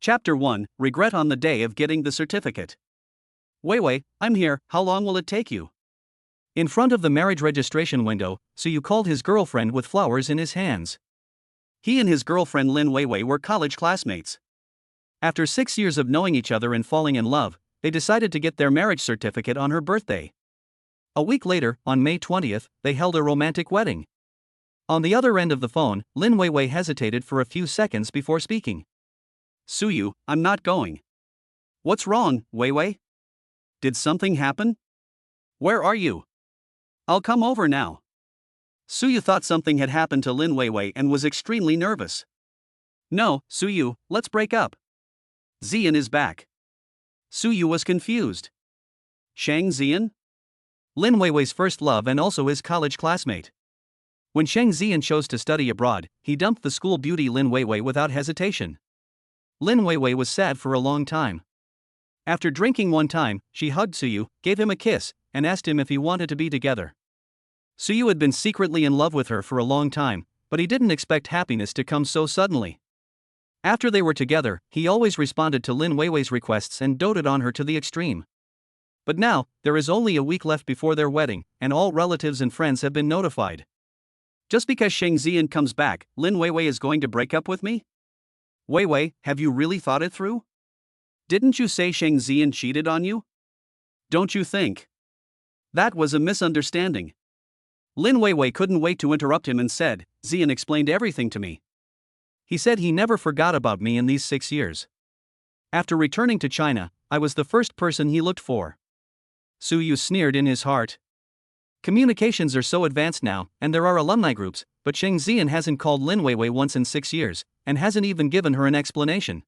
Chapter 1, Regret on the Day of Getting the Certificate. Wei, I'm here, how long will it take you? In front of the marriage registration window, Suyu called his girlfriend with flowers in his hands. He and his girlfriend Lin Wei were college classmates. After 6 years of knowing each other and falling in love, they decided to get their marriage certificate on her birthday. A week later, on May 20th, they held a romantic wedding. On the other end of the phone, Lin Wei hesitated for a few seconds before speaking. Suyu, I'm not going. What's wrong, Wei? Did something happen? Where are you? I'll come over now. Suyu thought something had happened to Lin Wei and was extremely nervous. No, Suyu, let's break up. Zian is back. Suyu was confused. Shang Zian? Lin Wei's first love and also his college classmate. When Shang Zian chose to study abroad, he dumped the school beauty Lin Wei without hesitation. Lin Wei was sad for a long time. After drinking one time, she hugged Suyu, gave him a kiss, and asked him if he wanted to be together. Suyu had been secretly in love with her for a long time, but he didn't expect happiness to come so suddenly. After they were together, he always responded to Lin Wei's requests and doted on her to the extreme. But now, there is only a week left before their wedding, and all relatives and friends have been notified. Just because Shang Zian comes back, Lin Wei is going to break up with me? Wei, have you really thought it through? Didn't you say Shang Zian cheated on you? Don't you think? That was a misunderstanding. Lin Wei couldn't wait to interrupt him and said, Zian explained everything to me. He said he never forgot about me in these 6 years. After returning to China, I was the first person he looked for. Suyu sneered in his heart. Communications are so advanced now, and there are alumni groups, but Shang Zian hasn't called Lin Wei once in 6 years, and hasn't even given her an explanation.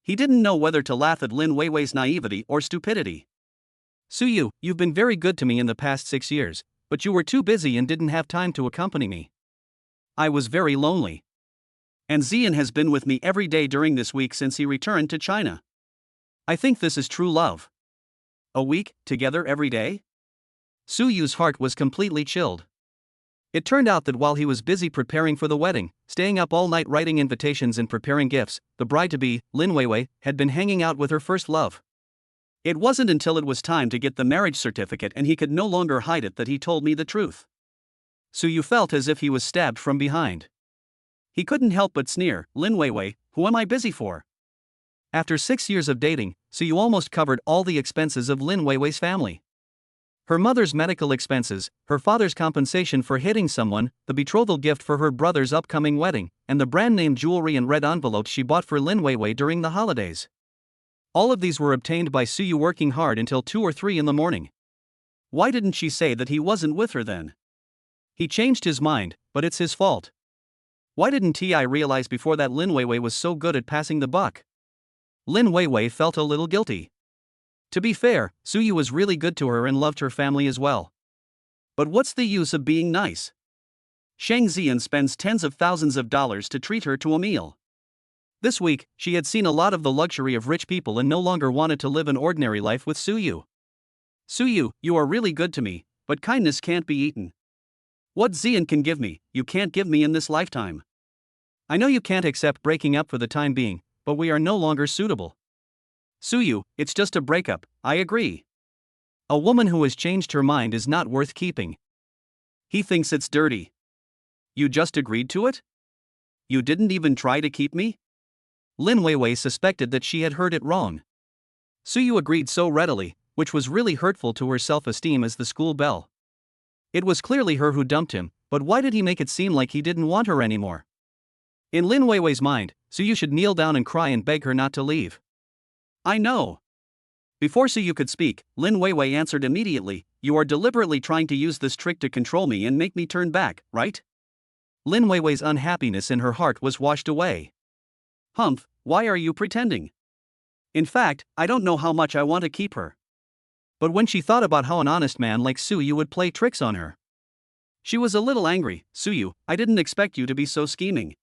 He didn't know whether to laugh at Lin Wei's naivety or stupidity. Suyu, you've been very good to me in the past 6 years, but you were too busy and didn't have time to accompany me. I was very lonely. And Zian has been with me every day during this week since he returned to China. I think this is true love. A week, together every day? Suyu's heart was completely chilled. It turned out that while he was busy preparing for the wedding, staying up all night writing invitations and preparing gifts, the bride-to-be, Lin Wei, had been hanging out with her first love. It wasn't until it was time to get the marriage certificate and he could no longer hide it that he told me the truth. Suyu felt as if he was stabbed from behind. He couldn't help but sneer, Lin Wei, who am I busy for? After 6 years of dating, Suyu almost covered all the expenses of Lin Wei's family. Her mother's medical expenses, her father's compensation for hitting someone, the betrothal gift for her brother's upcoming wedding, and the brand-name jewelry and red envelopes she bought for Lin Wei during the holidays. All of these were obtained by Suyu working hard until 2 or 3 in the morning. Why didn't she say that he wasn't with her then? He changed his mind, but it's his fault. Why didn't Ti realize before that Lin Wei was so good at passing the buck? Lin Wei felt a little guilty. To be fair, Suyu was really good to her and loved her family as well. But what's the use of being nice? Shang Zian spends tens of thousands of dollars to treat her to a meal. This week, she had seen a lot of the luxury of rich people and no longer wanted to live an ordinary life with Suyu. Suyu, you are really good to me, but kindness can't be eaten. What Zian can give me, you can't give me in this lifetime. I know you can't accept breaking up for the time being, but we are no longer suitable. Suyu, it's just a breakup, I agree. A woman who has changed her mind is not worth keeping. He thinks it's dirty. You just agreed to it? You didn't even try to keep me? Lin Wei suspected that she had heard it wrong. Suyu agreed so readily, which was really hurtful to her self-esteem as the school belle. It was clearly her who dumped him, but why did he make it seem like he didn't want her anymore? In Lin Wei's mind, Suyu should kneel down and cry and beg her not to leave. I know. Before Suyu could speak, Lin Wei answered immediately, you are deliberately trying to use this trick to control me and make me turn back, right? Lin Wei's unhappiness in her heart was washed away. Humph, why are you pretending? In fact, I don't know how much I want to keep her. But when she thought about how an honest man like Suyu would play tricks on her, she was a little angry. Suyu, I didn't expect you to be so scheming.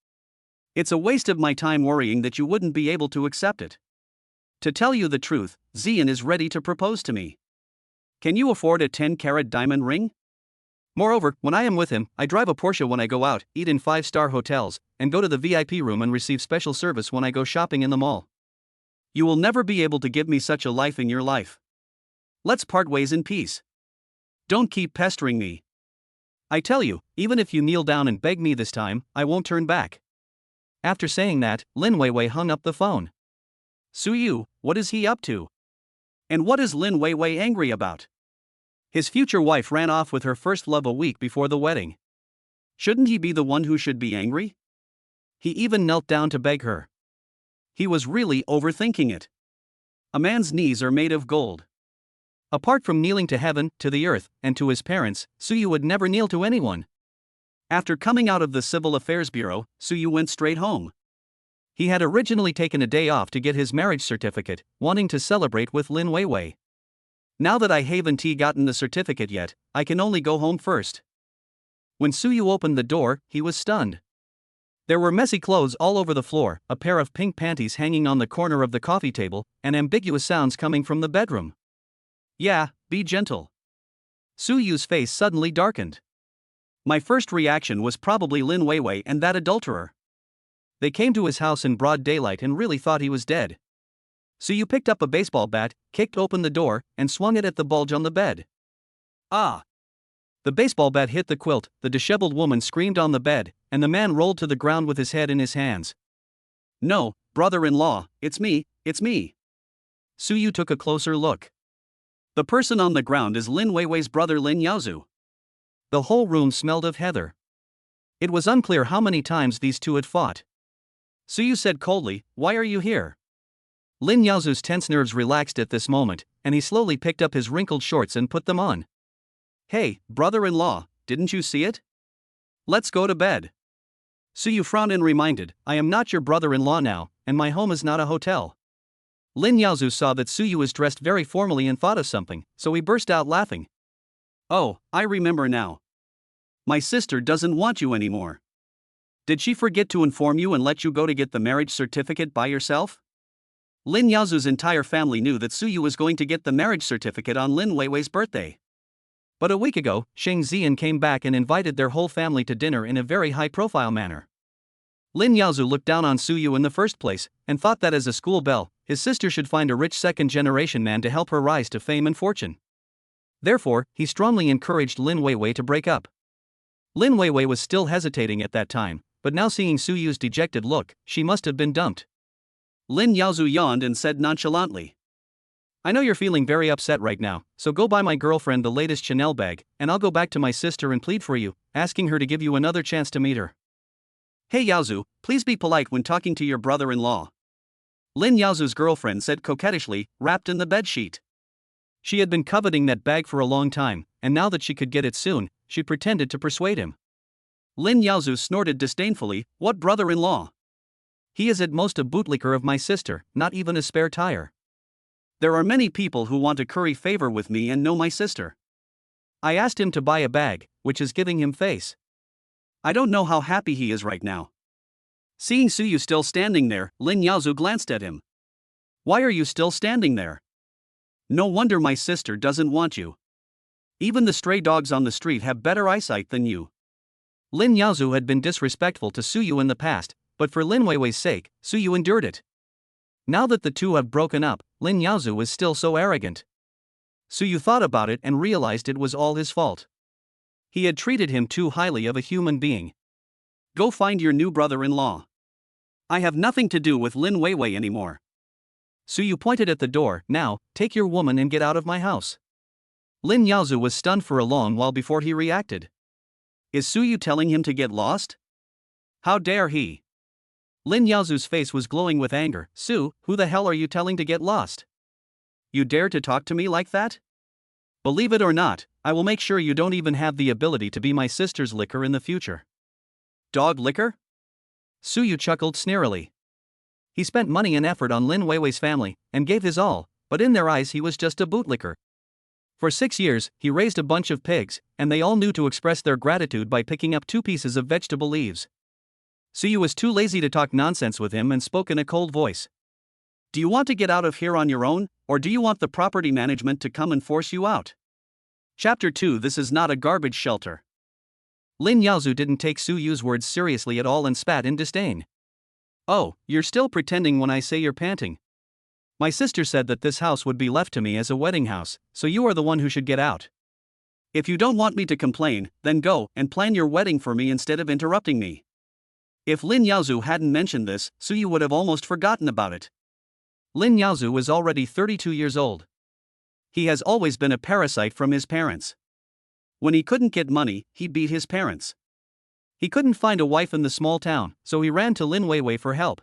It's a waste of my time worrying that you wouldn't be able to accept it. To tell you the truth, Zian is ready to propose to me. Can you afford a 10-carat diamond ring? Moreover, when I am with him, I drive a Porsche when I go out, eat in 5-star hotels, and go to the VIP room and receive special service when I go shopping in the mall. You will never be able to give me such a life in your life. Let's part ways in peace. Don't keep pestering me. I tell you, even if you kneel down and beg me this time, I won't turn back. After saying that, Lin Weiwei hung up the phone. Su Yu, what is he up to? And what is Lin Weiwei angry about? His future wife ran off with her first love a week before the wedding. Shouldn't he be the one who should be angry? He even knelt down to beg her. He was really overthinking it. A man's knees are made of gold. Apart from kneeling to heaven, to the earth, and to his parents, Suyu would never kneel to anyone. After coming out of the Civil Affairs Bureau, Suyu went straight home. He had originally taken a day off to get his marriage certificate, wanting to celebrate with Lin Weiwei. Now that I haven't gotten the certificate yet, I can only go home first. When Suyu opened the door, he was stunned. There were messy clothes all over the floor, a pair of pink panties hanging on the corner of the coffee table, and ambiguous sounds coming from the bedroom. Yeah, be gentle. Suyu's face suddenly darkened. My first reaction was probably Lin Weiwei and that adulterer. They came to his house in broad daylight and really thought he was dead. Suyu picked up a baseball bat, kicked open the door, and swung it at the bulge on the bed. Ah! The baseball bat hit the quilt, the disheveled woman screamed on the bed, and the man rolled to the ground with his head in his hands. No, brother-in-law, it's me, it's me. Suyu took a closer look. The person on the ground is Lin Weiwei's brother Lin Yaozu. The whole room smelled of heather. It was unclear how many times these two had fought. Suyu said coldly, "Why are you here?" Lin Yaozu's tense nerves relaxed at this moment, and he slowly picked up his wrinkled shorts and put them on. Hey, brother-in-law, didn't you see it? Let's go to bed. Suyu frowned and reminded, I am not your brother-in-law now, and my home is not a hotel. Lin Yaozu saw that Suyu was dressed very formally and thought of something, so he burst out laughing. Oh, I remember now. My sister doesn't want you anymore. Did she forget to inform you and let you go to get the marriage certificate by yourself? Lin Yaozu's entire family knew that Suyu was going to get the marriage certificate on Lin Weiwei's birthday. But a week ago, Sheng Zian came back and invited their whole family to dinner in a very high-profile manner. Lin Yaozu looked down on Suyu in the first place, and thought that as a school belle, his sister should find a rich second-generation man to help her rise to fame and fortune. Therefore, he strongly encouraged Lin Weiwei to break up. Lin Weiwei was still hesitating at that time, but now seeing Suyu's dejected look, she must have been dumped. Lin Yaozu yawned and said nonchalantly, I know you're feeling very upset right now, so go buy my girlfriend the latest Chanel bag, and I'll go back to my sister and plead for you, asking her to give you another chance to meet her. Hey Yaozu, please be polite when talking to your brother-in-law. Lin Yaozu's girlfriend said coquettishly, wrapped in the bedsheet. She had been coveting that bag for a long time, and now that she could get it soon, she pretended to persuade him. Lin Yaozu snorted disdainfully, what brother-in-law? He is at most a bootlicker of my sister, not even a spare tire. There are many people who want to curry favor with me and know my sister. I asked him to buy a bag, which is giving him face. I don't know how happy he is right now. Seeing Suyu still standing there, Lin Yaozu glanced at him. Why are you still standing there? No wonder my sister doesn't want you. Even the stray dogs on the street have better eyesight than you. Lin Yaozu had been disrespectful to Suyu in the past, but for Lin Weiwei's sake, Suyu endured it. Now that the two have broken up, Lin Yaozu is still so arrogant. Suyu thought about it and realized it was all his fault. He had treated him too highly of a human being. Go find your new brother-in-law. I have nothing to do with Lin Weiwei anymore. Suyu pointed at the door, now, take your woman and get out of my house. Lin Yaozu was stunned for a long while before he reacted. Is Suyu telling him to get lost? How dare he? Lin Yaozu's face was glowing with anger. Su, who the hell are you telling to get lost? You dare to talk to me like that? Believe it or not, I will make sure you don't even have the ability to be my sister's liquor in the future. Dog liquor? Suyu chuckled sneerily. He spent money and effort on Lin Weiwei's family, and gave his all, but in their eyes he was just a bootlicker. For 6 years, he raised a bunch of pigs, and they all knew to express their gratitude by picking up 2 pieces of vegetable leaves. Suyu was too lazy to talk nonsense with him and spoke in a cold voice. Do you want to get out of here on your own, or do you want the property management to come and force you out? Chapter 2 This is not a garbage shelter. Lin Yaozu didn't take Suyu's words seriously at all and spat in disdain. Oh, you're still pretending when I say you're panting. My sister said that this house would be left to me as a wedding house, so you are the one who should get out. If you don't want me to complain, then go and plan your wedding for me instead of interrupting me. If Lin Yaozu hadn't mentioned this, Suyu would have almost forgotten about it. Lin Yaozu was already 32 years old. He has always been a parasite from his parents. When he couldn't get money, he beat his parents. He couldn't find a wife in the small town, so he ran to Lin Weiwei for help.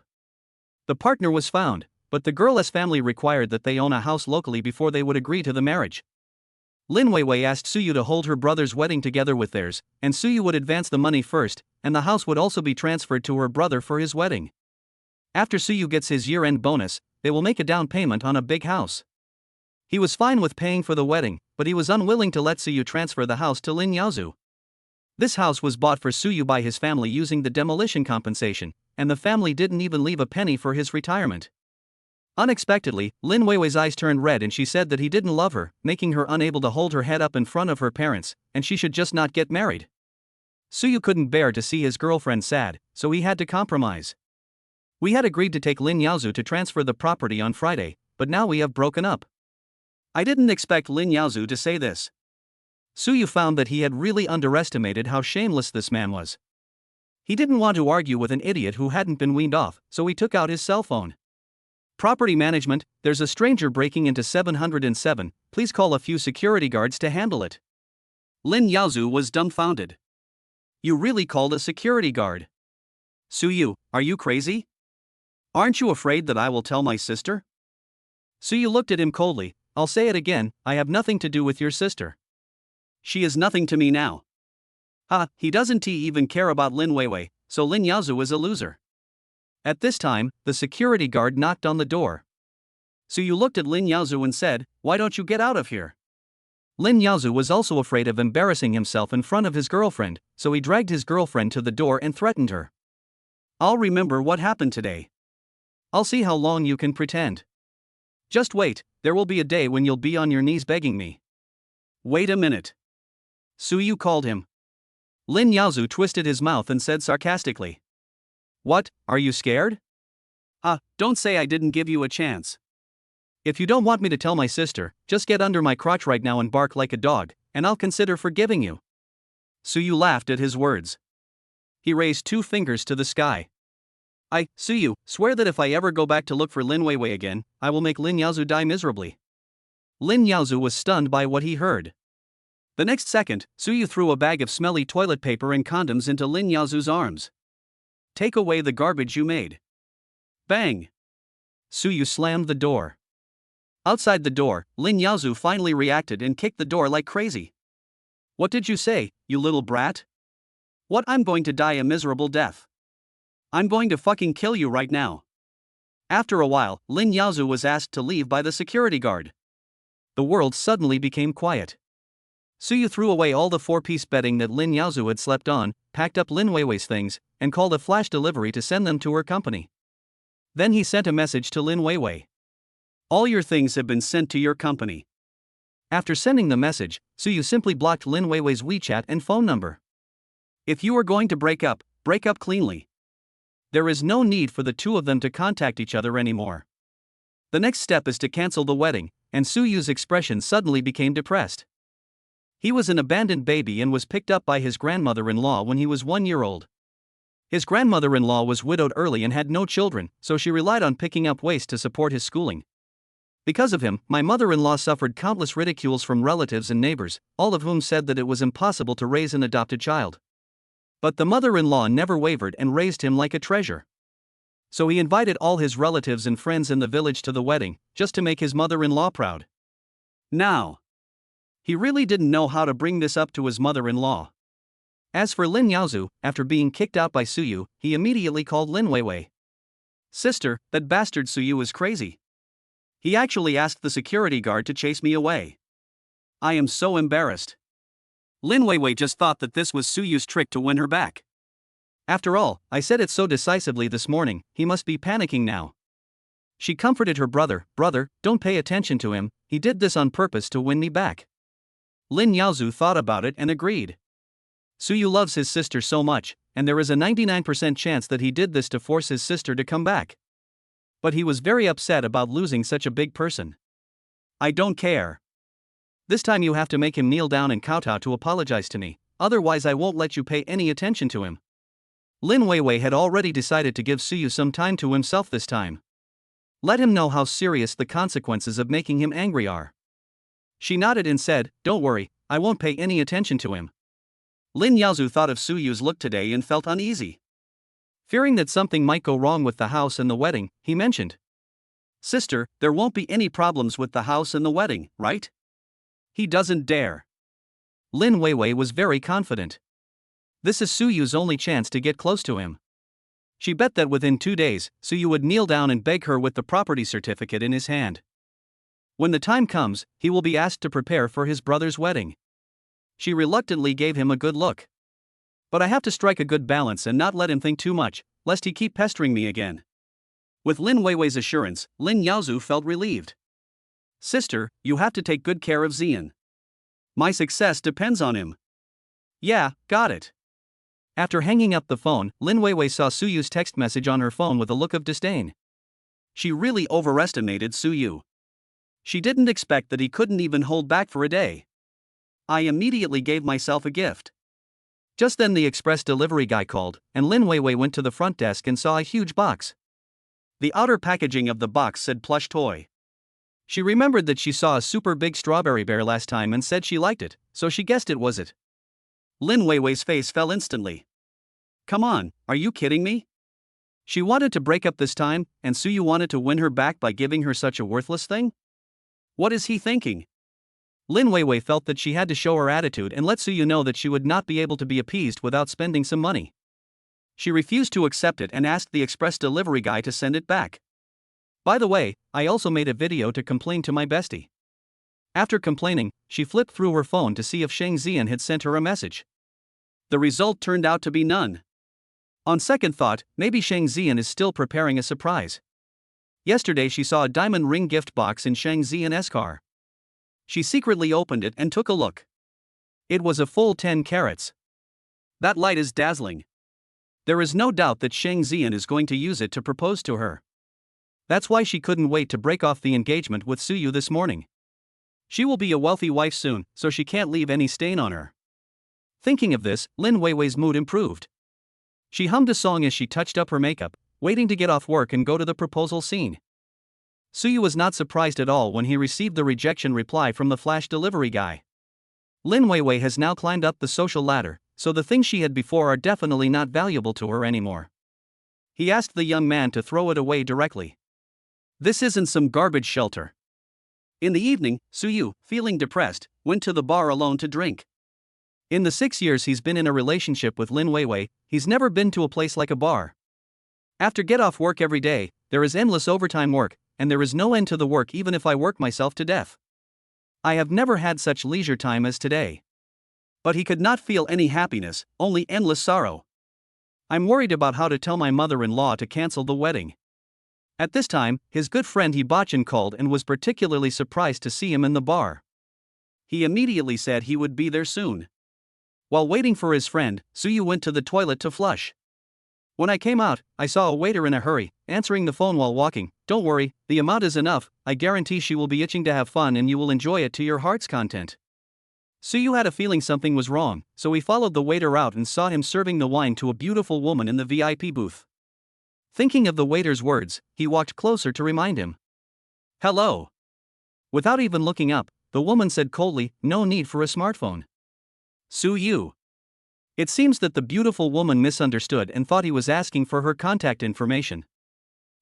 The partner was found, but the girl's family required that they own a house locally before they would agree to the marriage. Lin Weiwei asked Suyu to hold her brother's wedding together with theirs, and Suyu would advance the money first, and the house would also be transferred to her brother for his wedding. After Suyu gets his year-end bonus, they will make a down payment on a big house. He was fine with paying for the wedding, but he was unwilling to let Suyu transfer the house to Lin Yaozu. This house was bought for Suyu by his family using the demolition compensation, and the family didn't even leave a penny for his retirement. Unexpectedly, Lin Weiwei's eyes turned red and she said that he didn't love her, making her unable to hold her head up in front of her parents, and she should just not get married. Suyu couldn't bear to see his girlfriend sad, so he had to compromise. We had agreed to take Lin Yaozu to transfer the property on Friday, but now we have broken up. I didn't expect Lin Yaozu to say this. Suyu found that he had really underestimated how shameless this man was. He didn't want to argue with an idiot who hadn't been weaned off, so he took out his cell phone. Property management, there's a stranger breaking into 707, please call a few security guards to handle it. Lin Yaozu was dumbfounded. You really called a security guard? Suyu, are you crazy? Aren't you afraid that I will tell my sister? Suyu looked at him coldly. I'll say it again, I have nothing to do with your sister. She is nothing to me now. He doesn't even care about Lin Weiwei, so Lin Yaozu is a loser. At this time, the security guard knocked on the door. Suyu looked at Lin Yaozu and said, why don't you get out of here? Lin Yaozu was also afraid of embarrassing himself in front of his girlfriend, so he dragged his girlfriend to the door and threatened her. I'll remember what happened today. I'll see how long you can pretend. Just wait, there will be a day when you'll be on your knees begging me. Wait a minute. Suyu called him. Lin Yaozu twisted his mouth and said sarcastically. What, are you scared? Don't say I didn't give you a chance. If you don't want me to tell my sister, just get under my crotch right now and bark like a dog, and I'll consider forgiving you. Suyu laughed at his words. He raised 2 fingers to the sky. Suyu, swear that if I ever go back to look for Lin Weiwei again, I will make Lin Yaozu die miserably. Lin Yaozu was stunned by what he heard. The next second, Suyu threw a bag of smelly toilet paper and condoms into Lin Yaozu's arms. Take away the garbage you made. Bang! Suyu slammed the door. Outside the door, Lin Yaozu finally reacted and kicked the door like crazy. What did you say, you little brat? What, I'm going to die a miserable death. I'm going to fucking kill you right now. After a while, Lin Yaozu was asked to leave by the security guard. The world suddenly became quiet. Suyu threw away all the 4-piece bedding that Lin Yaozu had slept on, packed up Lin Weiwei's things, and called a flash delivery to send them to her company. Then he sent a message to Lin Weiwei. All your things have been sent to your company. After sending the message, Suyu simply blocked Lin Weiwei's WeChat and phone number. If you are going to break up cleanly. There is no need for the two of them to contact each other anymore. The next step is to cancel the wedding, and Suyu's expression suddenly became depressed. He was an abandoned baby and was picked up by his grandmother-in-law when he was 1 year old. His grandmother-in-law was widowed early and had no children, so she relied on picking up waste to support his schooling. Because of him, my mother-in-law suffered countless ridicules from relatives and neighbors, all of whom said that it was impossible to raise an adopted child. But the mother-in-law never wavered and raised him like a treasure. So he invited all his relatives and friends in the village to the wedding, just to make his mother-in-law proud. Now, he really didn't know how to bring this up to his mother-in-law. As for Lin Yaozu, after being kicked out by Suyu, he immediately called Lin Weiwei. Sister, that bastard Suyu is crazy. He actually asked the security guard to chase me away. I am so embarrassed. Lin Weiwei just thought that this was Suyu's trick to win her back. After all, I said it so decisively this morning, he must be panicking now. She comforted her brother, Brother, don't pay attention to him, he did this on purpose to win me back. Lin Yaozu thought about it and agreed. Suyu loves his sister so much, and there is a 99% chance that he did this to force his sister to come back. But he was very upset about losing such a big person. I don't care. This time you have to make him kneel down and kowtow to apologize to me, otherwise I won't let you pay any attention to him. Lin Weiwei had already decided to give Suyu some time to himself this time. Let him know how serious the consequences of making him angry are. She nodded and said, "Don't worry, I won't pay any attention to him." Lin Yaozu thought of Suyu's look today and felt uneasy. Fearing that something might go wrong with the house and the wedding, he mentioned, "Sister, there won't be any problems with the house and the wedding, right?" He doesn't dare. Lin Weiwei was very confident. This is Suyu's only chance to get close to him. She bet that within 2 days, Suyu would kneel down and beg her with the property certificate in his hand. When the time comes, he will be asked to prepare for his brother's wedding. She reluctantly gave him a good look. But I have to strike a good balance and not let him think too much, lest he keep pestering me again. With Lin Weiwei's assurance, Lin Yaozu felt relieved. Sister, you have to take good care of Xian. My success depends on him. Yeah, got it. After hanging up the phone, Lin Weiwei saw Suyu's text message on her phone with a look of disdain. She really overestimated Suyu. She didn't expect that he couldn't even hold back for a day. I immediately gave myself a gift. Just then the express delivery guy called, and Lin Weiwei went to the front desk and saw a huge box. The outer packaging of the box said plush toy. She remembered that she saw a super big strawberry bear last time and said she liked it, so she guessed it was it. Lin Weiwei's face fell instantly. Come on, are you kidding me? She wanted to break up this time, and Suyu wanted to win her back by giving her such a worthless thing? What is he thinking? Lin Weiwei felt that she had to show her attitude and let Suyu know that she would not be able to be appeased without spending some money. She refused to accept it and asked the express delivery guy to send it back. By the way, I also made a video to complain to my bestie. After complaining, she flipped through her phone to see if Shang Xian had sent her a message. The result turned out to be none. On second thought, maybe Shang Xian is still preparing a surprise. Yesterday she saw a diamond ring gift box in Shang Xian's car. She secretly opened it and took a look. It was a full 10 carats. That light is dazzling. There is no doubt that Shang Xian is going to use it to propose to her. That's why she couldn't wait to break off the engagement with Suyu this morning. She will be a wealthy wife soon, so she can't leave any stain on her. Thinking of this, Lin Weiwei's mood improved. She hummed a song as she touched up her makeup, waiting to get off work and go to the proposal scene. Suyu was not surprised at all when he received the rejection reply from the flash delivery guy. Lin Weiwei has now climbed up the social ladder, so the things she had before are definitely not valuable to her anymore. He asked the young man to throw it away directly. This isn't some garbage shelter. In the evening, Suyu, feeling depressed, went to the bar alone to drink. In the 6 years he's been in a relationship with Lin Weiwei, he's never been to a place like a bar. After get off work every day, there is endless overtime work, and there is no end to the work even if I work myself to death. I have never had such leisure time as today. But he could not feel any happiness, only endless sorrow. I'm worried about how to tell my mother-in-law to cancel the wedding. At this time, his good friend Hibachin called and was particularly surprised to see him in the bar. He immediately said he would be there soon. While waiting for his friend, Suyu went to the toilet to flush. When I came out, I saw a waiter in a hurry, answering the phone while walking. Don't worry, the amount is enough, I guarantee she will be itching to have fun and you will enjoy it to your heart's content. Suyu had a feeling something was wrong, so he followed the waiter out and saw him serving the wine to a beautiful woman in the VIP booth. Thinking of the waiter's words, he walked closer to remind him. Hello. Without even looking up, the woman said coldly, no need for a smartphone. Suyu. It seems that the beautiful woman misunderstood and thought he was asking for her contact information.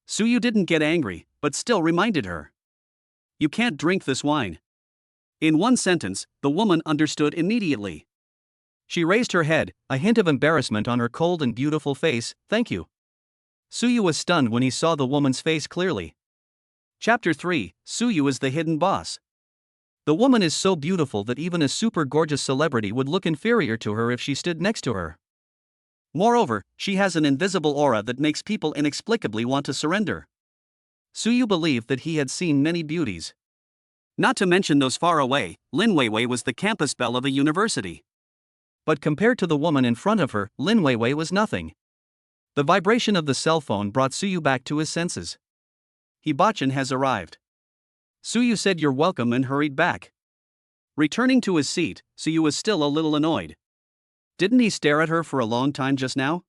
Suyu didn't get angry, but still reminded her. You can't drink this wine. In one sentence, the woman understood immediately. She raised her head, a hint of embarrassment on her cold and beautiful face. Thank you. Suyu was stunned when he saw the woman's face clearly. Chapter 3, Suyu is the hidden boss. The woman is so beautiful that even a super gorgeous celebrity would look inferior to her if she stood next to her. Moreover, she has an invisible aura that makes people inexplicably want to surrender. Suyu believed that he had seen many beauties. Not to mention those far away, Lin Weiwei was the campus belle of a university. But compared to the woman in front of her, Lin Weiwei was nothing. The vibration of the cell phone brought Suyu back to his senses. Hibachin has arrived. Suyu said you're welcome and hurried back. Returning to his seat, Suyu was still a little annoyed. Didn't he stare at her for a long time just now?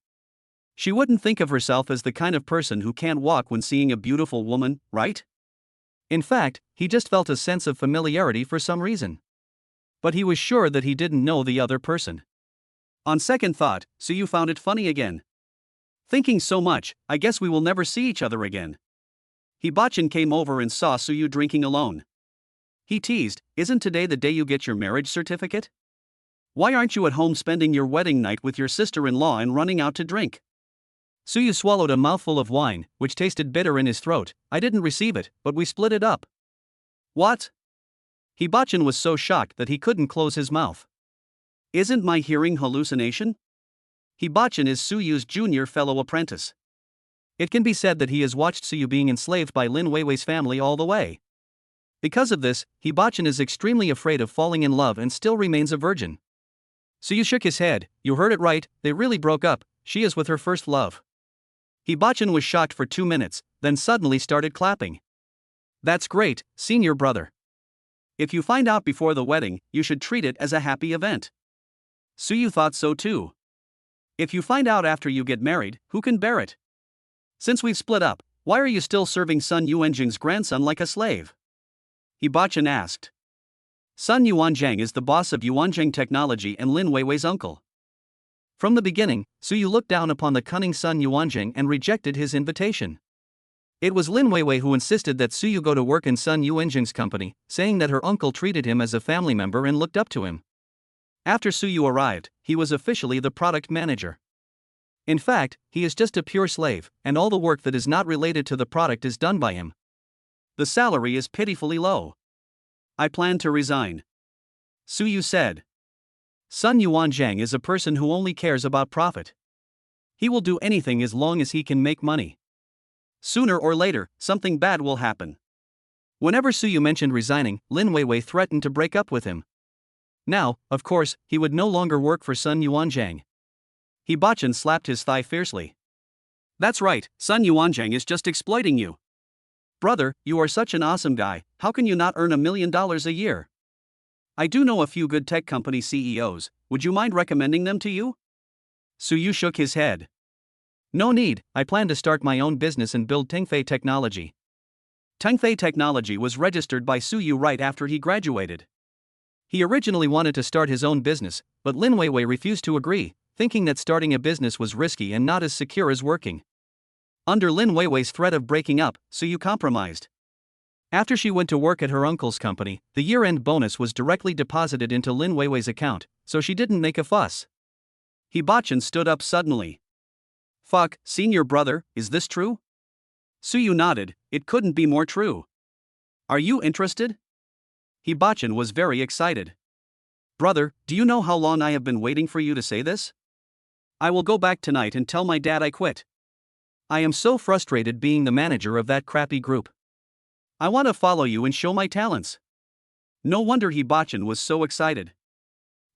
She wouldn't think of herself as the kind of person who can't walk when seeing a beautiful woman, right? In fact, he just felt a sense of familiarity for some reason. But he was sure that he didn't know the other person. On second thought, Suyu found it funny again. Thinking so much, I guess we will never see each other again. Hibachin came over and saw Suyu drinking alone. He teased, isn't today the day you get your marriage certificate? Why aren't you at home spending your wedding night with your sister-in-law and running out to drink? Suyu swallowed a mouthful of wine, which tasted bitter in his throat. I didn't receive it, but we split it up. What? Hibachin was so shocked that he couldn't close his mouth. Isn't my hearing hallucination? Hibachin is Suyu's junior fellow apprentice. It can be said that he has watched Suyu being enslaved by Lin Weiwei's family all the way. Because of this, Hibachin is extremely afraid of falling in love and still remains a virgin. Suyu shook his head. You heard it right, they really broke up. She is with her first love. Hibachin was shocked for 2 minutes, then suddenly started clapping. That's great, senior brother. If you find out before the wedding, you should treat it as a happy event. Suyu thought so too. If you find out after you get married, who can bear it? Since we've split up, why are you still serving Sun Yuanjing's grandson like a slave? Hibachin asked. Sun Yuanjing is the boss of Yuanjing Technology and Lin Weiwei's uncle. From the beginning, Suyu looked down upon the cunning Sun Yuanjing and rejected his invitation. It was Lin Weiwei who insisted that Suyu go to work in Sun Yuanjing's company, saying that her uncle treated him as a family member and looked up to him. After Suyu arrived, he was officially the product manager. In fact, he is just a pure slave, and all the work that is not related to the product is done by him. The salary is pitifully low. I plan to resign. Suyu said. Sun Yuanjing is a person who only cares about profit. He will do anything as long as he can make money. Sooner or later, something bad will happen. Whenever Suyu mentioned resigning, Lin Weiwei threatened to break up with him. Now, of course, he would no longer work for Sun Yuanjing. Hibachin slapped his thigh fiercely. That's right, Sun Yuanjing is just exploiting you. Brother, you are such an awesome guy, how can you not earn $1 million a year? I do know a few good tech company CEOs, would you mind recommending them to you? Suyu shook his head. No need, I plan to start my own business and build Tengfei Technology. Tengfei Technology was registered by Suyu right after he graduated. He originally wanted to start his own business, but Lin Weiwei refused to agree, thinking that starting a business was risky and not as secure as working. Under Lin Weiwei's threat of breaking up, Suyu compromised. After she went to work at her uncle's company, the year-end bonus was directly deposited into Lin Weiwei's account, so she didn't make a fuss. Hibachin stood up suddenly. Fuck, senior brother, is this true? Suyu nodded, it couldn't be more true. Are you interested? Hibachin was very excited. Brother, do you know how long I have been waiting for you to say this? I will go back tonight and tell my dad I quit. I am so frustrated being the manager of that crappy group. I want to follow you and show my talents. No wonder Hibachin was so excited.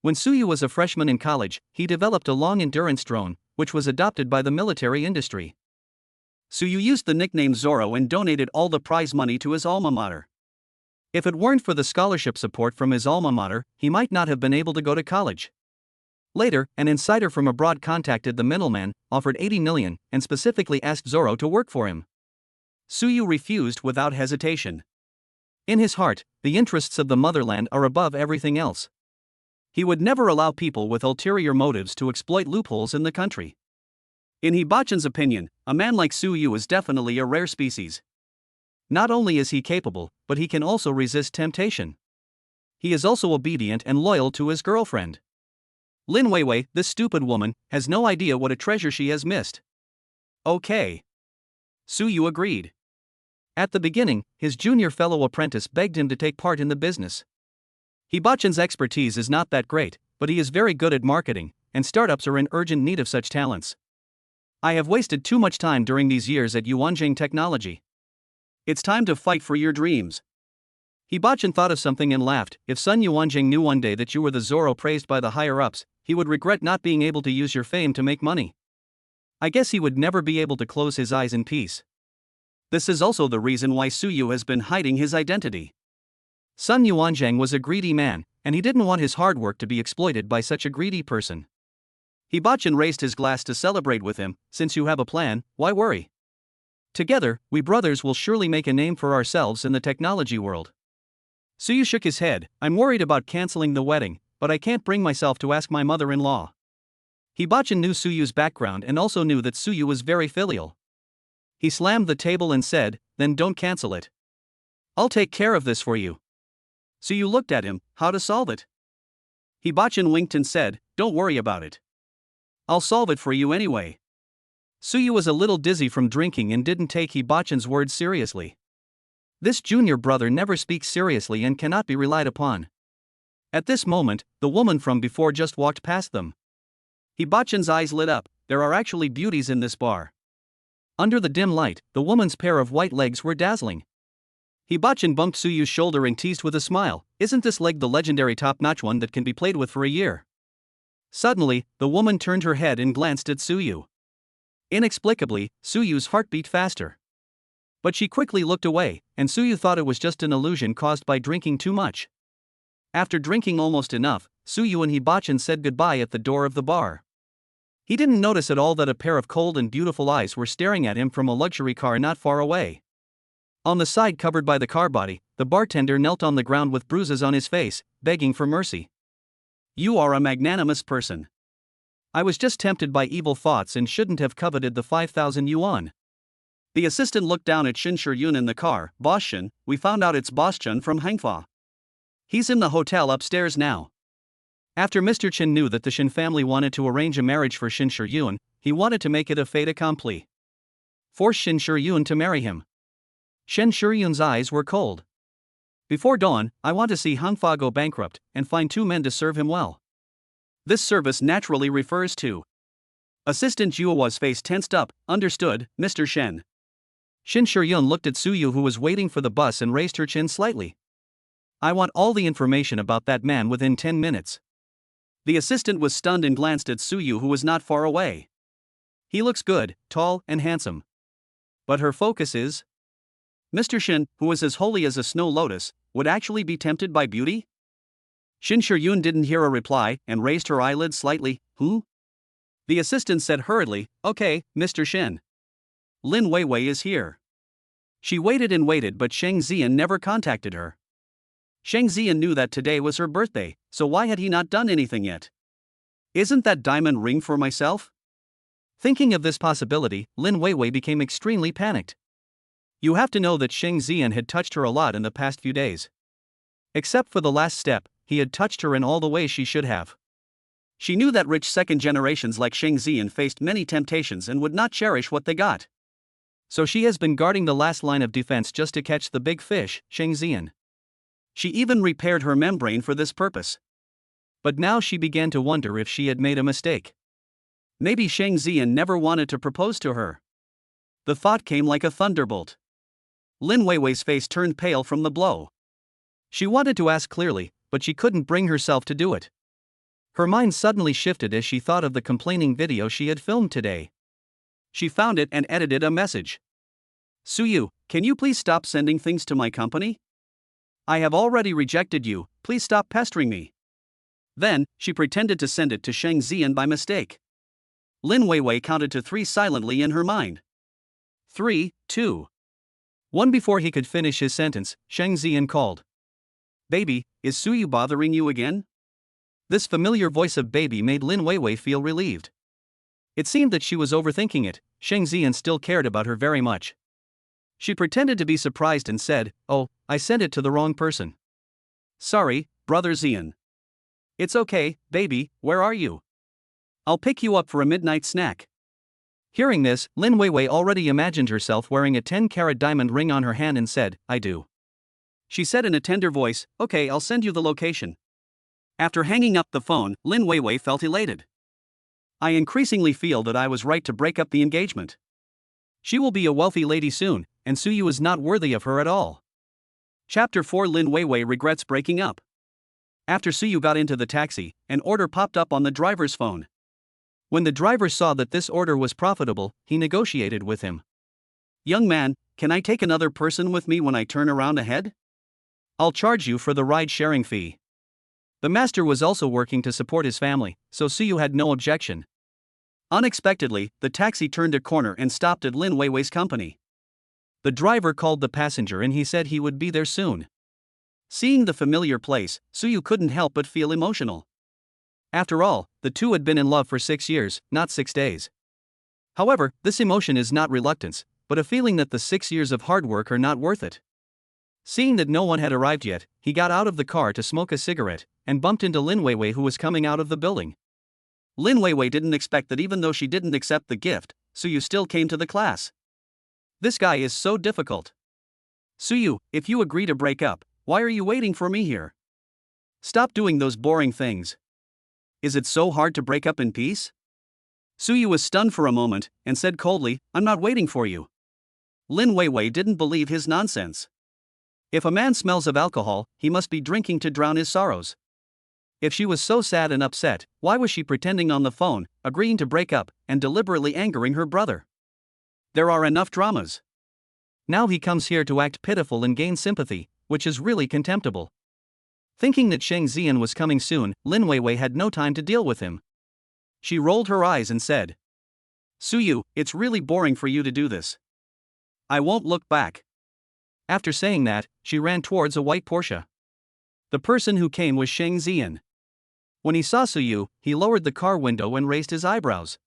When Suyu was a freshman in college, he developed a long-endurance drone, which was adopted by the military industry. Suyu used the nickname Zorro and donated all the prize money to his alma mater. If it weren't for the scholarship support from his alma mater, he might not have been able to go to college. Later, an insider from abroad contacted the middleman, offered 80 million, and specifically asked Zorro to work for him. Suyu refused without hesitation. In his heart, the interests of the motherland are above everything else. He would never allow people with ulterior motives to exploit loopholes in the country. In Hibachin's opinion, a man like Suyu is definitely a rare species. Not only is he capable, but he can also resist temptation. He is also obedient and loyal to his girlfriend. Lin Weiwei, this stupid woman, has no idea what a treasure she has missed. Okay. Suyu agreed. At the beginning, his junior fellow apprentice begged him to take part in the business. Hibachin's expertise is not that great, but he is very good at marketing, and startups are in urgent need of such talents. I have wasted too much time during these years at Yuanjing Technology. It's time to fight for your dreams. Hibachin thought of something and laughed. If Sun Yuanjing knew one day that you were the Zorro praised by the higher-ups, he would regret not being able to use your fame to make money. I guess he would never be able to close his eyes in peace. This is also the reason why Suyu has been hiding his identity. Sun Yuanzhang was a greedy man, and he didn't want his hard work to be exploited by such a greedy person. Hibachin raised his glass to celebrate with him. Since you have a plan, why worry? Together, we brothers will surely make a name for ourselves in the technology world. Suyu shook his head. I'm worried about canceling the wedding, but I can't bring myself to ask my mother-in-law. Hibachin knew Suyu's background and also knew that Suyu was very filial. He slammed the table and said, then don't cancel it. I'll take care of this for you. Suyu looked at him. How to solve it? Hibachin winked and said, don't worry about it. I'll solve it for you anyway. Suyu was a little dizzy from drinking and didn't take Hibachin's words seriously. This junior brother never speaks seriously and cannot be relied upon. At this moment, the woman from before just walked past them. Hibachin's eyes lit up. There are actually beauties in this bar. Under the dim light, the woman's pair of white legs were dazzling. Hibachin bumped Suyu's shoulder and teased with a smile, isn't this leg the legendary top-notch one that can be played with for a year? Suddenly, the woman turned her head and glanced at Suyu. Inexplicably, Suyu's heart beat faster. But she quickly looked away, and Suyu thought it was just an illusion caused by drinking too much. After drinking almost enough, Suyu and Hibachin said goodbye at the door of the bar. He didn't notice at all that a pair of cold and beautiful eyes were staring at him from a luxury car not far away. On the side covered by the car body, the bartender knelt on the ground with bruises on his face, begging for mercy. You are a magnanimous person. I was just tempted by evil thoughts and shouldn't have coveted the 5,000 yuan. The assistant looked down at Shin Shiyun in the car. Boss Shin, we found out it's Boss Chen from Hangfa. He's in the hotel upstairs now. After Mr. Chen knew that the Shin family wanted to arrange a marriage for Shin Shiyun, he wanted to make it a fait accompli. Force Shin Shiyun to marry him. Shin Shiyun's eyes were cold. Before dawn, I want to see Hangfa go bankrupt and find 2 men to serve him well. This service naturally refers to. Assistant Yua's face tensed up. Understood, Mr. Shen. Shin Shiyun looked at Suyu who was waiting for the bus and raised her chin slightly. I want all the information about that man within 10 minutes. The assistant was stunned and glanced at Suyu who was not far away. He looks good, tall, and handsome. But her focus is. Mr. Shin, who is as holy as a snow lotus, would actually be tempted by beauty? Shin Shiyun didn't hear a reply and raised her eyelids slightly. Who? The assistant said hurriedly, okay, Mr. Shin. Lin Weiwei is here. She waited and waited but Sheng Ziyan never contacted her. Sheng Ziyan knew that today was her birthday, so why had he not done anything yet? Isn't that diamond ring for myself? Thinking of this possibility, Lin Weiwei became extremely panicked. You have to know that Sheng Ziyan had touched her a lot in the past few days. Except for the last step, he had touched her in all the ways she should have. She knew that rich second generations like Sheng Ziyan faced many temptations and would not cherish what they got. So she has been guarding the last line of defense just to catch the big fish, Sheng Ziyan. She even repaired her membrane for this purpose. But now she began to wonder if she had made a mistake. Maybe Sheng Ziyan never wanted to propose to her. The thought came like a thunderbolt. Lin Weiwei's face turned pale from the blow. She wanted to ask clearly, but she couldn't bring herself to do it. Her mind suddenly shifted as she thought of the complaining video she had filmed today. She found it and edited a message. Suyu, can you please stop sending things to my company? I have already rejected you, please stop pestering me. Then, she pretended to send it to Sheng Ziyan by mistake. Lin Weiwei counted to 3 silently in her mind. 3, 2. 1 before he could finish his sentence, Sheng Ziyan called. Baby, is Suyu bothering you again? This familiar voice of baby made Lin Weiwei feel relieved. It seemed that she was overthinking it. Sheng Ziyan still cared about her very much. She pretended to be surprised and said, oh, I sent it to the wrong person. Sorry, brother Ziyan. It's okay, baby, where are you? I'll pick you up for a midnight snack. Hearing this, Lin Weiwei already imagined herself wearing a 10-carat diamond ring on her hand and said, I do. She said in a tender voice, okay, I'll send you the location. After hanging up the phone, Lin Weiwei felt elated. I increasingly feel that I was right to break up the engagement. She will be a wealthy lady soon, and Suyu is not worthy of her at all. Chapter 4 Lin Weiwei regrets breaking up. After Suyu got into the taxi, an order popped up on the driver's phone. When the driver saw that this order was profitable, he negotiated with him. Young man, can I take another person with me when I turn around ahead? I'll charge you for the ride-sharing fee. The master was also working to support his family, so Suyu had no objection. Unexpectedly, the taxi turned a corner and stopped at Lin Weiwei's company. The driver called the passenger and he said he would be there soon. Seeing the familiar place, Suyu couldn't help but feel emotional. After all, the two had been in love for 6 years, not 6 days. However, this emotion is not reluctance, but a feeling that the 6 years of hard work are not worth it. Seeing that no one had arrived yet, he got out of the car to smoke a cigarette, and bumped into Lin Weiwei, who was coming out of the building. Lin Weiwei didn't expect that even though she didn't accept the gift, Suyu still came to the class. This guy is so difficult. Suyu, if you agree to break up, why are you waiting for me here? Stop doing those boring things. Is it so hard to break up in peace? Suyu was stunned for a moment, and said coldly, I'm not waiting for you. Lin Weiwei didn't believe his nonsense. If a man smells of alcohol, he must be drinking to drown his sorrows. If she was so sad and upset, why was she pretending on the phone, agreeing to break up, and deliberately angering her brother? There are enough dramas. Now he comes here to act pitiful and gain sympathy, which is really contemptible. Thinking that Sheng Xian was coming soon, Lin Weiwei had no time to deal with him. She rolled her eyes and said, Suyu, it's really boring for you to do this. I won't look back. After saying that, she ran towards a white Porsche. The person who came was Sheng Xian. When he saw Suyu, he lowered the car window and raised his eyebrows.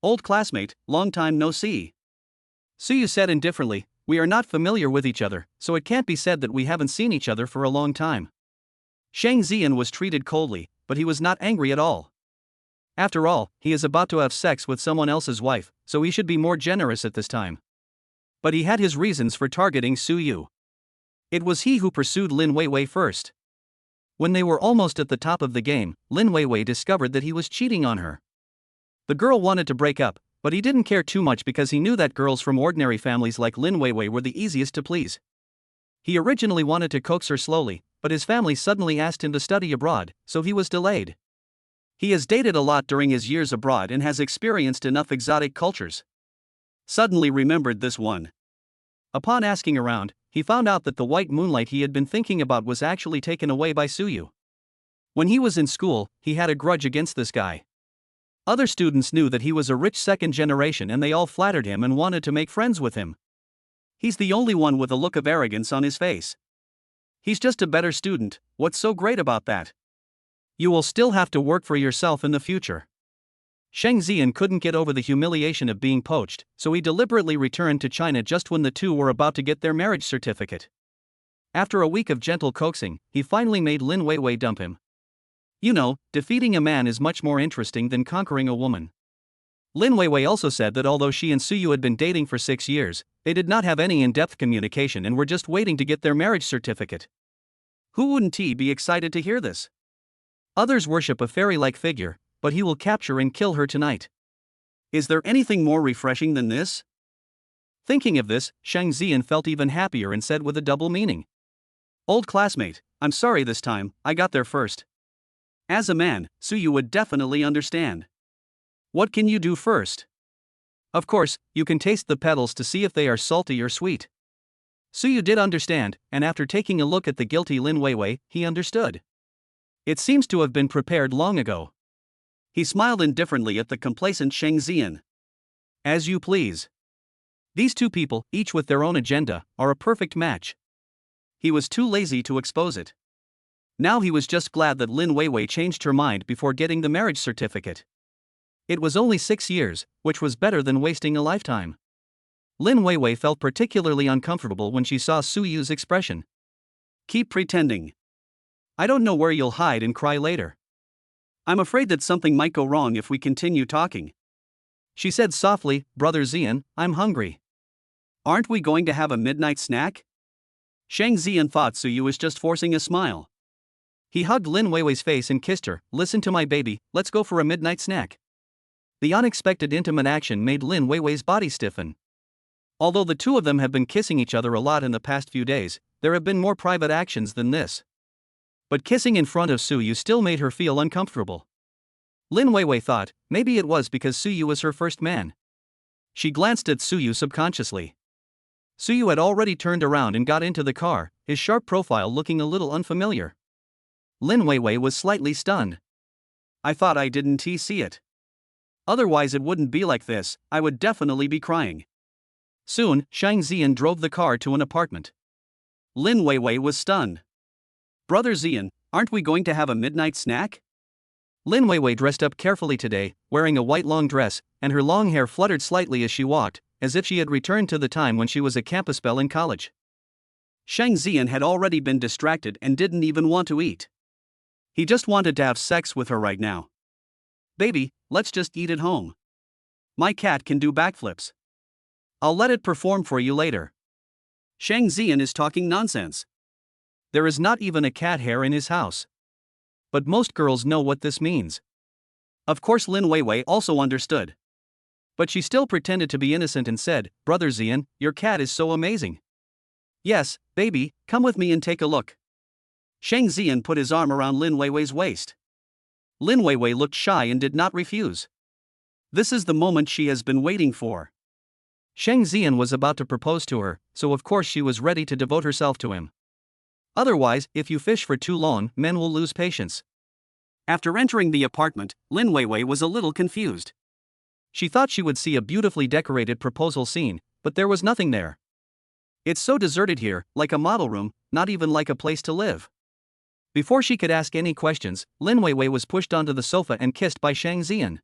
Old classmate, long time no see. Suyu said indifferently, we are not familiar with each other, so it can't be said that we haven't seen each other for a long time. Sheng Xian was treated coldly, but he was not angry at all. After all, he is about to have sex with someone else's wife, so he should be more generous at this time. But he had his reasons for targeting Suyu. It was he who pursued Lin Weiwei first. When they were almost at the top of the game, Lin Weiwei discovered that he was cheating on her. The girl wanted to break up, but he didn't care too much because he knew that girls from ordinary families like Lin Weiwei were the easiest to please. He originally wanted to coax her slowly, but his family suddenly asked him to study abroad, so he was delayed. He has dated a lot during his years abroad and has experienced enough exotic cultures. Suddenly remembered this one. Upon asking around, he found out that the white moonlight he had been thinking about was actually taken away by Suyu. When he was in school, he had a grudge against this guy. Other students knew that he was a rich second generation and they all flattered him and wanted to make friends with him. He's the only one with a look of arrogance on his face. He's just a better student, what's so great about that? You will still have to work for yourself in the future. Sheng Xian couldn't get over the humiliation of being poached, so he deliberately returned to China just when the two were about to get their marriage certificate. After a week of gentle coaxing, he finally made Lin Weiwei dump him. You know, defeating a man is much more interesting than conquering a woman. Lin Weiwei also said that although she and Suyu had been dating for 6 years, they did not have any in-depth communication and were just waiting to get their marriage certificate. Who wouldn't be excited to hear this? Others worship a fairy-like figure, but he will capture and kill her tonight. Is there anything more refreshing than this? Thinking of this, Sheng Xian felt even happier and said with a double meaning. Old classmate, I'm sorry this time, I got there first. As a man, Suyu would definitely understand. What can you do first? Of course, you can taste the petals to see if they are salty or sweet. Suyu did understand, and after taking a look at the guilty Lin Weiwei, he understood. It seems to have been prepared long ago. He smiled indifferently at the complacent Sheng Xian. As you please. These two people, each with their own agenda, are a perfect match. He was too lazy to expose it. Now he was just glad that Lin Weiwei changed her mind before getting the marriage certificate. It was only 6 years, which was better than wasting a lifetime. Lin Weiwei felt particularly uncomfortable when she saw Suyu's expression. Keep pretending. I don't know where you'll hide and cry later. I'm afraid that something might go wrong if we continue talking. She said softly, Brother Xian, I'm hungry. Aren't we going to have a midnight snack? Sheng Xian thought Suyu was just forcing a smile. He hugged Lin Weiwei's face and kissed her. Listen to my baby, let's go for a midnight snack. The unexpected intimate action made Lin Weiwei's body stiffen. Although the two of them have been kissing each other a lot in the past few days, there have been more private actions than this. But kissing in front of Suyu still made her feel uncomfortable. Lin Weiwei thought, maybe it was because Suyu was her first man. She glanced at Suyu subconsciously. Suyu had already turned around and got into the car, his sharp profile looking a little unfamiliar. Lin Weiwei was slightly stunned. I thought I didn't see it. Otherwise it wouldn't be like this, I would definitely be crying. Soon, Shang Ziyan drove the car to an apartment. Lin Weiwei was stunned. Brother Ziyan, aren't we going to have a midnight snack? Lin Weiwei dressed up carefully today, wearing a white long dress, and her long hair fluttered slightly as she walked, as if she had returned to the time when she was a campus belle in college. Shang Ziyan had already been distracted and didn't even want to eat. He just wanted to have sex with her right now. Baby, let's just eat at home. My cat can do backflips. I'll let it perform for you later. Shang Ziyan is talking nonsense. There is not even a cat hair in his house. But most girls know what this means. Of course Lin Weiwei also understood. But she still pretended to be innocent and said, Brother Ziyan, your cat is so amazing. Yes, baby, come with me and take a look. Shang Ziyan put his arm around Lin Weiwei's waist. Lin Weiwei looked shy and did not refuse. This is the moment she has been waiting for. Shang Ziyan was about to propose to her, so of course she was ready to devote herself to him. Otherwise, if you fish for too long, men will lose patience. After entering the apartment, Lin Weiwei was a little confused. She thought she would see a beautifully decorated proposal scene, but there was nothing there. It's so deserted here, like a model room, not even like a place to live. Before she could ask any questions, Lin Weiwei was pushed onto the sofa and kissed by Shang Ziyan.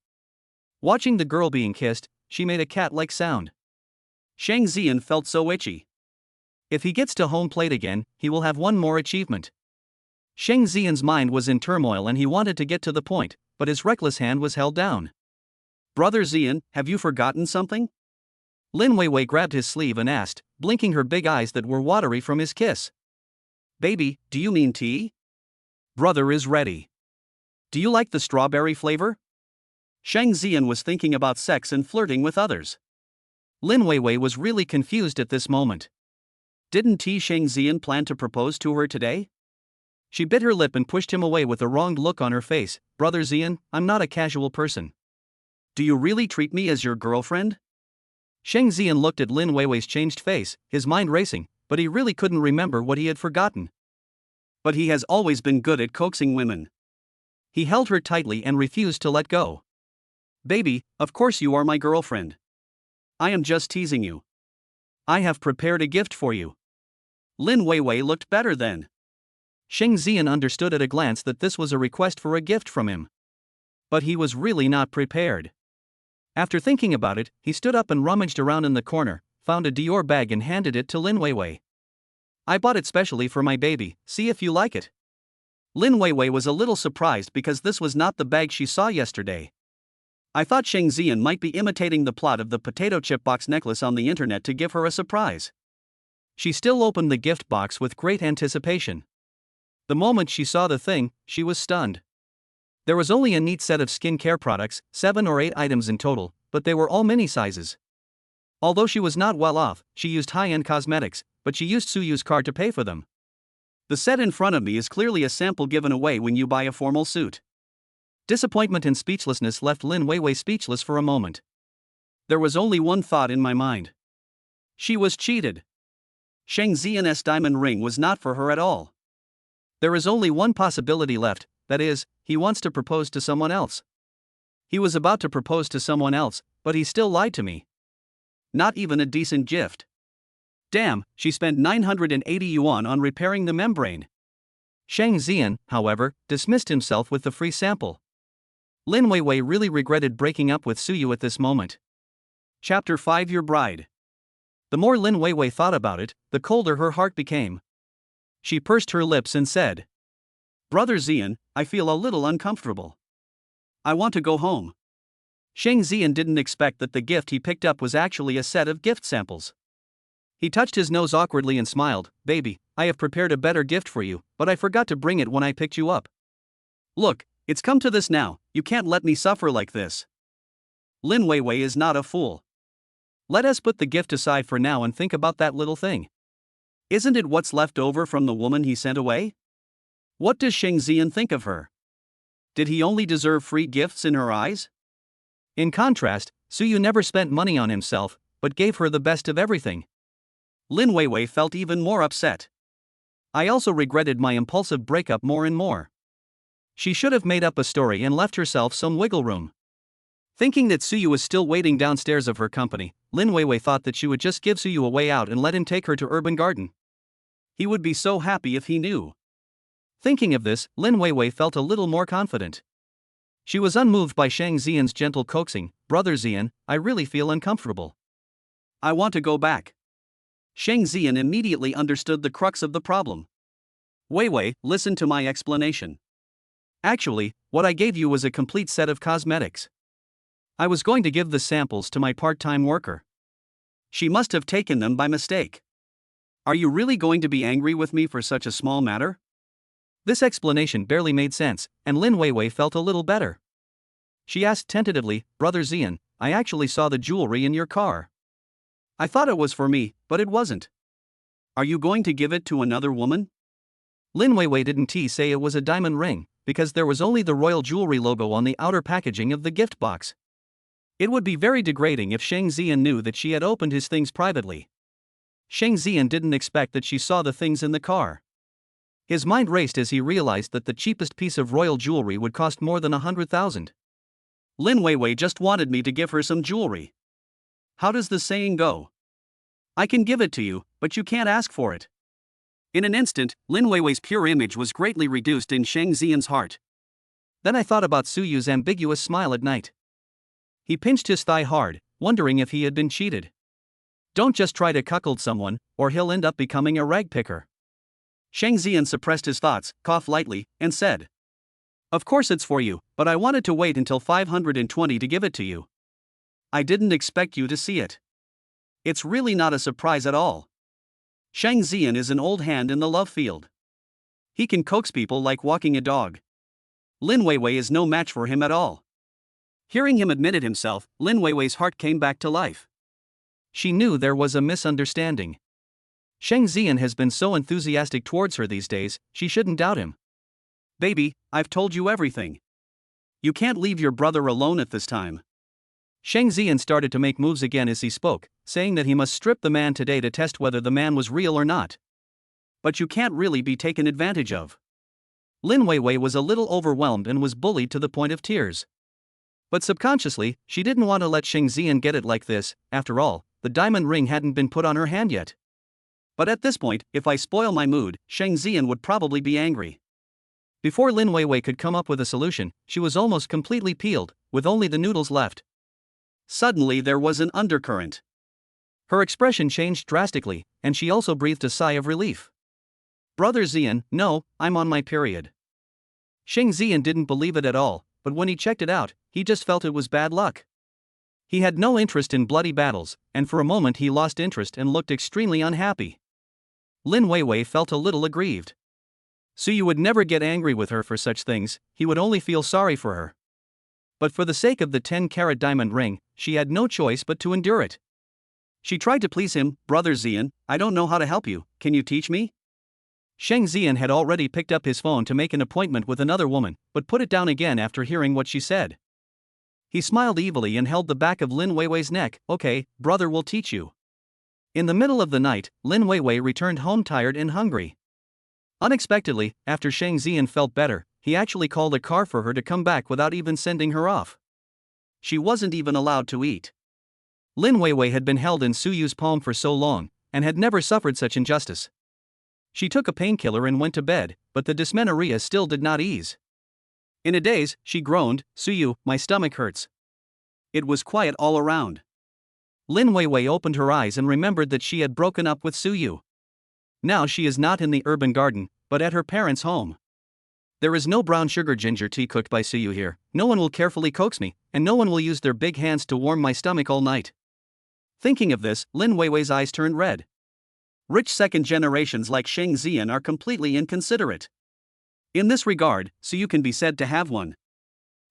Watching the girl being kissed, she made a cat-like sound. Shang Ziyan felt so itchy. If he gets to home plate again, he will have one more achievement. Shang Ziyan's mind was in turmoil and he wanted to get to the point, but his reckless hand was held down. Brother Ziyan, have you forgotten something? Lin Weiwei grabbed his sleeve and asked, blinking her big eyes that were watery from his kiss. Baby, do you mean tea? Brother is ready. Do you like the strawberry flavor? Shang Ziyan was thinking about sex and flirting with others. Lin Weiwei was really confused at this moment. Didn't Shang Ziyan plan to propose to her today? She bit her lip and pushed him away with a wronged look on her face. Brother Ziyan, I'm not a casual person. Do you really treat me as your girlfriend? Shang Ziyan looked at Lin Weiwei's changed face, his mind racing, but he really couldn't remember what he had forgotten. But he has always been good at coaxing women. He held her tightly and refused to let go. Baby, of course you are my girlfriend. I am just teasing you. I have prepared a gift for you. Lin Weiwei looked better then. Shang Ziyan understood at a glance that this was a request for a gift from him. But he was really not prepared. After thinking about it, he stood up and rummaged around in the corner, found a Dior bag and handed it to Lin Weiwei. I bought it specially for my baby, see if you like it. Lin Weiwei was a little surprised because this was not the bag she saw yesterday. I thought Shang Ziyan might be imitating the plot of the potato chip box necklace on the internet to give her a surprise. She still opened the gift box with great anticipation. The moment she saw the thing, she was stunned. There was only a neat set of skincare products, 7 or 8 items in total, but they were all mini sizes. Although she was not well off, she used high-end cosmetics, but she used Suyu's card to pay for them. The set in front of me is clearly a sample given away when you buy a formal suit. Disappointment and speechlessness left Lin Weiwei speechless for a moment. There was only one thought in my mind. She was cheated. Shang Ziyan's diamond ring was not for her at all. There is only one possibility left, that is, he wants to propose to someone else. He was about to propose to someone else, but he still lied to me. Not even a decent gift. Damn, she spent 980 yuan on repairing the membrane. Shang Ziyan, however, dismissed himself with the free sample. Lin Weiwei really regretted breaking up with Suyu at this moment. Chapter 5 Your Bride. The more Lin Weiwei thought about it, the colder her heart became. She pursed her lips and said, Brother Ziyan, I feel a little uncomfortable. I want to go home. Shang Ziyan didn't expect that the gift he picked up was actually a set of gift samples. He touched his nose awkwardly and smiled. Baby, I have prepared a better gift for you, but I forgot to bring it when I picked you up. Look, it's come to this now, you can't let me suffer like this. Lin Weiwei is not a fool. Let us put the gift aside for now and think about that little thing. Isn't it what's left over from the woman he sent away? What does Shang Ziyan think of her? Did he only deserve free gifts in her eyes? In contrast, Suyu never spent money on himself, but gave her the best of everything. Lin Weiwei felt even more upset. I also regretted my impulsive breakup more and more. She should have made up a story and left herself some wiggle room. Thinking that Suyu was still waiting downstairs of her company, Lin Weiwei thought that she would just give Suyu a way out and let him take her to Urban Garden. He would be so happy if he knew. Thinking of this, Lin Weiwei felt a little more confident. She was unmoved by Shang Xian's gentle coaxing. "Brother Xian, I really feel uncomfortable. I want to go back." Shang Xian immediately understood the crux of the problem. "Weiwei, listen to my explanation. Actually, what I gave you was a complete set of cosmetics. I was going to give the samples to my part-time worker. She must have taken them by mistake. Are you really going to be angry with me for such a small matter?" This explanation barely made sense, and Lin Weiwei felt a little better. She asked tentatively, "Brother Xian, I actually saw the jewelry in your car. I thought it was for me, but it wasn't. Are you going to give it to another woman?" Lin Weiwei didn't say it was a diamond ring, because there was only the royal jewelry logo on the outer packaging of the gift box. It would be very degrading if Shang Xian knew that she had opened his things privately. Shang Xian didn't expect that she saw the things in the car. His mind raced as he realized that the cheapest piece of royal jewelry would cost more than 100,000. "Lin Weiwei just wanted me to give her some jewelry. How does the saying go? I can give it to you, but you can't ask for it." In an instant, Lin Weiwei's pure image was greatly reduced in Shang Xian's heart. Then I thought about Suyu's ambiguous smile at night. He pinched his thigh hard, wondering if he had been cheated. Don't just try to cuckold someone, or he'll end up becoming a rag picker. Shang Xian suppressed his thoughts, coughed lightly, and said, "Of course it's for you, but I wanted to wait until 520 to give it to you. I didn't expect you to see it. It's really not a surprise at all. Shang Xian is an old hand in the love field. He can coax people like walking a dog. Lin Weiwei is no match for him at all." Hearing him admit it himself, Lin Weiwei's heart came back to life. She knew there was a misunderstanding. Shang Xian has been so enthusiastic towards her these days, she shouldn't doubt him. "Baby, I've told you everything. You can't leave your brother alone at this time." Shang Xian started to make moves again as he spoke, saying that he must strip the man today to test whether the man was real or not. "But you can't really be taken advantage of." Lin Weiwei was a little overwhelmed and was bullied to the point of tears. But subconsciously, she didn't want to let Shang Xian get it like this. After all, the diamond ring hadn't been put on her hand yet. But at this point, if I spoil my mood, Shang Xian would probably be angry. Before Lin Weiwei could come up with a solution, she was almost completely peeled, with only the noodles left. Suddenly there was an undercurrent. Her expression changed drastically, and she also breathed a sigh of relief. "Brother Xian, no, I'm on my period." Shang Xian didn't believe it at all, but when he checked it out, he just felt it was bad luck. He had no interest in bloody battles, and for a moment he lost interest and looked extremely unhappy. Lin Weiwei felt a little aggrieved. Suyu would never get angry with her for such things, he would only feel sorry for her. But for the sake of the 10-carat diamond ring, she had no choice but to endure it. She tried to please him. "Brother Xian, I don't know how to help you, can you teach me?" Shang Xian had already picked up his phone to make an appointment with another woman, but put it down again after hearing what she said. He smiled evilly and held the back of Lin Weiwei's neck. "Okay, brother will teach you." In the middle of the night, Lin Weiwei returned home tired and hungry. Unexpectedly, after Shang Xian felt better, he actually called a car for her to come back without even sending her off. She wasn't even allowed to eat. Lin Weiwei had been held in Suyu's palm for so long, and had never suffered such injustice. She took a painkiller and went to bed, but the dysmenorrhea still did not ease. In a daze, she groaned, "Suyu, my stomach hurts." It was quiet all around. Lin Weiwei opened her eyes and remembered that she had broken up with Suyu. Now she is not in the urban garden, but at her parents' home. "There is no brown sugar ginger tea cooked by Suyu here, no one will carefully coax me, and no one will use their big hands to warm my stomach all night." Thinking of this, Lin Weiwei's eyes turned red. Rich second generations like Shang Xian are completely inconsiderate. In this regard, Suyu can be said to have one.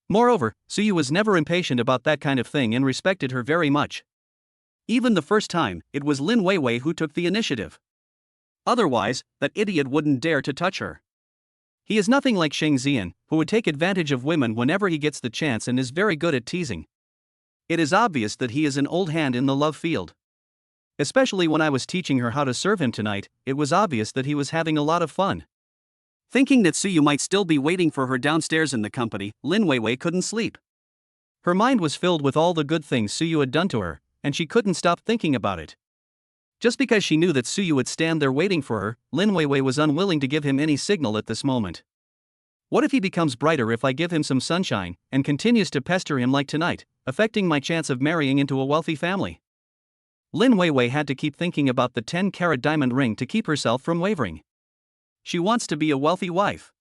Moreover, Suyu was never impatient about that kind of thing and respected her very much. Even the first time, it was Lin Weiwei who took the initiative. Otherwise, that idiot wouldn't dare to touch her. He is nothing like Shang Xian, who would take advantage of women whenever he gets the chance and is very good at teasing. It is obvious that he is an old hand in the love field. Especially when I was teaching her how to serve him tonight, it was obvious that he was having a lot of fun. Thinking that Suyu might still be waiting for her downstairs in the company, Lin Weiwei couldn't sleep. Her mind was filled with all the good things Suyu had done to her, and she couldn't stop thinking about it. Just because she knew that Suyu would stand there waiting for her, Lin Weiwei was unwilling to give him any signal at this moment. What if he becomes brighter if I give him some sunshine, and continues to pester him like tonight, affecting my chance of marrying into a wealthy family? Lin Weiwei had to keep thinking about the 10-carat diamond ring to keep herself from wavering. She wants to be a wealthy wife.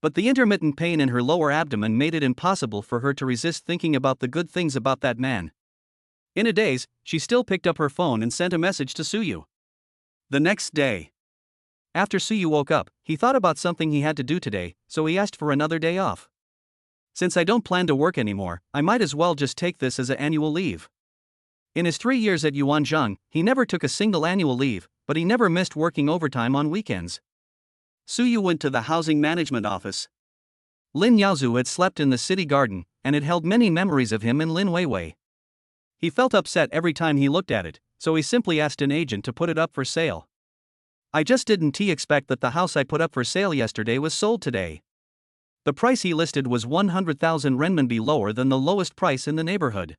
But the intermittent pain in her lower abdomen made it impossible for her to resist thinking about the good things about that man. In a daze, she still picked up her phone and sent a message to Suyu. The next day. After Suyu woke up, he thought about something he had to do today, so he asked for another day off. Since I don't plan to work anymore, I might as well just take this as an annual leave. In his 3 years at Yuanzhang, he never took a single annual leave, but he never missed working overtime on weekends. Suyu went to the housing management office. Lin Yaozu had slept in the city garden, and it held many memories of him and Lin Weiwei. He felt upset every time he looked at it, so he simply asked an agent to put it up for sale. I just didn't expect that the house I put up for sale yesterday was sold today. The price he listed was 100,000 renminbi lower than the lowest price in the neighborhood.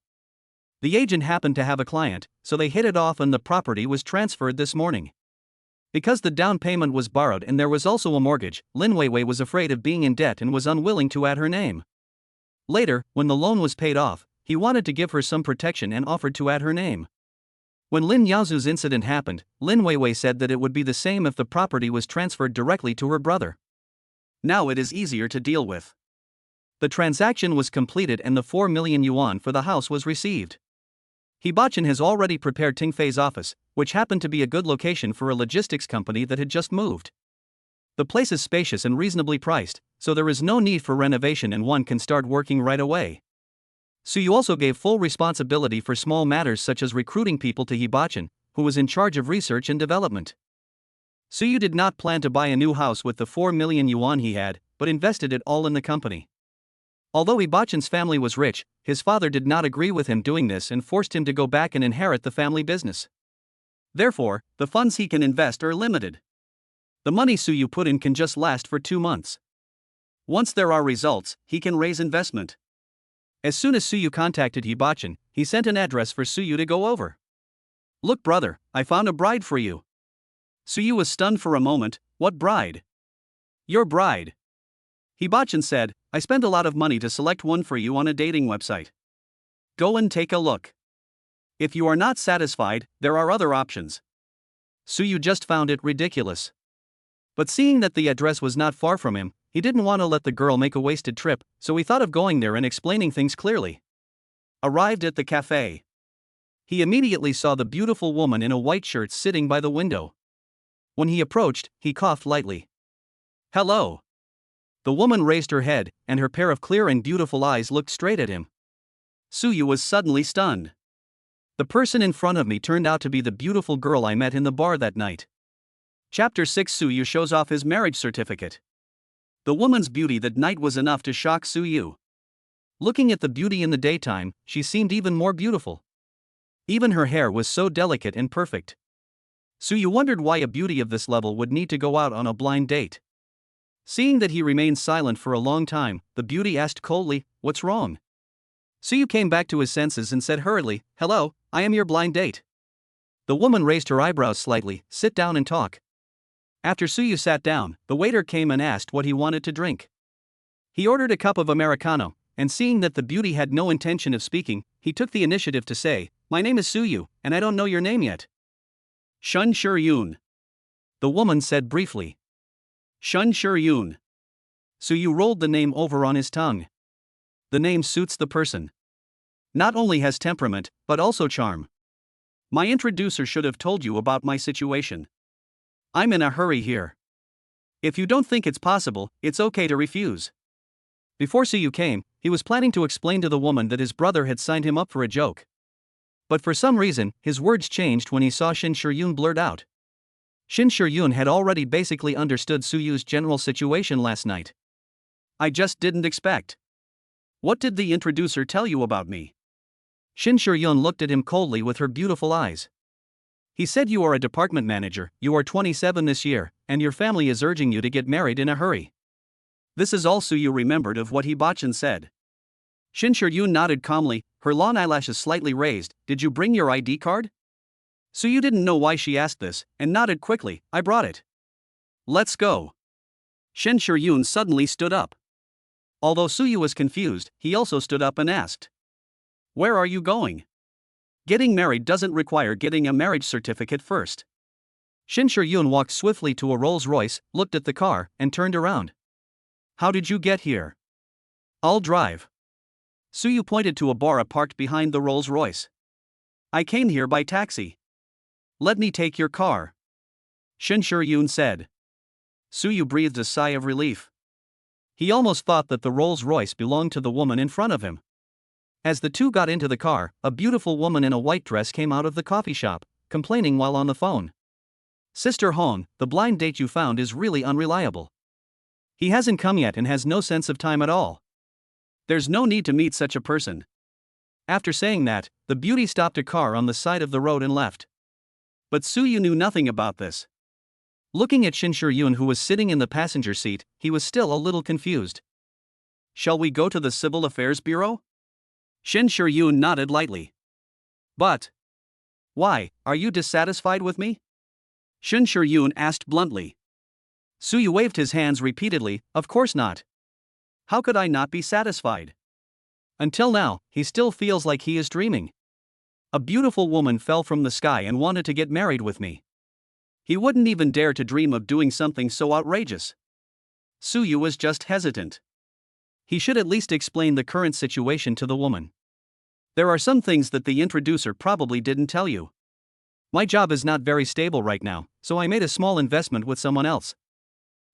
The agent happened to have a client, so they hit it off and the property was transferred this morning. Because the down payment was borrowed and there was also a mortgage, Lin Weiwei was afraid of being in debt and was unwilling to add her name. Later, when the loan was paid off, he wanted to give her some protection and offered to add her name. When Lin Yaozu's incident happened, Lin Weiwei said that it would be the same if the property was transferred directly to her brother. Now it is easier to deal with. The transaction was completed and the 4 million yuan for the house was received. Hibachin has already prepared Tingfei's office, which happened to be a good location for a logistics company that had just moved. The place is spacious and reasonably priced, so there is no need for renovation and one can start working right away. Suyu also gave full responsibility for small matters such as recruiting people to Hibachin, who was in charge of research and development. Suyu did not plan to buy a new house with the 4 million yuan he had, but invested it all in the company. Although Hibachin's family was rich, his father did not agree with him doing this and forced him to go back and inherit the family business. Therefore, the funds he can invest are limited. The money Suyu put in can just last for 2 months. Once there are results, he can raise investment. As soon as Suyu contacted Hibachin, he sent an address for Suyu to go over. Look brother, I found a bride for you. Suyu was stunned for a moment. What bride? Your bride. Hibachin said, I spent a lot of money to select one for you on a dating website. Go and take a look. If you are not satisfied, there are other options. Suyu just found it ridiculous. But seeing that the address was not far from him, he didn't want to let the girl make a wasted trip, so he thought of going there and explaining things clearly. Arrived at the cafe. He immediately saw the beautiful woman in a white shirt sitting by the window. When he approached, he coughed lightly. Hello. The woman raised her head, and her pair of clear and beautiful eyes looked straight at him. Suyu was suddenly stunned. The person in front of me turned out to be the beautiful girl I met in the bar that night. Chapter 6. Suyu shows off his marriage certificate. The woman's beauty that night was enough to shock Suyu. Looking at the beauty in the daytime, she seemed even more beautiful. Even her hair was so delicate and perfect. Suyu wondered why a beauty of this level would need to go out on a blind date. Seeing that he remained silent for a long time, the beauty asked coldly, What's wrong? Suyu came back to his senses and said hurriedly, Hello, I am your blind date. The woman raised her eyebrows slightly, Sit down and talk. After Suyu sat down, the waiter came and asked what he wanted to drink. He ordered a cup of Americano, and seeing that the beauty had no intention of speaking, he took the initiative to say, My name is Suyu, and I don't know your name yet. Shun Shiyun. The woman said briefly. Shun Shiyun. Suyu rolled the name over on his tongue. The name suits the person. Not only has temperament, but also charm. My introducer should have told you about my situation. I'm in a hurry here. If you don't think it's possible, it's okay to refuse. Before Suyu came, he was planning to explain to the woman that his brother had signed him up for a joke. But for some reason, his words changed when he saw Shin Shiryun blurt out. Shin Shiryun had already basically understood Suyu's general situation last night. I just didn't expect. What did the introducer tell you about me? Shin Shiryun looked at him coldly with her beautiful eyes. He said you are a department manager, you are 27 this year, and your family is urging you to get married in a hurry. This is all Suyu remembered of what Hibachin said. Shin Shur-yoon nodded calmly, her long eyelashes slightly raised. Did you bring your ID card? Suyu didn't know why she asked this, and nodded quickly. I brought it. Let's go. Shin Shur-yoon suddenly stood up. Although Suyu was confused, he also stood up and asked, where are you going? Getting married doesn't require getting a marriage certificate first. Shin Shur-yoon walked swiftly to a Rolls-Royce, looked at the car, and turned around. How did you get here? I'll drive. Suyu pointed to a bar parked behind the Rolls-Royce. I came here by taxi. Let me take your car. Shin Shur-yoon said. Suyu breathed a sigh of relief. He almost thought that the Rolls-Royce belonged to the woman in front of him. As the two got into the car, a beautiful woman in a white dress came out of the coffee shop, complaining while on the phone. Sister Hong, the blind date you found is really unreliable. He hasn't come yet and has no sense of time at all. There's no need to meet such a person. After saying that, the beauty stopped a car on the side of the road and left. But Suyu knew nothing about this. Looking at Shin Shur-yoon, who was sitting in the passenger seat, he was still a little confused. Shall we go to the Civil Affairs Bureau? Shin Shur-yoon nodded lightly. But why, are you dissatisfied with me? Shin Shur-yoon asked bluntly. Suyu waved his hands repeatedly. Of course not. How could I not be satisfied? Until now, he still feels like he is dreaming. A beautiful woman fell from the sky and wanted to get married with me. He wouldn't even dare to dream of doing something so outrageous. Suyu was just hesitant. He should at least explain the current situation to the woman. There are some things that the introducer probably didn't tell you. My job is not very stable right now, so I made a small investment with someone else.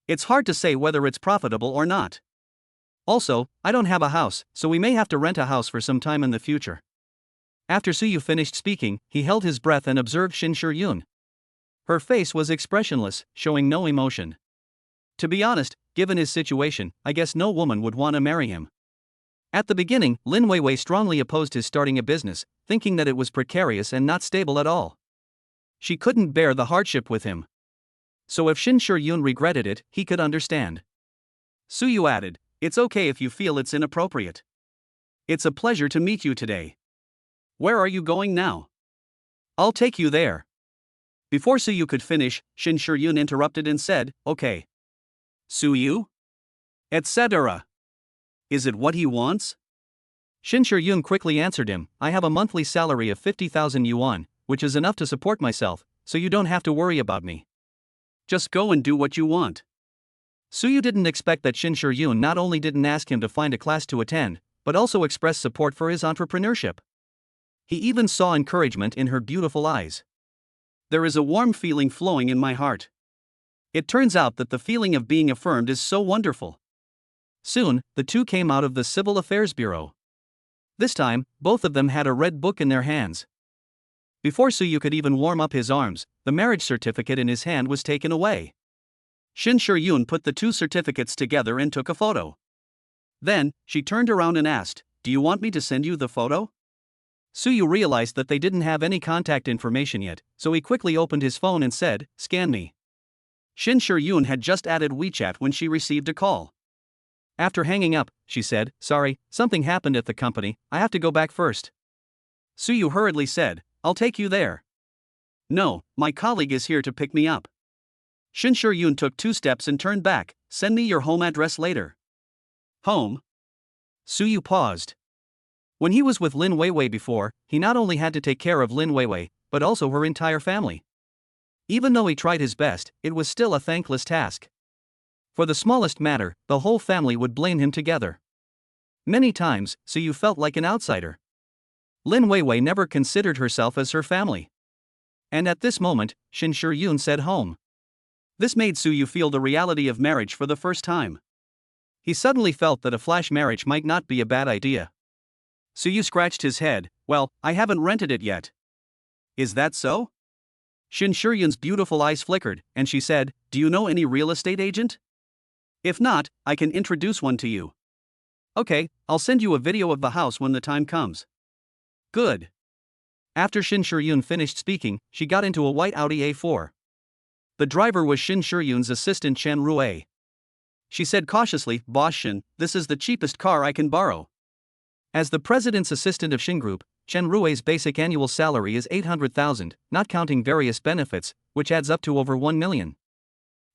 It's hard to say whether it's profitable or not. Also, I don't have a house, so we may have to rent a house for some time in the future. After Suyu finished speaking, he held his breath and observed Shin Shur-yoon. Her face was expressionless, showing no emotion. To be honest, given his situation, I guess no woman would want to marry him. At the beginning, Lin Weiwei strongly opposed his starting a business, thinking that it was precarious and not stable at all. She couldn't bear the hardship with him. So if Shin Shur-yoon regretted it, he could understand. Suyu added, it's okay if you feel it's inappropriate. It's a pleasure to meet you today. Where are you going now? I'll take you there. Before Suyu could finish, Shin Shur-yoon interrupted and said, okay. Suyu? Etc. Is it what he wants? Shin Shur-yoon quickly answered him, I have a monthly salary of 50,000 yuan, which is enough to support myself, so you don't have to worry about me. Just go and do what you want. Suyu didn't expect that Shin Shur-yoon not only didn't ask him to find a class to attend, but also expressed support for his entrepreneurship. He even saw encouragement in her beautiful eyes. There is a warm feeling flowing in my heart. It turns out that the feeling of being affirmed is so wonderful. Soon, the two came out of the Civil Affairs Bureau. This time, both of them had a red book in their hands. Before Suyu could even warm up his arms, the marriage certificate in his hand was taken away. Shin Shur-yoon put the two certificates together and took a photo. Then, she turned around and asked, do you want me to send you the photo? Suyu realized that they didn't have any contact information yet, so he quickly opened his phone and said, scan me. Shin Shur-yoon had just added WeChat when she received a call. After hanging up, she said, sorry, something happened at the company, I have to go back first. Suyu hurriedly said, I'll take you there. No, my colleague is here to pick me up. Shin Shur-yoon took 2 steps and turned back, send me your home address later. Home? Suyu paused. When he was with Lin Weiwei before, he not only had to take care of Lin Weiwei, but also her entire family. Even though he tried his best, it was still a thankless task. For the smallest matter, the whole family would blame him together. Many times, Suyu felt like an outsider. Lin Weiwei never considered herself as her family. And at this moment, Shin Shur-yoon said home. This made Suyu feel the reality of marriage for the first time. He suddenly felt that a flash marriage might not be a bad idea. Suyu scratched his head, well, I haven't rented it yet. Is that so? Shin Shur-yoon's beautiful eyes flickered, and she said, do you know any real estate agent? If not, I can introduce one to you. Okay, I'll send you a video of the house when the time comes. Good. After Shin Shiryun finished speaking, she got into a white Audi A4. The driver was Shin Shiryun's assistant Chen Rue. She said cautiously, "Boss Shin, this is the cheapest car I can borrow." As the president's assistant of Shin Group, Chen Rue's basic annual salary is 800,000, not counting various benefits, which adds up to over 1 million.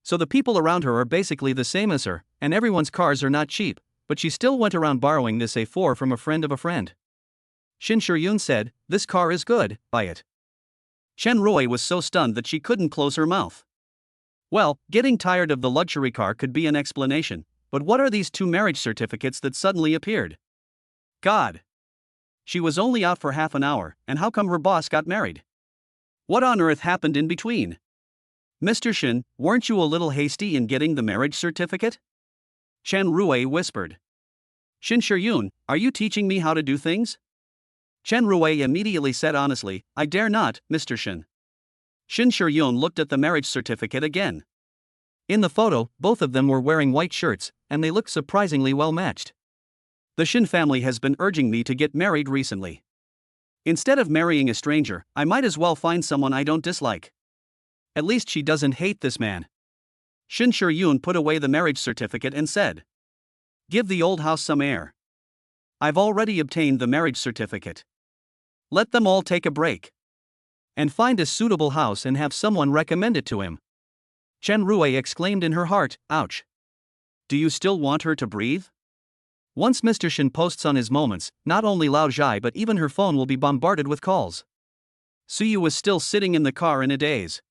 So the people around her are basically the same as her, and everyone's cars are not cheap, but she still went around borrowing this A4 from a friend of a friend. Shin Shiryun said, "This car is good, buy it." Chen Rue was so stunned that she couldn't close her mouth. Well, getting tired of the luxury car could be an explanation, but what are these two marriage certificates that suddenly appeared? God! She was only out for half an hour, and how come her boss got married? What on earth happened in between? Mr. Shin, weren't you a little hasty in getting the marriage certificate? Chen Rue whispered. Shin Shiryun, are you teaching me how to do things? Chen Rue immediately said honestly, I dare not, Mr. Shin. Shin Shiryun looked at the marriage certificate again. In the photo, both of them were wearing white shirts, and they looked surprisingly well matched. The Shin family has been urging me to get married recently. Instead of marrying a stranger, I might as well find someone I don't dislike. At least she doesn't hate this man. Shin Shiryun put away the marriage certificate and said, "Give the old house some air. I've already obtained the marriage certificate. Let them all take a break. And find a suitable house and have someone recommend it to him." Chen Rue exclaimed in her heart, ouch. Do you still want her to breathe? Once Mr. Shin posts on his moments, not only Lao Zhai but even her phone will be bombarded with calls. Suyu was still sitting in the car in a daze.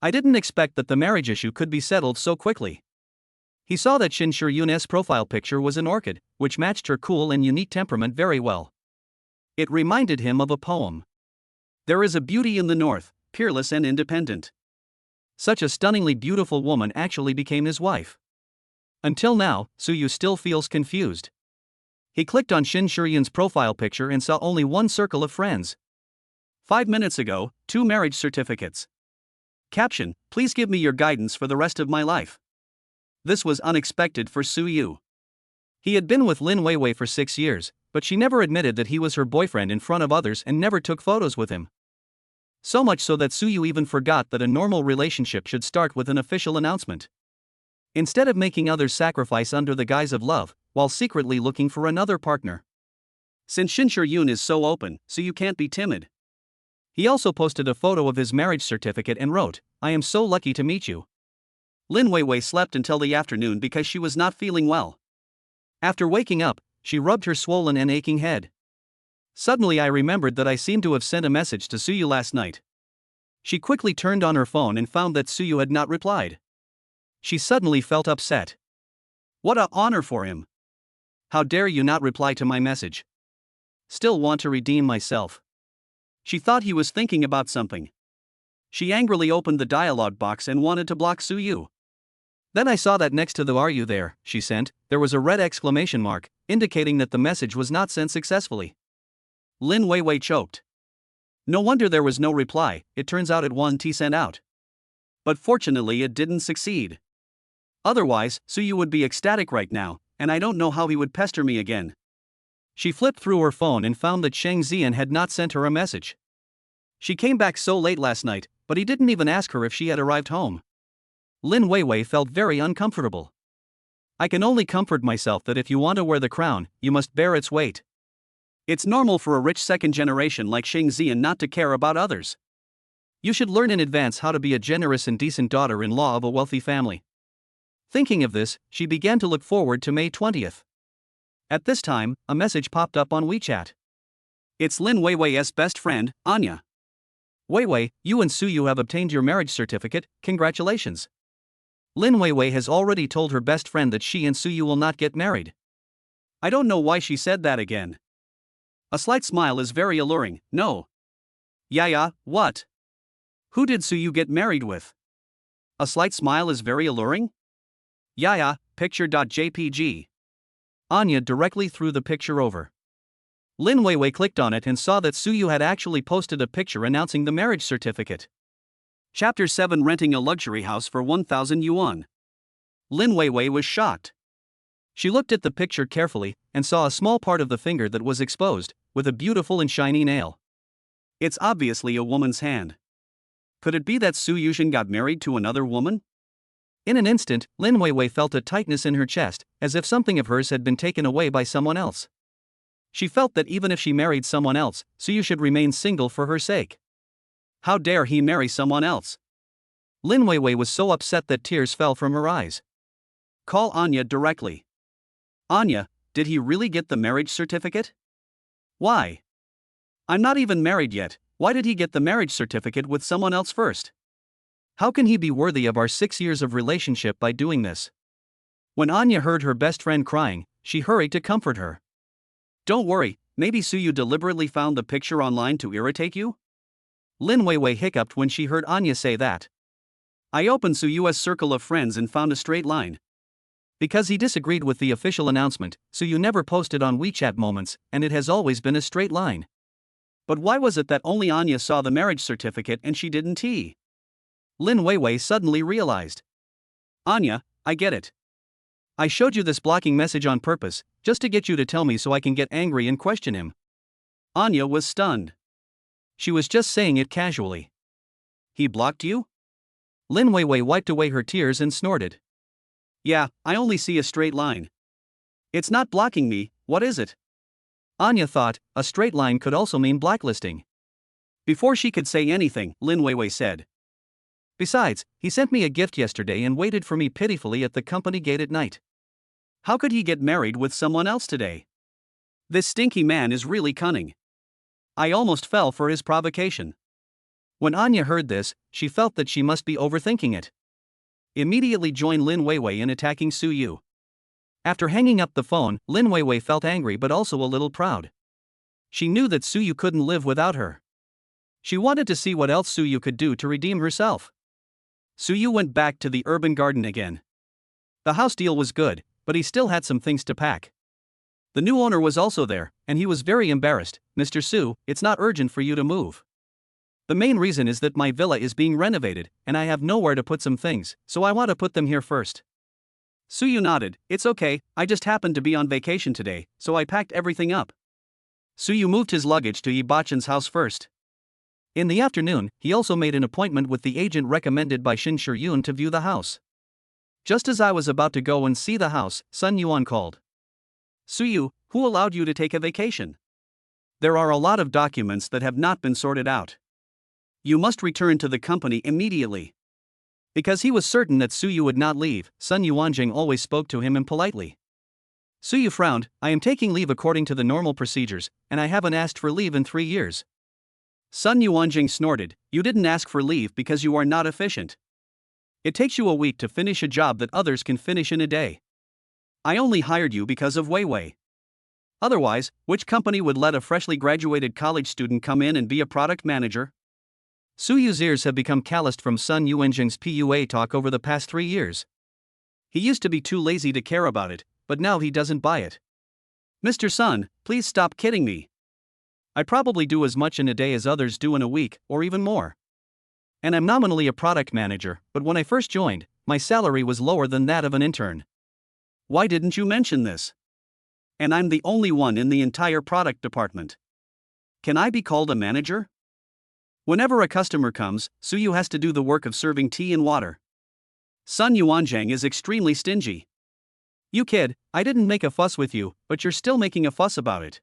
I didn't expect that the marriage issue could be settled so quickly. He saw that Shin Shiryun's profile picture was an orchid, which matched her cool and unique temperament very well. It reminded him of a poem. There is a beauty in the north, peerless and independent. Such a stunningly beautiful woman actually became his wife. Until now, Suyu still feels confused. He clicked on Shin Shiryun's profile picture and saw only one circle of friends. 5 minutes ago, 2 marriage certificates. Caption, please give me your guidance for the rest of my life. This was unexpected for Suyu. He had been with Lin Weiwei for 6 years, but she never admitted that he was her boyfriend in front of others and never took photos with him. So much so that Suyu even forgot that a normal relationship should start with an official announcement. Instead of making others sacrifice under the guise of love, while secretly looking for another partner. Since Shin Shiryun is so open, Suyu can't be timid. He also posted a photo of his marriage certificate and wrote, I am so lucky to meet you. Lin Weiwei slept until the afternoon because she was not feeling well. After waking up, she rubbed her swollen and aching head. Suddenly I remembered that I seemed to have sent a message to Suyu last night. She quickly turned on her phone and found that Suyu had not replied. She suddenly felt upset. What an honor for him. How dare you not reply to my message? Still want to redeem myself. She thought he was thinking about something. She angrily opened the dialog box and wanted to block Suyu. Then I saw that next to the "Are you there?" she sent, there was a red exclamation mark, indicating that the message was not sent successfully. Lin Weiwei choked. No wonder there was no reply, it turns out it wasn't sent out. But fortunately it didn't succeed. Otherwise, Suyu would be ecstatic right now, and I don't know how he would pester me again. She flipped through her phone and found that Sheng Xian had not sent her a message. She came back so late last night, but he didn't even ask her if she had arrived home. Lin Weiwei felt very uncomfortable. I can only comfort myself that if you want to wear the crown, you must bear its weight. It's normal for a rich second generation like Sheng Xian not to care about others. You should learn in advance how to be a generous and decent daughter-in-law of a wealthy family. Thinking of this, she began to look forward to May 20th. At this time, a message popped up on WeChat. It's Lin Weiwei's best friend, Anya. Weiwei, you and Suyu have obtained your marriage certificate, congratulations. Lin Weiwei has already told her best friend that she and Suyu will not get married. I don't know why she said that again. A slight smile is very alluring, no. Yeah, what? Who did Suyu get married with? A slight smile is very alluring? Yeah, picture.jpg. Anya directly threw the picture over. Lin Weiwei clicked on it and saw that Suyu had actually posted a picture announcing the marriage certificate. Chapter 7 Renting a luxury house for 1,000 yuan. Lin Weiwei was shocked. She looked at the picture carefully and saw a small part of the finger that was exposed, with a beautiful and shiny nail. It's obviously a woman's hand. Could it be that Su Yushin got married to another woman? In an instant, Lin Weiwei felt a tightness in her chest, as if something of hers had been taken away by someone else. She felt that even if she married someone else, Su Yu should remain single for her sake. How dare he marry someone else? Lin Weiwei was so upset that tears fell from her eyes. Call Anya directly. Anya, did he really get the marriage certificate? Why? I'm not even married yet. Why did he get the marriage certificate with someone else first? How can he be worthy of our 6 years of relationship by doing this? When Anya heard her best friend crying, she hurried to comfort her. Don't worry, maybe Suyu deliberately found the picture online to irritate you? Lin Weiwei hiccuped when she heard Anya say that. I opened Suyu's circle of friends and found a straight line. Because he disagreed with the official announcement, Suyu never posted on WeChat moments, and it has always been a straight line. But why was it that only Anya saw the marriage certificate and she didn't? Lin Weiwei suddenly realized. Anya, I get it. I showed you this blocking message on purpose, just to get you to tell me so I can get angry and question him. Anya was stunned. She was just saying it casually. He blocked you? Lin Weiwei wiped away her tears and snorted. Yeah, I only see a straight line. It's not blocking me, what is it? Anya thought, a straight line could also mean blacklisting. Before she could say anything, Lin Weiwei said. Besides, he sent me a gift yesterday and waited for me pitifully at the company gate at night. How could he get married with someone else today? This stinky man is really cunning. I almost fell for his provocation. When Anya heard this, she felt that she must be overthinking it. Immediately joined Lin Weiwei in attacking Su Yu. After hanging up the phone, Lin Weiwei felt angry but also a little proud. She knew that Su Yu couldn't live without her. She wanted to see what else Su Yu could do to redeem herself. Su Yu went back to the urban garden again. The house deal was good, but he still had some things to pack. The new owner was also there, and he was very embarrassed. Mr. Su, it's not urgent for you to move. The main reason is that my villa is being renovated, and I have nowhere to put some things, so I want to put them here first. Su Yu nodded. It's okay, I just happened to be on vacation today, so I packed everything up. Su Yu moved his luggage to Ibachan's house first. In the afternoon, he also made an appointment with the agent recommended by Shin Shiyun to view the house. Just as I was about to go and see the house, Sun Yuan called. Su Yu, who allowed you to take a vacation? There are a lot of documents that have not been sorted out. You must return to the company immediately. Because he was certain that Su Yu would not leave, Sun Yuanjing always spoke to him impolitely. Su Yu frowned. I am taking leave according to the normal procedures, and I haven't asked for leave in 3 years. Sun Yuanjing snorted. You didn't ask for leave because you are not efficient. It takes you a week to finish a job that others can finish in a day. I only hired you because of Weiwei. Otherwise, which company would let a freshly graduated college student come in and be a product manager? Su Yu's ears have become calloused from Sun Yuanjing's PUA talk over the past 3 years. He used to be too lazy to care about it, but now he doesn't buy it. Mr. Sun, please stop kidding me. I probably do as much in a day as others do in a week, or even more. And I'm nominally a product manager, but when I first joined, my salary was lower than that of an intern. Why didn't you mention this? And I'm the only one in the entire product department. Can I be called a manager? Whenever a customer comes, Su Yu has to do the work of serving tea and water. Sun Yuanzhang is extremely stingy. You kid, I didn't make a fuss with you, but you're still making a fuss about it.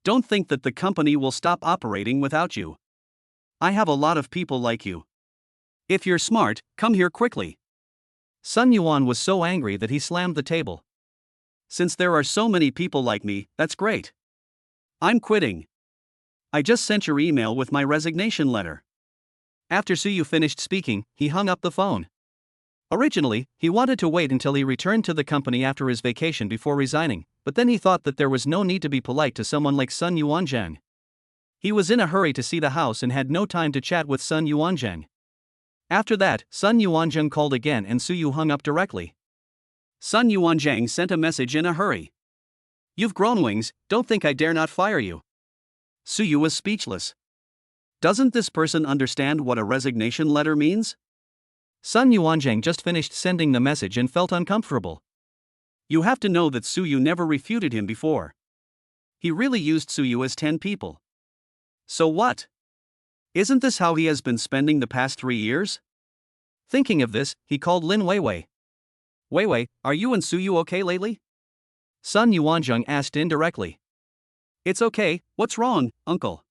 Don't think that the company will stop operating without you. I have a lot of people like you. If you're smart, come here quickly. Sun Yuan was so angry that he slammed the table. Since there are so many people like me, that's great. I'm quitting. I just sent your email with my resignation letter. After Su Yu finished speaking, he hung up the phone. Originally, he wanted to wait until he returned to the company after his vacation before resigning, but then he thought that there was no need to be polite to someone like Sun Yuanzhang. He was in a hurry to see the house and had no time to chat with Sun Yuanzhang. After that, Sun Yuanzhang called again and Su Yu hung up directly. Sun Yuanzhang sent a message in a hurry. You've grown wings, don't think I dare not fire you. Su Yu was speechless. Doesn't this person understand what a resignation letter means? Sun Yuanzhang just finished sending the message and felt uncomfortable. You have to know that Su Yu never refuted him before. He really used Su Yu as 10 people. So what? Isn't this how he has been spending the past 3 years? Thinking of this, he called Lin Weiwei. Weiwei, are you and Suyu okay lately? Sun Yuanzheng asked indirectly. It's okay, what's wrong, uncle?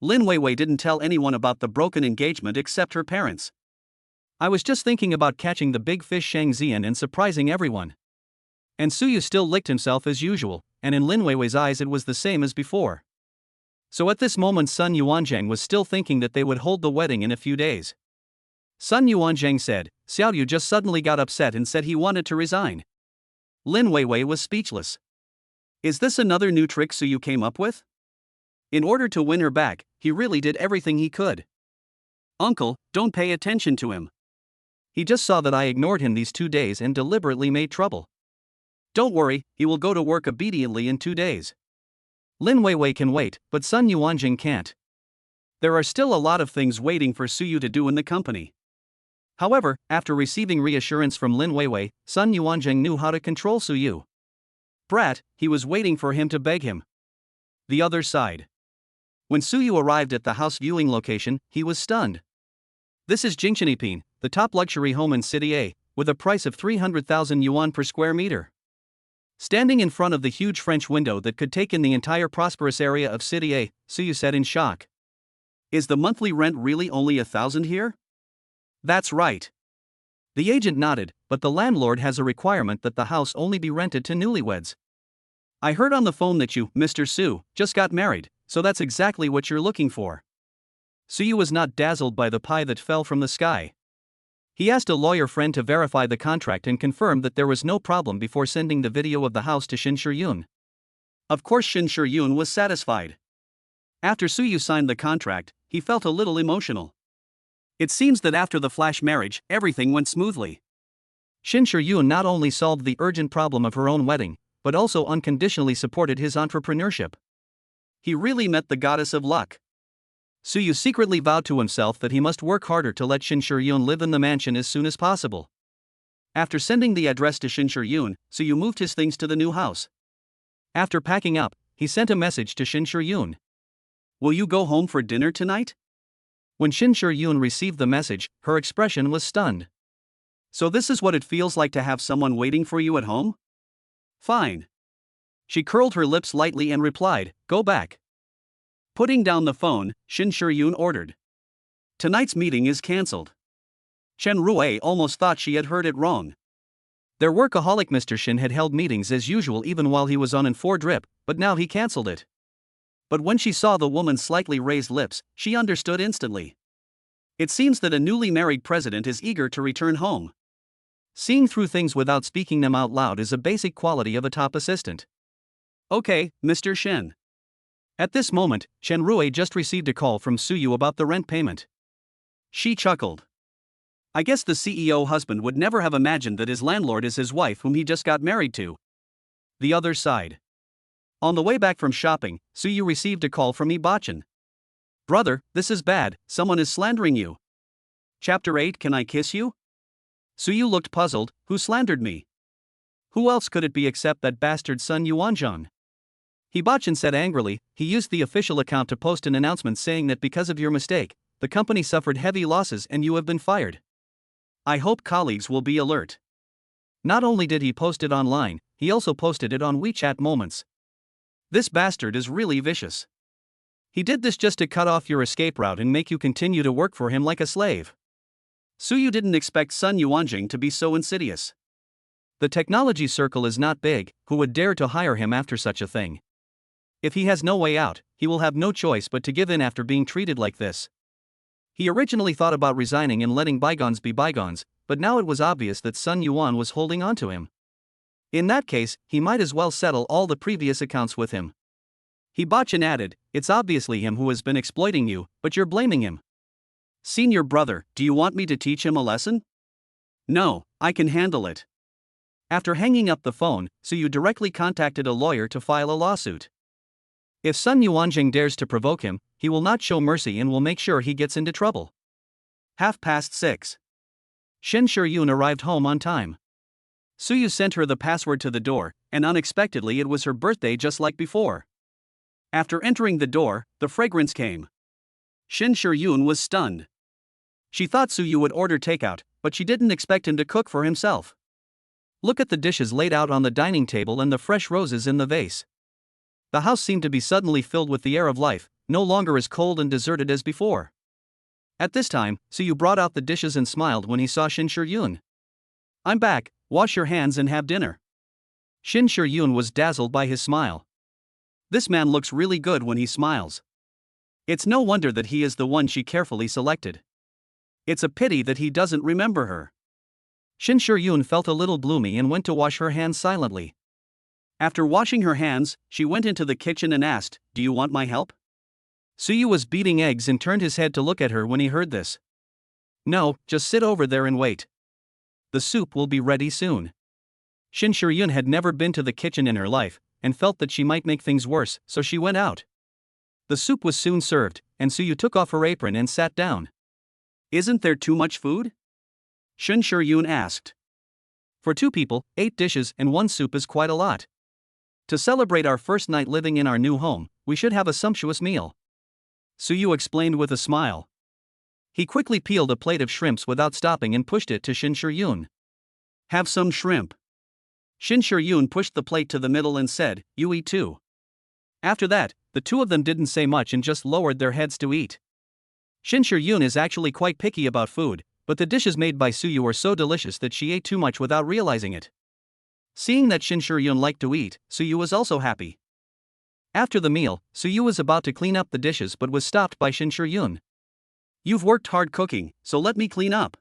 Lin Weiwei didn't tell anyone about the broken engagement except her parents. I was just thinking about catching the big fish Shang Xian and surprising everyone. And Suyu still licked himself as usual, and in Lin Weiwei's eyes it was the same as before. So at this moment Sun Yuanzheng was still thinking that they would hold the wedding in a few days. Sun Yuanzheng said, Xiaoyu just suddenly got upset and said he wanted to resign. Lin Weiwei was speechless. Is this another new trick Suyu came up with? In order to win her back, he really did everything he could. Uncle, don't pay attention to him. He just saw that I ignored him these 2 days and deliberately made trouble. Don't worry, he will go to work obediently in 2 days. Lin Weiwei can wait, but Sun Yuanjing can't. There are still a lot of things waiting for Suyu to do in the company. However, after receiving reassurance from Lin Weiwei, Sun Yuanjing knew how to control Suyu. Brat, he was waiting for him to beg him. The other side. When Suyu arrived at the house viewing location, he was stunned. This is Jingxinipin, the top luxury home in City A, with a price of 300,000 yuan per square meter. Standing in front of the huge French window that could take in the entire prosperous area of City A, Suyu said in shock. Is the monthly rent really only 1,000 here? That's right. The agent nodded, but the landlord has a requirement that the house only be rented to newlyweds. I heard on the phone that you, Mr. Su, just got married, so that's exactly what you're looking for. Suyu was not dazzled by the pie that fell from the sky. He asked a lawyer friend to verify the contract and confirmed that there was no problem before sending the video of the house to Shin Shiyun. Of course Shin Shiyun was satisfied. After Suyu signed the contract, he felt a little emotional. It seems that after the flash marriage, everything went smoothly. Shin Shiyun not only solved the urgent problem of her own wedding, but also unconditionally supported his entrepreneurship. He really met the goddess of luck. Suyu secretly vowed to himself that he must work harder to let Shin Shiyun live in the mansion as soon as possible. After sending the address to Shin Shiyun, Suyu moved his things to the new house. After packing up, he sent a message to Shin Shiyun. Will you go home for dinner tonight? When Shin Shiyun received the message, her expression was stunned. So this is what it feels like to have someone waiting for you at home? Fine. She curled her lips lightly and replied, go back. Putting down the phone, Shin Shiyun ordered. Tonight's meeting is cancelled. Chen Rui almost thought she had heard it wrong. Their workaholic Mr. Shin had held meetings as usual even while he was on N4 drip, but now he cancelled it. But when she saw the woman's slightly raised lips, she understood instantly. It seems that a newly married president is eager to return home. Seeing through things without speaking them out loud is a basic quality of a top assistant. Okay, Mr. Shen. At this moment, Chen Rui just received a call from Suyu about the rent payment. She chuckled. I guess the CEO husband would never have imagined that his landlord is his wife whom he just got married to. The other side. On the way back from shopping, Suyu received a call from Ibachan. Brother, this is bad, someone is slandering you. Chapter 8 Can I kiss you? Suyu looked puzzled, who slandered me? Who else could it be except that bastard Sun Yuanzhang? Hibachin said angrily, he used the official account to post an announcement saying that because of your mistake, the company suffered heavy losses and you have been fired. I hope colleagues will be alert. Not only did he post it online, he also posted it on WeChat Moments. This bastard is really vicious. He did this just to cut off your escape route and make you continue to work for him like a slave. Suyu didn't expect Sun Yuanjing to be so insidious. The technology circle is not big, who would dare to hire him after such a thing? If he has no way out, he will have no choice but to give in after being treated like this. He originally thought about resigning and letting bygones be bygones, but now it was obvious that Sun Yuan was holding on to him. In that case, he might as well settle all the previous accounts with him. Hibachin added, it's obviously him who has been exploiting you, but you're blaming him. Senior brother, do you want me to teach him a lesson? No, I can handle it. After hanging up the phone, Suyu directly contacted a lawyer to file a lawsuit. If Sun Yuanjing dares to provoke him, he will not show mercy and will make sure he gets into trouble. 6:30. Shin Shiyun arrived home on time. Suyu sent her the password to the door, and unexpectedly it was her birthday just like before. After entering the door, the fragrance came. Shin Shur-yoon was stunned. She thought Soo-yu would order takeout, but she didn't expect him to cook for himself. Look at the dishes laid out on the dining table and the fresh roses in the vase. The house seemed to be suddenly filled with the air of life, no longer as cold and deserted as before. At this time, Soo-yu brought out the dishes and smiled when he saw Shin Shur-yoon. "I'm back, wash your hands and have dinner." Shin Shur-yoon was dazzled by his smile. This man looks really good when he smiles. It's no wonder that he is the one she carefully selected. It's a pity that he doesn't remember her. Shin Shur-yoon felt a little gloomy and went to wash her hands silently. After washing her hands, she went into the kitchen and asked, "Do you want my help?" Soo-yu was beating eggs and turned his head to look at her when he heard this. "No, just sit over there and wait. The soup will be ready soon." Shin Shur-yoon had never been to the kitchen in her life, and felt that she might make things worse, so she went out. The soup was soon served, and Soo-yu took off her apron and sat down. "Isn't there too much food?" Shin Shur-yoon asked. "For 2 people, 8 dishes and 1 soup is quite a lot. To celebrate our first night living in our new home, we should have a sumptuous meal," Soo-yu explained with a smile. He quickly peeled a plate of shrimps without stopping and pushed it to Shin Shur-yoon. "Have some shrimp." Shin Shur-yoon pushed the plate to the middle and said, "You eat too." After that, the two of them didn't say much and just lowered their heads to eat. Shin Shur-yoon is actually quite picky about food, but the dishes made by Soo-yu were so delicious that she ate too much without realizing it. Seeing that Shin Shur-yoon liked to eat, Soo-yu was also happy. After the meal, Soo-yu was about to clean up the dishes but was stopped by Shin Shur-yoon. "You've worked hard cooking, so let me clean up."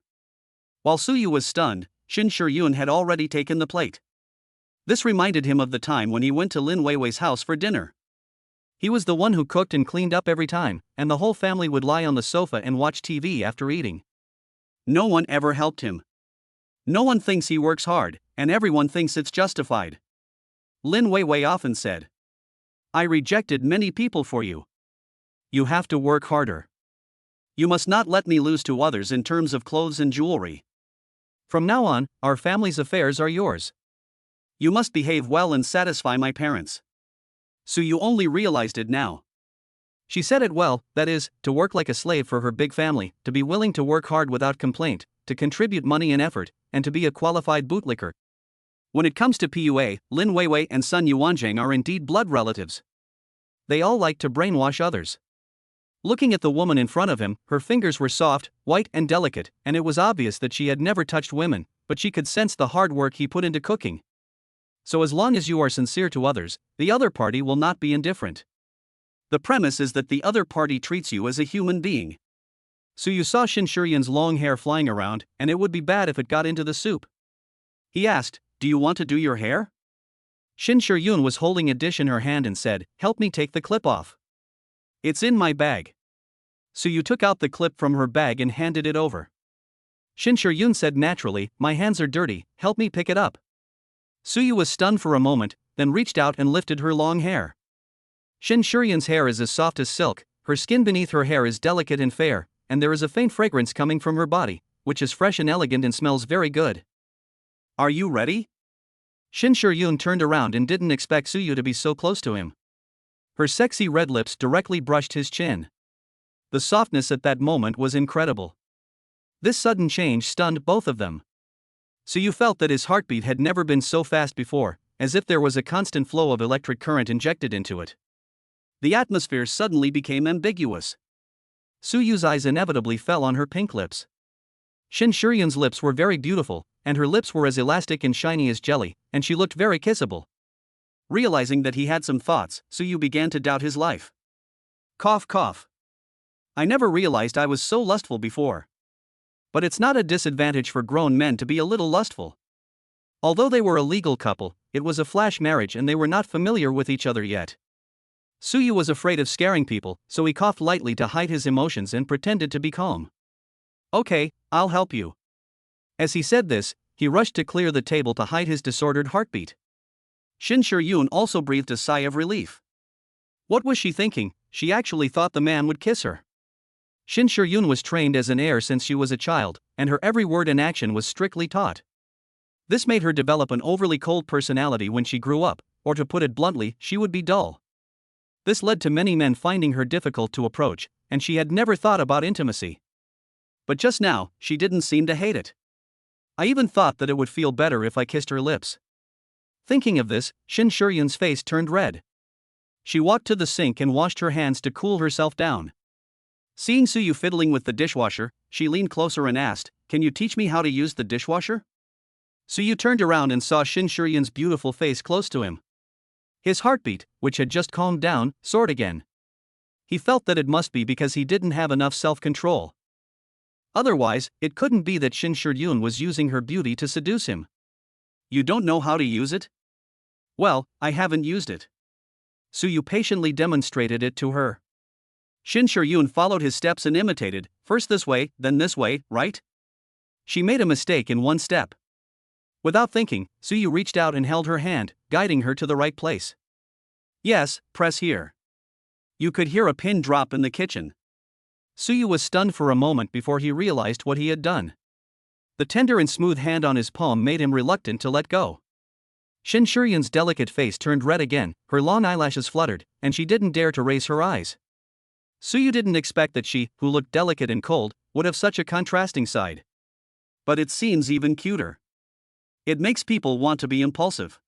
While Soo-yu was stunned, Shin Shur-yoon had already taken the plate. This reminded him of the time when he went to Lin Weiwei's house for dinner. He was the one who cooked and cleaned up every time, and the whole family would lie on the sofa and watch TV after eating. No one ever helped him. No one thinks he works hard, and everyone thinks it's justified. Lin Weiwei often said, "I rejected many people for you. You have to work harder. You must not let me lose to others in terms of clothes and jewelry. From now on, our family's affairs are yours. You must behave well and satisfy my parents." Soo-yu only realized it now. She said it well, that is, to work like a slave for her big family, to be willing to work hard without complaint, to contribute money and effort, and to be a qualified bootlicker. When it comes to PUA, Lin Weiwei and Sun Yuanjing are indeed blood relatives. They all like to brainwash others. Looking at the woman in front of him, her fingers were soft, white and delicate, and it was obvious that she had never touched women, but she could sense the hard work he put into cooking. So as long as you are sincere to others, the other party will not be indifferent. The premise is that the other party treats you as a human being. So you saw Shin Shur-yoon's long hair flying around, and it would be bad if it got into the soup. He asked, "Do you want to do your hair?" Shin Shur-yoon was holding a dish in her hand and said, "Help me take the clip off." "It's in my bag." So you took out the clip from her bag and handed it over. Shin Shur-yoon said naturally, "My hands are dirty, help me pick it up." Soo-yu was stunned for a moment, then reached out and lifted her long hair. Shin Shur-yoon's hair is as soft as silk, her skin beneath her hair is delicate and fair, and there is a faint fragrance coming from her body, which is fresh and elegant and smells very good. "Are you ready?" Shin Shur-yoon turned around and didn't expect Soo-yu to be so close to him. Her sexy red lips directly brushed his chin. The softness at that moment was incredible. This sudden change stunned both of them. Soo-yu felt that his heartbeat had never been so fast before, as if there was a constant flow of electric current injected into it. The atmosphere suddenly became ambiguous. Soo-yu's eyes inevitably fell on her pink lips. Shin Shur-yoon's lips were very beautiful, and her lips were as elastic and shiny as jelly, and she looked very kissable. Realizing that he had some thoughts, Soo-yu began to doubt his life. Cough cough. "I never realized I was so lustful before." But it's not a disadvantage for grown men to be a little lustful. Although they were a legal couple, it was a flash marriage and they were not familiar with each other yet. Soo-yu was afraid of scaring people, so he coughed lightly to hide his emotions and pretended to be calm. "Okay, I'll help you." As he said this, he rushed to clear the table to hide his disordered heartbeat. Shin Shur-yoon also breathed a sigh of relief. What was she thinking? She actually thought the man would kiss her. Shin Shur-yoon was trained as an heir since she was a child, and her every word and action was strictly taught. This made her develop an overly cold personality when she grew up, or to put it bluntly, she would be dull. This led to many men finding her difficult to approach, and she had never thought about intimacy. But just now, she didn't seem to hate it. I even thought that it would feel better if I kissed her lips. Thinking of this, Shin Shuryun's face turned red. She walked to the sink and washed her hands to cool herself down. Seeing Suyu fiddling with the dishwasher, she leaned closer and asked, "Can you teach me how to use the dishwasher?" Suyu turned around and saw Shin Shuryun's beautiful face close to him. His heartbeat, which had just calmed down, soared again. He felt that it must be because he didn't have enough self-control. Otherwise, it couldn't be that Shin Shuryun was using her beauty to seduce him. "You don't know how to use it?" "Well, I haven't used it." Suyu patiently demonstrated it to her. Shin Shuryun followed his steps and imitated, first this way, then this way, right? She made a mistake in one step. Without thinking, Suyu reached out and held her hand, guiding her to the right place. "Yes, press here." You could hear a pin drop in the kitchen. Suyu was stunned for a moment before he realized what he had done. The tender and smooth hand on his palm made him reluctant to let go. Shin Shuryun's delicate face turned red again, her long eyelashes fluttered, and she didn't dare to raise her eyes. Suyu didn't expect that she, who looked delicate and cold, would have such a contrasting side. But it seems even cuter. It makes people want to be impulsive.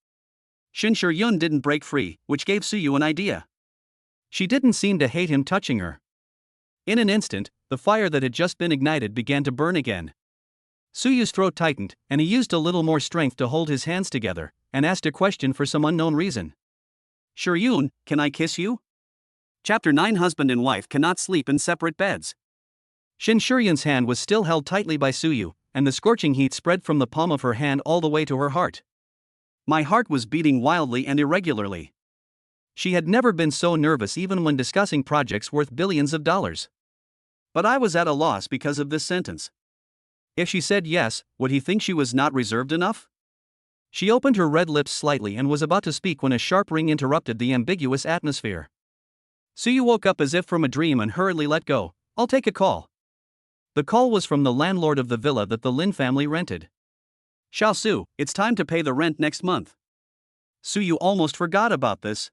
Shin Shuryun didn't break free, which gave Suyu an idea. She didn't seem to hate him touching her. In an instant, the fire that had just been ignited began to burn again. Suyu's throat tightened, and he used a little more strength to hold his hands together, and asked a question for some unknown reason. "Shuryun, can I kiss you?" Chapter 9. Husband and wife cannot sleep in separate beds. Shin Shuryun's hand was still held tightly by Suyu, and the scorching heat spread from the palm of her hand all the way to her heart. My heart was beating wildly and irregularly. She had never been so nervous even when discussing projects worth billions of dollars. But I was at a loss because of this sentence. If she said yes, would he think she was not reserved enough? She opened her red lips slightly and was about to speak when a sharp ring interrupted the ambiguous atmosphere. Suyu woke up as if from a dream and hurriedly let go. "I'll take a call." The call was from the landlord of the villa that the Lin family rented. "Xiao Su, it's time to pay the rent next month." Suyu almost forgot about this.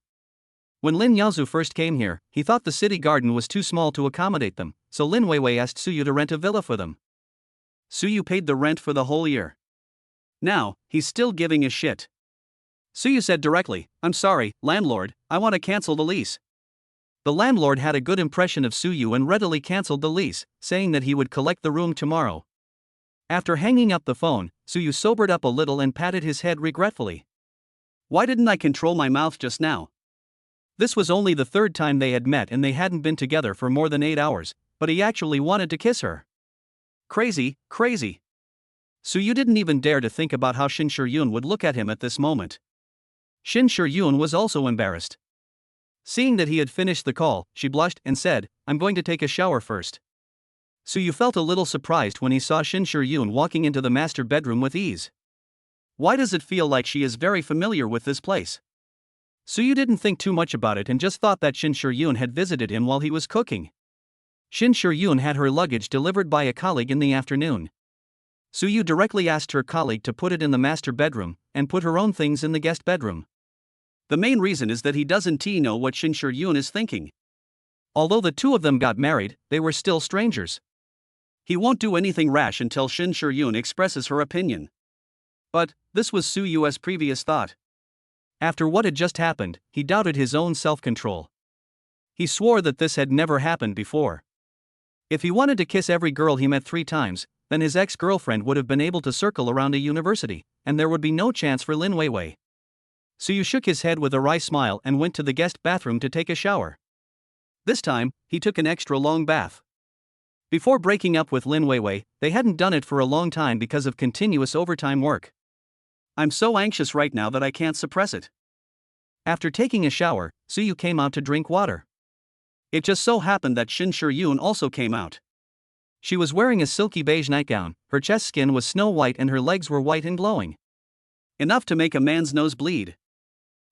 When Lin Yaozu first came here, he thought the city garden was too small to accommodate them, so Lin Weiwei asked Suyu to rent a villa for them. Suyu paid the rent for the whole year. Now, he's still giving a shit. Suyu said directly, "I'm sorry, landlord, I want to cancel the lease." The landlord had a good impression of Suyu and readily cancelled the lease, saying that he would collect the room tomorrow. After hanging up the phone, Suyu sobered up a little and patted his head regretfully. Why didn't I control my mouth just now? This was only the third time they had met and they hadn't been together for more than 8 hours, but he actually wanted to kiss her. Crazy, crazy. Suyu didn't even dare to think about how Shin Shuryun would look at him at this moment. Shin Shuryun was also embarrassed. Seeing that he had finished the call, she blushed and said, "I'm going to take a shower first." Suyu felt a little surprised when he saw Shin Shuryun walking into the master bedroom with ease. Why does it feel like she is very familiar with this place? Suyu didn't think too much about it and just thought that Shin Shuryun had visited him while he was cooking. Shin Shuryun had her luggage delivered by a colleague in the afternoon. Suyu directly asked her colleague to put it in the master bedroom, and put her own things in the guest bedroom. The main reason is that he doesn't know what Shin Shuryun is thinking. Although the two of them got married, they were still strangers. He won't do anything rash until Shin Shuryun expresses her opinion. But this was Suyu's previous thought. After what had just happened, he doubted his own self-control. He swore that this had never happened before. If he wanted to kiss every girl he met 3 times, then his ex-girlfriend would have been able to circle around a university, and there would be no chance for Lin Weiwei. Suyu shook his head with a wry smile and went to the guest bathroom to take a shower. This time, he took an extra long bath. Before breaking up with Lin Weiwei, they hadn't done it for a long time because of continuous overtime work. I'm so anxious right now that I can't suppress it. After taking a shower, Suyu came out to drink water. It just so happened that Shin Shuryun also came out. She was wearing a silky beige nightgown, her chest skin was snow white and her legs were white and glowing. Enough to make a man's nose bleed.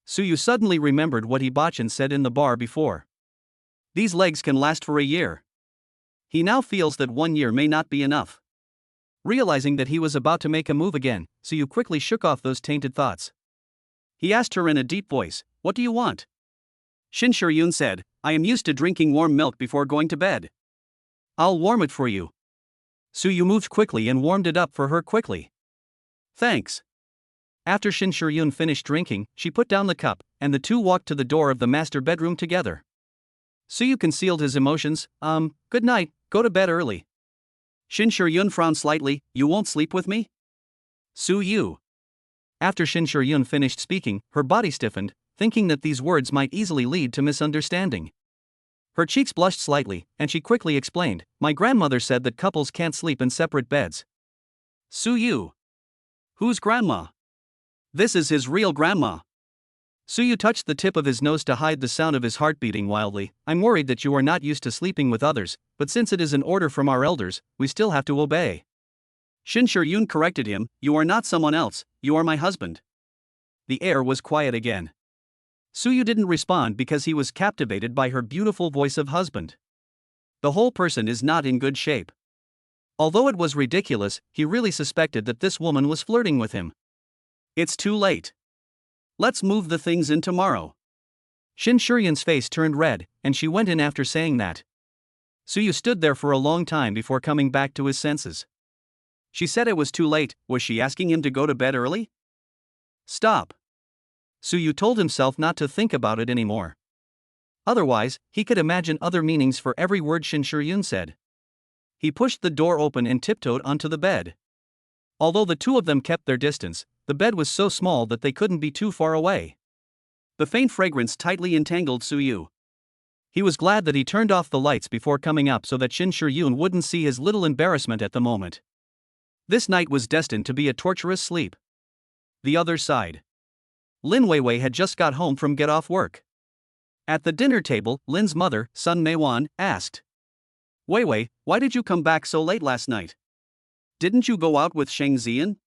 Suyu suddenly remembered what Hibachin said in the bar before. These legs can last for a year. He now feels that 1 year may not be enough. Realizing that he was about to make a move again, Suyu quickly shook off those tainted thoughts. He asked her in a deep voice, "What do you want?" Shin Shuryun said, I am used to drinking warm milk before going to bed. I'll warm it for you. Suyu moved quickly and warmed it up for her quickly. Thanks. After Shin Shiryun finished drinking, she put down the cup, and the two walked to the door of the master bedroom together. Suyu concealed his emotions. Good night, go to bed early. Shin Shiryun frowned slightly. You won't sleep with me? Suyu. After Shin Shiryun finished speaking, her body stiffened, thinking that these words might easily lead to misunderstanding. Her cheeks blushed slightly, and she quickly explained, My grandmother said that couples can't sleep in separate beds. Suyu. Whose grandma? This is his real grandma. Suyu touched the tip of his nose to hide the sound of his heart beating wildly. I'm worried that you are not used to sleeping with others, but since it is an order from our elders, we still have to obey. Shin Shiryun corrected him, You are not someone else, you are my husband. The air was quiet again. Suyu didn't respond because he was captivated by her beautiful voice of husband. The whole person is not in good shape. Although it was ridiculous, he really suspected that this woman was flirting with him. It's too late. Let's move the things in tomorrow. Shin Shiryun's face turned red, and she went in after saying that. Suyu stood there for a long time before coming back to his senses. She said it was too late. Was she asking him to go to bed early? Stop. Suyu told himself not to think about it anymore. Otherwise, he could imagine other meanings for every word Shin Shiryun said. He pushed the door open and tiptoed onto the bed. Although the two of them kept their distance, the bed was so small that they couldn't be too far away. The faint fragrance tightly entangled Suyu. He was glad that he turned off the lights before coming up so that Shin Shiryun wouldn't see his little embarrassment at the moment. This night was destined to be a torturous sleep. The other side. Lin Weiwei had just got home from get off work. At the dinner table, Lin's mother, Sun Meiwan, asked, Weiwei, why did you come back so late last night? Didn't you go out with Sheng Zian?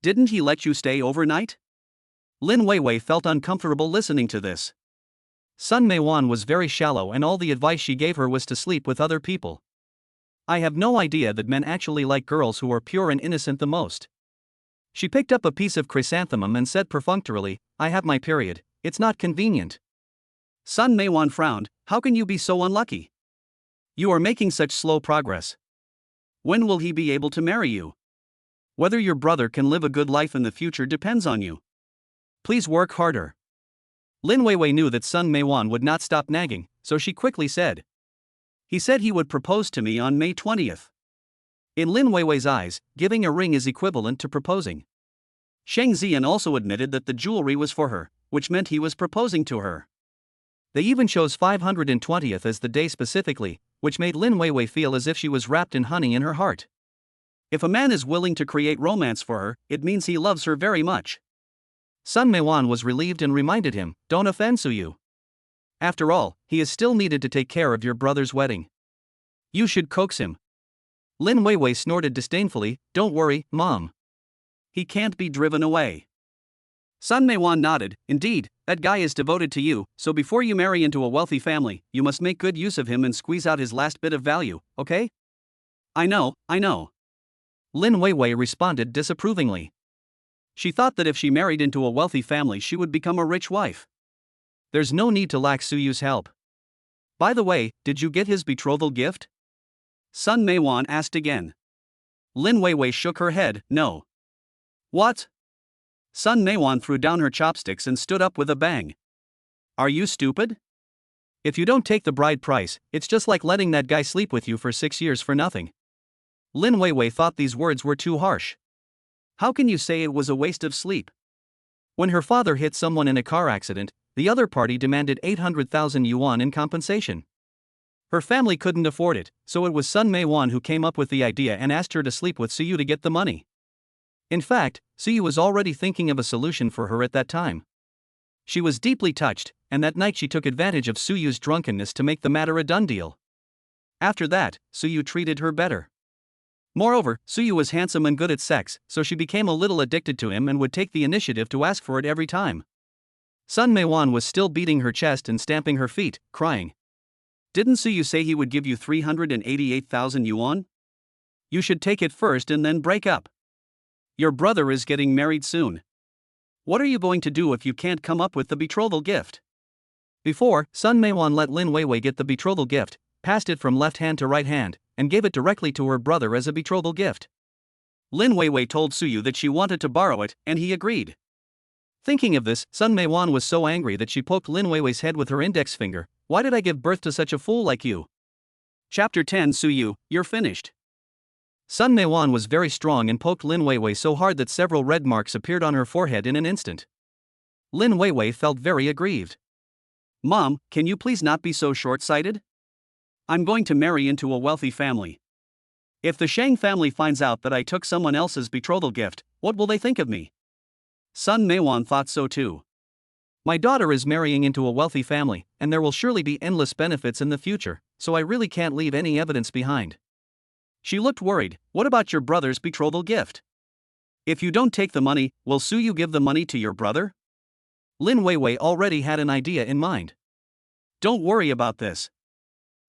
Didn't he let you stay overnight? Lin Weiwei felt uncomfortable listening to this. Sun Meiwan was very shallow and all the advice she gave her was to sleep with other people. I have no idea that men actually like girls who are pure and innocent the most. She picked up a piece of chrysanthemum and said perfunctorily, I have my period, it's not convenient. Sun Meiwan frowned, how can you be so unlucky? You are making such slow progress. When will he be able to marry you? Whether your brother can live a good life in the future depends on you. Please work harder. Lin Weiwei knew that Sun Meiwan would not stop nagging, so she quickly said. He said he would propose to me on May 20th. In Lin Weiwei's eyes, giving a ring is equivalent to proposing. Sheng Zian also admitted that the jewelry was for her, which meant he was proposing to her. They even chose 520th as the day specifically, which made Lin Weiwei feel as if she was wrapped in honey in her heart. If a man is willing to create romance for her, it means he loves her very much. Sun Meiwan was relieved and reminded him, don't offend Suyu. After all, he is still needed to take care of your brother's wedding. You should coax him. Lin Weiwei snorted disdainfully, don't worry, Mom. He can't be driven away. Sun Meiwan nodded, indeed, that guy is devoted to you, so before you marry into a wealthy family, you must make good use of him and squeeze out his last bit of value, okay? I know. Lin Weiwei responded disapprovingly. She thought that if she married into a wealthy family she would become a rich wife. There's no need to lack Suyu's help. By the way, did you get his betrothal gift? Sun Meiwan asked again. Lin Weiwei shook her head, no. What? Sun Meiwan threw down her chopsticks and stood up with a bang. Are you stupid? If you don't take the bride price, it's just like letting that guy sleep with you for 6 years for nothing. Lin Weiwei thought these words were too harsh. How can you say it was a waste of sleep? When her father hit someone in a car accident, the other party demanded 800,000 yuan in compensation. Her family couldn't afford it, so it was Sun Meiwan who came up with the idea and asked her to sleep with Suyu to get the money. In fact, Suyu was already thinking of a solution for her at that time. She was deeply touched, and that night she took advantage of Suyu's drunkenness to make the matter a done deal. After that, Suyu treated her better. Moreover, Suyu was handsome and good at sex, so she became a little addicted to him and would take the initiative to ask for it every time. Sun Meiwan was still beating her chest and stamping her feet, crying. Didn't Suyu say he would give you 388,000 yuan? You should take it first and then break up. Your brother is getting married soon. What are you going to do if you can't come up with the betrothal gift? Before, Sun Meiwan let Lin Weiwei get the betrothal gift, passed it from left hand to right hand, and gave it directly to her brother as a betrothal gift. Lin Weiwei told Suyu that she wanted to borrow it, and he agreed. Thinking of this, Sun Meiwan was so angry that she poked Lin Weiwei's head with her index finger. Why did I give birth to such a fool like you? Chapter 10 Suyu, you're finished. Sun Meiwan was very strong and poked Lin Weiwei so hard that several red marks appeared on her forehead in an instant. Lin Weiwei felt very aggrieved. Mom, can you please not be so short-sighted? I'm going to marry into a wealthy family. If the Shang family finds out that I took someone else's betrothal gift, what will they think of me? Sun Meiwan thought so too. My daughter is marrying into a wealthy family, and there will surely be endless benefits in the future, so I really can't leave any evidence behind. She looked worried. What about your brother's betrothal gift? If you don't take the money, will Suyu give the money to your brother? Lin Weiwei already had an idea in mind. Don't worry about this.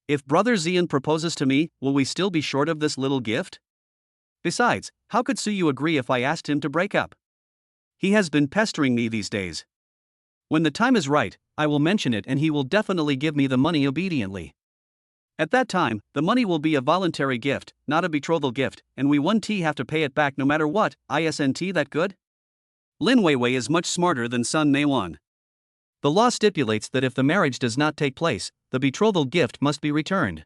If Brother Xian proposes to me, will we still be short of this little gift? Besides, how could Suyu agree if I asked him to break up? He has been pestering me these days. When the time is right, I will mention it and he will definitely give me the money obediently. At that time, the money will be a voluntary gift, not a betrothal gift, and we 1T have to pay it back no matter what. Isn't that good? Lin Weiwei is much smarter than Sun Meiwan. The law stipulates that if the marriage does not take place, the betrothal gift must be returned.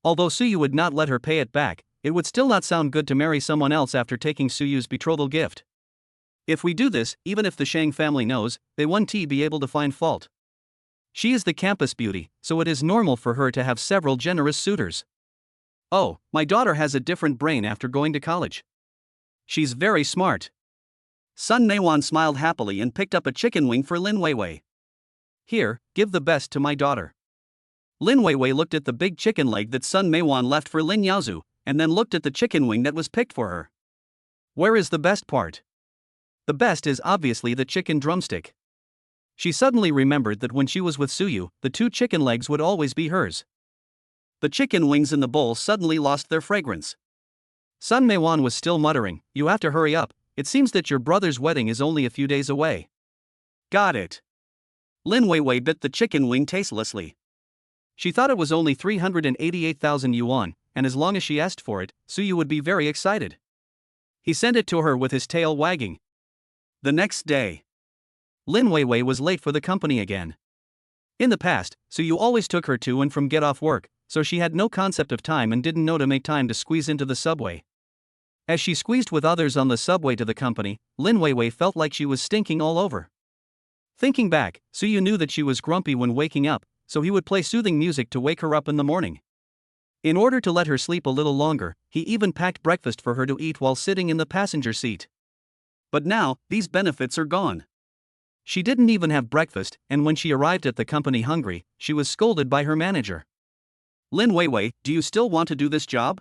Although Suyu would not let her pay it back, it would still not sound good to marry someone else after taking Suyu's betrothal gift. If we do this, even if the Shang family knows, they 1T be able to find fault. She is the campus beauty, so it is normal for her to have several generous suitors. Oh, my daughter has a different brain after going to college. She's very smart. Sun Meiwan smiled happily and picked up a chicken wing for Lin Weiwei. Here, give the best to my daughter. Lin Weiwei looked at the big chicken leg that Sun Meiwan left for Lin Yaozu, and then looked at the chicken wing that was picked for her. Where is the best part? The best is obviously the chicken drumstick. She suddenly remembered that when she was with Suyu, the 2 chicken legs would always be hers. The chicken wings in the bowl suddenly lost their fragrance. Sun Meiwan was still muttering, you have to hurry up, it seems that your brother's wedding is only a few days away. Got it. Lin Weiwei bit the chicken wing tastelessly. She thought it was only 388,000 yuan, and as long as she asked for it, Suyu would be very excited. He sent it to her with his tail wagging. The next day, Lin Weiwei was late for the company again. In the past, Suyu always took her to and from get off work, so she had no concept of time and didn't know to make time to squeeze into the subway. As she squeezed with others on the subway to the company, Lin Weiwei felt like she was stinking all over. Thinking back, Suyu knew that she was grumpy when waking up, so he would play soothing music to wake her up in the morning. In order to let her sleep a little longer, he even packed breakfast for her to eat while sitting in the passenger seat. But now, these benefits are gone. She didn't even have breakfast, and when she arrived at the company hungry, she was scolded by her manager. Lin Weiwei, do you still want to do this job?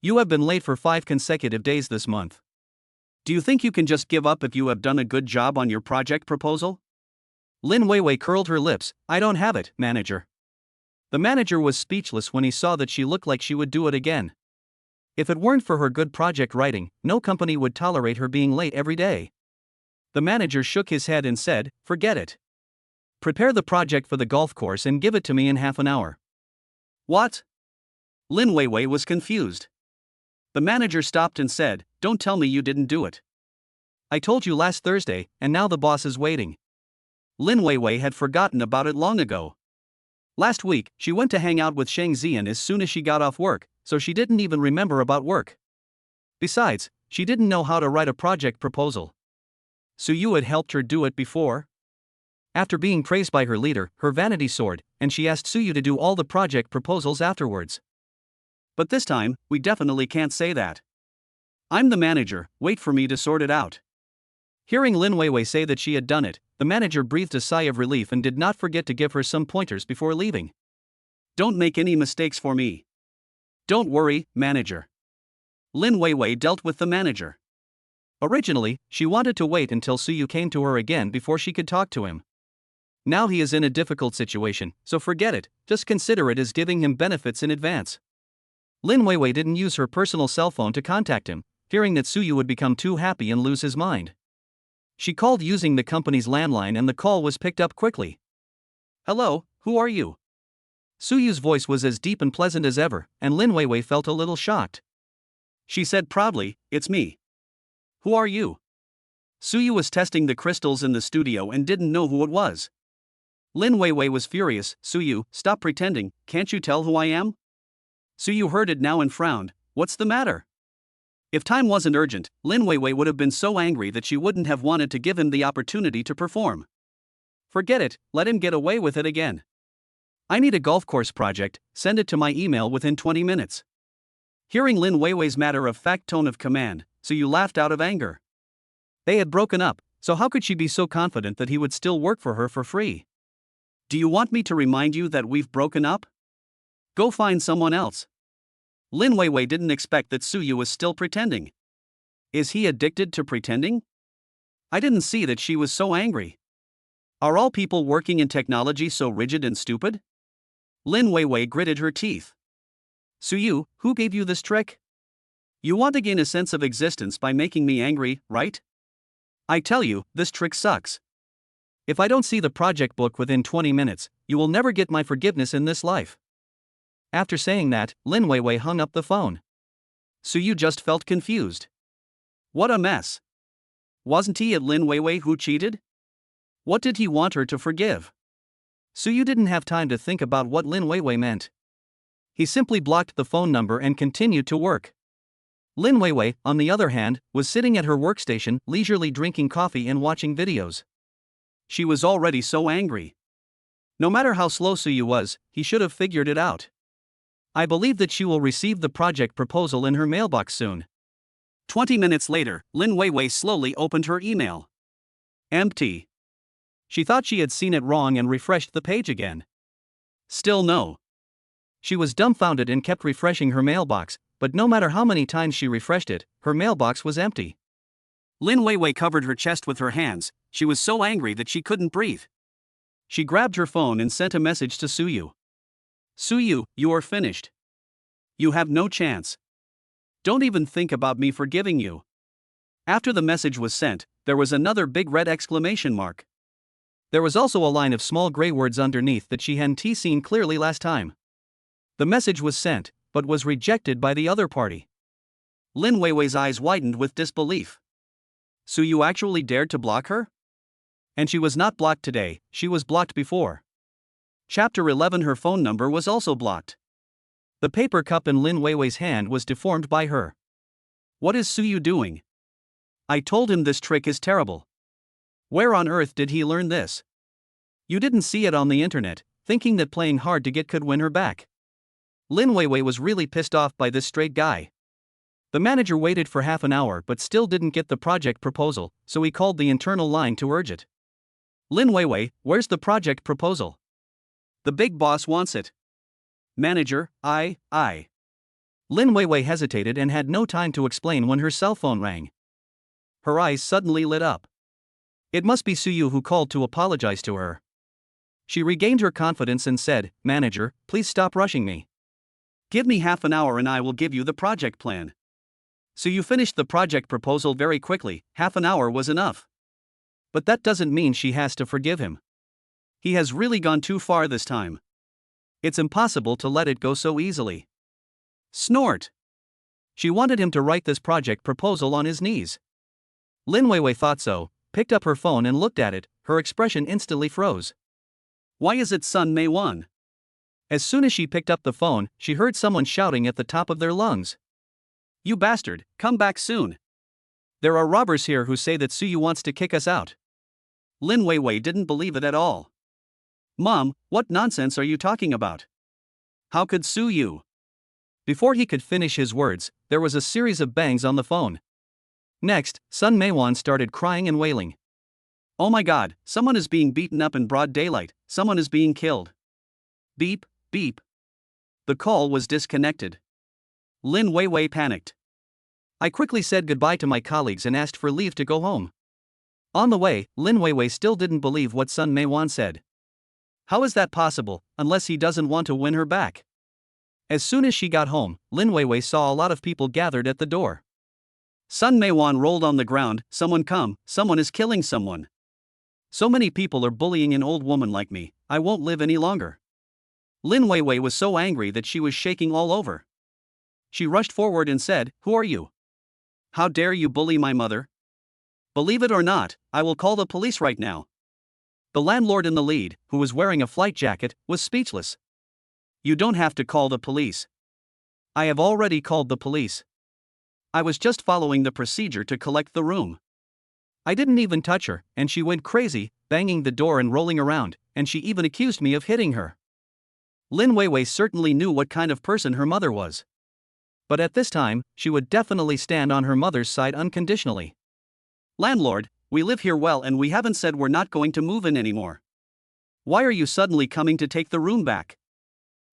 You have been late for 5 consecutive days this month. Do you think you can just give up if you have done a good job on your project proposal? Lin Weiwei curled her lips, I don't have it, manager. The manager was speechless when he saw that she looked like she would do it again. If it weren't for her good project writing, no company would tolerate her being late every day. The manager shook his head and said, forget it. Prepare the project for the golf course and give it to me in half an hour. What? Lin Weiwei was confused. The manager stopped and said, don't tell me you didn't do it. I told you last Thursday, and now the boss is waiting. Lin Weiwei had forgotten about it long ago. Last week, she went to hang out with Shang Xian as soon as she got off work, so she didn't even remember about work. Besides, she didn't know how to write a project proposal. Suyu had helped her do it before. After being praised by her leader, her vanity soared, and she asked Suyu to do all the project proposals afterwards. But this time, we definitely can't say that. I'm the manager, wait for me to sort it out. Hearing Lin Weiwei say that she had done it, the manager breathed a sigh of relief and did not forget to give her some pointers before leaving. Don't make any mistakes for me. Don't worry, manager. Lin Weiwei dealt with the manager. Originally, she wanted to wait until Suyu came to her again before she could talk to him. Now he is in a difficult situation, so forget it, just consider it as giving him benefits in advance. Lin Weiwei didn't use her personal cell phone to contact him, fearing that Suyu would become too happy and lose his mind. She called using the company's landline and the call was picked up quickly. Hello, who are you? Suyu's voice was as deep and pleasant as ever, and Lin Weiwei felt a little shocked. She said proudly, "It's me." "Who are you?" Suyu was testing the crystals in the studio and didn't know who it was. Lin Weiwei was furious. "Suyu, stop pretending, can't you tell who I am?" Suyu heard it now and frowned. "What's the matter?" If time wasn't urgent, Lin Weiwei would have been so angry that she wouldn't have wanted to give him the opportunity to perform. Forget it, let him get away with it again. "I need a golf course project, send it to my email within 20 minutes. Hearing Lin Weiwei's matter-of-fact tone of command, Suyu laughed out of anger. They had broken up, so how could she be so confident that he would still work for her for free? "Do you want me to remind you that we've broken up? Go find someone else." Lin Weiwei didn't expect that Suyu was still pretending. Is he addicted to pretending? I didn't see that she was so angry. Are all people working in technology so rigid and stupid? Lin Weiwei gritted her teeth. "Suyu, who gave you this trick? You want to gain a sense of existence by making me angry, right? I tell you, this trick sucks. If I don't see the project book within 20 minutes, you will never get my forgiveness in this life." After saying that, Lin Weiwei hung up the phone. Suyu just felt confused. What a mess. Wasn't he at Lin Weiwei who cheated? What did he want her to forgive? Suyu didn't have time to think about what Lin Weiwei meant. He simply blocked the phone number and continued to work. Lin Weiwei, on the other hand, was sitting at her workstation, leisurely drinking coffee and watching videos. She was already so angry. No matter how slow Suyu was, he should have figured it out. I believe that she will receive the project proposal in her mailbox soon. 20 minutes later, Lin Weiwei slowly opened her email. Empty. She thought she had seen it wrong and refreshed the page again. Still no. She was dumbfounded and kept refreshing her mailbox, but no matter how many times she refreshed it, her mailbox was empty. Lin Weiwei covered her chest with her hands. She was so angry that she couldn't breathe. She grabbed her phone and sent a message to Suyu. "Suyu, you are finished. You have no chance. Don't even think about me forgiving you." After the message was sent, there was another big red exclamation mark. There was also a line of small gray words underneath that she hadn't seen clearly last time. The message was sent, but was rejected by the other party. Lin Weiwei's eyes widened with disbelief. Suyu actually dared to block her? And she was not blocked today, she was blocked before. Chapter 11. Her phone number was also blocked. The paper cup in Lin Weiwei's hand was deformed by her. What is Suyu doing? I told him this trick is terrible. Where on earth did he learn this? You didn't see it on the internet, thinking that playing hard to get could win her back. Lin Weiwei was really pissed off by this straight guy. The manager waited for half an hour but still didn't get the project proposal, so he called the internal line to urge it. Lin Weiwei, where's the project proposal? The big boss wants it. Manager, I. Lin Weiwei hesitated and had no time to explain when her cell phone rang. Her eyes suddenly lit up. It must be Suyu who called to apologize to her. She regained her confidence and said, "Manager, please stop rushing me. Give me half an hour and I will give you the project plan." Suyu finished the project proposal very quickly. Half an hour was enough. But that doesn't mean she has to forgive him. He has really gone too far this time. It's impossible to let it go so easily. Snort. She wanted him to write this project proposal on his knees. Lin Weiwei thought so, picked up her phone and looked at it. Her expression instantly froze. Why is it Sun Mei-wan? As soon as she picked up the phone, she heard someone shouting at the top of their lungs. You bastard, come back soon. There are robbers here who say that Suyu wants to kick us out. Lin Weiwei didn't believe it at all. Mom, what nonsense are you talking about? How could Suyu? Before he could finish his words, there was a series of bangs on the phone. Next, Sun Mei-wan started crying and wailing. Oh my god, someone is being beaten up in broad daylight, someone is being killed. Beep, beep. The call was disconnected. Lin Weiwei panicked. I quickly said goodbye to my colleagues and asked for leave to go home. On the way, Lin Weiwei still didn't believe what Sun Mei-wan said. How is that possible, unless he doesn't want to win her back? As soon as she got home, Lin Weiwei saw a lot of people gathered at the door. Sun Mei-wan rolled on the ground. Someone come, someone is killing someone. So many people are bullying an old woman like me, I won't live any longer. Lin Weiwei was so angry that she was shaking all over. She rushed forward and said, "Who are you? How dare you bully my mother? Believe it or not, I will call the police right now." The landlord in the lead, who was wearing a flight jacket, was speechless. "You don't have to call the police. I have already called the police. I was just following the procedure to collect the room. I didn't even touch her, and she went crazy, banging the door and rolling around, and she even accused me of hitting her." Lin Weiwei certainly knew what kind of person her mother was. But at this time, she would definitely stand on her mother's side unconditionally. "Landlord, we live here well and we haven't said we're not going to move in anymore. Why are you suddenly coming to take the room back?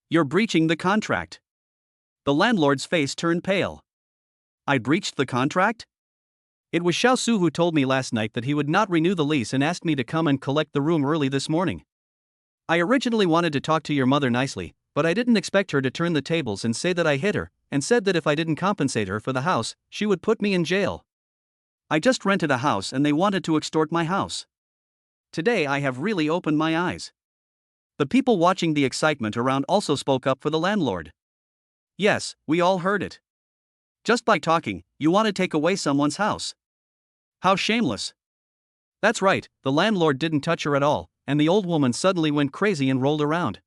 You're breaching the contract." The landlord's face turned pale. "I breached the contract? It was Xiao Su who told me last night that he would not renew the lease and asked me to come and collect the room early this morning. I originally wanted to talk to your mother nicely, but I didn't expect her to turn the tables and say that I hit her, and said that if I didn't compensate her for the house, she would put me in jail. I just rented a house and they wanted to extort my house. Today I have really opened my eyes." The people watching the excitement around also spoke up for the landlord. "Yes, we all heard it. Just by talking, you want to take away someone's house. How shameless." That's right, the landlord didn't touch her at all, and the old woman suddenly went crazy and rolled around.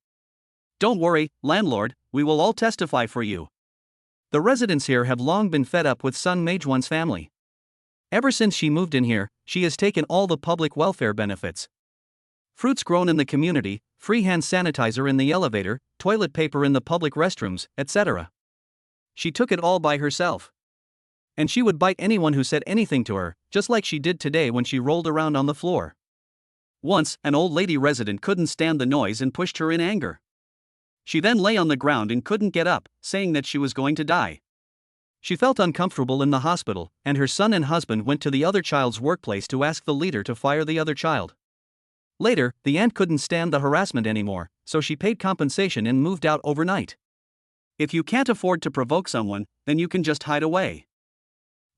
"Don't worry, landlord, we will all testify for you. The residents here have long been fed up with Sun Mejuan's family. Ever since she moved in here, she has taken all the public welfare benefits. Fruits grown in the community, free hand sanitizer in the elevator, toilet paper in the public restrooms, etc. She took it all by herself. And she would bite anyone who said anything to her, just like she did today when she rolled around on the floor. Once, an old lady resident couldn't stand the noise and pushed her in anger. She then lay on the ground and couldn't get up, saying that she was going to die. She felt uncomfortable in the hospital, and her son and husband went to the other child's workplace to ask the leader to fire the other child. Later, the aunt couldn't stand the harassment anymore, so she paid compensation and moved out overnight. If you can't afford to provoke someone, then you can just hide away.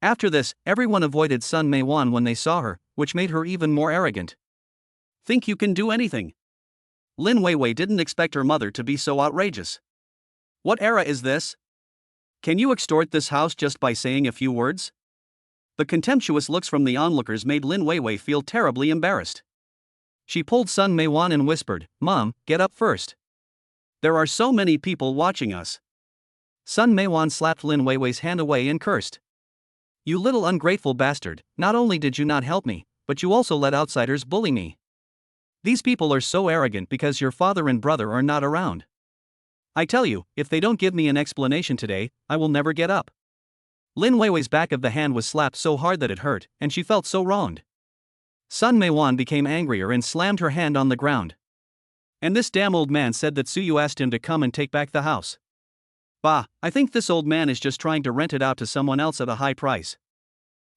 After this, everyone avoided Sun Meiwan when they saw her, which made her even more arrogant. Think you can do anything? Lin Weiwei didn't expect her mother to be so outrageous. What era is this? Can you extort this house just by saying a few words? The contemptuous looks from the onlookers made Lin Weiwei feel terribly embarrassed. She pulled Sun Meiwan and whispered, "Mom, get up first. There are so many people watching us." Sun Meiwan slapped Lin Weiwei's hand away and cursed. "You little ungrateful bastard, not only did you not help me, but you also let outsiders bully me. These people are so arrogant because your father and brother are not around. I tell you, if they don't give me an explanation today, I will never get up." Lin Weiwei's back of the hand was slapped so hard that it hurt, and she felt so wronged. Sun Meiwan became angrier and slammed her hand on the ground. "And this damn old man said that Suyu asked him to come and take back the house. Bah, I think this old man is just trying to rent it out to someone else at a high price.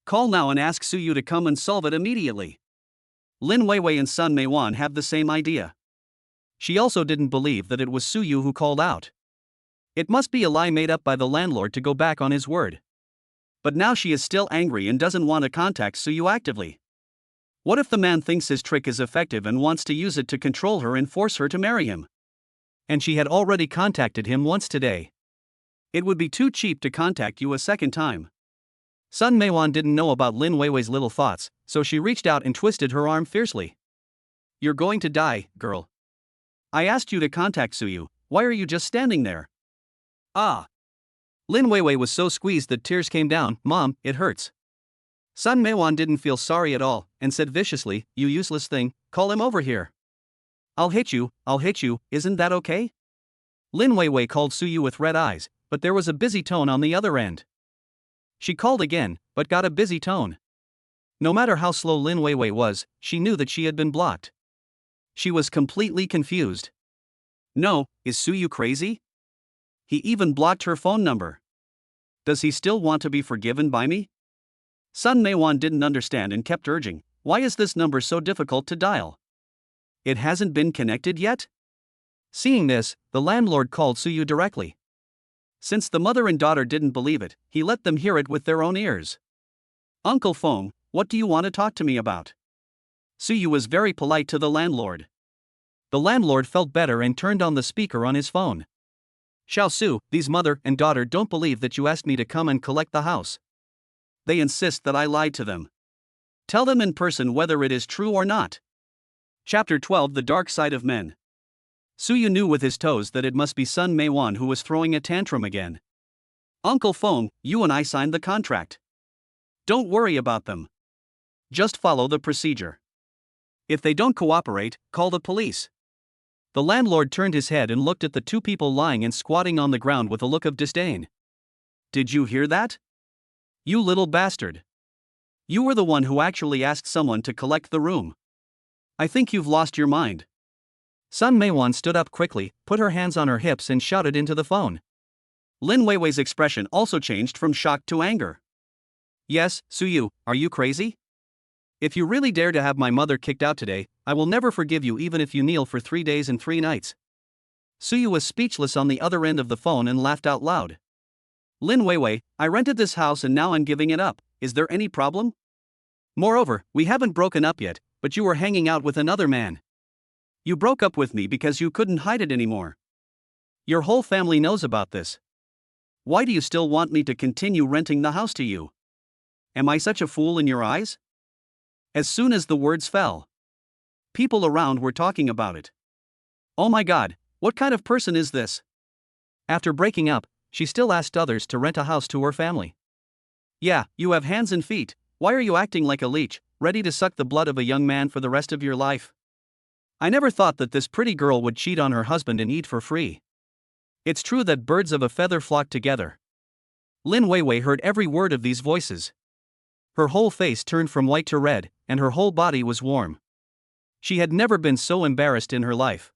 Call now and ask Suyu to come and solve it immediately." Lin Weiwei and Sun Meiwan have the same idea. She also didn't believe that it was Suyu who called out. It must be a lie made up by the landlord to go back on his word. But now she is still angry and doesn't want to contact Suyu actively. What if the man thinks his trick is effective and wants to use it to control her and force her to marry him? And she had already contacted him once today. It would be too cheap to contact you a second time. Sun Meiwan didn't know about Lin Weiwei's little thoughts, so she reached out and twisted her arm fiercely. "You're going to die, girl. I asked you to contact Suyu, why are you just standing there?" "Ah." Lin Weiwei was so squeezed that tears came down. "Mom, it hurts." Sun Meiwan didn't feel sorry at all, and said viciously, "You useless thing, call him over here. I'll hit you, isn't that okay?" Lin Weiwei called Suyu with red eyes, but there was a busy tone on the other end. She called again, but got a busy tone. No matter how slow Lin Weiwei was, she knew that she had been blocked. She was completely confused. No, is Suyu crazy? He even blocked her phone number. Does he still want to be forgiven by me? Sun Meiwan didn't understand and kept urging, "Why is this number so difficult to dial? It hasn't been connected yet?" Seeing this, the landlord called Suyu directly. Since the mother and daughter didn't believe it, he let them hear it with their own ears. "Uncle Feng, what do you want to talk to me about?" Suyu was very polite to the landlord. The landlord felt better and turned on the speaker on his phone. Xiao Su, these mother and daughter don't believe that you asked me to come and collect the house. They insist that I lied to them. Tell them in person whether it is true or not. Chapter 12: The Dark Side of Men. Suyu knew with his toes that it must be Sun Meiwan who was throwing a tantrum again. Uncle Feng, you and I signed the contract. Don't worry about them. Just follow the procedure. If they don't cooperate, call the police. The landlord turned his head and looked at the two people lying and squatting on the ground with a look of disdain. Did you hear that? You little bastard. You were the one who actually asked someone to collect the room. I think you've lost your mind. Sun Meiwan stood up quickly, put her hands on her hips and shouted into the phone. Lin Weiwei's expression also changed from shock to anger. Yes, Suyu, are you crazy? If you really dare to have my mother kicked out today, I will never forgive you even if you kneel for 3 days and 3 nights. Suyu was speechless on the other end of the phone and laughed out loud. Lin Weiwei, I rented this house and now I'm giving it up, is there any problem? Moreover, we haven't broken up yet, but you were hanging out with another man. You broke up with me because you couldn't hide it anymore. Your whole family knows about this. Why do you still want me to continue renting the house to you? Am I such a fool in your eyes? As soon as the words fell, people around were talking about it. Oh my god, what kind of person is this? After breaking up, she still asked others to rent a house to her family. Yeah, you have hands and feet, why are you acting like a leech, ready to suck the blood of a young man for the rest of your life? I never thought that this pretty girl would cheat on her husband and eat for free. It's true that birds of a feather flock together. Lin Weiwei heard every word of these voices. Her whole face turned from white to red, and her whole body was warm. She had never been so embarrassed in her life.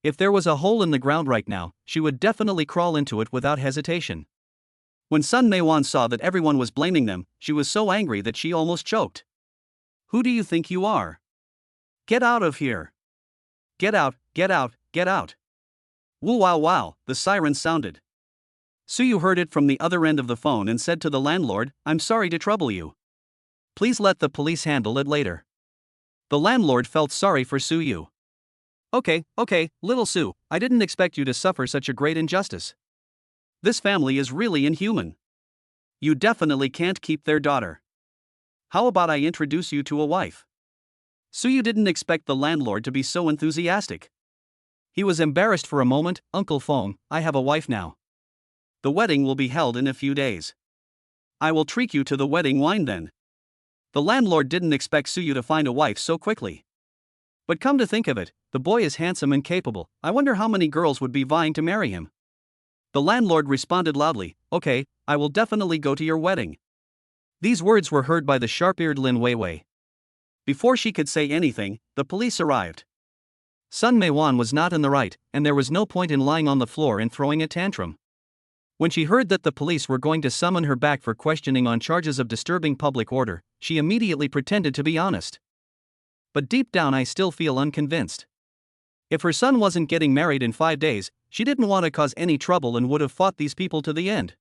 If there was a hole in the ground right now, she would definitely crawl into it without hesitation. When Sun Meiwan saw that everyone was blaming them, she was so angry that she almost choked. Who do you think you are? Get out of here. Get out, get out, get out. Woo wow wow, the siren sounded. Suyu heard it from the other end of the phone and said to the landlord, I'm sorry to trouble you. Please let the police handle it later. The landlord felt sorry for Suyu. Okay, little Su, I didn't expect you to suffer such a great injustice. This family is really inhuman. You definitely can't keep their daughter. How about I introduce you to a wife? Suyu didn't expect the landlord to be so enthusiastic. He was embarrassed for a moment. Uncle Feng, I have a wife now. The wedding will be held in a few days. I will treat you to the wedding wine then. The landlord didn't expect Suyu to find a wife so quickly. But come to think of it, the boy is handsome and capable, I wonder how many girls would be vying to marry him. The landlord responded loudly, okay, I will definitely go to your wedding. These words were heard by the sharp-eared Lin Weiwei. Before she could say anything, the police arrived. Sun Meiwan was not in the right, and there was no point in lying on the floor and throwing a tantrum. When she heard that the police were going to summon her back for questioning on charges of disturbing public order, she immediately pretended to be honest. But deep down I still feel unconvinced. If her son wasn't getting married in 5 days, she didn't want to cause any trouble and would have fought these people to the end.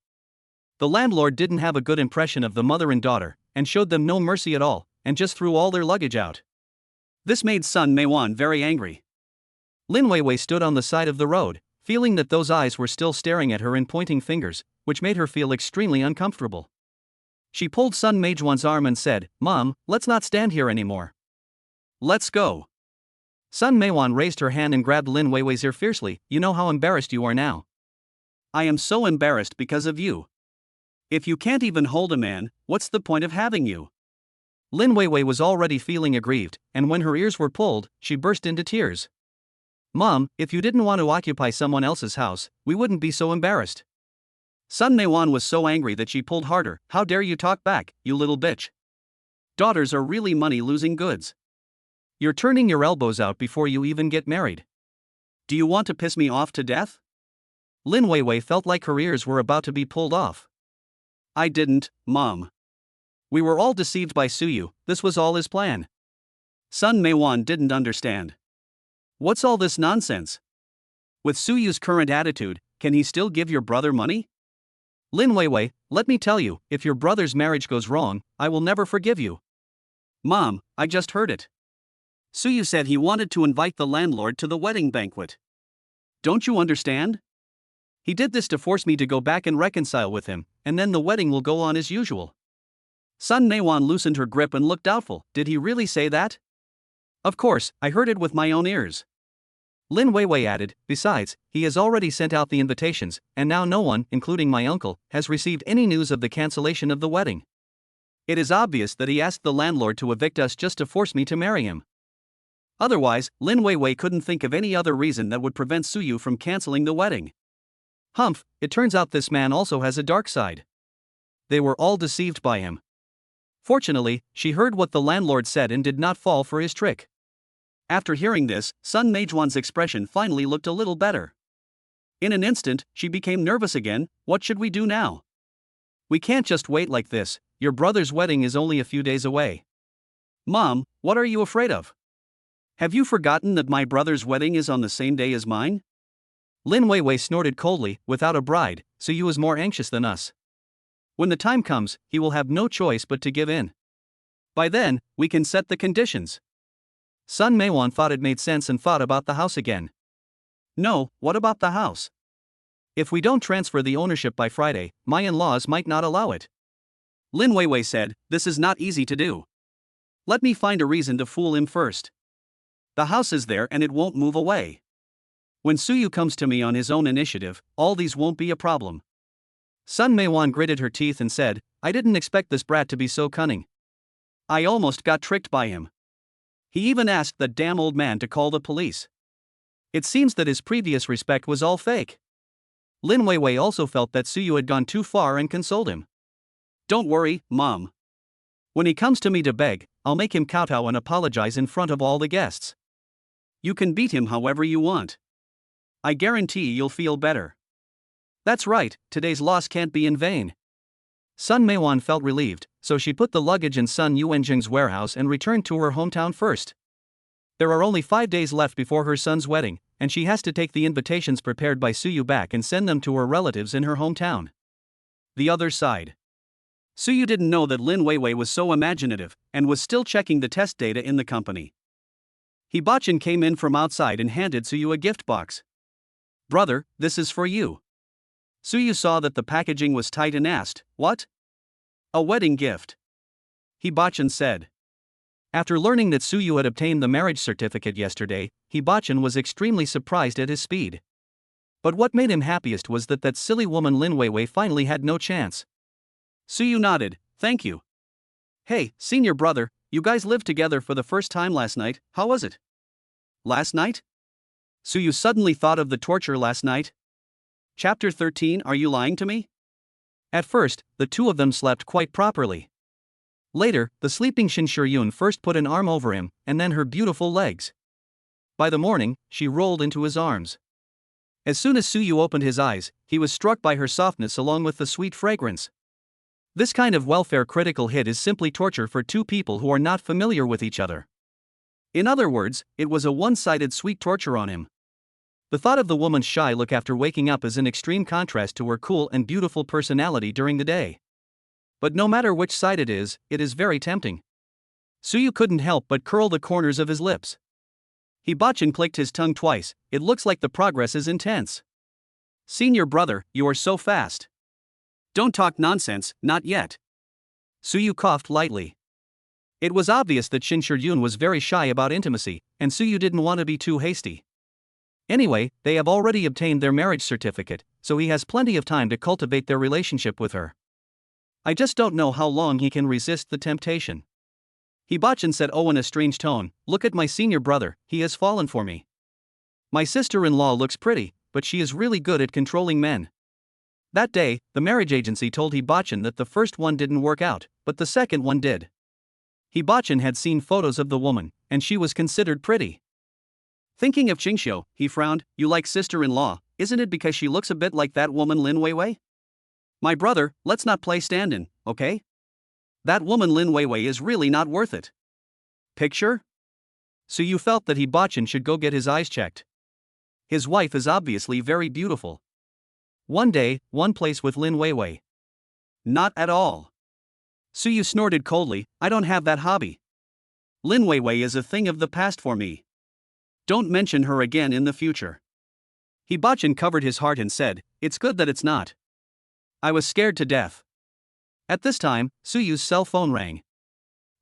The landlord didn't have a good impression of the mother and daughter, and showed them no mercy at all, and just threw all their luggage out. This made Sun Meiwan very angry. Lin Weiwei stood on the side of the road, feeling that those eyes were still staring at her and pointing fingers, which made her feel extremely uncomfortable. She pulled Sun Meijuan's arm and said, Mom, let's not stand here anymore. Let's go. Sun Meiwan raised her hand and grabbed Lin Weiwei's ear fiercely, you know how embarrassed you are now. I am so embarrassed because of you. If you can't even hold a man, what's the point of having you? Lin Weiwei was already feeling aggrieved, and when her ears were pulled, she burst into tears. Mom, if you didn't want to occupy someone else's house, we wouldn't be so embarrassed. Sun Meiwan was so angry that she pulled harder. How dare you talk back, you little bitch. Daughters are really money-losing goods. You're turning your elbows out before you even get married. Do you want to piss me off to death? Lin Weiwei felt like her ears were about to be pulled off. I didn't, Mom. We were all deceived by Suyu, this was all his plan. Sun Meiwan didn't understand. What's all this nonsense? With Suyu's current attitude, can he still give your brother money? Lin Weiwei, let me tell you, if your brother's marriage goes wrong, I will never forgive you. Mom, I just heard it. Suyu said he wanted to invite the landlord to the wedding banquet. Don't you understand? He did this to force me to go back and reconcile with him, and then the wedding will go on as usual. Sun Naewon loosened her grip and looked doubtful. Did he really say that? Of course, I heard it with my own ears. Lin Weiwei added, besides, he has already sent out the invitations, and now no one, including my uncle, has received any news of the cancellation of the wedding. It is obvious that he asked the landlord to evict us just to force me to marry him. Otherwise, Lin Weiwei couldn't think of any other reason that would prevent Suyu from canceling the wedding. Humph, it turns out this man also has a dark side. They were all deceived by him. Fortunately, she heard what the landlord said and did not fall for his trick. After hearing this, Sun Naewon's expression finally looked a little better. In an instant, she became nervous again. What should we do now? We can't just wait like this. Your brother's wedding is only a few days away. Mom, what are you afraid of? Have you forgotten that my brother's wedding is on the same day as mine? Lin Weiwei snorted coldly. Without a bride, Suyu is more anxious than us. When the time comes, he will have no choice but to give in. By then, we can set the conditions. Sun Naewon thought it made sense and thought about the house again. No, what about the house? If we don't transfer the ownership by Friday, my in-laws might not allow it. Lin Weiwei said, this is not easy to do. Let me find a reason to fool him first. The house is there and it won't move away. When Suyu comes to me on his own initiative, all these won't be a problem. Sun Naewon gritted her teeth and said, I didn't expect this brat to be so cunning. I almost got tricked by him. He even asked that damn old man to call the police. It seems that his previous respect was all fake. Lin Weiwei also felt that Suyu had gone too far and consoled him. Don't worry, Mom. When he comes to me to beg, I'll make him kowtow and apologize in front of all the guests. You can beat him however you want. I guarantee you'll feel better. That's right, today's loss can't be in vain. Sun Naewon felt relieved, so she put the luggage in Sun Yuanjing's warehouse and returned to her hometown first. There are only 5 days left before her son's wedding, and she has to take the invitations prepared by Suyu back and send them to her relatives in her hometown. The other side. Suyu didn't know that Lin Weiwei was so imaginative, and was still checking the test data in the company. Hibachin came in from outside and handed Suyu a gift box. Brother, this is for you. Suyu saw that the packaging was tight and asked, what? A wedding gift. Hibachin said. After learning that Suyu had obtained the marriage certificate yesterday, Hibachin was extremely surprised at his speed. But what made him happiest was that silly woman Lin Weiwei finally had no chance. Suyu nodded, thank you. Hey, senior brother, you guys lived together for the first time last night, how was it? Last night? Suyu suddenly thought of the torture last night. Chapter 13. Are you lying to me? At first, the two of them slept quite properly. Later, the sleeping Shin Shiryun first put an arm over him, and then her beautiful legs. By the morning, she rolled into his arms. As soon as Suyu opened his eyes, he was struck by her softness along with the sweet fragrance. This kind of welfare critical hit is simply torture for two people who are not familiar with each other. In other words, it was a one-sided sweet torture on him. The thought of the woman's shy look after waking up is in extreme contrast to her cool and beautiful personality during the day. But no matter which side it is very tempting. Suyu couldn't help but curl the corners of his lips. Hibachin clicked his tongue twice. It looks like the progress is intense. Senior brother, you are so fast. Don't talk nonsense, not yet. Suyu coughed lightly. It was obvious that Shin Shiryun was very shy about intimacy, and Suyu didn't want to be too hasty. Anyway, they have already obtained their marriage certificate, so he has plenty of time to cultivate their relationship with her. I just don't know how long he can resist the temptation. Hibachin said in a strange tone, look at my senior brother, he has fallen for me. My sister-in-law looks pretty, but she is really good at controlling men. That day, the marriage agency told Hibachin that the first one didn't work out, but the second one did. Hibachin had seen photos of the woman, and she was considered pretty. Thinking of Qingxiu, he frowned, you like sister-in-law, isn't it because she looks a bit like that woman Lin Weiwei? My brother, let's not play stand-in, okay? That woman Lin Weiwei is really not worth it. Picture? So you felt that Hibachin should go get his eyes checked. His wife is obviously very beautiful. One day, one place with Lin Weiwei. Not at all. Suyu snorted coldly, I don't have that hobby. Lin Weiwei is a thing of the past for me. Don't mention her again in the future. Hibachin covered his heart and said, "It's good that it's not. I was scared to death." At this time, Suyu's cell phone rang.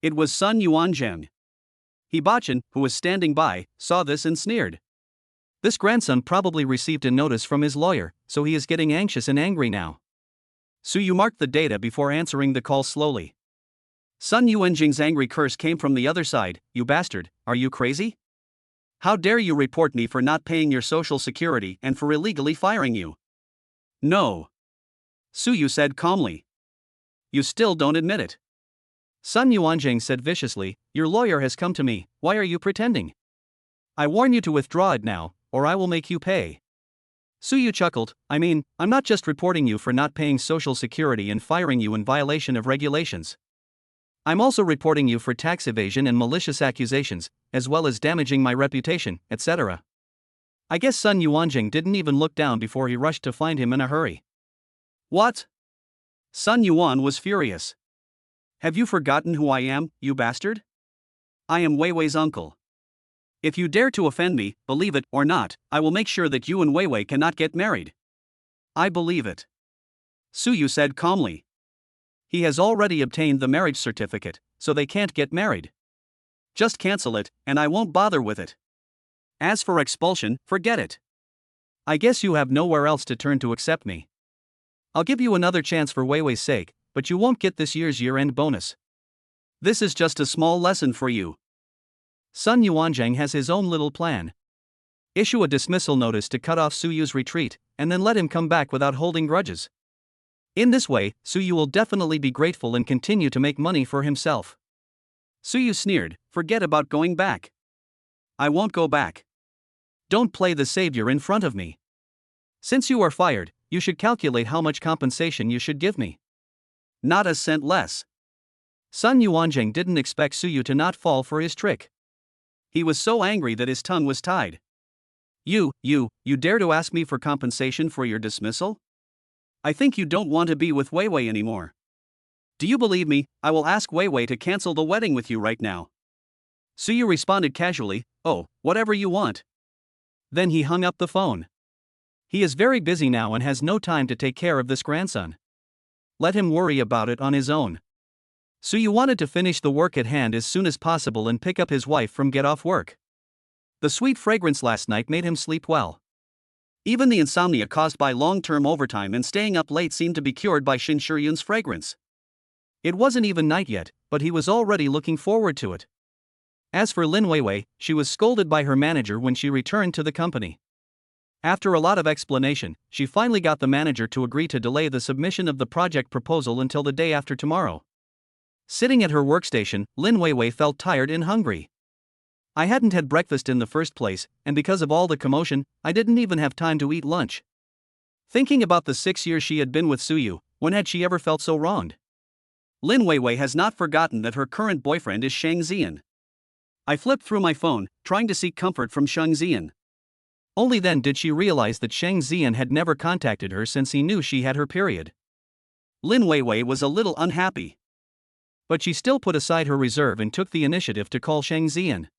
It was Sun Yuanzheng. Hibachin, who was standing by, saw this and sneered. This grandson probably received a notice from his lawyer, so he is getting anxious and angry now. Suyu marked the data before answering the call slowly. Sun Yuanzheng's angry curse came from the other side. "You bastard, are you crazy? How dare you report me for not paying your social security and for illegally firing you?" "No," Suyu said calmly. "You still don't admit it." Sun Yuanzheng said viciously, "Your lawyer has come to me, why are you pretending? I warn you to withdraw it now, or I will make you pay." Suyu chuckled, I'm not just reporting you for not paying social security and firing you in violation of regulations. I'm also reporting you for tax evasion and malicious accusations, as well as damaging my reputation, etc. I guess Sun Yuanzheng didn't even look down before he rushed to find him in a hurry. "What?" Sun Yuan was furious. "Have you forgotten who I am, you bastard? I am Weiwei's uncle. If you dare to offend me, believe it or not, I will make sure that you and Weiwei cannot get married." "I believe it," Suyu said calmly. "He has already obtained the marriage certificate, so they can't get married. Just cancel it, and I won't bother with it. As for expulsion, forget it. I guess you have nowhere else to turn to accept me. I'll give you another chance for Weiwei's sake, but you won't get this year's year-end bonus. This is just a small lesson for you." Sun Yuanzheng has his own little plan. Issue a dismissal notice to cut off Suyu's retreat, and then let him come back without holding grudges. In this way, Suyu will definitely be grateful and continue to make money for himself. Suyu sneered, "Forget about going back. I won't go back. Don't play the savior in front of me. Since you are fired, you should calculate how much compensation you should give me. Not a cent less." Sun Yuanzheng didn't expect Suyu to not fall for his trick. He was so angry that his tongue was tied. You dare to ask me for compensation for your dismissal? I think you don't want to be with Weiwei anymore. Do you believe me? I will ask Weiwei to cancel the wedding with you right now." Suyu responded casually, "Oh, whatever you want." Then he hung up the phone. He is very busy now and has no time to take care of this grandson. Let him worry about it on his own. Suyu wanted to finish the work at hand as soon as possible and pick up his wife from get-off work. The sweet fragrance last night made him sleep well. Even the insomnia caused by long-term overtime and staying up late seemed to be cured by Shin Shiyun's fragrance. It wasn't even night yet, but he was already looking forward to it. As for Lin Weiwei, she was scolded by her manager when she returned to the company. After a lot of explanation, she finally got the manager to agree to delay the submission of the project proposal until the day after tomorrow. Sitting at her workstation, Lin Weiwei felt tired and hungry. "I hadn't had breakfast in the first place, and because of all the commotion, I didn't even have time to eat lunch." Thinking about the 6 years she had been with Suyu, when had she ever felt so wronged? Lin Weiwei has not forgotten that her current boyfriend is Shang Ziyan. I flipped through my phone, trying to seek comfort from Shang Ziyan. Only then did she realize that Shang Ziyan had never contacted her since he knew she had her period. Lin Weiwei was a little unhappy. But she still put aside her reserve and took the initiative to call Shang Ziyan.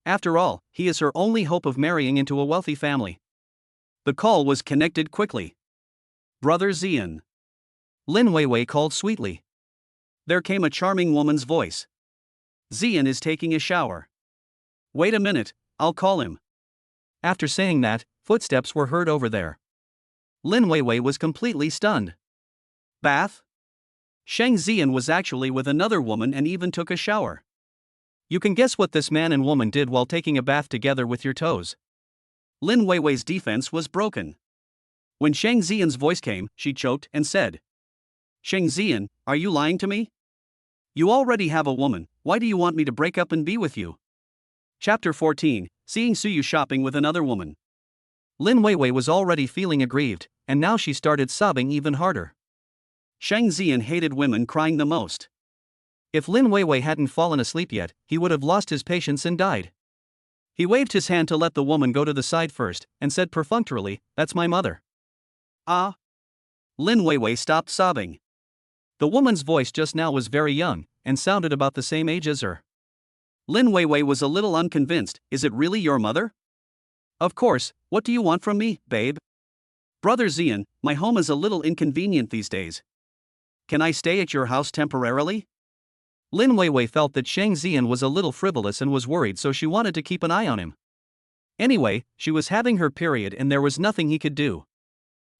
After all, he is her only hope of marrying into a wealthy family. The call was connected quickly. "Brother Ziyan." Lin Weiwei called sweetly. There came a charming woman's voice. "Ziyan is taking a shower. Wait a minute, I'll call him." After saying that, footsteps were heard over there. Lin Weiwei was completely stunned. Bath? Shang Ziyan was actually with another woman and even took a shower. You can guess what this man and woman did while taking a bath together with your toes. Lin Weiwei's defense was broken. When Shang Ziyan's voice came, she choked and said, "Shang Ziyan, are you lying to me? You already have a woman, why do you want me to break up and be with you?" Chapter 14, Seeing Suyu shopping with another woman. Lin Weiwei was already feeling aggrieved, and now she started sobbing even harder. Shang Ziyan hated women crying the most. If Lin Weiwei hadn't fallen asleep yet, he would have lost his patience and died. He waved his hand to let the woman go to the side first, and said perfunctorily, "That's my mother." "Ah." Lin Weiwei stopped sobbing. The woman's voice just now was very young, and sounded about the same age as her. Lin Weiwei was a little unconvinced. Is it really your mother? Of course, what do you want from me, babe? Brother Zian, my home is a little inconvenient these days. Can I stay at your house temporarily? Lin Weiwei felt that Shang Zian was a little frivolous and was worried, so she wanted to keep an eye on him. Anyway, she was having her period and there was nothing he could do.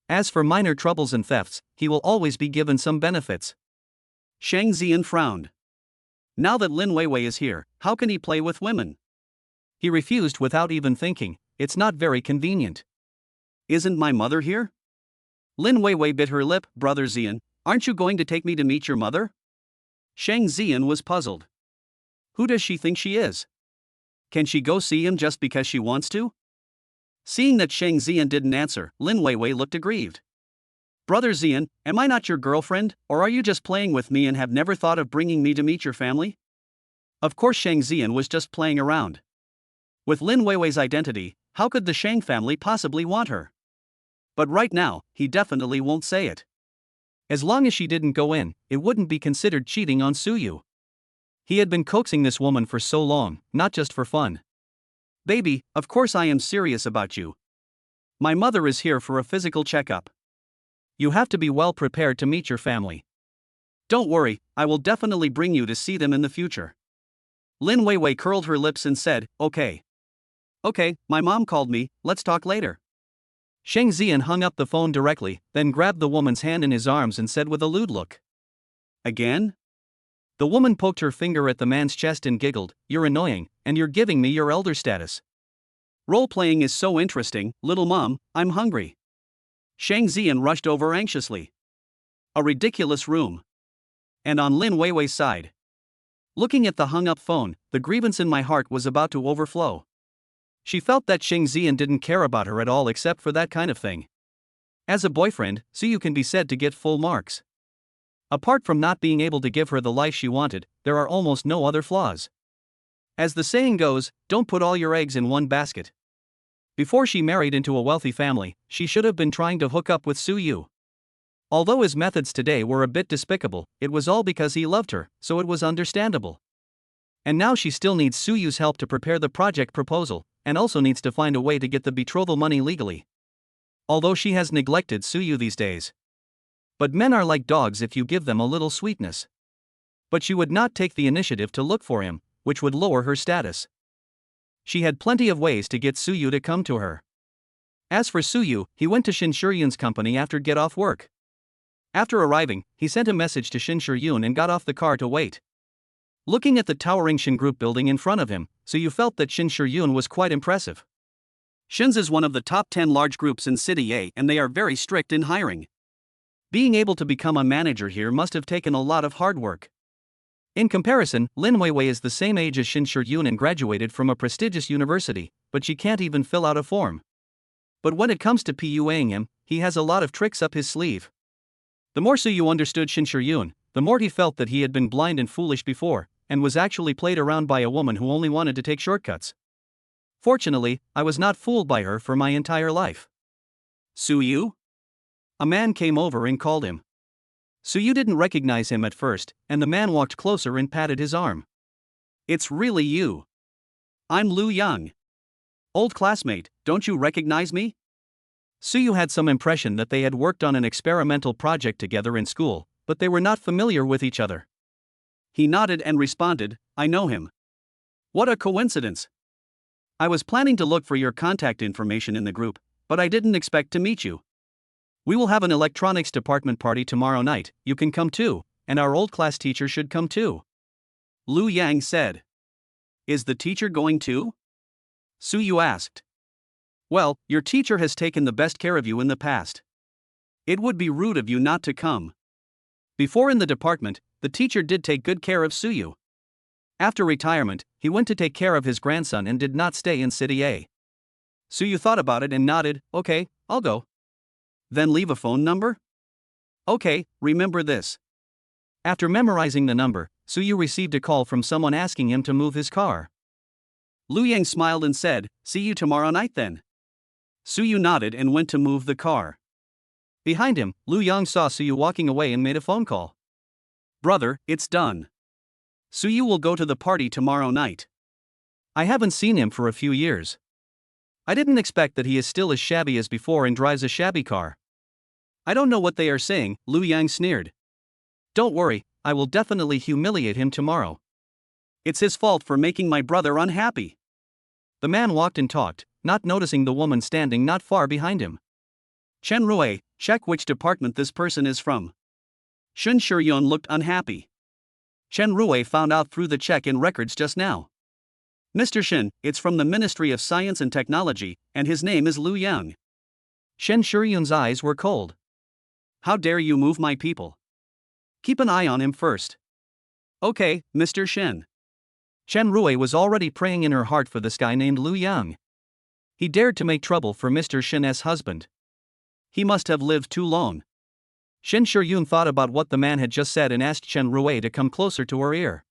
As for minor troubles and thefts, he will always be given some benefits. Shang Zian frowned. Now that Lin Weiwei is here, how can he play with women? He refused without even thinking. It's not very convenient. Isn't my mother here? Lin Weiwei bit her lip. Brother Zian, aren't you going to take me to meet your mother? Shang Zian was puzzled. Who does she think she is? Can she go see him just because she wants to? Seeing that Shang Zian didn't answer, Lin Weiwei looked aggrieved. Brother Zian, am I not your girlfriend, or are you just playing with me and have never thought of bringing me to meet your family? Of course Shang Zian was just playing around. With Lin Weiwei's identity, how could the Shang family possibly want her? But right now, he definitely won't say it. As long as she didn't go in, it wouldn't be considered cheating on Suyu. He had been coaxing this woman for so long, not just for fun. Baby, of course I am serious about you. My mother is here for a physical checkup. You have to be well prepared to meet your family. Don't worry, I will definitely bring you to see them in the future. Lin Weiwei curled her lips and said, okay. Okay, my mom called me, let's talk later. Shang Zian hung up the phone directly, then grabbed the woman's hand in his arms and said with a lewd look. Again? The woman poked her finger at the man's chest and giggled, you're annoying, and you're giving me your elder status. Role-playing is so interesting, little mom, I'm hungry. Shang Zian rushed over anxiously. A ridiculous room. And on Lin Weiwei's side. Looking at the hung-up phone, the grievance in my heart was about to overflow. She felt that Shang Zian didn't care about her at all except for that kind of thing. As a boyfriend, Suyu can be said to get full marks. Apart from not being able to give her the life she wanted, there are almost no other flaws. As the saying goes, don't put all your eggs in one basket. Before she married into a wealthy family, she should have been trying to hook up with Suyu. Although his methods today were a bit despicable, it was all because he loved her, so it was understandable. And now she still needs Suyu's help to prepare the project proposal, and also needs to find a way to get the betrothal money legally. Although she has neglected Suyu these days. But men are like dogs if you give them a little sweetness. But she would not take the initiative to look for him, which would lower her status. She had plenty of ways to get Suyu to come to her. As for Suyu, he went to Shin Shiryun's company after get off work. After arriving, he sent a message to Shin Shiryun and got off the car to wait. Looking at the towering Shin Group building in front of him, Suyu felt that Shin Shiryun was quite impressive. Shin's is one of the top 10 large groups in City A and they are very strict in hiring. Being able to become a manager here must have taken a lot of hard work. In comparison, Lin Weiwei is the same age as Shin Shiryun and graduated from a prestigious university, but she can't even fill out a form. But when it comes to PUAing him, he has a lot of tricks up his sleeve. The more Suyu understood Shin Shiryun, the more he felt that he had been blind and foolish before, and was actually played around by a woman who only wanted to take shortcuts. Fortunately, I was not fooled by her for my entire life. Suyu? A man came over and called him. Suyu didn't recognize him at first, and the man walked closer and patted his arm. It's really you. I'm Lu Yang. Old classmate, don't you recognize me? Suyu had some impression that they had worked on an experimental project together in school, but they were not familiar with each other. He nodded and responded, I know him. What a coincidence. I was planning to look for your contact information in the group, but I didn't expect to meet you. We will have an electronics department party tomorrow night, you can come too, and our old class teacher should come too. Lu Yang said. Is the teacher going too? Suyu asked. Well, your teacher has taken the best care of you in the past. It would be rude of you not to come. Before in the department, the teacher did take good care of Suyu. After retirement, he went to take care of his grandson and did not stay in City A. Suyu thought about it and nodded, okay, I'll go. Then leave a phone number? Okay, remember this. After memorizing the number, Suyu received a call from someone asking him to move his car. Lu Yang smiled and said, see you tomorrow night then. Suyu nodded and went to move the car. Behind him, Lu Yang saw Suyu walking away and made a phone call. Brother, it's done. Suyu will go to the party tomorrow night. I haven't seen him for a few years. I didn't expect that he is still as shabby as before and drives a shabby car. I don't know what they are saying, Liu Yang sneered. Don't worry, I will definitely humiliate him tomorrow. It's his fault for making my brother unhappy. The man walked and talked, not noticing the woman standing not far behind him. Chen Rui, check which department this person is from. Shun Shiryun looked unhappy. Chen Rui found out through the check-in records just now. Mr. Shin, it's from the Ministry of Science and Technology, and his name is Liu Yang. Shen Shiryun's eyes were cold. How dare you move my people? Keep an eye on him first. Okay, Mr. Shen. Chen Rui was already praying in her heart for this guy named Liu Yang. He dared to make trouble for Mr. Shen's husband. He must have lived too long. Shen Shiryun thought about what the man had just said and asked Chen Rui to come closer to her ear.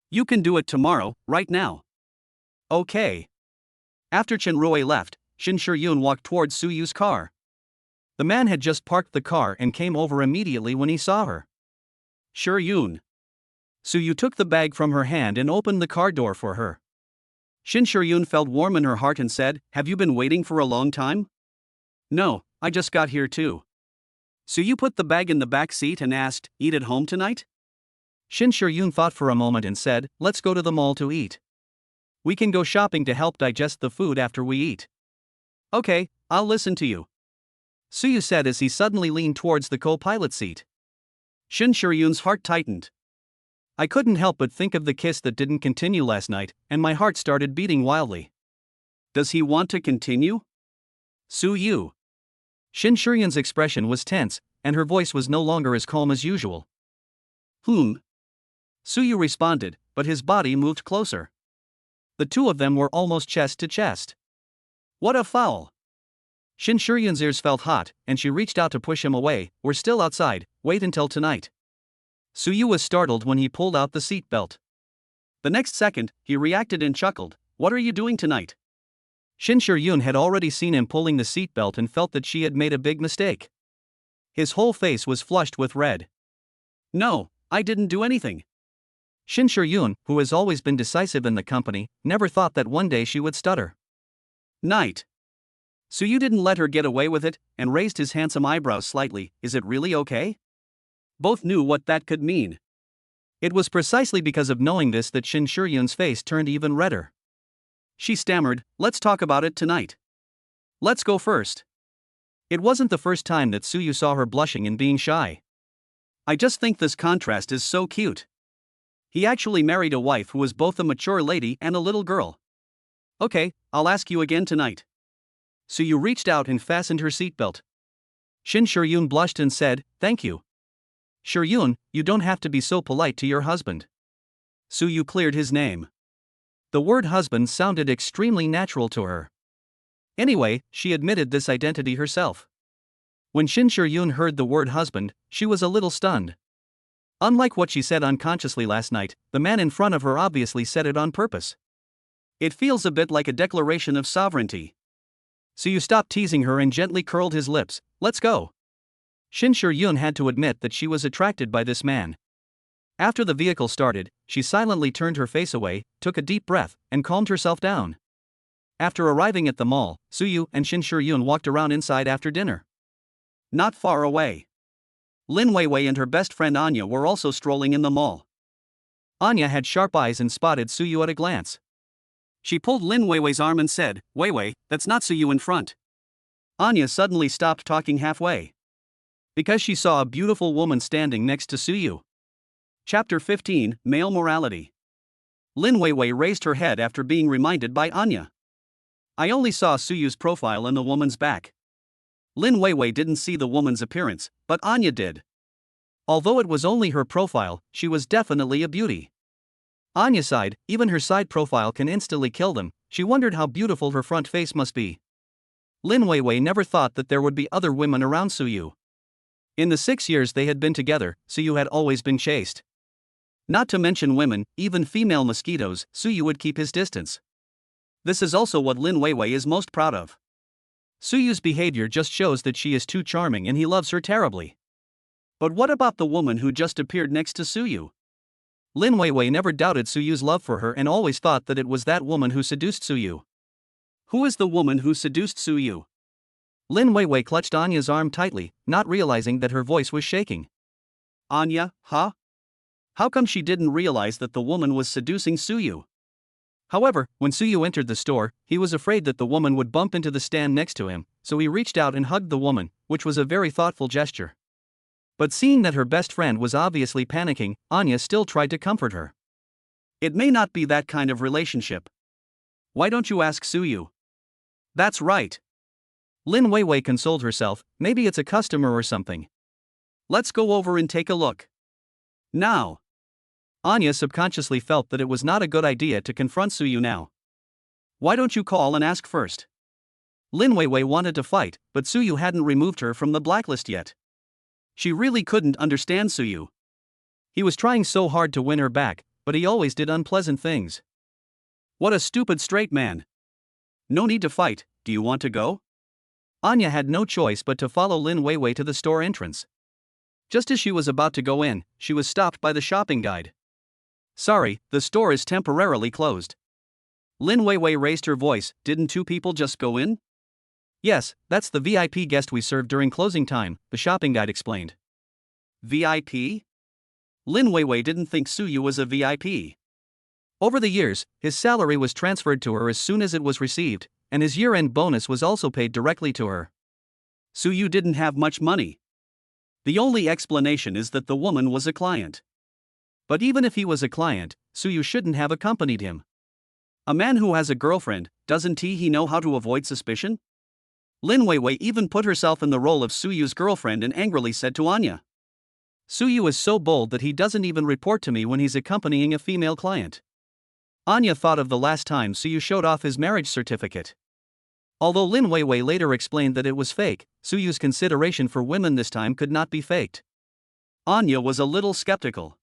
You can do it tomorrow, right now. Okay. After Chen Rui left, Shen Shiryun walked towards Su Yu's car. The man had just parked the car and came over immediately when he saw her. Shiryun. Su Yu took the bag from her hand and opened the car door for her. Shin Shiryun felt warm in her heart and said, Have you been waiting for a long time? No, I just got here too. So you put the bag in the back seat and asked, Eat at home tonight? Shin Shiryun thought for a moment and said, Let's go to the mall to eat. We can go shopping to help digest the food after we eat. Okay, I'll listen to you. Su Yu said as he suddenly leaned towards the co-pilot seat. Shin Shiryun's heart tightened. I couldn't help but think of the kiss that didn't continue last night, and my heart started beating wildly. Does he want to continue? Su Yu. Shin Shiryun's expression was tense, and her voice was no longer as calm as usual. Su Yu responded, but his body moved closer. The two of them were almost chest to chest. What a foul! Shin Shiryun's ears felt hot, and she reached out to push him away. We're still outside, wait until tonight. Su Yu was startled when he pulled out the seat belt. The next second, he reacted and chuckled, What are you doing tonight? Shin Shiryun had already seen him pulling the seat belt and felt that she had made a big mistake. His whole face was flushed with red. No, I didn't do anything. Shin Shiryun, who has always been decisive in the company, never thought that one day she would stutter. Night. Su Yu didn't let her get away with it, and raised his handsome eyebrows slightly. Is it really okay? Both knew what that could mean. It was precisely because of knowing this that Shin Shiryun's face turned even redder. She stammered, Let's talk about it tonight. Let's go first. It wasn't the first time that Su Yu saw her blushing and being shy. I just think this contrast is so cute. He actually married a wife who was both a mature lady and a little girl. Okay, I'll ask you again tonight. Su Yu reached out and fastened her seatbelt. Shin Shiryun blushed and said, Thank you. Shiryun, you don't have to be so polite to your husband. Su Yu cleared his name. The word husband sounded extremely natural to her. Anyway, she admitted this identity herself. When Shin Shiryun heard the word husband, she was a little stunned. Unlike what she said unconsciously last night, the man in front of her obviously said it on purpose. It feels a bit like a declaration of sovereignty. Su Yu stopped teasing her and gently curled his lips. Let's go. Shin Shiryun had to admit that she was attracted by this man. After the vehicle started, she silently turned her face away, took a deep breath, and calmed herself down. After arriving at the mall, Su Yu and Shin Shiryun walked around inside after dinner. Not far away, Lin Weiwei and her best friend Anya were also strolling in the mall. Anya had sharp eyes and spotted Su Yu at a glance. She pulled Lin Weiwei's arm and said, Weiwei, that's not Su Yu in front. Anya suddenly stopped talking halfway. Because she saw a beautiful woman standing next to Su Yu. Chapter 15, Male Morality. Lin Weiwei raised her head after being reminded by Anya. I only saw Su Yu's profile and the woman's back. Lin Weiwei didn't see the woman's appearance, but Anya did. Although it was only her profile, she was definitely a beauty. Anya sighed, even her side profile can instantly kill them. She wondered how beautiful her front face must be. Lin Weiwei never thought that there would be other women around Su Yu. In the 6 years they had been together, Su Yu had always been chaste. Not to mention women, even female mosquitoes, Su Yu would keep his distance. This is also what Lin Weiwei is most proud of. Su Yu's behavior just shows that she is too charming and he loves her terribly. But what about the woman who just appeared next to Su Yu? Lin Weiwei never doubted Suyu's love for her and always thought that it was that woman who seduced Suyu. Who is the woman who seduced Suyu? Lin Weiwei clutched Anya's arm tightly, not realizing that her voice was shaking. Anya, huh? How come she didn't realize that the woman was seducing Suyu? However, when Suyu entered the store, he was afraid that the woman would bump into the stand next to him, so he reached out and hugged the woman, which was a very thoughtful gesture. But seeing that her best friend was obviously panicking, Anya still tried to comfort her. It may not be that kind of relationship. Why don't you ask Suyu? That's right. Lin Weiwei consoled herself, maybe it's a customer or something. Let's go over and take a look. Now. Anya subconsciously felt that it was not a good idea to confront Suyu now. Why don't you call and ask first? Lin Weiwei wanted to fight, but Suyu hadn't removed her from the blacklist yet. She really couldn't understand Suyu. He was trying so hard to win her back, but he always did unpleasant things. What a stupid straight man. No need to fight, do you want to go? Anya had no choice but to follow Lin Weiwei to the store entrance. Just as she was about to go in, she was stopped by the shopping guide. Sorry, the store is temporarily closed. Lin Weiwei raised her voice, didn't two people just go in? Yes, that's the VIP guest we served during closing time, the shopping guide explained. VIP? Lin Weiwei didn't think Suyu was a VIP. Over the years, his salary was transferred to her as soon as it was received, and his year-end bonus was also paid directly to her. Suyu didn't have much money. The only explanation is that the woman was a client. But even if he was a client, Suyu shouldn't have accompanied him. A man who has a girlfriend, doesn't he know how to avoid suspicion? Lin Weiwei even put herself in the role of Suyu's girlfriend and angrily said to Anya. Suyu is so bold that he doesn't even report to me when he's accompanying a female client. Anya thought of the last time Suyu showed off his marriage certificate. Although Lin Weiwei later explained that it was fake, Suyu's consideration for women this time could not be faked. Anya was a little skeptical.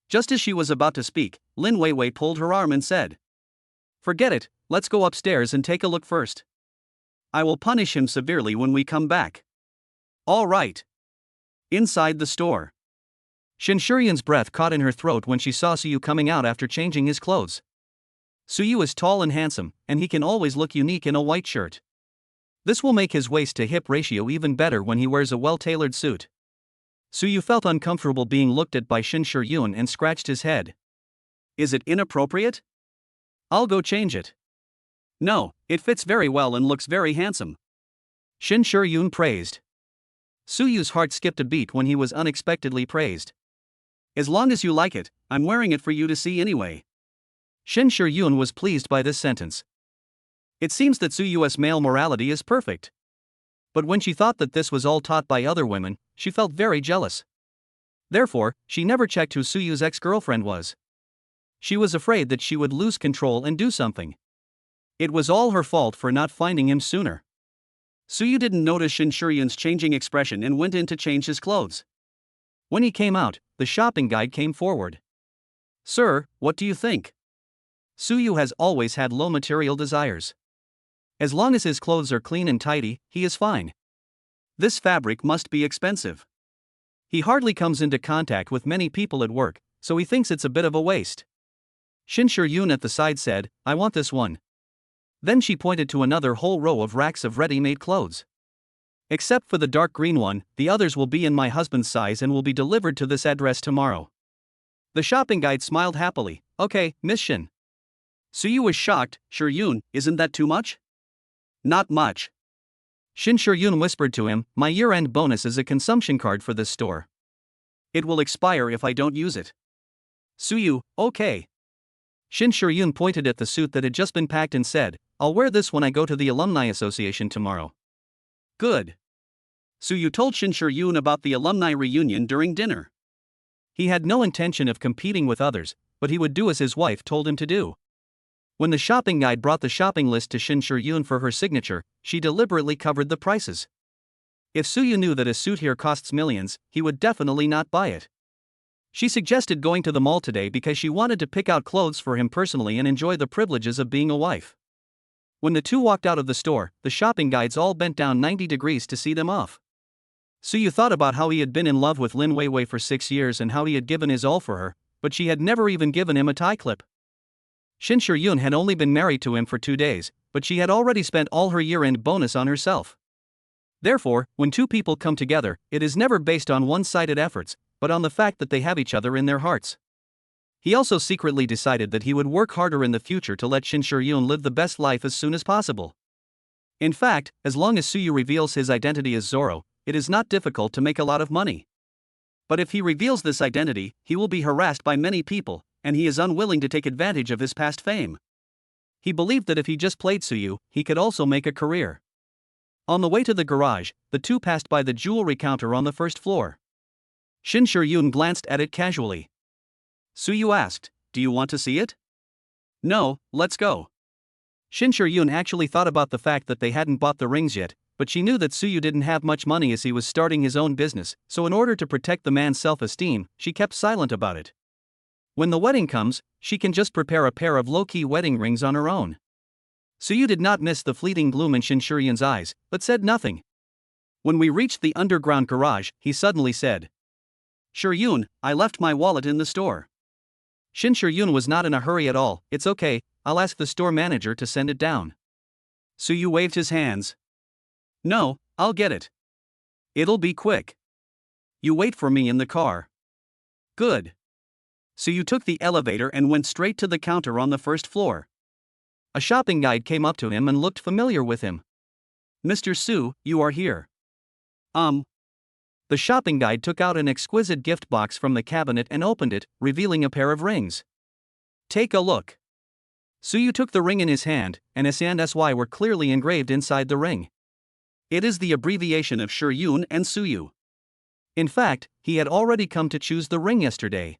Just as she was about to speak, Lin Weiwei pulled her arm and said, "Forget it, let's go upstairs and take a look first. I will punish him severely when we come back." All right. Inside the store. Shin Shiryun's breath caught in her throat when she saw Suyu coming out after changing his clothes. Suyu is tall and handsome, and he can always look unique in a white shirt. This will make his waist-to-hip ratio even better when he wears a well-tailored suit. Suyu felt uncomfortable being looked at by Shin Shiryun and scratched his head. Is it inappropriate? I'll go change it. No, it fits very well and looks very handsome. Shin Shiryun praised. Suyu's heart skipped a beat when he was unexpectedly praised. As long as you like it, I'm wearing it for you to see anyway. Shin Shiryun was pleased by this sentence. It seems that Suyu's male morality is perfect. But when she thought that this was all taught by other women, she felt very jealous. Therefore, she never checked who Suyu's ex-girlfriend was. She was afraid that she would lose control and do something. It was all her fault for not finding him sooner. Suyu didn't notice Shin Shiryun's changing expression and went in to change his clothes. When he came out, the shopping guide came forward. Sir, what do you think? Suyu has always had low material desires. As long as his clothes are clean and tidy, he is fine. This fabric must be expensive. He hardly comes into contact with many people at work, so he thinks it's a bit of a waste. Shin Shiryun at the side said, I want this one. Then she pointed to another whole row of racks of ready-made clothes. Except for the dark green one, the others will be in my husband's size and will be delivered to this address tomorrow. The shopping guide smiled happily. Okay, Miss Shin. Suyu was shocked. Shiryun, isn't that too much? Not much. Shin Shiryun whispered to him, my year-end bonus is a consumption card for this store. It will expire if I don't use it. Suyu, okay. Shin Shiryun pointed at the suit that had just been packed and said, I'll wear this when I go to the Alumni Association tomorrow. Good. Suyu told Shin Shiryun about the alumni reunion during dinner. He had no intention of competing with others, but he would do as his wife told him to do. When the shopping guide brought the shopping list to Shin Shiryun for her signature, she deliberately covered the prices. If Suyu knew that a suit here costs millions, he would definitely not buy it. She suggested going to the mall today because she wanted to pick out clothes for him personally and enjoy the privileges of being a wife. When the two walked out of the store, the shopping guides all bent down 90 degrees to see them off. Suyu thought about how he had been in love with Lin Weiwei for 6 years and how he had given his all for her, but she had never even given him a tie clip. Shin Shur-yoon had only been married to him for 2 days, but she had already spent all her year-end bonus on herself. Therefore, when two people come together, it is never based on one-sided efforts, but on the fact that they have each other in their hearts. He also secretly decided that he would work harder in the future to let Shin Shur-yoon live the best life as soon as possible. In fact, as long as Soo-yu reveals his identity as Zoro, it is not difficult to make a lot of money. But if he reveals this identity, he will be harassed by many people, and he is unwilling to take advantage of his past fame. He believed that if he just played Soo-yu, he could also make a career. On the way to the garage, the two passed by the jewelry counter on the first floor. Shin Shur-yoon glanced at it casually. Soo-yu asked, "Do you want to see it?" "No, let's go." Shin Shur-yoon actually thought about the fact that they hadn't bought the rings yet, but she knew that Soo-yu didn't have much money as he was starting his own business, so in order to protect the man's self-esteem, she kept silent about it. When the wedding comes, she can just prepare a pair of low-key wedding rings on her own. Soo-yu did not miss the fleeting gloom in Shin Shur-yoon's eyes, but said nothing. When we reached the underground garage, he suddenly said, "Shur-yoon, I left my wallet in the store." Shin Shur-yoon was not in a hurry at all. "It's okay, I'll ask the store manager to send it down." Soo-yu waved his hands. "No, I'll get it. It'll be quick. You wait for me in the car." "Good." Soo-yu took the elevator and went straight to the counter on the first floor. A shopping guide came up to him and looked familiar with him. "Mr. Soo, you are here." The shopping guide took out an exquisite gift box from the cabinet and opened it, revealing a pair of rings. "Take a look." Soo-yu took the ring in his hand, and S and SY were clearly engraved inside the ring. It is the abbreviation of Shur-yoon and Soo-yu. In fact, he had already come to choose the ring yesterday.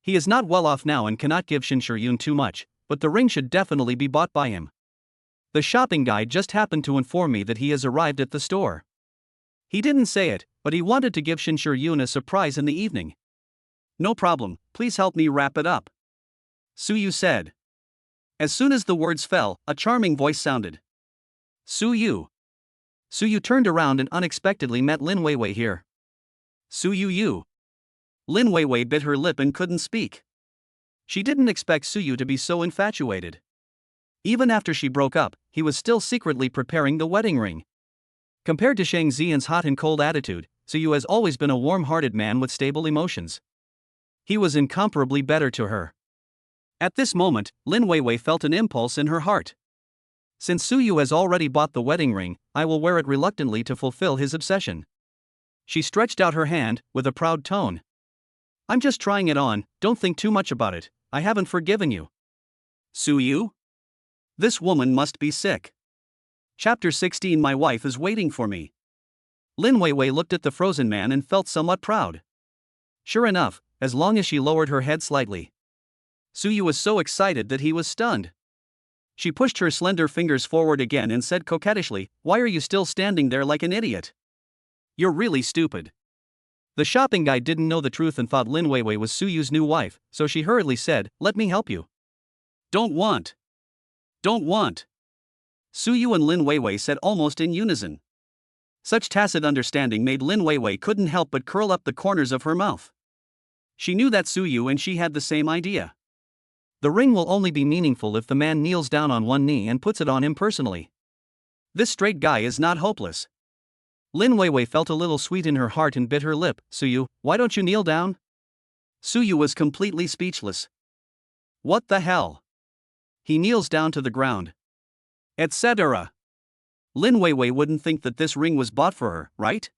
He is not well off now and cannot give Shin Shur-yoon too much, but the ring should definitely be bought by him. The shopping guide just happened to inform me that he has arrived at the store. He didn't say it, but he wanted to give Shin Shur-yoon a surprise in the evening. "No problem, please help me wrap it up," Soo-yu said. As soon as the words fell, a charming voice sounded. "Soo-yu." Soo-yu turned around and unexpectedly met Lin Weiwei here. "Soo-yu." Lin Weiwei bit her lip and couldn't speak. She didn't expect Soo-yu to be so infatuated. Even after she broke up, he was still secretly preparing the wedding ring. Compared to Shang Xian's hot and cold attitude, Soo-yu has always been a warm-hearted man with stable emotions. He was incomparably better to her. At this moment, Lin Weiwei felt an impulse in her heart. Since Soo-yu has already bought the wedding ring, I will wear it reluctantly to fulfill his obsession. She stretched out her hand, with a proud tone. "I'm just trying it on, don't think too much about it, I haven't forgiven you." "Soo-yu? This woman must be sick." Chapter 16. My wife is waiting for me. Lin Weiwei looked at the frozen man and felt somewhat proud. Sure enough, as long as she lowered her head slightly, Soo-yu was so excited that he was stunned. She pushed her slender fingers forward again and said coquettishly, "Why are you still standing there like an idiot? You're really stupid." The shopping guy didn't know the truth and thought Lin Weiwei was Soo-yu's new wife, so she hurriedly said, "Let me help you." Don't want." Soo-yu and Lin Weiwei said almost in unison. Such tacit understanding made Lin Weiwei couldn't help but curl up the corners of her mouth. She knew that Soo-yu and she had the same idea. The ring will only be meaningful if the man kneels down on one knee and puts it on him personally. This straight guy is not hopeless. Lin Weiwei felt a little sweet in her heart and bit her lip. "Soo-yu, why don't you kneel down?" Soo-yu was completely speechless. What the hell? He kneels down to the ground. Etc. Lin Weiwei wouldn't think that this ring was bought for her, right?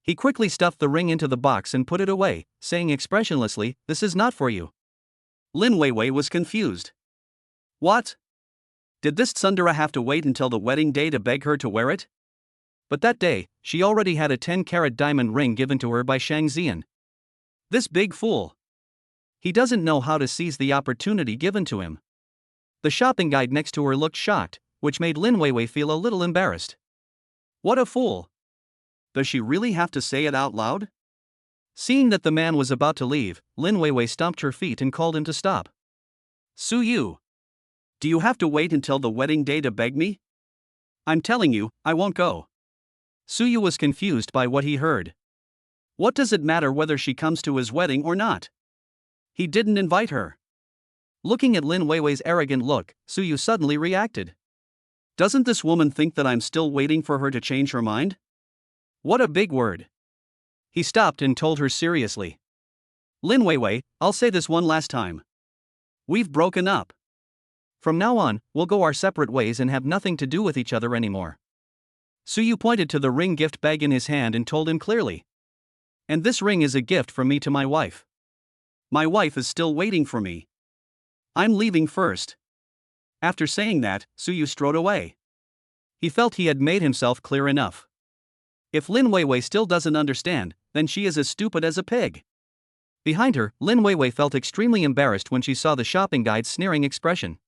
He quickly stuffed the ring into the box and put it away, saying expressionlessly, "This is not for you." Lin Weiwei was confused. What? Did this tsundere have to wait until the wedding day to beg her to wear it? But that day, she already had a 10-carat diamond ring given to her by Shang Xian. This big fool. He doesn't know how to seize the opportunity given to him. The shopping guide next to her looked shocked, which made Lin Weiwei feel a little embarrassed. What a fool. Does she really have to say it out loud? Seeing that the man was about to leave, Lin Weiwei stomped her feet and called him to stop. Soo-yu. Do you have to wait until the wedding day to beg me? I'm telling you, I won't go. Soo-yu was confused by what he heard. What does it matter whether she comes to his wedding or not? He didn't invite her. Looking at Lin Weiwei's arrogant look, Suyu suddenly reacted. Doesn't this woman think that I'm still waiting for her to change her mind? What a big word. He stopped and told her seriously. Lin Weiwei, I'll say this one last time. We've broken up. From now on, we'll go our separate ways and have nothing to do with each other anymore. Suyu pointed to the ring gift bag in his hand and told him clearly. And this ring is a gift from me to my wife. My wife is still waiting for me. I'm leaving first. After saying that, Suyu strode away. He felt he had made himself clear enough. If Lin Weiwei still doesn't understand, then she is as stupid as a pig. Behind her, Lin Weiwei felt extremely embarrassed when she saw the shopping guide's sneering expression.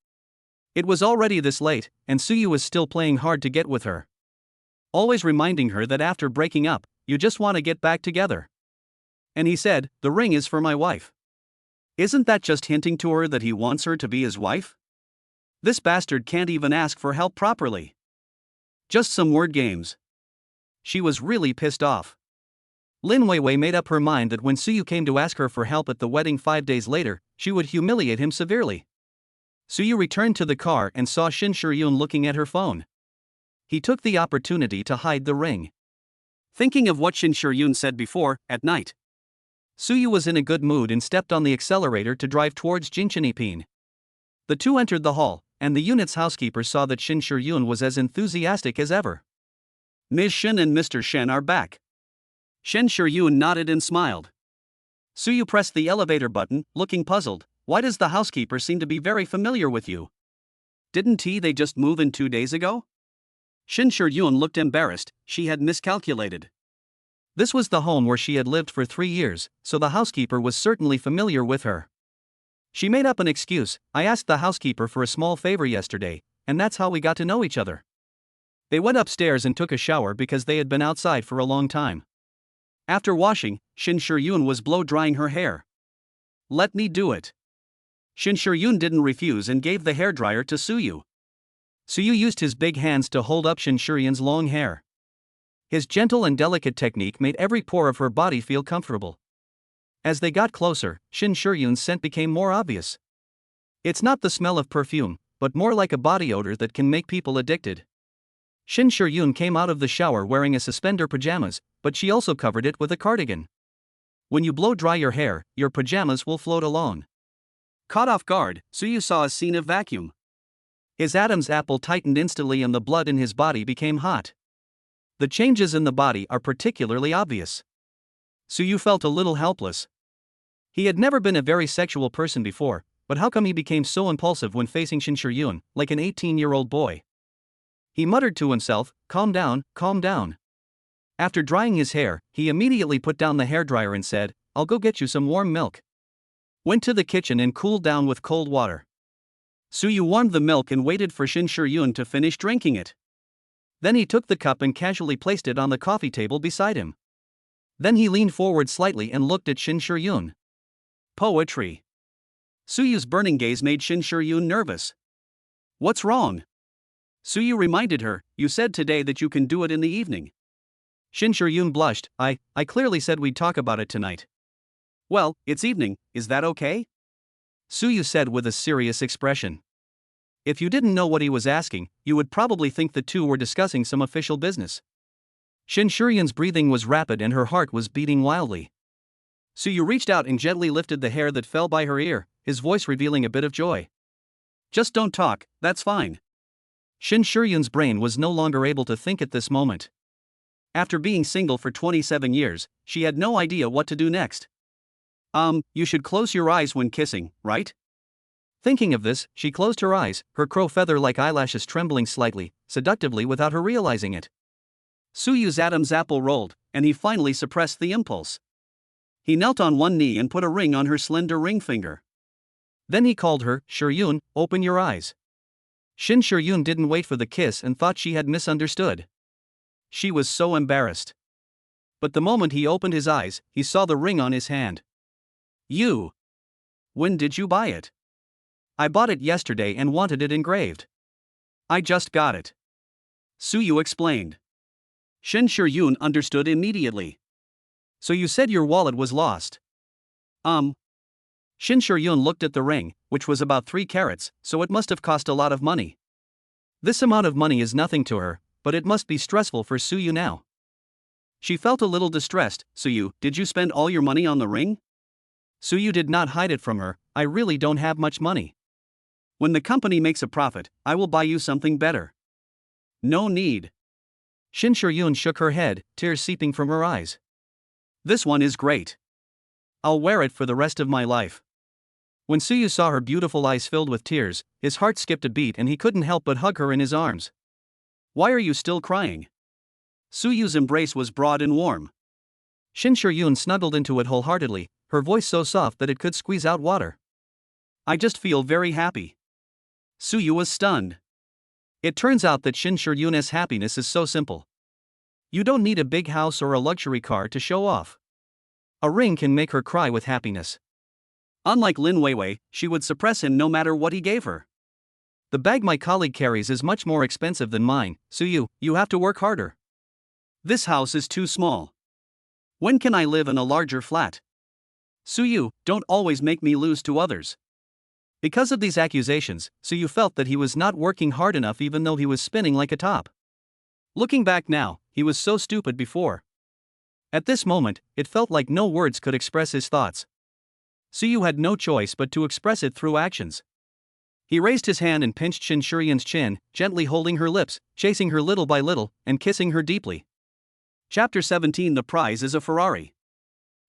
It was already this late, and Suyu was still playing hard to get with her. Always reminding her that after breaking up, you just want to get back together. And he said, the ring is for my wife. Isn't that just hinting to her that he wants her to be his wife? This bastard can't even ask for help properly. Just some word games. She was really pissed off. Lin Weiwei made up her mind that when Suyu came to ask her for help at the wedding 5 days later, she would humiliate him severely. Suyu returned to the car and saw Shin Shiryun looking at her phone. He took the opportunity to hide the ring. Thinking of what Shin Shiryun said before, at night, Suyu was in a good mood and stepped on the accelerator to drive towards Jinchonipin. The two entered the hall, and the unit's housekeeper saw that Shin Shiryun was as enthusiastic as ever. Ms. Shin and Mr. Shen are back. Shin Shiryun nodded and smiled. Suyu pressed the elevator button, looking puzzled. Why does the housekeeper seem to be very familiar with you? Didn't they just move in 2 days ago? Shin Shiryun looked embarrassed. She had miscalculated. This was the home where she had lived for 3 years, so the housekeeper was certainly familiar with her. She made up an excuse. I asked the housekeeper for a small favor yesterday, and that's how we got to know each other. They went upstairs and took a shower because they had been outside for a long time. After washing, Shin Shiryun was blow-drying her hair. Let me do it. Shin Shiryun didn't refuse and gave the hairdryer to Suyu. Suyu used his big hands to hold up Shin Shiryun's long hair. His gentle and delicate technique made every pore of her body feel comfortable. As they got closer, Shin Shiryun's scent became more obvious. It's not the smell of perfume, but more like a body odor that can make people addicted. Shin Shiryun came out of the shower wearing a suspender pajamas, but she also covered it with a cardigan. When you blow dry your hair, your pajamas will float along. Caught off guard, Suyu saw a scene of vacuum. His Adam's apple tightened instantly and the blood in his body became hot. The changes in the body are particularly obvious. Suyu felt a little helpless. He had never been a very sexual person before, but how come he became so impulsive when facing Shin Shiryun, like an 18-year-old boy? He muttered to himself, calm down, calm down. After drying his hair, he immediately put down the hairdryer and said, I'll go get you some warm milk. Went to the kitchen and cooled down with cold water. Suyu warmed the milk and waited for Shin Shiryun to finish drinking it. Then he took the cup and casually placed it on the coffee table beside him. Then he leaned forward slightly and looked at Shin Shiryun. Poetry. Suyu's burning gaze made Shin Shiryun nervous. What's wrong? Suyu reminded her, you said today that you can do it in the evening. Shin Shiryun blushed. I clearly said we'd talk about it tonight. Well, it's evening, is that okay? Suyu said with a serious expression. If you didn't know what he was asking, you would probably think the two were discussing some official business. Shin Shiryun's breathing was rapid and her heart was beating wildly. Suyu reached out and gently lifted the hair that fell by her ear, his voice revealing a bit of joy. Just don't talk, that's fine. Shin Shiryun's brain was no longer able to think at this moment. After being single for 27 years, she had no idea what to do next. You should close your eyes when kissing, right? Thinking of this, she closed her eyes, her crow feather-like eyelashes trembling slightly, seductively without her realizing it. Suyu's Adam's apple rolled, and he finally suppressed the impulse. He knelt on one knee and put a ring on her slender ring finger. Then he called her, Shiryun, open your eyes. Shin Shiryun didn't wait for the kiss and thought she had misunderstood. She was so embarrassed. But the moment he opened his eyes, he saw the ring on his hand. You. When did you buy it? I bought it yesterday and wanted it engraved. I just got it. Suyu explained. Shin Shiryun understood immediately. So you said your wallet was lost. Shin Shuryun looked at the ring, which was about 3 carats, so it must have cost a lot of money. This amount of money is nothing to her, but it must be stressful for Suyu now. She felt a little distressed. Suyu, did you spend all your money on the ring? Suyu did not hide it from her. I really don't have much money. When the company makes a profit, I will buy you something better. No need. Shin Shuryun shook her head, tears seeping from her eyes. This one is great. I'll wear it for the rest of my life. When Suyu saw her beautiful eyes filled with tears, his heart skipped a beat and he couldn't help but hug her in his arms. Why are you still crying? Suyu's embrace was broad and warm. Shin Shuryun snuggled into it wholeheartedly, her voice so soft that it could squeeze out water. I just feel very happy. Suyu was stunned. It turns out that Shin Shuryun's happiness is so simple. You don't need a big house or a luxury car to show off. A ring can make her cry with happiness. Unlike Lin Weiwei, she would suppress him no matter what he gave her. The bag my colleague carries is much more expensive than mine, Suyu, you have to work harder. This house is too small. When can I live in a larger flat? Suyu, don't always make me lose to others. Because of these accusations, Suyu felt that he was not working hard enough even though he was spinning like a top. Looking back now, he was so stupid before. At this moment, it felt like no words could express his thoughts. Suyu had no choice but to express it through actions. He raised his hand and pinched Shin Shuryun's chin, gently holding her lips, chasing her little by little, and kissing her deeply. Chapter 17. The prize is a Ferrari.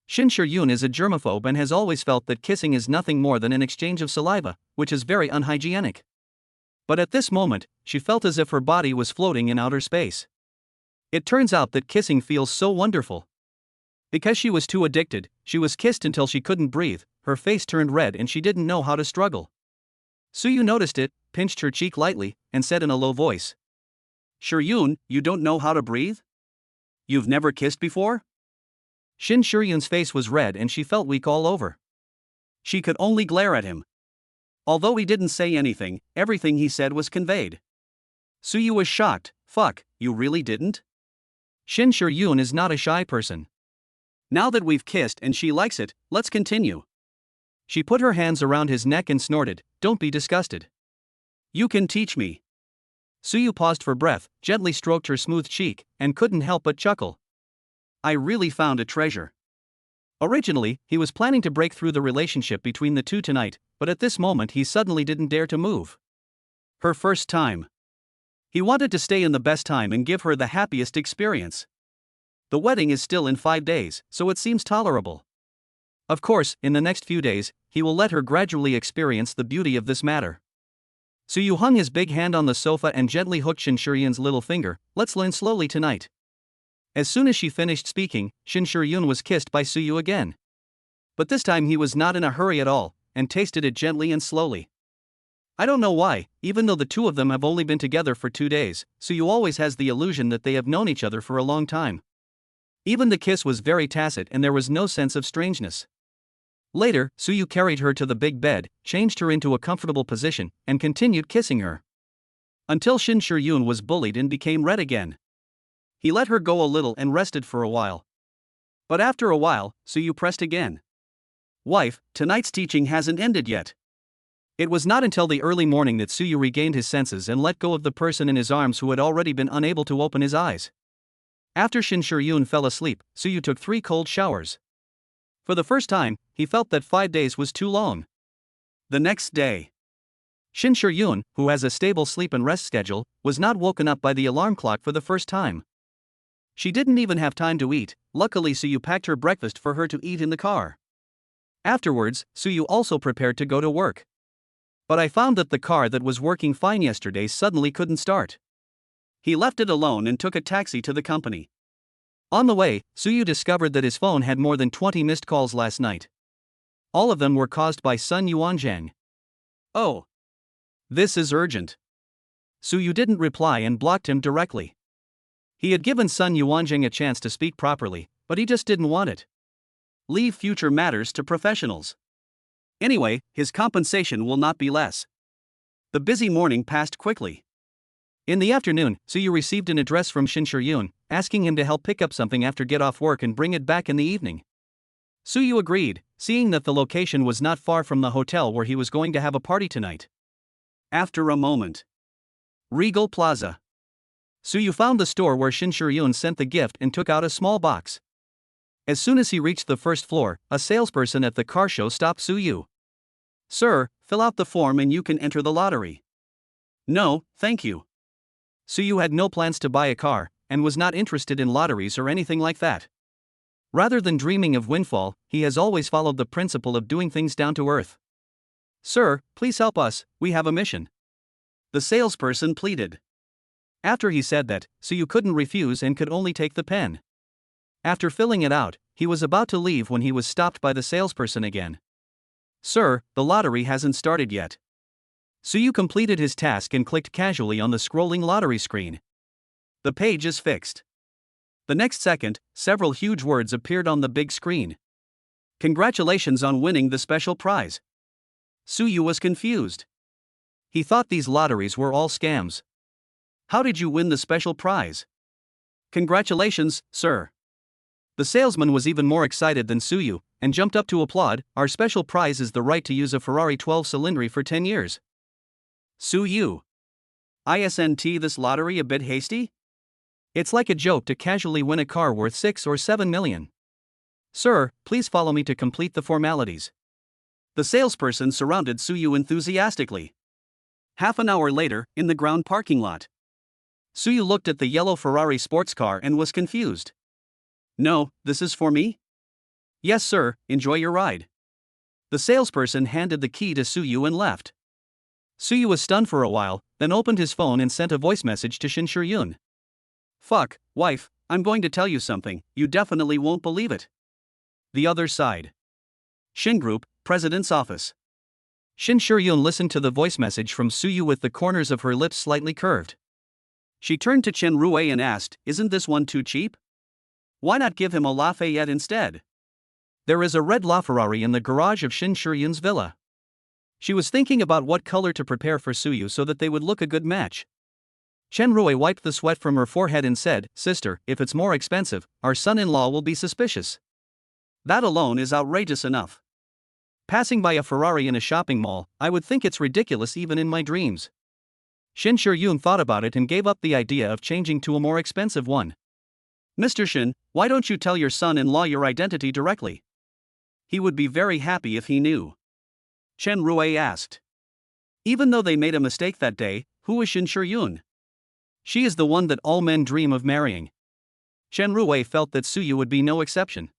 Shin Shuryun is a germaphobe and has always felt that kissing is nothing more than an exchange of saliva, which is very unhygienic. But at this moment, she felt as if her body was floating in outer space. It turns out that kissing feels so wonderful. Because she was too addicted, she was kissed until she couldn't breathe, her face turned red and she didn't know how to struggle. Suyu noticed it, pinched her cheek lightly, and said in a low voice. Shuryun, you don't know how to breathe? You've never kissed before? Shin Shuryun's face was red and she felt weak all over. She could only glare at him. Although he didn't say anything, everything he said was conveyed. Suyu was shocked. Fuck, you really didn't? Shin Shuryun is not a shy person. Now that we've kissed and she likes it, let's continue. She put her hands around his neck and snorted, don't be disgusted. You can teach me. Suyu paused for breath, gently stroked her smooth cheek, and couldn't help but chuckle. I really found a treasure. Originally, he was planning to break through the relationship between the two tonight, but at this moment he suddenly didn't dare to move. Her first time. He wanted to stay in the best time and give her the happiest experience. The wedding is still in 5 days, so it seems tolerable. Of course, in the next few days, he will let her gradually experience the beauty of this matter. Suyu hung his big hand on the sofa and gently hooked Shin Shuryun's little finger. Let's learn slowly tonight. As soon as she finished speaking, Shin Shuryun was kissed by Suyu again. But this time he was not in a hurry at all, and tasted it gently and slowly. I don't know why, even though the two of them have only been together for 2 days, Suyu always has the illusion that they have known each other for a long time. Even the kiss was very tacit and there was no sense of strangeness. Later, Suyu carried her to the big bed, changed her into a comfortable position, and continued kissing her. Until Shin Shuryun was bullied and became red again. He let her go a little and rested for a while. But after a while, Suyu pressed again. Wife, tonight's teaching hasn't ended yet. It was not until the early morning that Suyu regained his senses and let go of the person in his arms who had already been unable to open his eyes. After Shin Shuryun fell asleep, Suyu took 3 cold showers. For the first time, he felt that 5 days was too long. The next day, Shin Shuryun, who has a stable sleep and rest schedule, was not woken up by the alarm clock for the first time. She didn't even have time to eat. Luckily Suyu packed her breakfast for her to eat in the car. Afterwards, Suyu also prepared to go to work. But I found that the car that was working fine yesterday suddenly couldn't start. He left it alone and took a taxi to the company. On the way, Suyu discovered that his phone had more than 20 missed calls last night. All of them were caused by Sun Yuanzhang. Oh. This is urgent. Suyu didn't reply and blocked him directly. He had given Sun Yuanzhang a chance to speak properly, but he just didn't want it. Leave future matters to professionals. Anyway, his compensation will not be less. The busy morning passed quickly. In the afternoon, Suyu received an address from Shin Shuryun, asking him to help pick up something after get off work and bring it back in the evening. Suyu agreed, seeing that the location was not far from the hotel where he was going to have a party tonight. After a moment. Regal Plaza. Suyu found the store where Shin Shur-yoon sent the gift and took out a small box. As soon as he reached the first floor, a salesperson at the car show stopped Suyu. "Sir, fill out the form and you can enter the lottery." "No, thank you." Suyu had no plans to buy a car, and was not interested in lotteries or anything like that. Rather than dreaming of windfall, he has always followed the principle of doing things down to earth. "Sir, please help us, we have a mission," the salesperson pleaded. After he said that, Suyu couldn't refuse and could only take the pen. After filling it out, he was about to leave when he was stopped by the salesperson again. "Sir, the lottery hasn't started yet." Suyu completed his task and clicked casually on the scrolling lottery screen. The page is fixed. The next second, several huge words appeared on the big screen. "Congratulations on winning the special prize." Suyu was confused. He thought these lotteries were all scams. "How did you win the special prize?" "Congratulations, sir." The salesman was even more excited than Suyu, and jumped up to applaud. "Our special prize is the right to use a Ferrari 12 Cilindri for 10 years. Suyu. Isn't this lottery a bit hasty? It's like a joke to casually win a car worth 6 or 7 million. Sir, please follow me to complete the formalities." The salesperson surrounded Suyu enthusiastically. Half an hour later, in the ground parking lot. Suyu looked at the yellow Ferrari sports car and was confused. "No, this is for me?" "Yes, sir, enjoy your ride." The salesperson handed the key to Suyu and left. Suyu was stunned for a while, then opened his phone and sent a voice message to Shin Shur-yoon. "Fuck, wife, I'm going to tell you something, you definitely won't believe it." The other side. Shin Group, President's Office. Shin Shur-yoon listened to the voice message from Suyu with the corners of her lips slightly curved. She turned to Chen Rue and asked, "Isn't this one too cheap? Why not give him a Lafayette instead?" There is a red LaFerrari in the garage of Shin Shur-yoon's villa. She was thinking about what color to prepare for Suyu so that they would look a good match. Chen Rue wiped the sweat from her forehead and said, "Sister, if it's more expensive, our son-in-law will be suspicious. That alone is outrageous enough. Passing by a Ferrari in a shopping mall, I would think it's ridiculous even in my dreams." Shin Shur-yoon thought about it and gave up the idea of changing to a more expensive one. "Mr. Shin, why don't you tell your son-in-law your identity directly? He would be very happy if he knew." Chen Rue asked. Even though they made a mistake that day, who is Shin Shur-yoon? She is the one that all men dream of marrying. Chen Rue felt that Suyu would be no exception.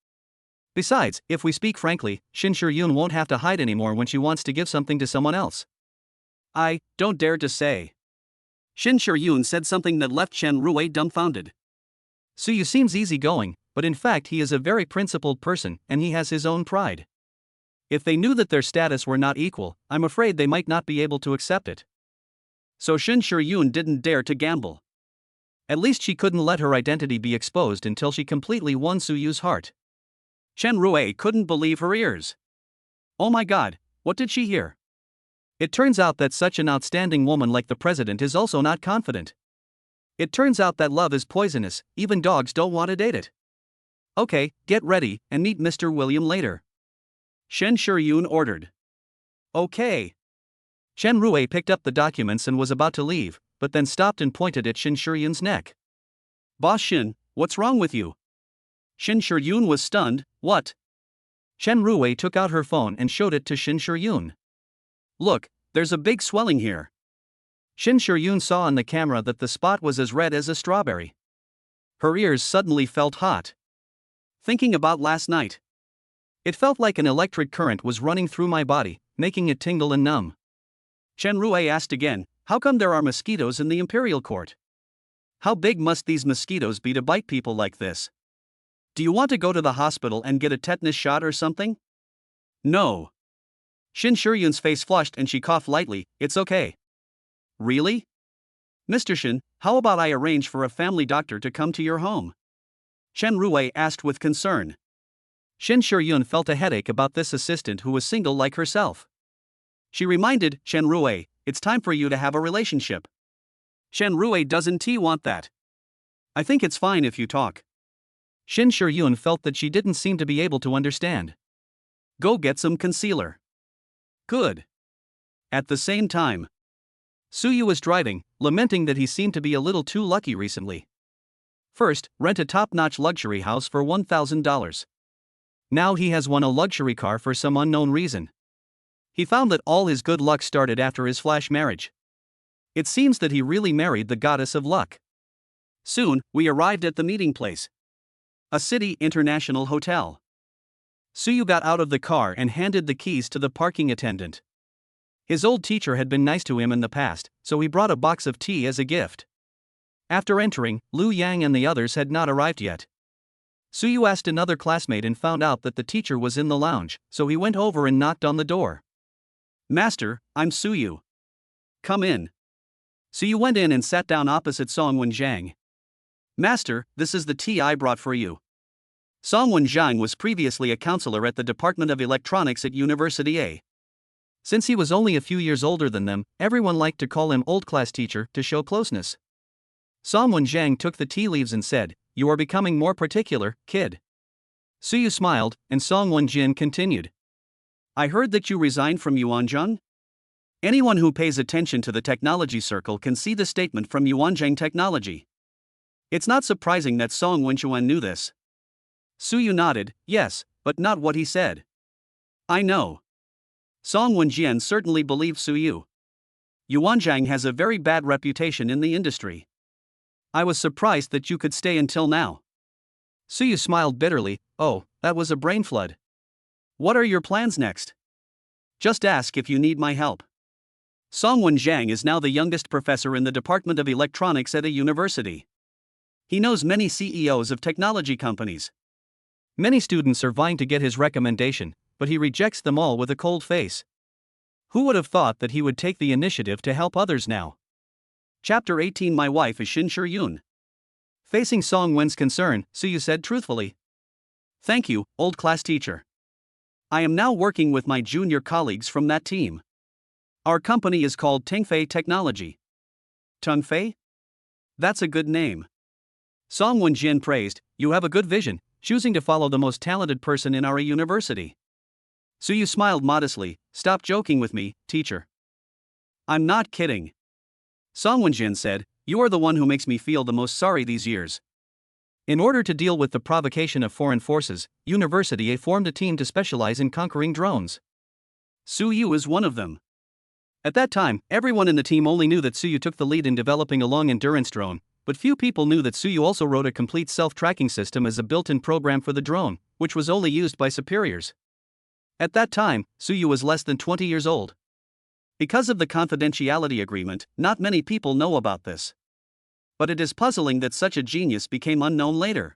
Besides, if we speak frankly, Shin Shur-yoon won't have to hide anymore when she wants to give something to someone else. "I don't dare to say." Shin Shur-yoon said something that left Chen Rue dumbfounded. Suyu seems easygoing, but in fact he is a very principled person and he has his own pride. If they knew that their status were not equal, I'm afraid they might not be able to accept it. So Shin Shur-yoon didn't dare to gamble. At least she couldn't let her identity be exposed until she completely won Suyu's heart. Chen Rue couldn't believe her ears. Oh my god, what did she hear? It turns out that such an outstanding woman like the president is also not confident. It turns out that love is poisonous, even dogs don't want to date it. Okay, get ready, and meet Mr. William later. Shin Shur-yoon ordered. Okay. Chen Rue picked up the documents and was about to leave, but then stopped and pointed at Shin Shur-yoon's neck. "Boss Shin, what's wrong with you?" Shin Shur-yoon was stunned. "What?" Chen Rue took out her phone and showed it to Shin Shur-yoon. "Look, there's a big swelling here." Shin Shur-yoon saw on the camera that the spot was as red as a strawberry. Her ears suddenly felt hot. Thinking about last night. It felt like an electric current was running through my body, making it tingle and numb. Chen Rue asked again, "How come there are mosquitoes in the imperial court? How big must these mosquitoes be to bite people like this? Do you want to go to the hospital and get a tetanus shot or something?" "No." Shin Shur-yoon's face flushed and she coughed lightly. "It's okay." "Really? Mr. Shin, how about I arrange for a family doctor to come to your home?" Chen Rue asked with concern. Shin Shur-yoon felt a headache about this assistant who was single like herself. She reminded Chen Rue, "It's time for you to have a relationship." Chen Rue doesn't want that. "I think it's fine if you talk." Shin Shur-yoon felt that she didn't seem to be able to understand. Go get some concealer. Good. At the same time, Suyu was driving, lamenting that he seemed to be a little too lucky recently. First, rent a top-notch luxury house for $1,000. Now he has won a luxury car for some unknown reason. He found that all his good luck started after his flash marriage. It seems that he really married the goddess of luck. Soon, we arrived at the meeting place. A city international hotel. Suyu got out of the car and handed the keys to the parking attendant. His old teacher had been nice to him in the past, so he brought a box of tea as a gift. After entering, Liu Yang and the others had not arrived yet. Suyu asked another classmate and found out that the teacher was in the lounge, so he went over and knocked on the door. "Master, I'm Suyu. Come in." Suyu went in and sat down opposite Songwen Zhang. "Master, this is the tea I brought for you." Songwen Zhang was previously a counselor at the Department of Electronics at University A. Since he was only a few years older than them, everyone liked to call him old class teacher to show closeness. Songwen Zhang took the tea leaves and said, "You are becoming more particular, kid." Suyu smiled, and Songwen Jin continued. "I heard that you resigned from Yuanzhang? Anyone who pays attention to the technology circle can see the statement from Yuanzhang Technology." It's not surprising that Song Wenchuan knew this. Suyu nodded, yes, but not what he said. "I know." Song Wenjian certainly believed Suyu. Yuanzhang has a very bad reputation in the industry. I was surprised that you could stay until now. Suyu smiled bitterly. "Oh, that was a brain flood. What are your plans next? Just ask if you need my help." Song Wenjiang is now the youngest professor in the Department of Electronics at a university. He knows many CEOs of technology companies. Many students are vying to get his recommendation, but he rejects them all with a cold face. Who would have thought that he would take the initiative to help others now? Chapter 18. My wife is Shin Yun. Facing Song Wen's concern, Suyu said truthfully, "Thank you, old class teacher. I am now working with my junior colleagues from that team. Our company is called Tengfei Technology." Tengfei? That's a good name. Song Wenjin praised, "You have a good vision, choosing to follow the most talented person in our university." Suyu smiled modestly. "Stop joking with me, teacher." "I'm not kidding." Song Wenjin said, "You are the one who makes me feel the most sorry these years." In order to deal with the provocation of foreign forces, University A formed a team to specialize in conquering drones. Suyu is one of them. At that time, everyone in the team only knew that Suyu took the lead in developing a long-endurance drone, but few people knew that Suyu also wrote a complete self-tracking system as a built-in program for the drone, which was only used by superiors. At that time, Suyu was less than 20 years old. Because of the confidentiality agreement, not many people know about this. But it is puzzling that such a genius became unknown later.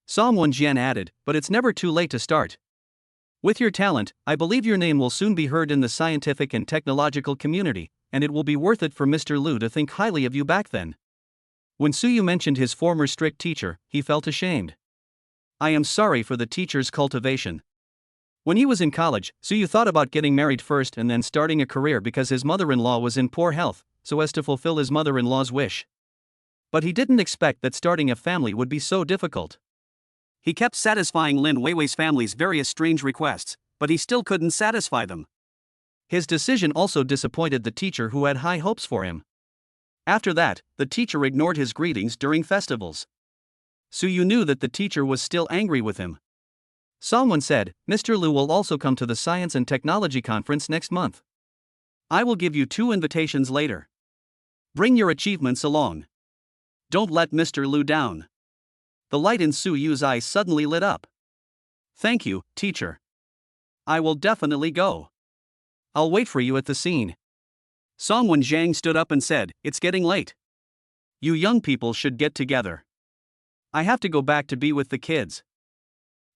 Song Wenjian added, "But it's never too late to start. With your talent, I believe your name will soon be heard in the scientific and technological community, and it will be worth it for Mr. Liu to think highly of you back then." When Suyu mentioned his former strict teacher, he felt ashamed. "I am sorry for the teacher's cultivation." When he was in college, Suyu thought about getting married first and then starting a career because his mother-in-law was in poor health, so as to fulfill his mother-in-law's wish. But he didn't expect that starting a family would be so difficult. He kept satisfying Lin Weiwei's family's various strange requests, but he still couldn't satisfy them. His decision also disappointed the teacher who had high hopes for him. After that, the teacher ignored his greetings during festivals. Suyu knew that the teacher was still angry with him. Songwon said, "Mr. Liu will also come to the Science and Technology Conference next month. I will give you 2 invitations later. Bring your achievements along. Don't let Mr. Liu down." The light in Suyu's eyes suddenly lit up. "Thank you, teacher. I will definitely go. I'll wait for you at the scene." Songwon Zhang stood up and said, "It's getting late. You young people should get together. I have to go back to be with the kids."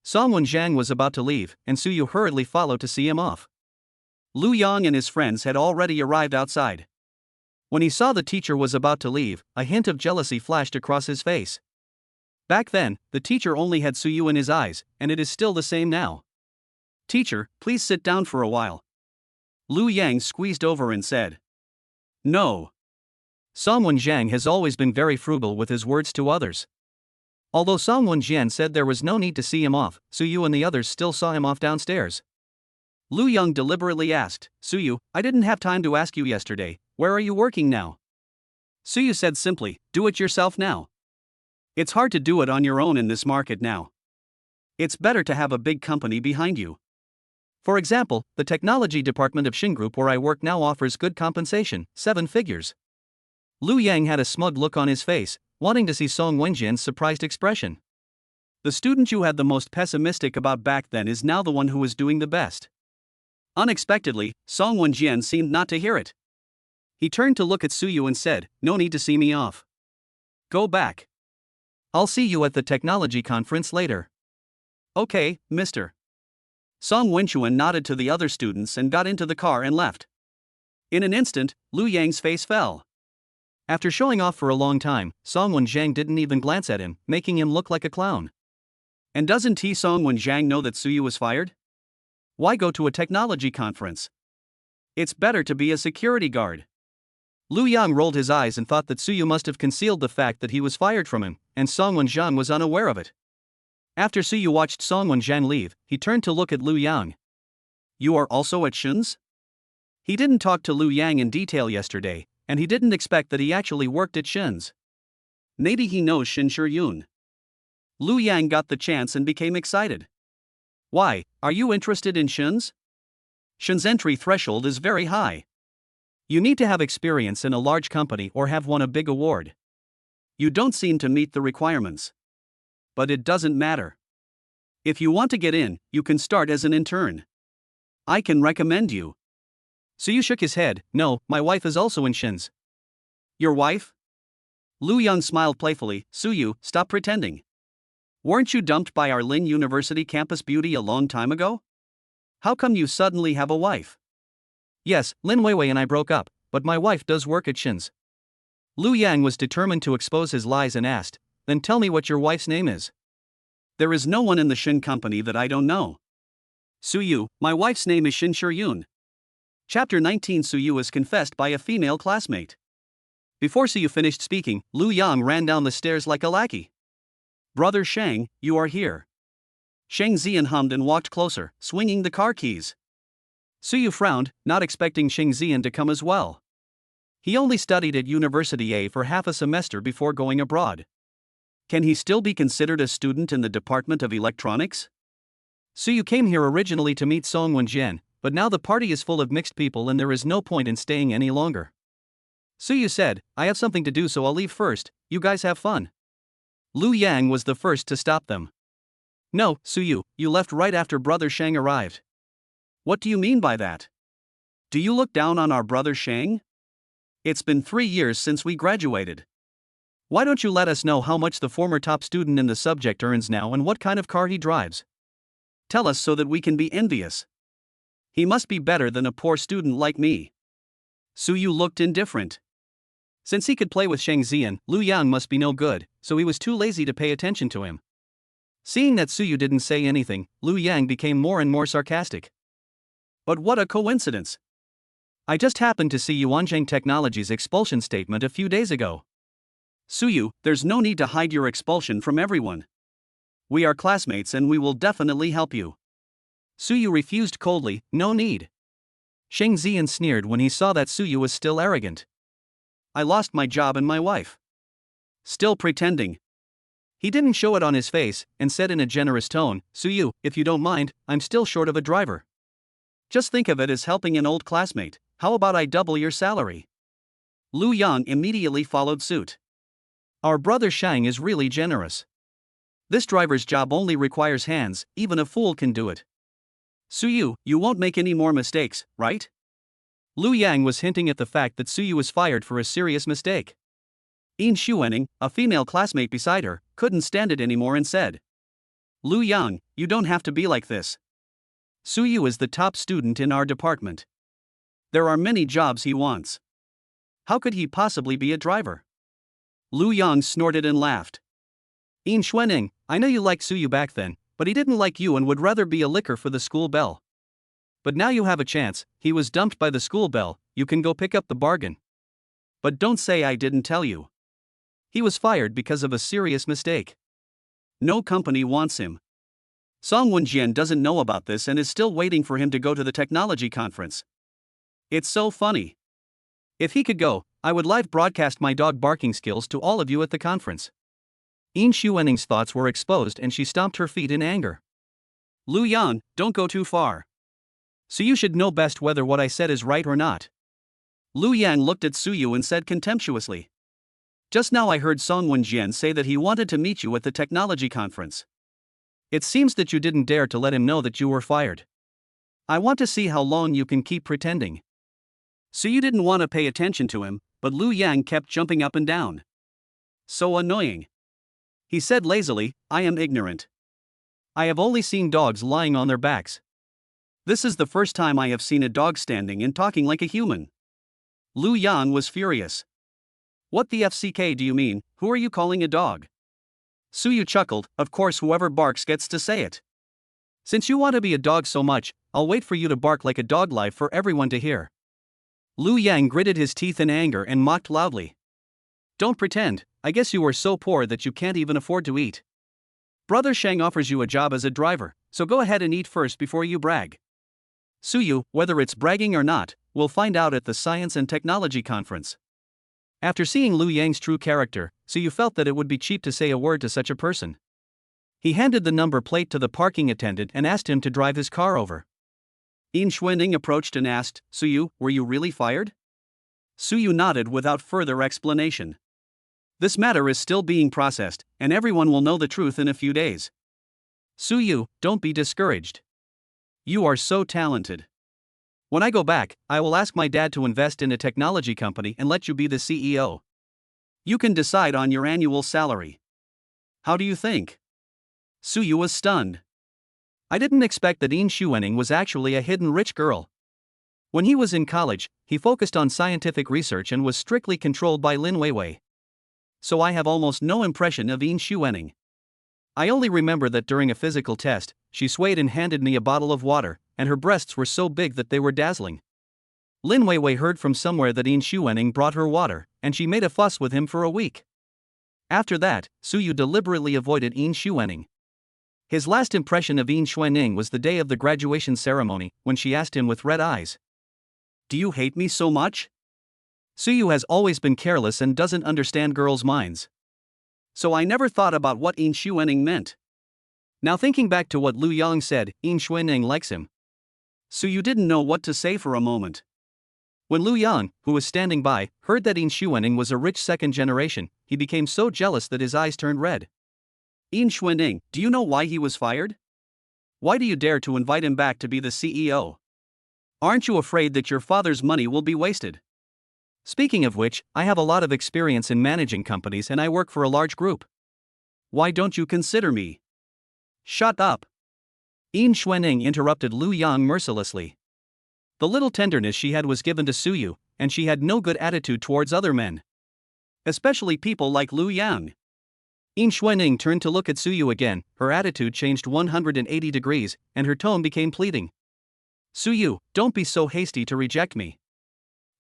Songwon Zhang was about to leave, and Suyu hurriedly followed to see him off. Lu Yang and his friends had already arrived outside. When he saw the teacher was about to leave, a hint of jealousy flashed across his face. Back then, the teacher only had Suyu in his eyes, and it is still the same now. "Teacher, please sit down for a while." Lu Yang squeezed over and said. "No." Songwon Zhang has always been very frugal with his words to others. Although Songwon Jian said there was no need to see him off, Suyu and the others still saw him off downstairs. Lu Yang deliberately asked, Suyu, I didn't have time to ask you yesterday, where are you working now? Suyu said simply, do it yourself now. It's hard to do it on your own in this market now. It's better to have a big company behind you. For example, the technology department of Shin Group where I work now offers good compensation, 7 figures. Lu Yang had a smug look on his face, wanting to see Song Wenjian's surprised expression. The student you had the most pessimistic about back then is now the one who is doing the best. Unexpectedly, Song Wenjian seemed not to hear it. He turned to look at Suyu and said, no need to see me off. Go back. I'll see you at the technology conference later. Okay, mister. Song Wenchuan nodded to the other students and got into the car and left. In an instant, Lu Yang's face fell. After showing off for a long time, Song Wenjiang didn't even glance at him, making him look like a clown. And doesn't Song Wenjiang know that Suyu was fired? Why go to a technology conference? It's better to be a security guard. Lu Yang rolled his eyes and thought that Suyu must have concealed the fact that he was fired from him, and Song Wenjiang was unaware of it. After Suyu watched Song Wenjiang leave, he turned to look at Lu Yang. You are also at Shin's? He didn't talk to Lu Yang in detail yesterday, and he didn't expect that he actually worked at Shin's. Maybe he knows Shin Shiyun. Lu Yang got the chance and became excited. Why, are you interested in Shin's? Shin's entry threshold is very high. You need to have experience in a large company or have won a big award. You don't seem to meet the requirements. But it doesn't matter. If you want to get in, you can start as an intern. I can recommend you. Suyu shook his head. No, my wife is also in Shin's. Your wife? Lu Yang smiled playfully. Suyu, stop pretending. Weren't you dumped by our Lin University campus beauty a long time ago? How come you suddenly have a wife? Yes, Lin Weiwei and I broke up, but my wife does work at Shin's. Lu Yang was determined to expose his lies and asked, then tell me what your wife's name is. There is no one in the Shin company that I don't know. Suyu, my wife's name is Shin Shiyun. Chapter 19. Suyu is confessed by a female classmate. Before Suyu finished speaking, Lu Yang ran down the stairs like a lackey. Brother Shang, you are here. Shang Ziyan hummed and walked closer, swinging the car keys. Suyu frowned, not expecting Shang Ziyan to come as well. He only studied at University A for half a semester before going abroad. Can he still be considered a student in the Department of Electronics? Suyu came here originally to meet Song Wenjian, but now the party is full of mixed people and there is no point in staying any longer. Suyu said, I have something to do so I'll leave first, you guys have fun. Lu Yang was the first to stop them. No, Suyu, you left right after Brother Shang arrived. What do you mean by that? Do you look down on our brother Shang? It's been 3 years since we graduated. Why don't you let us know how much the former top student in the subject earns now and what kind of car he drives? Tell us so that we can be envious. He must be better than a poor student like me. Suyu looked indifferent. Since he could play with Shang Ziyan, Lu Yang must be no good, so he was too lazy to pay attention to him. Seeing that Suyu didn't say anything, Lu Yang became more and more sarcastic. But what a coincidence! I just happened to see Yuanzhang Technology's expulsion statement a few days ago. Suyu, there's no need to hide your expulsion from everyone. We are classmates and we will definitely help you. Suyu refused coldly, no need. Shang Ziyan sneered when he saw that Suyu was still arrogant. I lost my job and my wife. Still pretending. He didn't show it on his face, and said in a generous tone, Suyu, if you don't mind, I'm still short of a driver. Just think of it as helping an old classmate, how about I double your salary? Lu Yang immediately followed suit. Our brother Shang is really generous. This driver's job only requires hands, even a fool can do it. Suyu, you won't make any more mistakes, right? Lu Yang was hinting at the fact that Suyu was fired for a serious mistake. Yin Xuening, a female classmate beside her, couldn't stand it anymore and said, Lu Yang, you don't have to be like this. Suyu is the top student in our department. There are many jobs he wants. How could he possibly be a driver? Lu Yang snorted and laughed. Yin Xuening, I know you liked Suyu back then, but he didn't like you and would rather be a licker for the school bell. But now you have a chance, he was dumped by the school bell, you can go pick up the bargain. But don't say I didn't tell you. He was fired because of a serious mistake. No company wants him. Song Won-jian doesn't know about this and is still waiting for him to go to the technology conference. It's so funny. If he could go, I would live broadcast my dog barking skills to all of you at the conference. Yin Xuening's thoughts were exposed and she stomped her feet in anger. Lu Yan, don't go too far. So you should know best whether what I said is right or not. Lu Yan looked at Suyu and said contemptuously. Just now I heard Song Won-jian say that he wanted to meet you at the technology conference. It seems that you didn't dare to let him know that you were fired. I want to see how long you can keep pretending. Suyu didn't want to pay attention to him, but Lu Yang kept jumping up and down. So annoying. He said lazily, I am ignorant. I have only seen dogs lying on their backs. This is the first time I have seen a dog standing and talking like a human. Lu Yan was furious. What the FCK do you mean? Who are you calling a dog? Suyu chuckled, of course whoever barks gets to say it. Since you want to be a dog so much, I'll wait for you to bark like a dog live for everyone to hear. Lu Yang gritted his teeth in anger and mocked loudly. Don't pretend, I guess you are so poor that you can't even afford to eat. Brother Shang offers you a job as a driver, so go ahead and eat first before you brag. Suyu, whether it's bragging or not, we'll find out at the Science and Technology Conference. After seeing Lu Yang's true character, Suyu felt that it would be cheap to say a word to such a person. He handed the number plate to the parking attendant and asked him to drive his car over. Yin Xuening approached and asked, Suyu, were you really fired? Suyu nodded without further explanation. This matter is still being processed, and everyone will know the truth in a few days. Suyu, don't be discouraged. You are so talented. When I go back, I will ask my dad to invest in a technology company and let you be the CEO. You can decide on your annual salary. How do you think? Suyu was stunned. I didn't expect that Yin Xuening was actually a hidden rich girl. When he was in college, he focused on scientific research and was strictly controlled by Lin Weiwei. So I have almost no impression of Yin Xuening. I only remember that during a physical test, she swayed and handed me a bottle of water, and her breasts were so big that they were dazzling. Lin Weiwei heard from somewhere that Yin Xuening brought her water, and she made a fuss with him for a week. After that, Suyu deliberately avoided Yin Xuening. His last impression of Yin Xuening was the day of the graduation ceremony, when she asked him with red eyes. Do you hate me so much? Suyu has always been careless and doesn't understand girls' minds. So I never thought about what Yin Xuening meant. Now thinking back to what Lu Yang said, Yin Xuening likes him. Suyu didn't know what to say for a moment. When Lu Yang, who was standing by, heard that Yin Xuening was a rich second generation, he became so jealous that his eyes turned red. Yin Xuening, do you know why he was fired? Why do you dare to invite him back to be the CEO? Aren't you afraid that your father's money will be wasted? Speaking of which, I have a lot of experience in managing companies and I work for a large group. Why don't you consider me? Shut up. Yin Xuening interrupted Lu Yang mercilessly. The little tenderness she had was given to Suyu, and she had no good attitude towards other men. Especially people like Lu Yang. Yin Xuening turned to look at Suyu again, her attitude changed 180 degrees, and her tone became pleading. Suyu, don't be so hasty to reject me.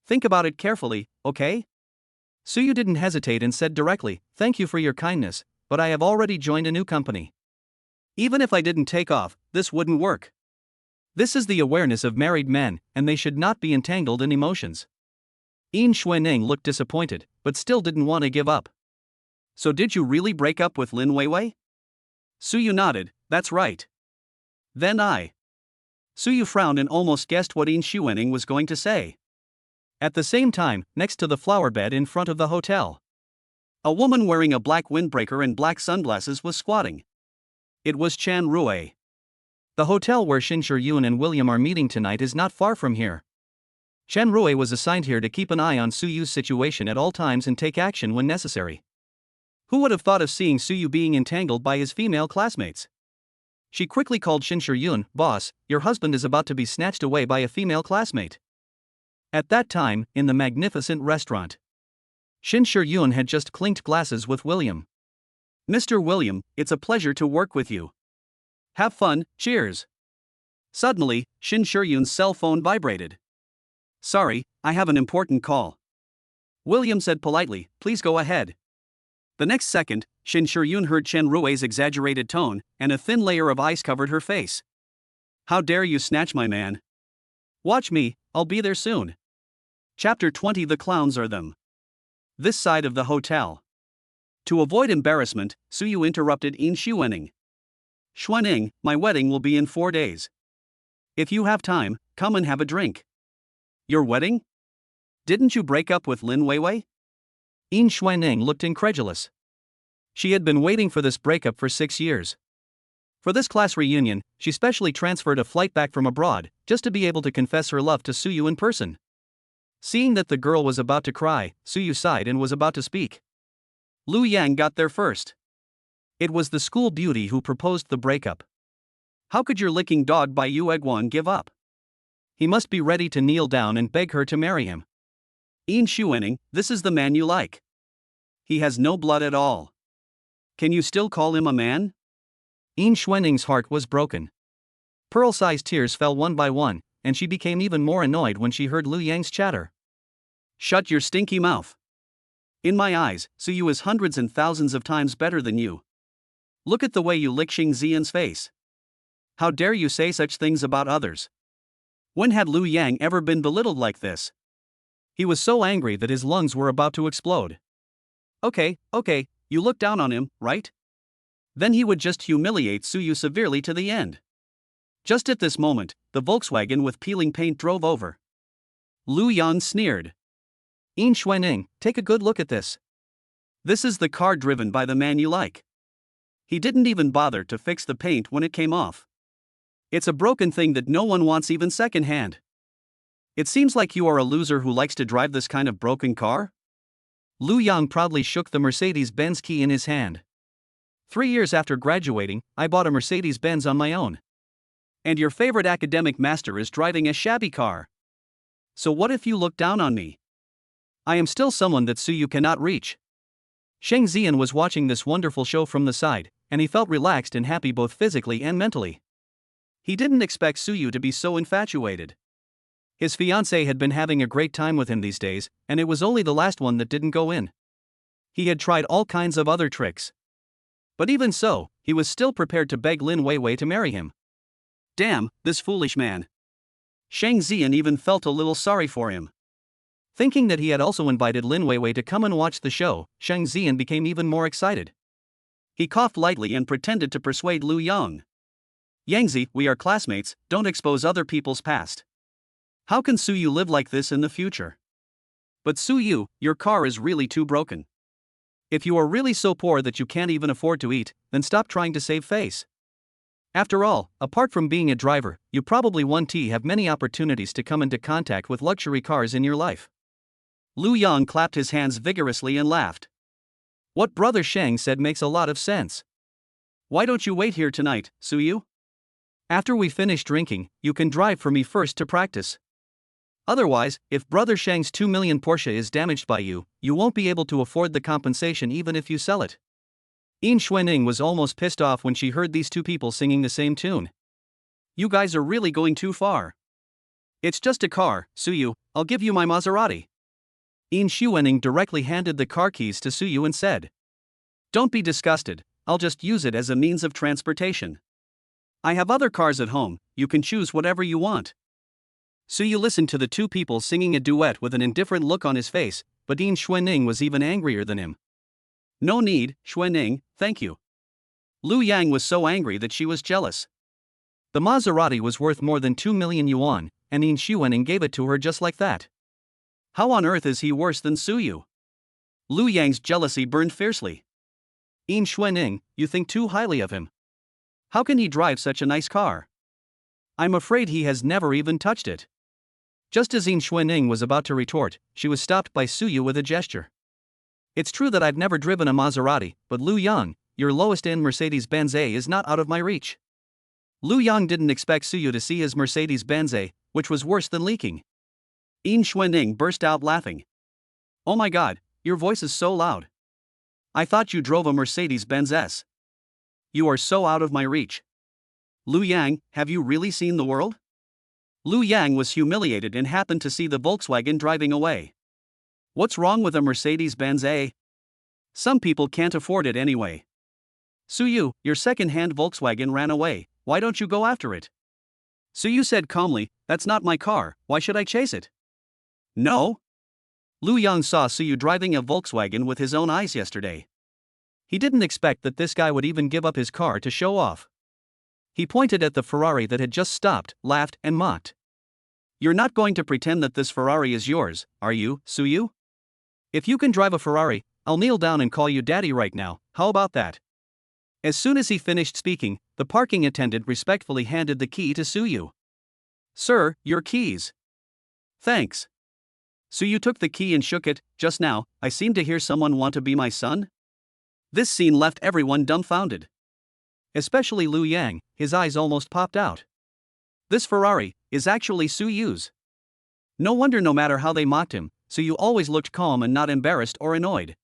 Think about it carefully, okay? Suyu didn't hesitate and said directly, thank you for your kindness, but I have already joined a new company. Even if I didn't take off, this wouldn't work. This is the awareness of married men, and they should not be entangled in emotions. Yin Xuening looked disappointed, but still didn't want to give up. So did you really break up with Lin Weiwei? Suyu nodded, that's right. Then Suyu frowned and almost guessed what Yin Xuening was going to say. At the same time, next to the flower bed in front of the hotel, a woman wearing a black windbreaker and black sunglasses was squatting. It was Chan Rue. The hotel where Shin Yun and William are meeting tonight is not far from here. Chen Rue was assigned here to keep an eye on Suyu's situation at all times and take action when necessary. Who would have thought of seeing Suyu being entangled by his female classmates? She quickly called Shin Yun, boss, your husband is about to be snatched away by a female classmate. At that time, in the magnificent restaurant, Shin Yun had just clinked glasses with William. Mr. William, it's a pleasure to work with you. Have fun, cheers. Suddenly, Shin Yun's cell phone vibrated. Sorry, I have an important call. William said politely, please go ahead. The next second, Shin Shiryun heard Chen Rui's exaggerated tone, and a thin layer of ice covered her face. How dare you snatch my man? Watch me, I'll be there soon. Chapter 20. The clowns are them. This side of the hotel. To avoid embarrassment, Suyu interrupted In Xuening. Xuening, my wedding will be in 4 days. If you have time, come and have a drink. Your wedding? Didn't you break up with Lin Weiwei? In Xuening looked incredulous. She had been waiting for this breakup for 6 years. For this class reunion, she specially transferred a flight back from abroad, just to be able to confess her love to Suyu in person. Seeing that the girl was about to cry, Suyu sighed and was about to speak. Lu Yang got there first. It was the school beauty who proposed the breakup. How could your licking dog by Yu Egwan give up? He must be ready to kneel down and beg her to marry him. In Xuening, this is the man you like. He has no blood at all. Can you still call him a man? In Xuening's heart was broken. Pearl-sized tears fell one by one, and she became even more annoyed when she heard Lu Yang's chatter. Shut your stinky mouth. In my eyes, Suyu is hundreds and thousands of times better than you. Look at the way you lick Xing Zian's face. How dare you say such things about others? When had Lu Yang ever been belittled like this? He was so angry that his lungs were about to explode. Okay, you look down on him, right? Then he would just humiliate Suyu severely to the end. Just at this moment, the Volkswagen with peeling paint drove over. Lu Yan sneered. In Xuening, take a good look at this. This is the car driven by the man you like. He didn't even bother to fix the paint when it came off. It's a broken thing that no one wants even second-hand. It seems like you are a loser who likes to drive this kind of broken car? Lu Yang proudly shook the Mercedes-Benz key in his hand. 3 years after graduating, I bought a Mercedes-Benz on my own. And your favorite academic master is driving a shabby car. So what if you look down on me? I am still someone that Suyu cannot reach. Sheng Zian was watching this wonderful show from the side, and he felt relaxed and happy both physically and mentally. He didn't expect Suyu to be so infatuated. His fiancée had been having a great time with him these days, and it was only the last one that didn't go in. He had tried all kinds of other tricks. But even so, he was still prepared to beg Lin Weiwei to marry him. Damn, this foolish man. Sheng Zian even felt a little sorry for him. Thinking that he had also invited Lin Weiwei to come and watch the show, Sheng Zian became even more excited. He coughed lightly and pretended to persuade Lu Yang. Yangzi, we are classmates, don't expose other people's past. How can Suyu live like this in the future? But Suyu, your car is really too broken. If you are really so poor that you can't even afford to eat, then stop trying to save face. After all, apart from being a driver, you probably have many opportunities to come into contact with luxury cars in your life. Lu Yang clapped his hands vigorously and laughed. What Brother Sheng said makes a lot of sense. Why don't you wait here tonight, Suyu? After we finish drinking, you can drive for me first to practice. Otherwise, if Brother Sheng's 2 million Porsche is damaged by you, you won't be able to afford the compensation even if you sell it. In Xuening was almost pissed off when she heard these two people singing the same tune. You guys are really going too far. It's just a car, Suyu, I'll give you my Maserati. In Xuening directly handed the car keys to Suyu and said. Don't be disgusted, I'll just use it as a means of transportation. I have other cars at home, you can choose whatever you want. Suyu listened to the two people singing a duet with an indifferent look on his face, but In Xuening was even angrier than him. No need, Xuening, thank you. Lu Yang was so angry that she was jealous. The Maserati was worth more than 2 million yuan, and In Xuening gave it to her just like that. How on earth is he worse than Suyu? Lu Yang's jealousy burned fiercely. In Xuening, you think too highly of him. How can he drive such a nice car? I'm afraid he has never even touched it. Just as In Xuening was about to retort, she was stopped by Suyu with a gesture. It's true that I've never driven a Maserati, but Lu Yang, your lowest-end Mercedes-Benz A is not out of my reach. Lu Yang didn't expect Suyu to see his Mercedes-Benz A, which was worse than leaking. In Xuening burst out laughing. Oh my god, your voice is so loud. I thought you drove a Mercedes-Benz S. You are so out of my reach. Lu Yang, have you really seen the world? Lu Yang was humiliated and happened to see the Volkswagen driving away. What's wrong with a Mercedes-Benz A? Some people can't afford it anyway. Suyu, your second-hand Volkswagen ran away, why don't you go after it? Suyu said calmly, that's not my car, why should I chase it? No? Lu Yang saw Suyu driving a Volkswagen with his own eyes yesterday. He didn't expect that this guy would even give up his car to show off. He pointed at the Ferrari that had just stopped, laughed, and mocked. You're not going to pretend that this Ferrari is yours, are you, Suyu? If you can drive a Ferrari, I'll kneel down and call you daddy right now, how about that? As soon as he finished speaking, the parking attendant respectfully handed the key to Suyu. Sir, your keys. Thanks. Suyu took the key and shook it. Just now, I seem to hear someone want to be my son? This scene left everyone dumbfounded. Especially Lu Yang, his eyes almost popped out. This Ferrari is actually Suyu's. No wonder no matter how they mocked him, Suyu always looked calm and not embarrassed or annoyed.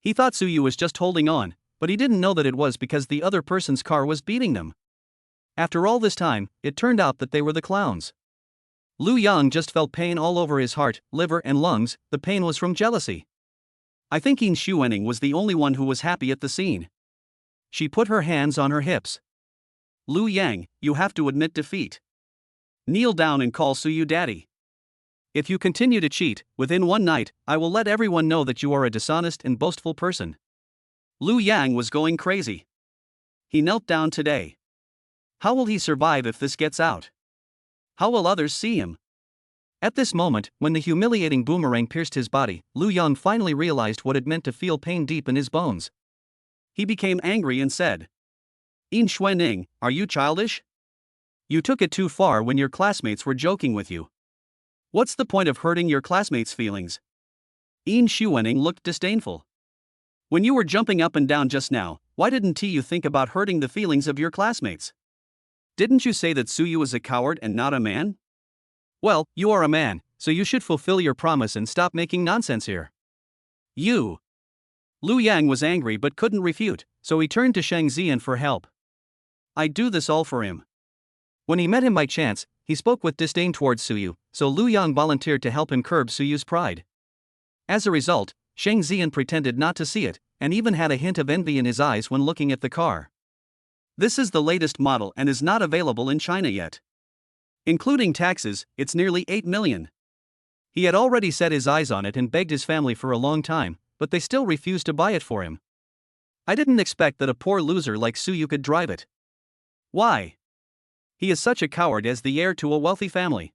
He thought Suyu was just holding on, but he didn't know that it was because the other person's car was beating them. After all this time, it turned out that they were the clowns. Lu Yang just felt pain all over his heart, liver and lungs. The pain was from jealousy. I think Yin Xuening was the only one who was happy at the scene. She put her hands on her hips. Lu Yang, you have to admit defeat. Kneel down and call Suyu daddy. If you continue to cheat, within one night, I will let everyone know that you are a dishonest and boastful person. Lu Yang was going crazy. He knelt down today. How will he survive if this gets out? How will others see him? At this moment, when the humiliating boomerang pierced his body, Lu Yang finally realized what it meant to feel pain deep in his bones. He became angry and said, Yin Xuening, are you childish? You took it too far when your classmates were joking with you. What's the point of hurting your classmates' feelings? Yin Xuening looked disdainful. When you were jumping up and down just now, why didn't you think about hurting the feelings of your classmates? Didn't you say that Suyu is a coward and not a man? Well, you are a man, so you should fulfill your promise and stop making nonsense here. You. Lu Yang was angry but couldn't refute, so he turned to Shang Zian for help. I'd do this all for him. When he met him by chance, he spoke with disdain towards Suyu, so Lu Yang volunteered to help him curb Suyu's pride. As a result, Shang Zian pretended not to see it, and even had a hint of envy in his eyes when looking at the car. This is the latest model and is not available in China yet. Including taxes, it's nearly 8 million. He had already set his eyes on it and begged his family for a long time, but they still refused to buy it for him. I didn't expect that a poor loser like Suyu could drive it. Why? He is such a coward as the heir to a wealthy family.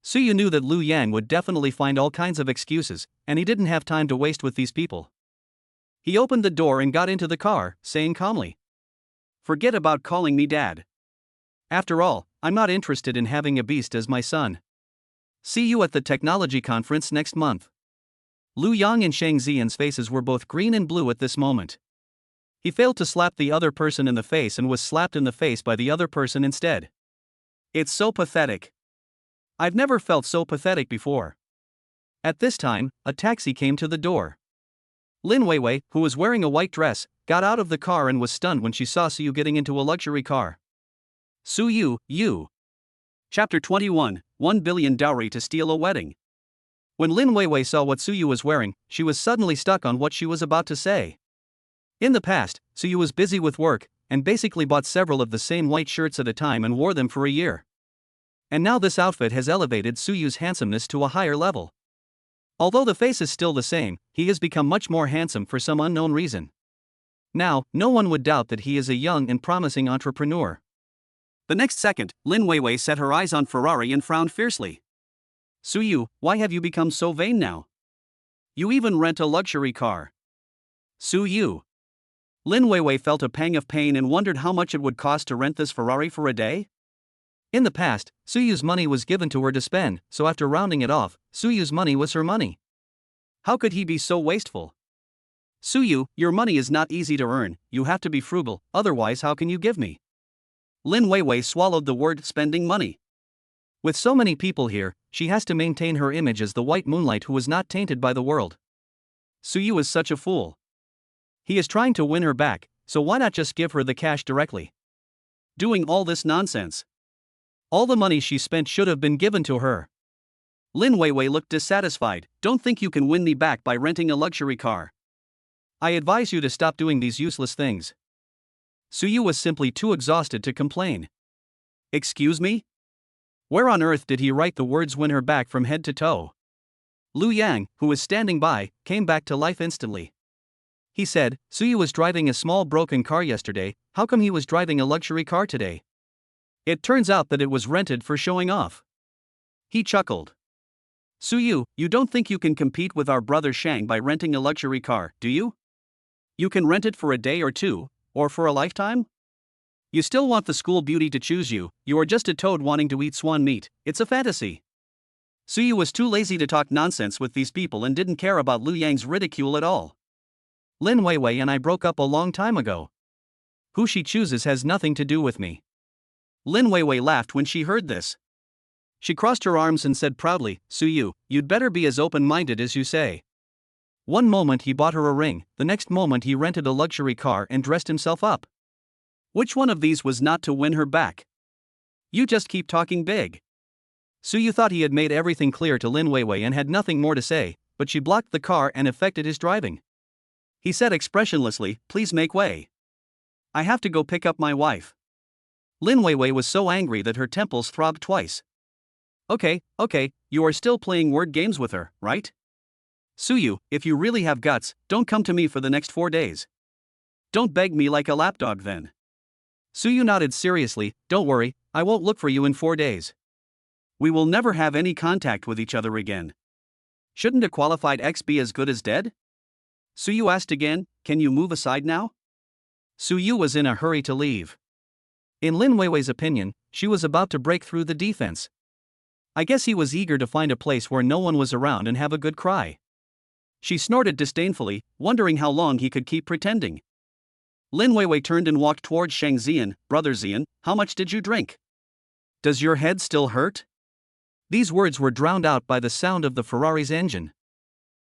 Suyu knew that Lu Yang would definitely find all kinds of excuses, and he didn't have time to waste with these people. He opened the door and got into the car, saying calmly, Forget about calling me dad. After all, I'm not interested in having a beast as my son. See you at the technology conference next month. Lu Yang and Shang Zian's faces were both green and blue at this moment. He failed to slap the other person in the face and was slapped in the face by the other person instead. It's so pathetic. I've never felt so pathetic before. At this time, a taxi came to the door. Lin Weiwei, who was wearing a white dress, got out of the car and was stunned when she saw Suyu getting into a luxury car. Suyu, you. Chapter 21, 1 billion dowry to steal a wedding. When Lin Weiwei saw what Suyu was wearing, she was suddenly stuck on what she was about to say. In the past, Suyu was busy with work, and basically bought several of the same white shirts at a time and wore them for a year. And now this outfit has elevated Suyu's handsomeness to a higher level. Although the face is still the same, he has become much more handsome for some unknown reason. Now, no one would doubt that he is a young and promising entrepreneur. The next second, Lin Weiwei set her eyes on Ferrari and frowned fiercely. Suyu, why have you become so vain now? You even rent a luxury car. Suyu. Lin Weiwei felt a pang of pain and wondered how much it would cost to rent this Ferrari for a day. In the past, Suyu's money was given to her to spend, so after rounding it off, Suyu's money was her money. How could he be so wasteful? Suyu, your money is not easy to earn, you have to be frugal, otherwise how can you give me? Lin Weiwei swallowed the word spending money. With so many people here, she has to maintain her image as the white moonlight who is not tainted by the world. Suyu is such a fool. He is trying to win her back, so why not just give her the cash directly? Doing all this nonsense. All the money she spent should have been given to her. Lin Weiwei looked dissatisfied. Don't think you can win me back by renting a luxury car. I advise you to stop doing these useless things. Suyu was simply too exhausted to complain. Excuse me? Where on earth did he write the words win her back from head to toe? Lu Yang, who was standing by, came back to life instantly. He said, Suyu was driving a small broken car yesterday, how come he was driving a luxury car today? It turns out that it was rented for showing off. He chuckled. Suyu, you don't think you can compete with our brother Shang by renting a luxury car, do you? You can rent it for a day or two, or for a lifetime? You still want the school beauty to choose you, you are just a toad wanting to eat swan meat, it's a fantasy. Suyu was too lazy to talk nonsense with these people and didn't care about Lu Yang's ridicule at all. Lin Weiwei and I broke up a long time ago. Who she chooses has nothing to do with me. Lin Weiwei laughed when she heard this. She crossed her arms and said proudly, Suyu, you'd better be as open-minded as you say. One moment he bought her a ring, the next moment he rented a luxury car and dressed himself up. Which one of these was not to win her back? You just keep talking big. Suyu thought he had made everything clear to Lin Weiwei and had nothing more to say, but she blocked the car and affected his driving. He said expressionlessly, please make way. I have to go pick up my wife. Lin Weiwei was so angry that her temples throbbed twice. Okay, you are still playing word games with her, right? Suyu, if you really have guts, don't come to me for the next 4 days. Don't beg me like a lapdog then. Suyu nodded seriously, don't worry, I won't look for you in 4 days. We will never have any contact with each other again. Shouldn't a qualified ex be as good as dead? Suyu asked again, can you move aside now? Suyu was in a hurry to leave. In Lin Weiwei's opinion, she was about to break through the defense. I guess he was eager to find a place where no one was around and have a good cry. She snorted disdainfully, wondering how long he could keep pretending. Lin Weiwei turned and walked towards Shang Zian. Brother Zian, how much did you drink? Does your head still hurt? These words were drowned out by the sound of the Ferrari's engine.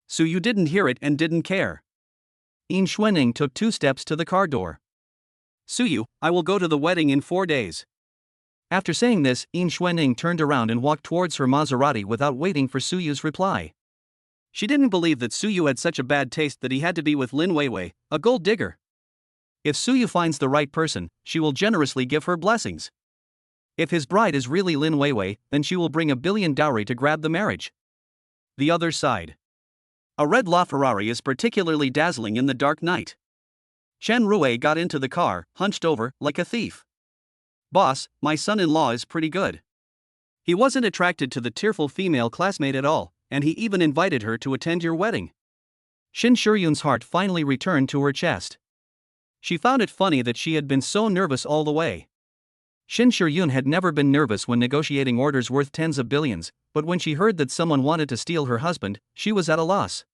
Suyu didn't hear it and didn't care. Yin Xuanning took 2 steps to the car door. Suyu, I will go to the wedding in 4 days. After saying this, Yin Xuanning turned around and walked towards her Maserati without waiting for Suyu's reply. She didn't believe that Suyu had such a bad taste that he had to be with Lin Weiwei, a gold digger. If Suyu finds the right person, she will generously give her blessings. If his bride is really Lin Weiwei, then she will bring $1 billion dowry to grab the marriage. The other side. A red LaFerrari is particularly dazzling in the dark night. Chen Rui got into the car, hunched over, like a thief. Boss, my son-in-law is pretty good. He wasn't attracted to the tearful female classmate at all, and he even invited her to attend your wedding. Shin Shiyun's heart finally returned to her chest. She found it funny that she had been so nervous all the way. Shin Shiyun had never been nervous when negotiating orders worth tens of billions, but when she heard that someone wanted to steal her husband, she was at a loss.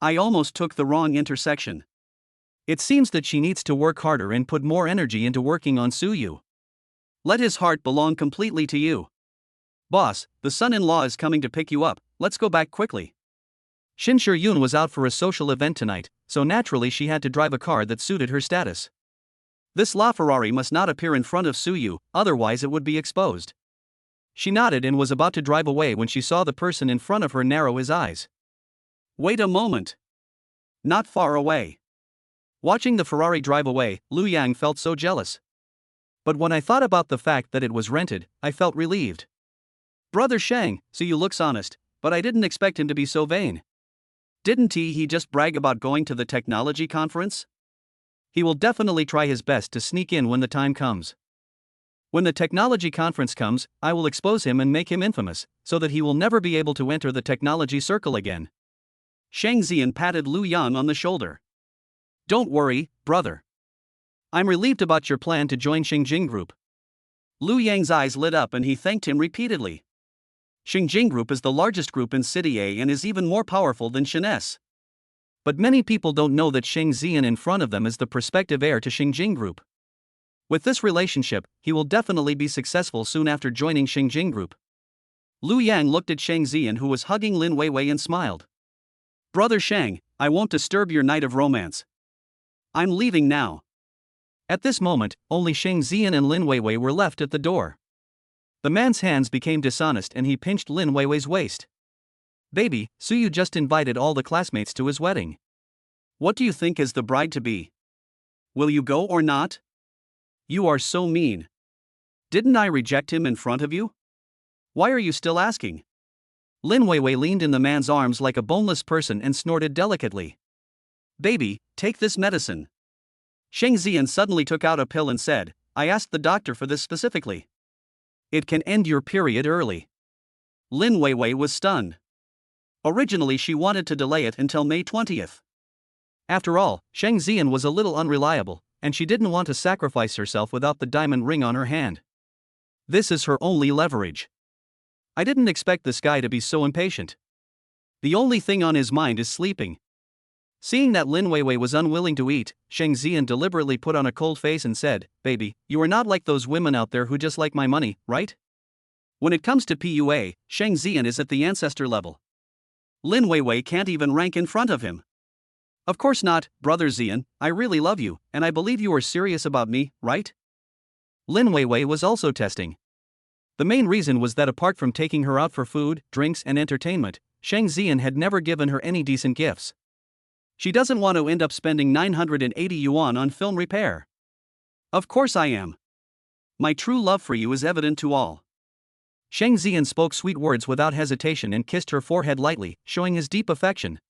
I almost took the wrong intersection. It seems that she needs to work harder and put more energy into working on Suyu. Let his heart belong completely to you. Boss, the son-in-law is coming to pick you up, let's go back quickly. Shin Shiyun was out for a social event tonight, so naturally she had to drive a car that suited her status. This LaFerrari must not appear in front of Suyu, otherwise it would be exposed. She nodded and was about to drive away when she saw the person in front of her narrow his eyes. Wait a moment. Not far away. Watching the Ferrari drive away, Lu Yang felt so jealous. But when I thought about the fact that it was rented, I felt relieved. Brother Shang, Suyu looks honest, but I didn't expect him to be so vain. Didn't he just brag about going to the technology conference? He will definitely try his best to sneak in when the time comes. When the technology conference comes, I will expose him and make him infamous, so that he will never be able to enter the technology circle again. Shang Zian patted Lu Yang on the shoulder. Don't worry, brother. I'm relieved about your plan to join Xingjing Group. Lu Yang's eyes lit up and he thanked him repeatedly. Xingjing Group is the largest group in City A and is even more powerful than Shin's. But many people don't know that Shang Zian in front of them is the prospective heir to Xingjing Group. With this relationship, he will definitely be successful soon after joining Xingjing Group. Lu Yang looked at Shang Zian, who was hugging Lin Weiwei, and smiled. Brother Shang, I won't disturb your night of romance. I'm leaving now. At this moment, only Shang Zian and Lin Weiwei were left at the door. The man's hands became dishonest and he pinched Lin Weiwei's waist. Baby, Suyu just invited all the classmates to his wedding. What do you think is the bride-to-be? Will you go or not? You are so mean. Didn't I reject him in front of you? Why are you still asking? Lin Weiwei leaned in the man's arms like a boneless person and snorted delicately. Baby, take this medicine. Sheng Ziyan suddenly took out a pill and said, I asked the doctor for this specifically. It can end your period early. Lin Weiwei was stunned. Originally she wanted to delay it until May 20th. After all, Sheng Ziyan was a little unreliable, and she didn't want to sacrifice herself without the diamond ring on her hand. This is her only leverage. I didn't expect this guy to be so impatient. The only thing on his mind is sleeping. Seeing that Lin Weiwei was unwilling to eat, Sheng Ziyan deliberately put on a cold face and said, Baby, you are not like those women out there who just like my money, right? When it comes to PUA, Sheng Ziyan is at the ancestor level. Lin Weiwei can't even rank in front of him. Of course not, brother Ziyan, I really love you, and I believe you are serious about me, right? Lin Weiwei was also testing. The main reason was that apart from taking her out for food, drinks and entertainment, Sheng Ziyan had never given her any decent gifts. She doesn't want to end up spending 980 yuan on film repair. Of course I am. My true love for you is evident to all. Sheng Ziyan spoke sweet words without hesitation and kissed her forehead lightly, showing his deep affection.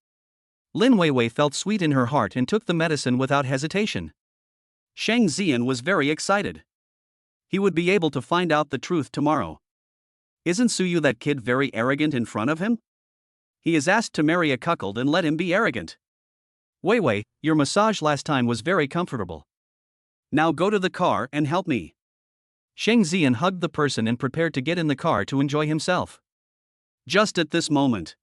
Lin Weiwei felt sweet in her heart and took the medicine without hesitation. Sheng Ziyan was very excited. He would be able to find out the truth tomorrow. Isn't Suyu that kid very arrogant in front of him? He is asked to marry a cuckold and let him be arrogant. Weiwei, your massage last time was very comfortable. Now go to the car and help me. Sheng Ziyan hugged the person and prepared to get in the car to enjoy himself. Just at this moment,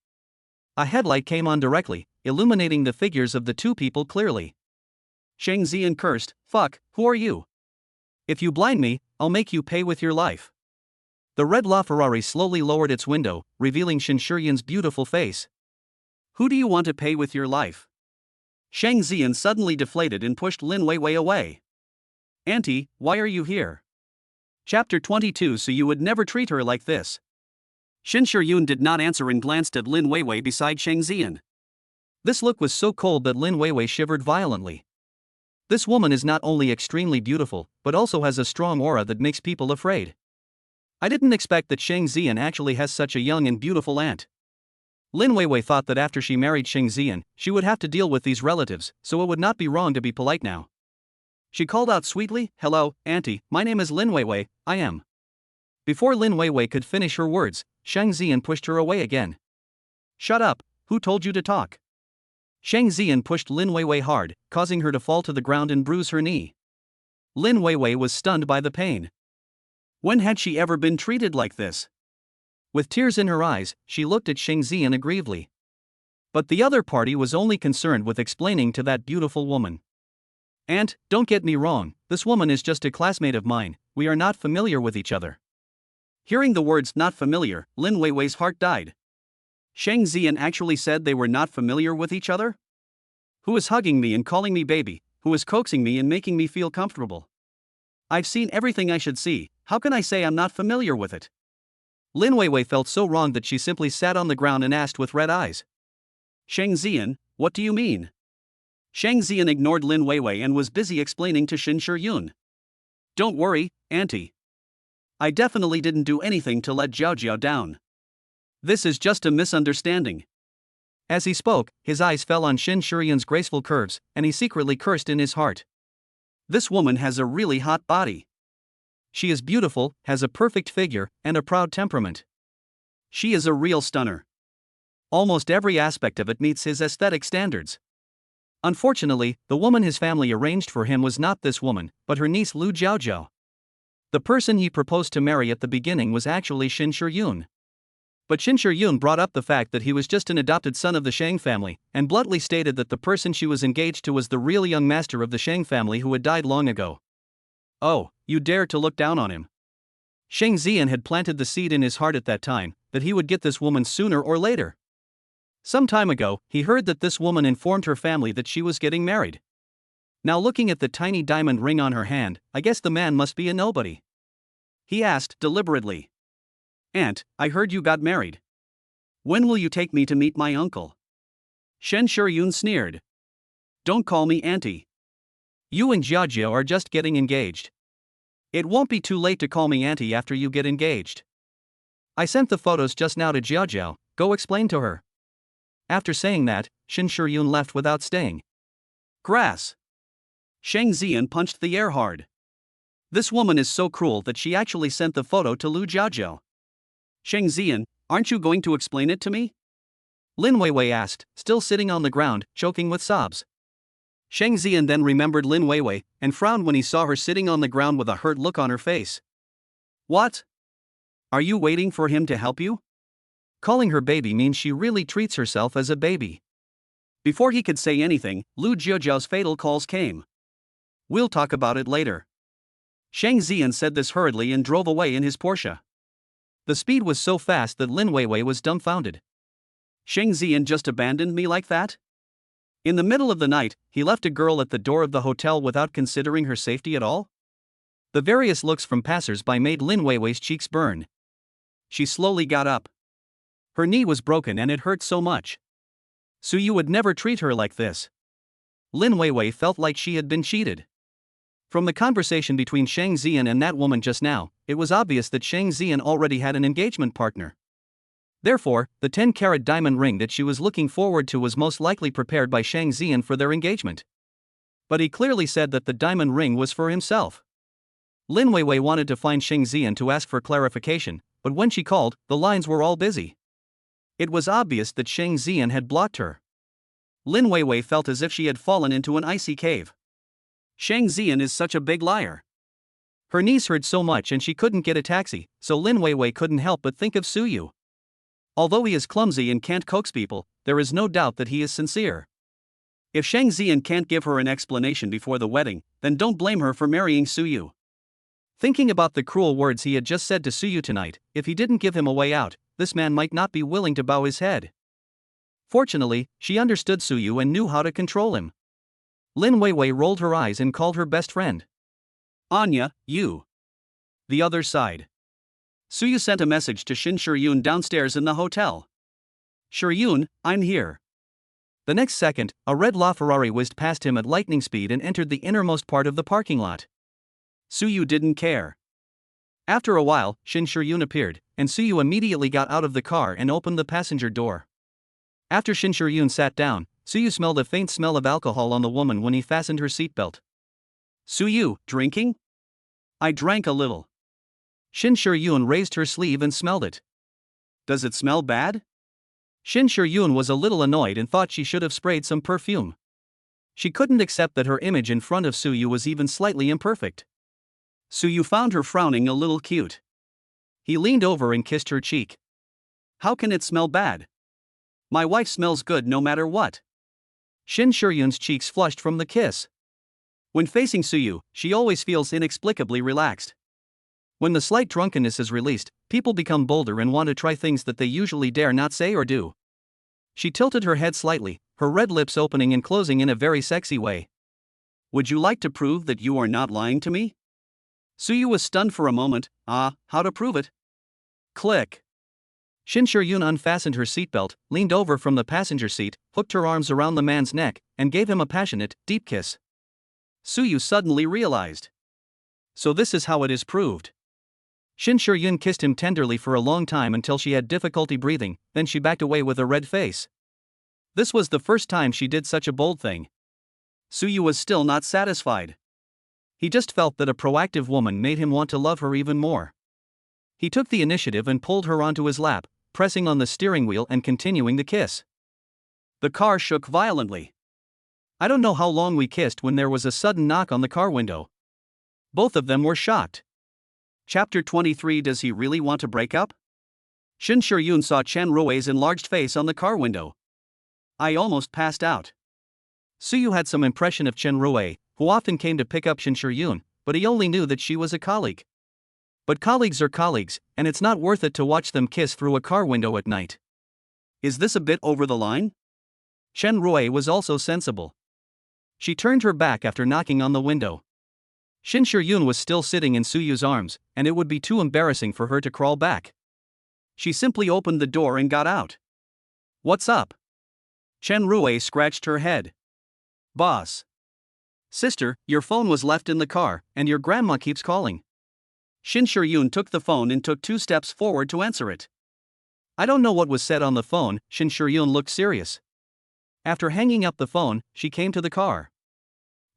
a headlight came on directly, illuminating the figures of the two people clearly. Sheng Ziyan cursed, Fuck, who are you? If you blind me, I'll make you pay with your life. The red LaFerrari slowly lowered its window, revealing Shin Shiryun's beautiful face. Who do you want to pay with your life? Sheng Ziyan suddenly deflated and pushed Lin Weiwei away. Auntie, why are you here? Chapter 22. So you would never treat her like this. Shin Shiryun did not answer and glanced at Lin Weiwei beside Sheng Ziyan. This look was so cold that Lin Weiwei shivered violently. This woman is not only extremely beautiful, but also has a strong aura that makes people afraid. I didn't expect that Sheng Ziyan actually has such a young and beautiful aunt. Lin Weiwei thought that after she married Sheng Ziyan, she would have to deal with these relatives, so it would not be wrong to be polite now. She called out sweetly, Hello, auntie, my name is Lin Weiwei, I am. Before Lin Weiwei could finish her words, Sheng Ziyan pushed her away again. Shut up, who told you to talk? Sheng Ziyan pushed Lin Weiwei hard, causing her to fall to the ground and bruise her knee. Lin Weiwei was stunned by the pain. When had she ever been treated like this? With tears in her eyes, she looked at Sheng Ziyan aggrievedly. But the other party was only concerned with explaining to that beautiful woman. Aunt, don't get me wrong, this woman is just a classmate of mine, we are not familiar with each other. Hearing the words not familiar, Lin Weiwei's heart died. Sheng Ziyan actually said they were not familiar with each other? Who is hugging me and calling me baby, who is coaxing me and making me feel comfortable? I've seen everything I should see, how can I say I'm not familiar with it? Lin Weiwei felt so wrong that she simply sat on the ground and asked with red eyes. Sheng Ziyan, what do you mean? Sheng Ziyan ignored Lin Weiwei and was busy explaining to Shin Shiryun. Don't worry, auntie. I definitely didn't do anything to let Jiao Jiao down. This is just a misunderstanding. As he spoke, his eyes fell on Shin Shiryun's graceful curves, and he secretly cursed in his heart. This woman has a really hot body. She is beautiful, has a perfect figure, and a proud temperament. She is a real stunner. Almost every aspect of it meets his aesthetic standards. Unfortunately, the woman his family arranged for him was not this woman, but her niece Lu Jiaojiao. The person he proposed to marry at the beginning was actually Shin Shiryun. But Shin Shiryun brought up the fact that he was just an adopted son of the Shang family, and bluntly stated that the person she was engaged to was the real young master of the Shang family who had died long ago. Oh, you dare to look down on him. Sheng Ziyan had planted the seed in his heart at that time, that he would get this woman sooner or later. Some time ago, he heard that this woman informed her family that she was getting married. Now looking at the tiny diamond ring on her hand, I guess the man must be a nobody. He asked deliberately. Aunt, I heard you got married. When will you take me to meet my uncle? Shen Shiryun sneered. Don't call me auntie. You and Jiajia are just getting engaged. It won't be too late to call me auntie after you get engaged. I sent the photos just now to Jiajiao, go explain to her. After saying that, Shin Shiryun left without staying. Grass. Shang Ziyan punched the air hard. This woman is so cruel that she actually sent the photo to Lu Jiajiao. Shang Ziyan, aren't you going to explain it to me? Lin Weiwei asked, still sitting on the ground, choking with sobs. Shang Ziyan then remembered Lin Weiwei, and frowned when he saw her sitting on the ground with a hurt look on her face. What? Are you waiting for him to help you? Calling her baby means she really treats herself as a baby. Before he could say anything, Lu Jiajiao's fatal calls came. We'll talk about it later. Shang Ziyan said this hurriedly and drove away in his Porsche. The speed was so fast that Lin Weiwei was dumbfounded. Shang Ziyan just abandoned me like that? In the middle of the night, he left a girl at the door of the hotel without considering her safety at all? The various looks from passers-by made Lin Weiwei's cheeks burn. She slowly got up. Her knee was broken and it hurt so much. Suyu would never treat her like this. Lin Weiwei felt like she had been cheated. From the conversation between Shang Ziyan and that woman just now, it was obvious that Shang Ziyan already had an engagement partner. Therefore, the 10-carat diamond ring that she was looking forward to was most likely prepared by Shang Ziyan for their engagement. But he clearly said that the diamond ring was for himself. Lin Weiwei wanted to find Shang Ziyan to ask for clarification, but when she called, the lines were all busy. It was obvious that Shang Ziyan had blocked her. Lin Weiwei felt as if she had fallen into an icy cave. Shang Ziyan is such a big liar. Her knees hurt so much and she couldn't get a taxi, so Lin Weiwei couldn't help but think of Suyu. Although he is clumsy and can't coax people, there is no doubt that he is sincere. If Shang Ziyan can't give her an explanation before the wedding, then don't blame her for marrying Suyu. Thinking about the cruel words he had just said to Suyu tonight, if he didn't give him a way out, this man might not be willing to bow his head. Fortunately, she understood Suyu and knew how to control him. Lin Weiwei rolled her eyes and called her best friend. Anya, you. The other side. Suyu sent a message to Shin Shiryun downstairs in the hotel. Shiryun, I'm here. The next second, a red LaFerrari whizzed past him at lightning speed and entered the innermost part of the parking lot. Suyu didn't care. After a while, Shin Shiryun appeared, and Suyu immediately got out of the car and opened the passenger door. After Shin Shiryun sat down, Suyu smelled a faint smell of alcohol on the woman when he fastened her seatbelt. Suyu, drinking? I drank a little. Shin Shiryun raised her sleeve and smelled it. Does it smell bad? Shin Shiryun was a little annoyed and thought she should have sprayed some perfume. She couldn't accept that her image in front of Suyu was even slightly imperfect. Suyu found her frowning a little cute. He leaned over and kissed her cheek. How can it smell bad? My wife smells good no matter what. Shin Shiryun's cheeks flushed from the kiss. When facing Suyu, she always feels inexplicably relaxed. When the slight drunkenness is released, people become bolder and want to try things that they usually dare not say or do. She tilted her head slightly, her red lips opening and closing in a very sexy way. Would you like to prove that you are not lying to me? Suyu was stunned for a moment. How to prove it? Click. Shin Shiryun unfastened her seatbelt, leaned over from the passenger seat, hooked her arms around the man's neck, and gave him a passionate, deep kiss. Suyu suddenly realized. So this is how it is proved. Shin Shiryun kissed him tenderly for a long time until she had difficulty breathing, then she backed away with a red face. This was the first time she did such a bold thing. Suyu was still not satisfied. He just felt that a proactive woman made him want to love her even more. He took the initiative and pulled her onto his lap, pressing on the steering wheel and continuing the kiss. The car shook violently. I don't know how long we kissed when there was a sudden knock on the car window. Both of them were shocked. Chapter 23. Does he really want to break up? Shin Shiryun saw Chen Rui's enlarged face on the car window. I almost passed out. Suyu had some impression of Chen Rui, who often came to pick up Shin Shiryun, but he only knew that she was a colleague. But colleagues are colleagues, and it's not worth it to watch them kiss through a car window at night. Is this a bit over the line? Chen Rui was also sensible. She turned her back after knocking on the window. Shin Shiryun was still sitting in Suyu's arms, and it would be too embarrassing for her to crawl back. She simply opened the door and got out. What's up? Chen Rui scratched her head. Boss. Sister, your phone was left in the car, and your grandma keeps calling. Shin Shuryun took the phone and took 2 steps forward to answer it. I don't know what was said on the phone. Shin Shuryun looked serious. After hanging up the phone, she came to the car.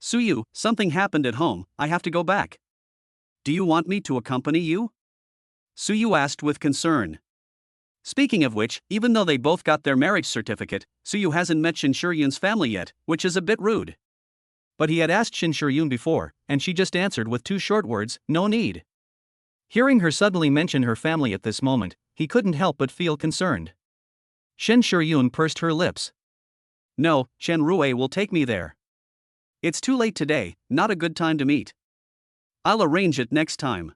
Suyu, something happened at home, I have to go back. Do you want me to accompany you? Suyu asked with concern. Speaking of which, even though they both got their marriage certificate, Suyu hasn't met Shin Shuryun's family yet, which is a bit rude. But he had asked Shin Shuryun before, and she just answered with 2 short words, no need. Hearing her suddenly mention her family at this moment, he couldn't help but feel concerned. Shin Shuryun pursed her lips. No, Shen Rue will take me there. It's too late today, not a good time to meet. I'll arrange it next time.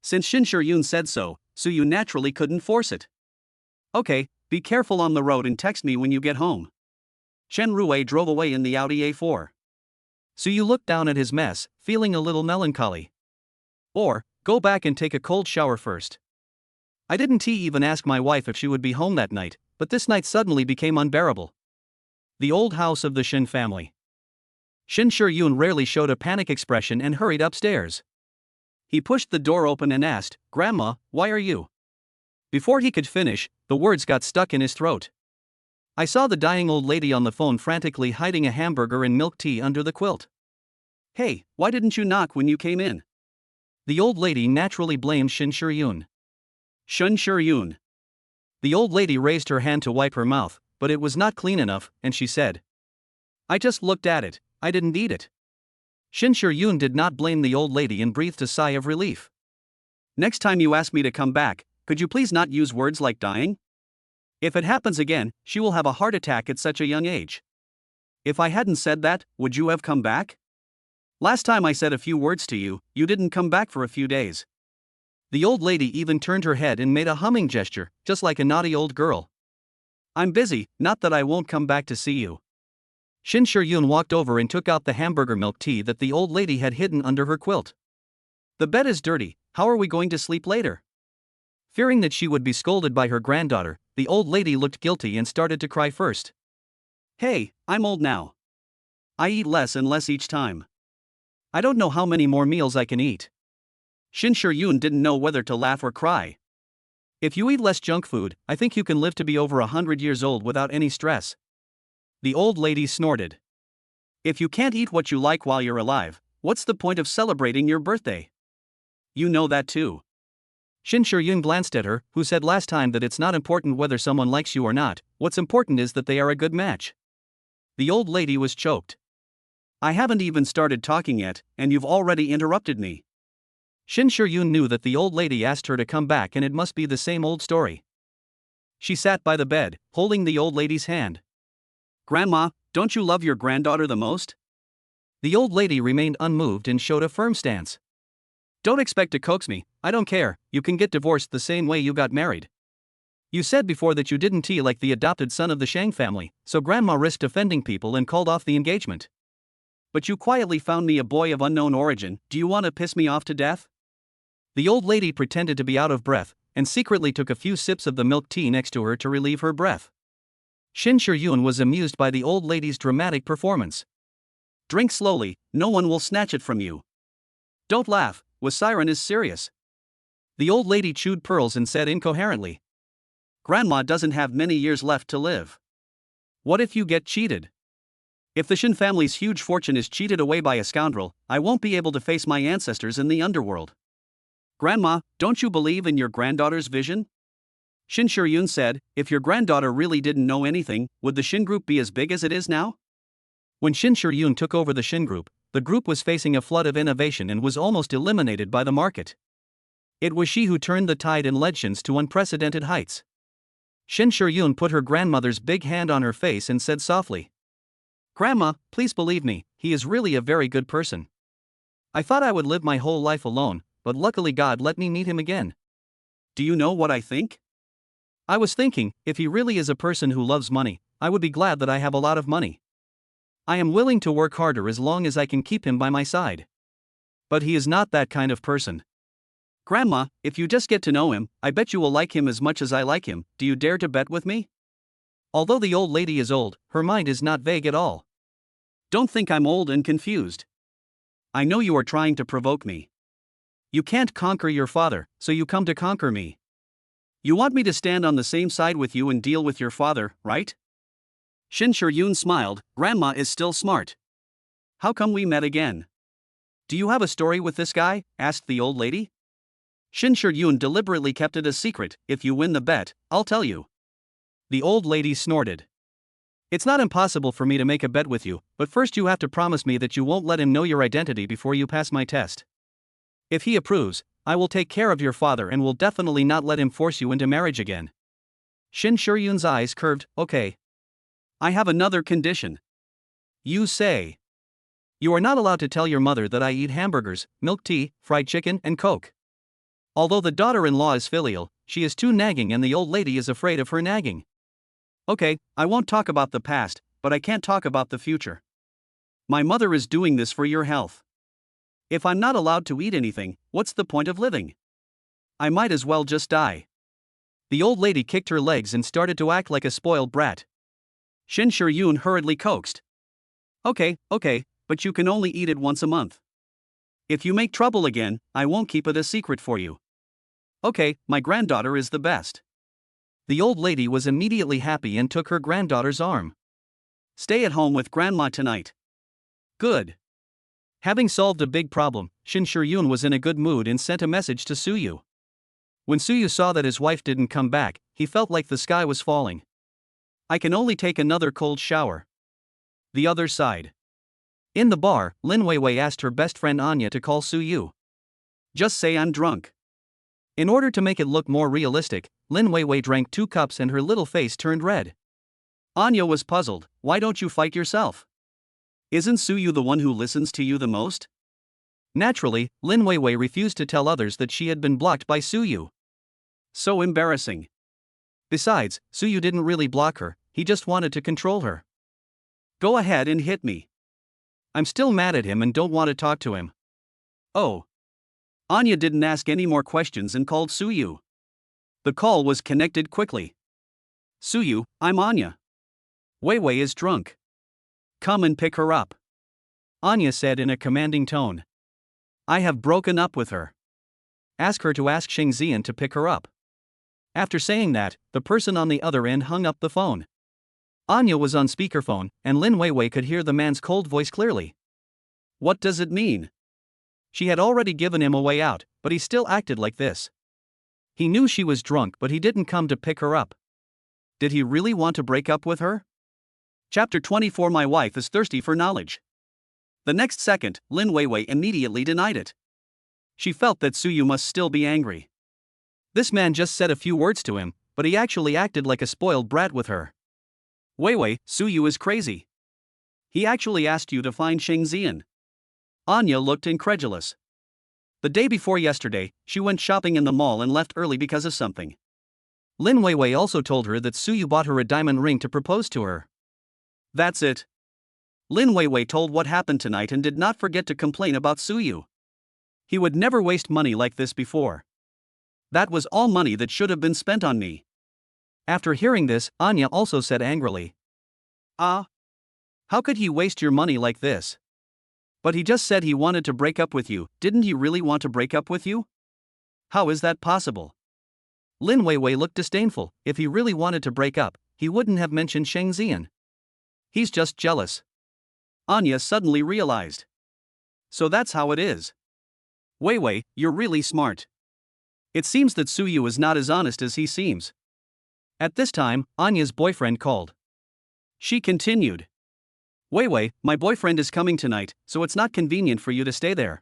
Since Shin Shuryun said so, Suyu naturally couldn't force it. Okay, be careful on the road and text me when you get home. Shen Rue drove away in the Audi A4. Suyu looked down at his mess, feeling a little melancholy. Or, go back and take a cold shower first. I didn't even ask my wife if she would be home that night, but this night suddenly became unbearable. The old house of the Shin family. Shin Shuryun rarely showed a panic expression and hurried upstairs. He pushed the door open and asked, Grandma, why are you? Before he could finish, the words got stuck in his throat. I saw the dying old lady on the phone frantically hiding a hamburger and milk tea under the quilt. Hey, why didn't you knock when you came in? The old lady naturally blamed Shin Shuryun. Shin Shuryun. The old lady raised her hand to wipe her mouth, but it was not clean enough, and she said, I just looked at it, I didn't eat it. Shin Shuryun did not blame the old lady and breathed a sigh of relief. Next time you ask me to come back, could you please not use words like dying? If it happens again, she will have a heart attack at such a young age. If I hadn't said that, would you have come back? Last time I said a few words to you, you didn't come back for a few days. The old lady even turned her head and made a humming gesture, just like a naughty old girl. I'm busy, not that I won't come back to see you. Shin Shuryun walked over and took out the hamburger milk tea that the old lady had hidden under her quilt. The bed is dirty, how are we going to sleep later? Fearing that she would be scolded by her granddaughter, the old lady looked guilty and started to cry first. Hey, I'm old now. I eat less and less each time. I don't know how many more meals I can eat. Shin Shuryun didn't know whether to laugh or cry. If you eat less junk food, I think you can live to be over 100 years old without any stress. The old lady snorted. If you can't eat what you like while you're alive, what's the point of celebrating your birthday? You know that too. Shin Shuryun glanced at her, who said last time that it's not important whether someone likes you or not, what's important is that they are a good match. The old lady was choked. I haven't even started talking yet, and you've already interrupted me. Shin Shuryun knew that the old lady asked her to come back and it must be the same old story. She sat by the bed, holding the old lady's hand. Grandma, don't you love your granddaughter the most? The old lady remained unmoved and showed a firm stance. Don't expect to coax me, I don't care, you can get divorced the same way you got married. You said before that you didn't like the adopted son of the Shang family, so Grandma risked offending people and called off the engagement. But you quietly found me a boy of unknown origin, do you want to piss me off to death? The old lady pretended to be out of breath, and secretly took a few sips of the milk tea next to her to relieve her breath. Shin Shuryun was amused by the old lady's dramatic performance. Drink slowly, no one will snatch it from you. Don't laugh, Siren is serious. The old lady chewed pearls and said incoherently. Grandma doesn't have many years left to live. What if you get cheated? If the Shin family's huge fortune is cheated away by a scoundrel, I won't be able to face my ancestors in the underworld. Grandma, don't you believe in your granddaughter's vision? Shin Shuryun said, if your granddaughter really didn't know anything, would the Shin group be as big as it is now? When Shin Shuryun took over the Shin group, the group was facing a flood of innovation and was almost eliminated by the market. It was she who turned the tide and led Shins to unprecedented heights. Shin Shuryun put her grandmother's big hand on her face and said softly, Grandma, please believe me, he is really a very good person. I thought I would live my whole life alone, but luckily God let me meet him again. Do you know what I think? I was thinking, if he really is a person who loves money, I would be glad that I have a lot of money. I am willing to work harder as long as I can keep him by my side. But he is not that kind of person. Grandma, if you just get to know him, I bet you will like him as much as I like him, do you dare to bet with me? Although the old lady is old, her mind is not vague at all. Don't think I'm old and confused. I know you are trying to provoke me. You can't conquer your father, so you come to conquer me. You want me to stand on the same side with you and deal with your father, right? Shin Shur-yoon smiled. Grandma is still smart. How come we met again? Do you have a story with this guy? Asked the old lady. Shin Shur-yoon deliberately kept it a secret. If you win the bet, I'll tell you. The old lady snorted. It's not impossible for me to make a bet with you, but first you have to promise me that you won't let him know your identity before you pass my test. If he approves, I will take care of your father and will definitely not let him force you into marriage again. Shin Shur-yoon's eyes curved. Okay. I have another condition. You say. You are not allowed to tell your mother that I eat hamburgers, milk tea, fried chicken, and Coke. Although the daughter-in-law is filial, she is too nagging and the old lady is afraid of her nagging. Okay, I won't talk about the past, but I can't talk about the future. My mother is doing this for your health. If I'm not allowed to eat anything, what's the point of living? I might as well just die. The old lady kicked her legs and started to act like a spoiled brat. Shin Shur-yoon hurriedly coaxed. Okay, but you can only eat it once a month. If you make trouble again, I won't keep it a secret for you. Okay, my granddaughter is the best. The old lady was immediately happy and took her granddaughter's arm. Stay at home with grandma tonight. Good. Having solved a big problem, Shin Shur-yoon was in a good mood and sent a message to Suyu. When Suyu saw that his wife didn't come back, he felt like the sky was falling. I can only take another cold shower. The other side. In the bar, Lin Weiwei asked her best friend Anya to call Suyu. Just say I'm drunk. In order to make it look more realistic, Lin Weiwei drank 2 cups and her little face turned red. Anya was puzzled. Why don't you fight yourself? Isn't Suyu the one who listens to you the most? Naturally, Lin Weiwei refused to tell others that she had been blocked by Suyu. So embarrassing. Besides, Suyu didn't really block her, he just wanted to control her. Go ahead and hit me. I'm still mad at him and don't want to talk to him. Oh. Anya didn't ask any more questions and called Suyu. The call was connected quickly. Suyu, I'm Anya. Weiwei is drunk. Come and pick her up. Anya said in a commanding tone. I have broken up with her. Ask her to ask Sheng Xian to pick her up. After saying that, the person on the other end hung up the phone. Anya was on speakerphone, and Lin Weiwei could hear the man's cold voice clearly. What does it mean? She had already given him a way out, but he still acted like this. He knew she was drunk, but he didn't come to pick her up. Did he really want to break up with her? Chapter 24. My wife is thirsty for knowledge. The next second, Lin Weiwei immediately denied it. She felt that Suyu must still be angry. This man just said a few words to him, but he actually acted like a spoiled brat with her. Weiwei, Suyu is crazy. He actually asked you to find Sheng Xian. Anya looked incredulous. The day before yesterday, she went shopping in the mall and left early because of something. Lin Weiwei also told her that Suyu bought her a diamond ring to propose to her. That's it. Lin Weiwei told what happened tonight and did not forget to complain about Suyu. He would never waste money like this before. That was all money that should have been spent on me. After hearing this, Anya also said angrily. How could he waste your money like this? But he just said he wanted to break up with you. Didn't he really want to break up with you? How is that possible? Lin Weiwei looked disdainful. If he really wanted to break up, he wouldn't have mentioned Sheng Xian. He's just jealous. Anya suddenly realized. So that's how it is. Weiwei, you're really smart. It seems that Suyu is not as honest as he seems. At this time, Anya's boyfriend called. She continued. Weiwei, my boyfriend is coming tonight, so it's not convenient for you to stay there.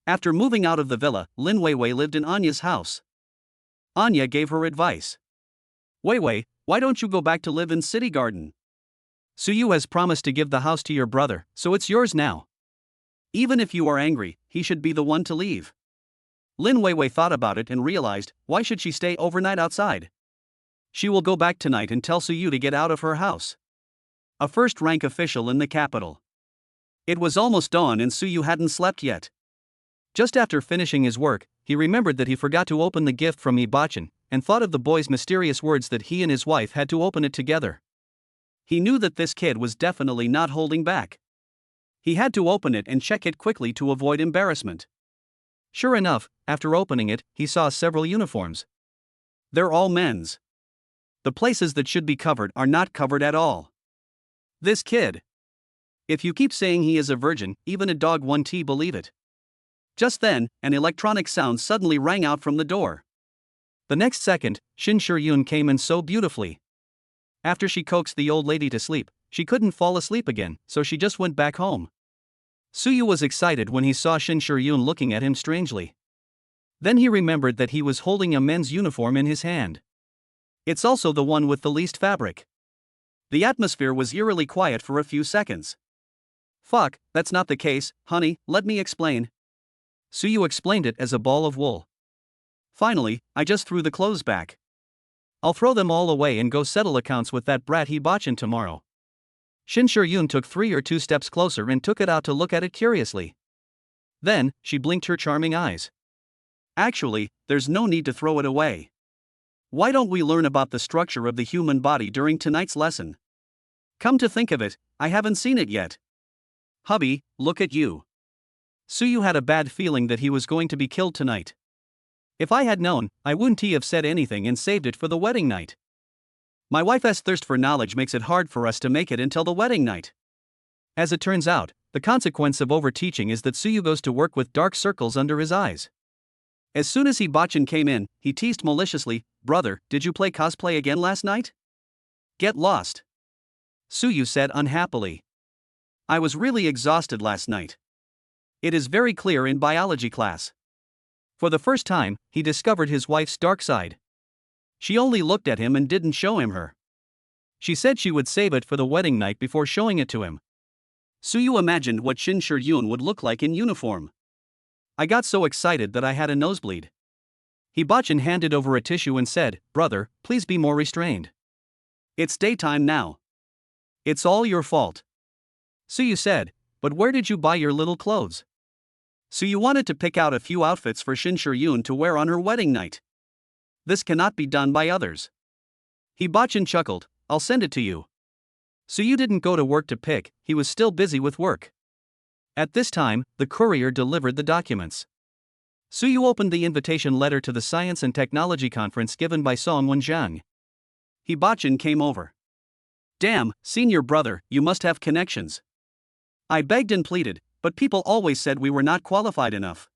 After moving out of the villa, Lin Weiwei lived in Anya's house. Anya gave her advice. Weiwei, why don't you go back to live in City Garden? Suyu has promised to give the house to your brother, so it's yours now. Even if you are angry, he should be the one to leave. Lin Weiwei thought about it and realized, why should she stay overnight outside? She will go back tonight and tell Suyu to get out of her house. A first-rank official in the capital. It was almost dawn and Suyu hadn't slept yet. Just after finishing his work, he remembered that he forgot to open the gift from Ibachan, and thought of the boy's mysterious words that he and his wife had to open it together. He knew that this kid was definitely not holding back. He had to open it and check it quickly to avoid embarrassment. Sure enough, after opening it, he saw several uniforms. They're all men's. The places that should be covered are not covered at all. This kid. If you keep saying he is a virgin, even a dog won't believe it. Just then, an electronic sound suddenly rang out from the door. The next second, Shin Shur-yoon came in so beautifully. After she coaxed the old lady to sleep, she couldn't fall asleep again, so she just went back home. Suyu was excited when he saw Shin Shur-yoon looking at him strangely. Then he remembered that he was holding a men's uniform in his hand. It's also the one with the least fabric. The atmosphere was eerily quiet for a few seconds. Fuck, that's not the case, honey, let me explain. Suyu explained it as a ball of wool. Finally, I just threw the clothes back. I'll throw them all away and go settle accounts with that brat Hibachin tomorrow. Shin Shur-yoon took 3 or 2 steps closer and took it out to look at it curiously. Then, she blinked her charming eyes. Actually, there's no need to throw it away. Why don't we learn about the structure of the human body during tonight's lesson? Come to think of it, I haven't seen it yet. Hubby, look at you. Suyu had a bad feeling that he was going to be killed tonight. If I had known, I wouldn't have said anything and saved it for the wedding night. My wife's thirst for knowledge makes it hard for us to make it until the wedding night. As it turns out, the consequence of overteaching is that Suyu goes to work with dark circles under his eyes. As soon as Hibachin came in, he teased maliciously, "Brother, did you play cosplay again last night?" "Get lost," Suyu said unhappily. "I was really exhausted last night. It is very clear in biology class." For the first time, he discovered his wife's dark side. She only looked at him and didn't show him her. She said she would save it for the wedding night before showing it to him. Suyu imagined what Shin Shur-yoon would look like in uniform. I got so excited that I had a nosebleed. Hibachin handed over a tissue and said, "Brother, please be more restrained. It's daytime now. It's all your fault." Suyu said, "But where did you buy your little clothes?" Suyu wanted to pick out a few outfits for Shin Shur-yoon to wear on her wedding night. This cannot be done by others. Hibachin chuckled, "I'll send it to you." Suyu didn't go to work to pick, he was still busy with work. At this time, the courier delivered the documents. Suyu opened the invitation letter to the Science and Technology Conference given by Song Won-jang. Hibachin came over. "Damn, senior brother, you must have connections." I begged and pleaded, but people always said we were not qualified enough.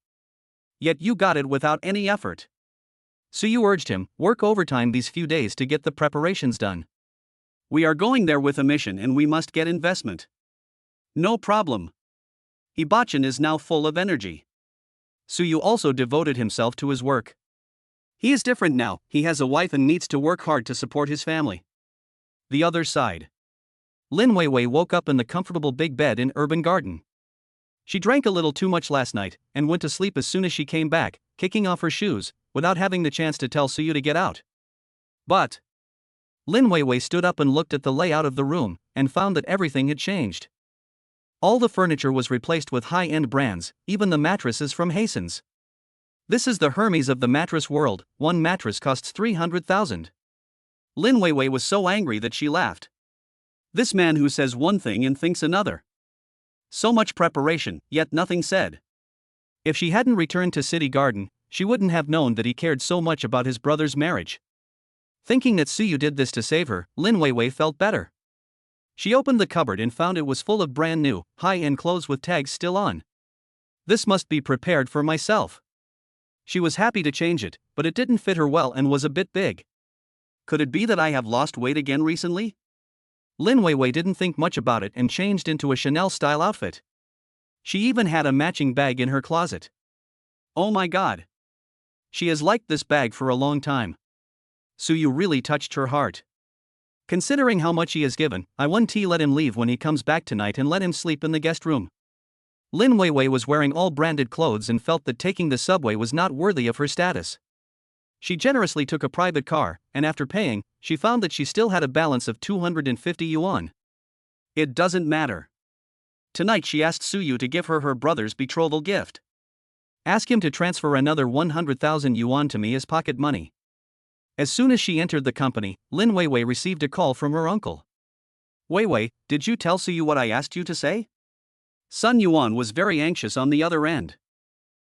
Yet you got it without any effort. Suyu urged him, "Work overtime these few days to get the preparations done. We are going there with a mission and we must get investment." "No problem." Hibachin is now full of energy. Suyu also devoted himself to his work. He is different now, he has a wife and needs to work hard to support his family. The other side. Lin Weiwei woke up in the comfortable big bed in Urban Garden. She drank a little too much last night, and went to sleep as soon as she came back, kicking off her shoes, without having the chance to tell Suyu to get out. But Lin Weiwei stood up and looked at the layout of the room, and found that everything had changed. All the furniture was replaced with high-end brands, even the mattresses from Hasen's. This is the Hermes of the mattress world, one mattress costs 300,000. Lin Weiwei was so angry that she laughed. This man who says one thing and thinks another. So much preparation, yet nothing said. If she hadn't returned to City Garden, she wouldn't have known that he cared so much about his brother's marriage. Thinking that Suyu did this to save her, Lin Weiwei felt better. She opened the cupboard and found it was full of brand new, high-end clothes with tags still on. This must be prepared for myself. She was happy to change it, but it didn't fit her well and was a bit big. Could it be that I have lost weight again recently? Lin Weiwei didn't think much about it and changed into a Chanel-style outfit. She even had a matching bag in her closet. Oh my god. She has liked this bag for a long time. Suyu really touched her heart. Considering how much he has given, I won't let him leave when he comes back tonight and let him sleep in the guest room. Lin Weiwei was wearing all branded clothes and felt that taking the subway was not worthy of her status. She generously took a private car, and after paying, she found that she still had a balance of 250 yuan. It doesn't matter. Tonight she asked Suyu to give her her brother's betrothal gift. Ask him to transfer another 100,000 yuan to me as pocket money. As soon as she entered the company, Lin Weiwei received a call from her uncle. "Weiwei, did you tell Suyu what I asked you to say?" Sun Yuan was very anxious on the other end.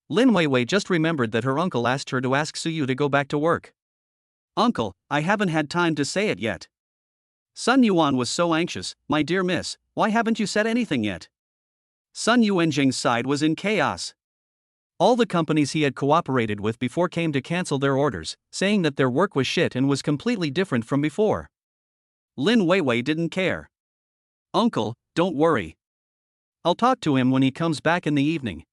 Lin Weiwei just remembered that her uncle asked her to ask Suyu to go back to work. Uncle, I haven't had time to say it yet. Sun Yuan was so anxious. My dear miss, why haven't you said anything yet? Sun Yuanjing's side was in chaos. All the companies he had cooperated with before came to cancel their orders, saying that their work was shit and was completely different from before. Lin Weiwei didn't care. Uncle, don't worry. I'll talk to him when he comes back in the evening.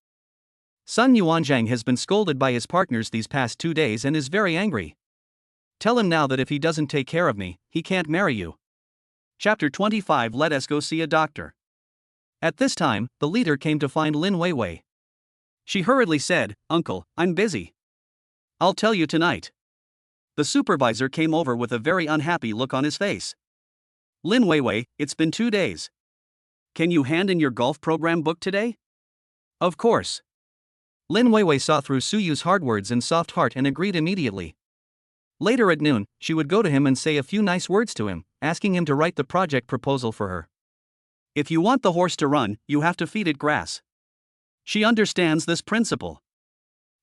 Sun Yuanzhang has been scolded by his partners these past 2 days and is very angry. Tell him now that if he doesn't take care of me, he can't marry you. Chapter 25. Let us go see a doctor. At this time, the leader came to find Lin Weiwei. She hurriedly said, Uncle, I'm busy. I'll tell you tonight. The supervisor came over with a very unhappy look on his face. Lin Weiwei, it's been 2 days. Can you hand in your golf program book today? Of course. Lin Weiwei saw through Suyu's hard words and soft heart and agreed immediately. Later at noon, she would go to him and say a few nice words to him, asking him to write the project proposal for her. If you want the horse to run, you have to feed it grass. She understands this principle.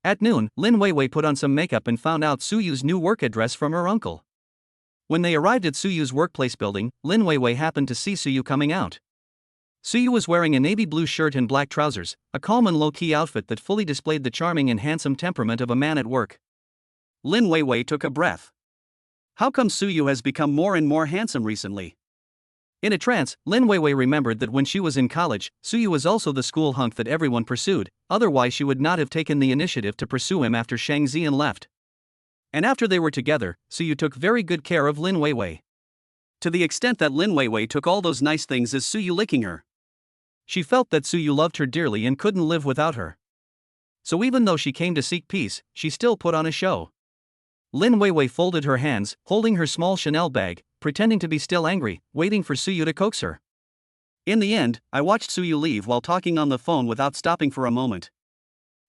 At noon, Lin Weiwei put on some makeup and found out Suyu's new work address from her uncle. When they arrived at Suyu's workplace building, Lin Weiwei happened to see Suyu coming out. Suyu was wearing a navy blue shirt and black trousers, a calm and low-key outfit that fully displayed the charming and handsome temperament of a man at work. Lin Weiwei took a breath. How come Suyu has become more and more handsome recently? In a trance, Lin Weiwei remembered that when she was in college, Suyu was also the school hunk that everyone pursued, otherwise she would not have taken the initiative to pursue him after Shang Zian left. And after they were together, Suyu took very good care of Lin Weiwei. To the extent that Lin Weiwei took all those nice things as Suyu licking her. She felt that Suyu loved her dearly and couldn't live without her. So even though she came to seek peace, she still put on a show. Lin Weiwei folded her hands, holding her small Chanel bag, pretending to be still angry, waiting for Suyu to coax her. In the end, I watched Suyu leave while talking on the phone without stopping for a moment.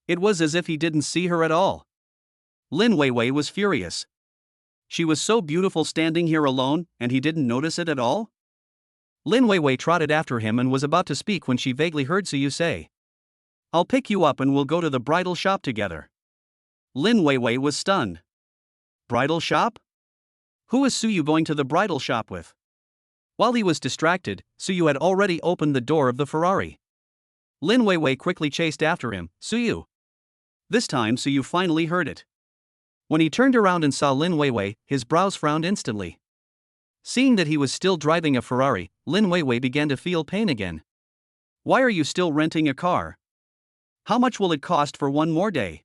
It was as if he didn't see her at all. Lin Weiwei was furious. She was so beautiful standing here alone, and he didn't notice it at all? Lin Weiwei trotted after him and was about to speak when she vaguely heard Suyu say, I'll pick you up and we'll go to the bridal shop together. Lin Weiwei was stunned. Bridal shop? Who is Suyu going to the bridal shop with? While he was distracted, Suyu had already opened the door of the Ferrari. Lin Weiwei quickly chased after him, Suyu. This time Suyu finally heard it. When he turned around and saw Lin Weiwei, his brows frowned instantly. Seeing that he was still driving a Ferrari, Lin Weiwei began to feel pain again. Why are you still renting a car? How much will it cost for one more day?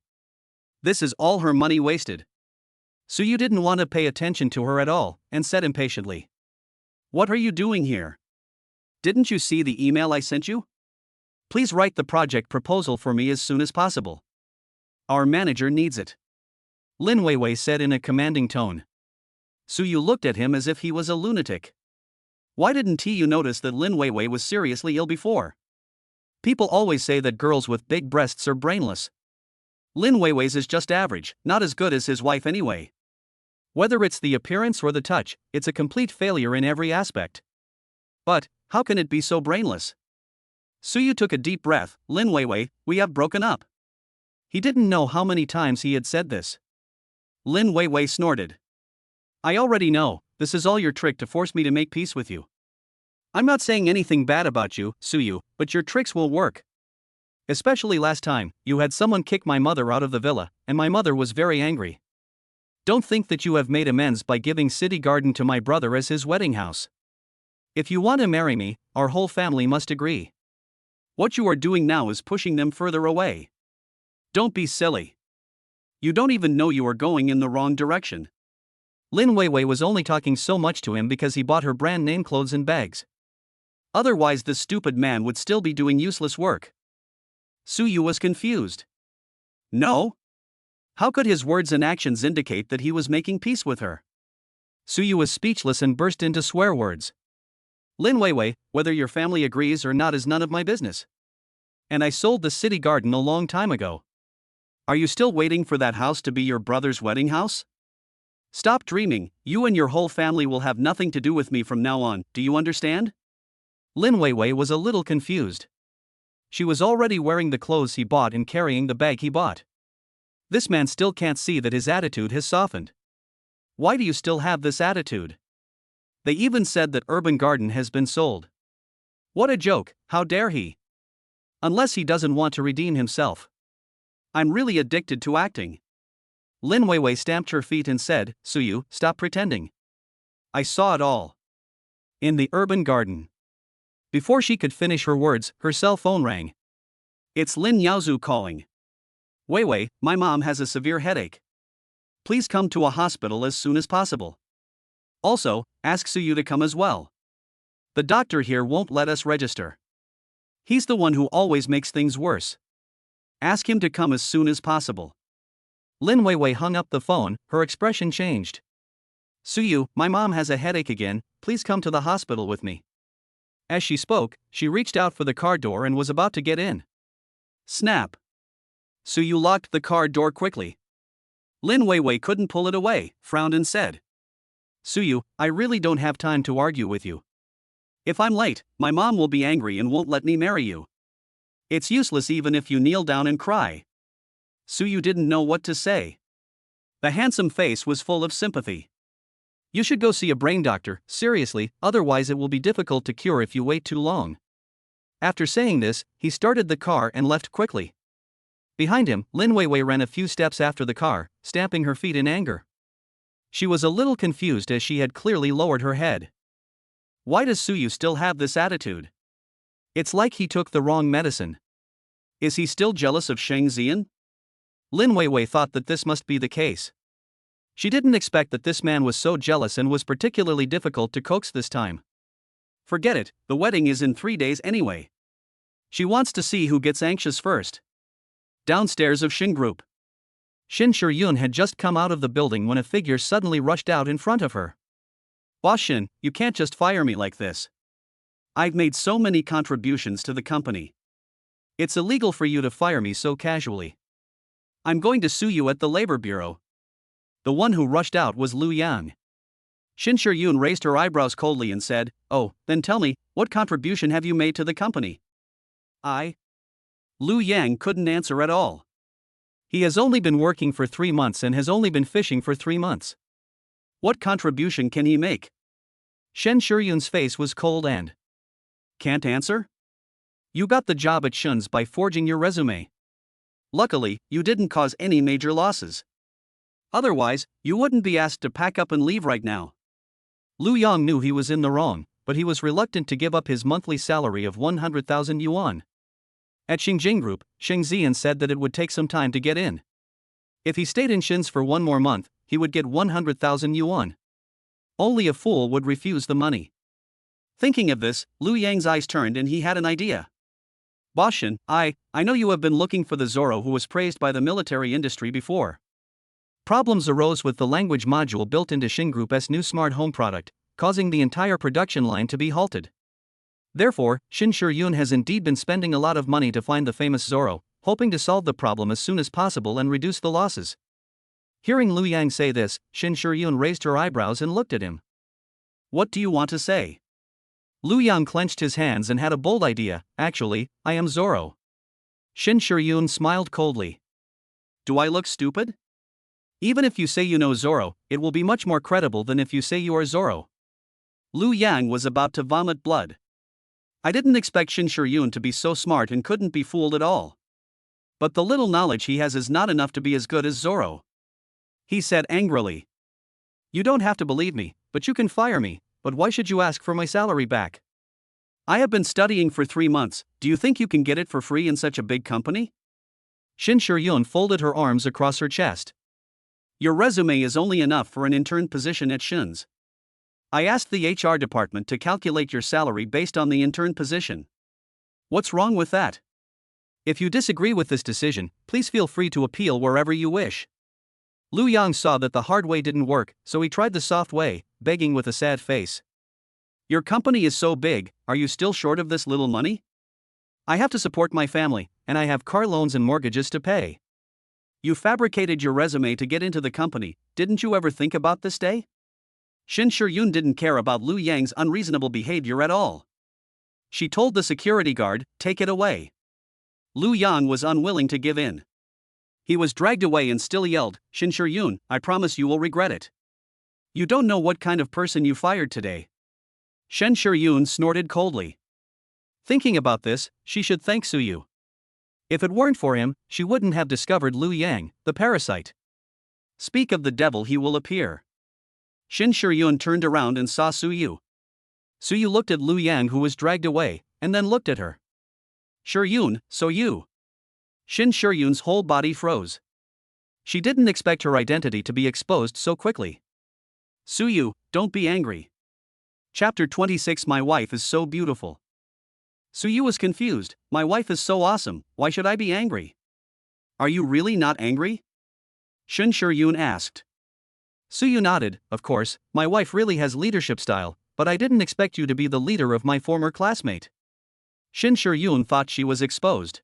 This is all her money wasted. Suyu didn't want to pay attention to her at all, and said impatiently. What are you doing here? Didn't you see the email I sent you? Please write the project proposal for me as soon as possible. Our manager needs it. Lin Weiwei said in a commanding tone. Suyu looked at him as if he was a lunatic. Why didn't you notice that Lin Weiwei was seriously ill before? People always say that girls with big breasts are brainless. Lin Weiwei's is just average, not as good as his wife anyway. Whether it's the appearance or the touch, it's a complete failure in every aspect. But, how can it be so brainless? Suyu took a deep breath. Lin Weiwei, we have broken up. He didn't know how many times he had said this. Lin Weiwei snorted. I already know, this is all your trick to force me to make peace with you. I'm not saying anything bad about you, Suyu, but your tricks will work. Especially last time, you had someone kick my mother out of the villa, and my mother was very angry. Don't think that you have made amends by giving City Garden to my brother as his wedding house. If you want to marry me, our whole family must agree. What you are doing now is pushing them further away. Don't be silly. You don't even know you are going in the wrong direction. Lin Weiwei was only talking so much to him because he bought her brand name clothes and bags. Otherwise this stupid man would still be doing useless work. Suyu was confused. No? How could his words and actions indicate that he was making peace with her? Suyu was speechless and burst into swear words. Lin Weiwei, whether your family agrees or not is none of my business. And I sold the City Garden a long time ago. Are you still waiting for that house to be your brother's wedding house? Stop dreaming, you and your whole family will have nothing to do with me from now on, do you understand? Lin Weiwei was a little confused. She was already wearing the clothes he bought and carrying the bag he bought. This man still can't see that his attitude has softened. Why do you still have this attitude? They even said that Urban Garden has been sold. What a joke, how dare he? Unless he doesn't want to redeem himself. I'm really addicted to acting. Lin Weiwei stamped her feet and said, Suyu, stop pretending. I saw it all. In the Urban Garden. Before she could finish her words, her cell phone rang. It's Lin Yaozu calling. Weiwei, my mom has a severe headache. Please come to a hospital as soon as possible. Also, ask Suyu to come as well. The doctor here won't let us register. He's the one who always makes things worse. Ask him to come as soon as possible. Lin Weiwei hung up the phone, her expression changed. Suyu, my mom has a headache again, please come to the hospital with me. As she spoke, she reached out for the car door and was about to get in. Snap. Suyu locked the car door quickly. Lin Weiwei couldn't pull it away, frowned and said, Suyu, I really don't have time to argue with you. If I'm late, my mom will be angry and won't let me marry you. It's useless even if you kneel down and cry. Suyu didn't know what to say. The handsome face was full of sympathy. You should go see a brain doctor, seriously, otherwise it will be difficult to cure if you wait too long. After saying this, he started the car and left quickly. Behind him, Lin Weiwei ran a few steps after the car, stamping her feet in anger. She was a little confused as she had clearly lowered her head. Why does Suyu still have this attitude? It's like he took the wrong medicine. Is he still jealous of Sheng Zian? Lin Weiwei thought that this must be the case. She didn't expect that this man was so jealous and was particularly difficult to coax this time. Forget it, the wedding is in 3 days anyway. She wants to see who gets anxious first. Downstairs of Xin Group. Shin Shiyun had just come out of the building when a figure suddenly rushed out in front of her. Boss Shin, you can't just fire me like this. I've made so many contributions to the company. It's illegal for you to fire me so casually. I'm going to sue you at the Labor Bureau. The one who rushed out was Lu Yang. Shin Shiyun raised her eyebrows coldly and said, Oh, then tell me, what contribution have you made to the company? Lu Yang couldn't answer at all. He has only been working for 3 months and has only been fishing for 3 months. What contribution can he make? Shen Shiyun's face was cold and can't answer? You got the job at Shun's by forging your resume. Luckily, you didn't cause any major losses. Otherwise, you wouldn't be asked to pack up and leave right now. Lu Yang knew he was in the wrong, but he was reluctant to give up his monthly salary of 100,000 yuan. At Xingjing Group, Sheng Zian said that it would take some time to get in. If he stayed in Shin's for 1 more month, he would get 100,000 yuan. Only a fool would refuse the money. Thinking of this, Lu Yang's eyes turned and he had an idea. Boss Shin, I know you have been looking for the Zoro who was praised by the military industry before. Problems arose with the language module built into Xin Group's new smart home product, causing the entire production line to be halted. Therefore, Shin Shiyun has indeed been spending a lot of money to find the famous Zoro, hoping to solve the problem as soon as possible and reduce the losses. Hearing Lu Yang say this, Shin Shiyun raised her eyebrows and looked at him. What do you want to say? Lu Yang clenched his hands and had a bold idea. Actually, I am Zoro. Shin Shiyun smiled coldly. Do I look stupid? Even if you say you know Zoro, it will be much more credible than if you say you are Zoro. Lu Yang was about to vomit blood. I didn't expect Shin Shiyun to be so smart and couldn't be fooled at all. But the little knowledge he has is not enough to be as good as Zoro. He said angrily. You don't have to believe me, but you can fire me, but why should you ask for my salary back? I have been studying for 3 months, do you think you can get it for free in such a big company? Shin Shiyun folded her arms across her chest. Your resume is only enough for an intern position at Shin's. I asked the HR department to calculate your salary based on the intern position. What's wrong with that? If you disagree with this decision, please feel free to appeal wherever you wish. Lu Yang saw that the hard way didn't work, so he tried the soft way, begging with a sad face. Your company is so big, are you still short of this little money? I have to support my family, and I have car loans and mortgages to pay. You fabricated your resume to get into the company, didn't you ever think about this day? Shin Shiyun didn't care about Lu Yang's unreasonable behavior at all. She told the security guard, take it away. Lu Yang was unwilling to give in. He was dragged away and still yelled, "Shin Shur-yoon, I promise you will regret it. You don't know what kind of person you fired today." Shin Shur-yoon snorted coldly. Thinking about this, she should thank Suyu. If it weren't for him, she wouldn't have discovered Lu Yang, the parasite. Speak of the devil, he will appear. Shin Shur-yoon turned around and saw Suyu. Suyu looked at Lu Yang, who was dragged away, and then looked at her. "Shur-yoon, so you." Shin Shur-yoon's whole body froze. She didn't expect her identity to be exposed so quickly. "Suyu, don't be angry." Chapter 26. My wife is so beautiful. Suyu was confused. "My wife is so awesome, why should I be angry?" "Are you really not angry?" Shin Shur-yoon asked. Suyu nodded. "Of course, my wife really has leadership style, but I didn't expect you to be the leader of my former classmate." Shin Shur-yoon thought she was exposed.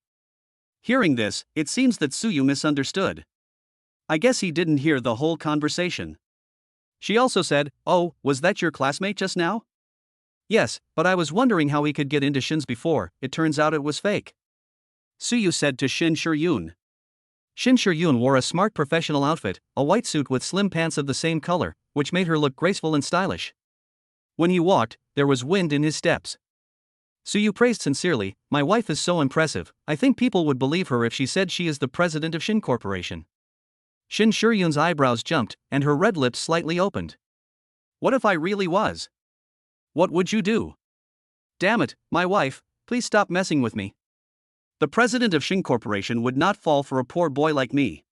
Hearing this, it seems that Suyu misunderstood. I guess he didn't hear the whole conversation. She also said, "Oh, was that your classmate just now?" "Yes, but I was wondering how he could get into Shin's before, it turns out it was fake," Suyu said to Shin Shur-yoon. Shin Shur-yoon wore a smart professional outfit, a white suit with slim pants of the same color, which made her look graceful and stylish. When he walked, there was wind in his steps. Suyu praised sincerely, "My wife is so impressive, I think people would believe her if she said she is the president of Shin Corporation." Shin Shur-yoon's eyebrows jumped, and her red lips slightly opened. "What if I really was? What would you do?" "Damn it, my wife, please stop messing with me. The president of Shin Corporation would not fall for a poor boy like me.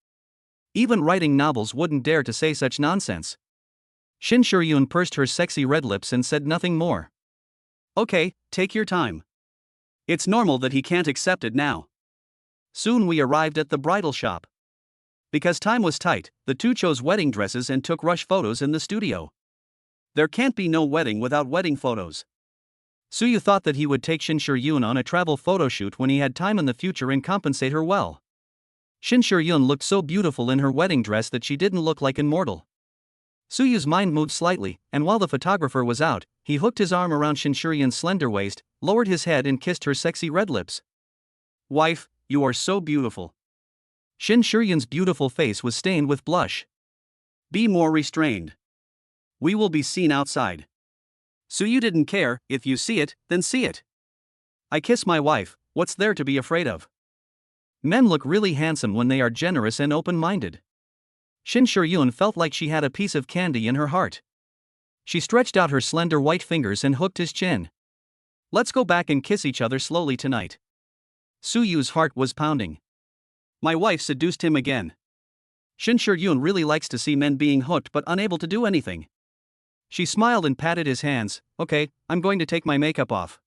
Even writing novels wouldn't dare to say such nonsense." Shin Shur-yoon pursed her sexy red lips and said nothing more. "Okay, take your time. It's normal that he can't accept it now." Soon we arrived at the bridal shop. Because time was tight, the two chose wedding dresses and took rush photos in the studio. There can't be no wedding without wedding photos. Suyu thought that he would take Shin Shur-yoon on a travel photo shoot when he had time in the future and compensate her well. Shin Shur-yoon looked so beautiful in her wedding dress that she didn't look like immortal. Suyu's mind moved slightly, and while the photographer was out, he hooked his arm around Shin Shur-yoon's slender waist, lowered his head and kissed her sexy red lips. "Wife, you are so beautiful." Shin Shur-yoon's beautiful face was stained with blush. "Be more restrained. We will be seen outside." Suyu didn't care, "If you see it, then see it. I kiss my wife, what's there to be afraid of?" Men look really handsome when they are generous and open-minded. Shin Shur-yoon felt like she had a piece of candy in her heart. She stretched out her slender white fingers and hooked his chin. "Let's go back and kiss each other slowly tonight." Suyu's heart was pounding. My wife seduced him again. Shin Shur-yoon really likes to see men being hooked but unable to do anything. She smiled and patted his hands. "Okay, I'm going to take my makeup off."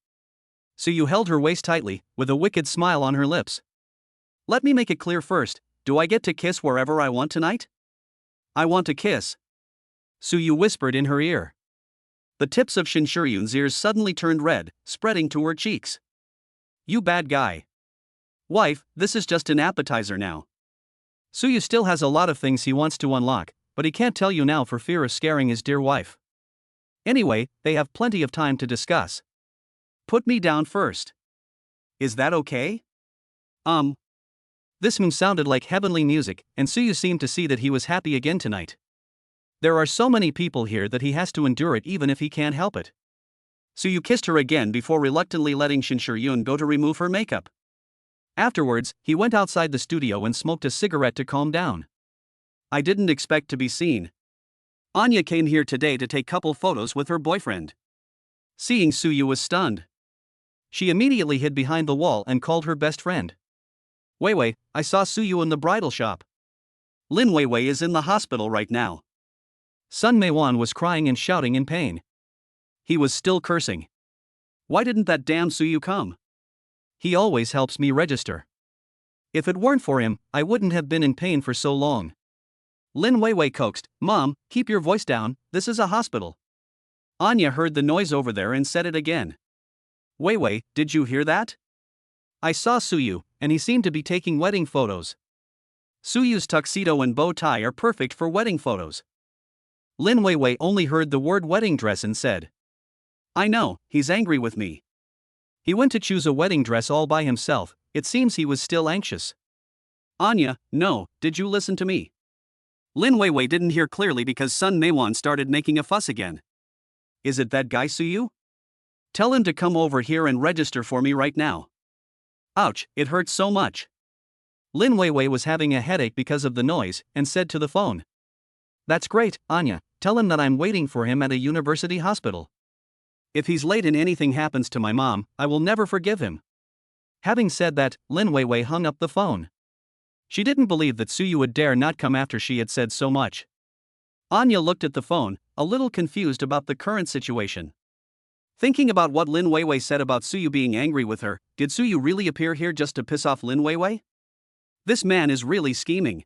Suyu held her waist tightly, with a wicked smile on her lips. "Let me make it clear first, do I get to kiss wherever I want tonight?" "I want to kiss," Suyu whispered in her ear. The tips of Shin Shur-yoon's ears suddenly turned red, spreading to her cheeks. "You bad guy. Wife, this is just an appetizer now." Suyu still has a lot of things he wants to unlock, but he can't tell you now for fear of scaring his dear wife. Anyway, they have plenty of time to discuss. "Put me down first. Is that okay?" This sounded like heavenly music, and Suyu seemed to see that he was happy again tonight. There are so many people here that he has to endure it even if he can't help it. Suyu kissed her again before reluctantly letting Shin Shur-yoon go to remove her makeup. Afterwards, he went outside the studio and smoked a cigarette to calm down. "I didn't expect to be seen. Anya came here today to take couple photos with her boyfriend." Seeing Suyu was stunned. She immediately hid behind the wall and called her best friend. "Weiwei, I saw Suyu in the bridal shop. Lin Weiwei is in the hospital right now." Sun Meiwan was crying and shouting in pain. He was still cursing. "Why didn't that damn Suyu come? He always helps me register. If it weren't for him, I wouldn't have been in pain for so long." Lin Weiwei coaxed, "Mom, keep your voice down, this is a hospital." Anya heard the noise over there and said it again. "Weiwei, did you hear that? I saw Suyu, and he seemed to be taking wedding photos. Suyu's tuxedo and bow tie are perfect for wedding photos." Lin Weiwei only heard the word wedding dress and said, "I know, he's angry with me. He went to choose a wedding dress all by himself, it seems he was still anxious. Anya, no, did you listen to me? Lin Weiwei didn't hear clearly because Sun Meiwan started making a fuss again. Is it that guy Suyu? Tell him to come over here and register for me right now. Ouch, it hurts so much. Lin Weiwei was having a headache because of the noise and said to the phone. That's great, Anya, tell him that I'm waiting for him at a university hospital. If he's late and anything happens to my mom, I will never forgive him. Having said that, Lin Weiwei hung up the phone. She didn't believe that Suyu would dare not come after she had said so much. Anya looked at the phone, a little confused about the current situation. Thinking about what Lin Weiwei said about Suyu being angry with her, did Suyu really appear here just to piss off Lin Weiwei? This man is really scheming.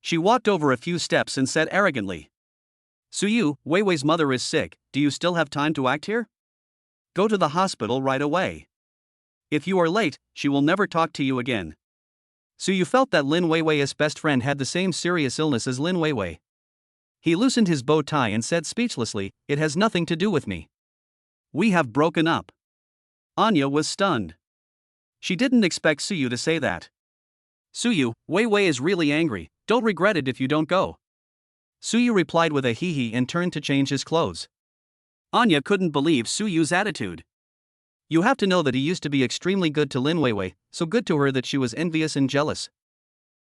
She walked over a few steps and said arrogantly. Suyu, Weiwei's mother is sick, do you still have time to act here? Go to the hospital right away. If you are late, she will never talk to you again. Suyu felt that Lin Weiwei's best friend had the same serious illness as Lin Weiwei. He loosened his bow tie and said speechlessly, it has nothing to do with me. We have broken up. Anya was stunned. She didn't expect Suyu to say that. Suyu, Weiwei is really angry, don't regret it if you don't go. Suyu replied with a hee-hee and turned to change his clothes. Anya couldn't believe Suyu's attitude. You have to know that he used to be extremely good to Lin Weiwei, so good to her that she was envious and jealous.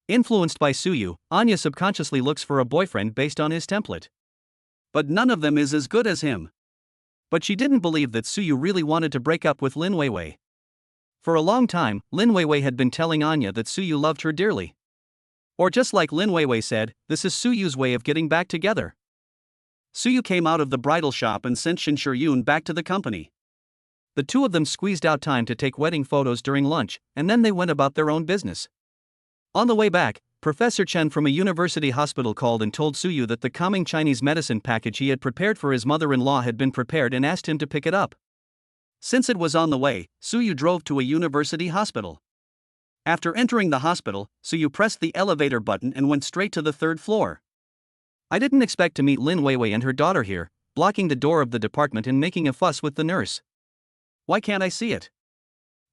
Influenced by Suyu, Anya subconsciously looks for a boyfriend based on his template. But none of them is as good as him. But she didn't believe that Suyu really wanted to break up with Lin Weiwei. For a long time, Lin Weiwei had been telling Anya that Suyu loved her dearly. Or just like Lin Weiwei said, this is Suyu's way of getting back together. Suyu came out of the bridal shop and sent Shin Shiryun back to the company. The two of them squeezed out time to take wedding photos during lunch, and then they went about their own business. On the way back, Professor Chen from a university hospital called and told Suyu that the coming Chinese medicine package he had prepared for his mother-in-law had been prepared and asked him to pick it up. Since it was on the way, Suyu drove to a university hospital. After entering the hospital, Suyu pressed the elevator button and went straight to the third floor. I didn't expect to meet Lin Weiwei and her daughter here, blocking the door of the department and making a fuss with the nurse. Why can't I see it?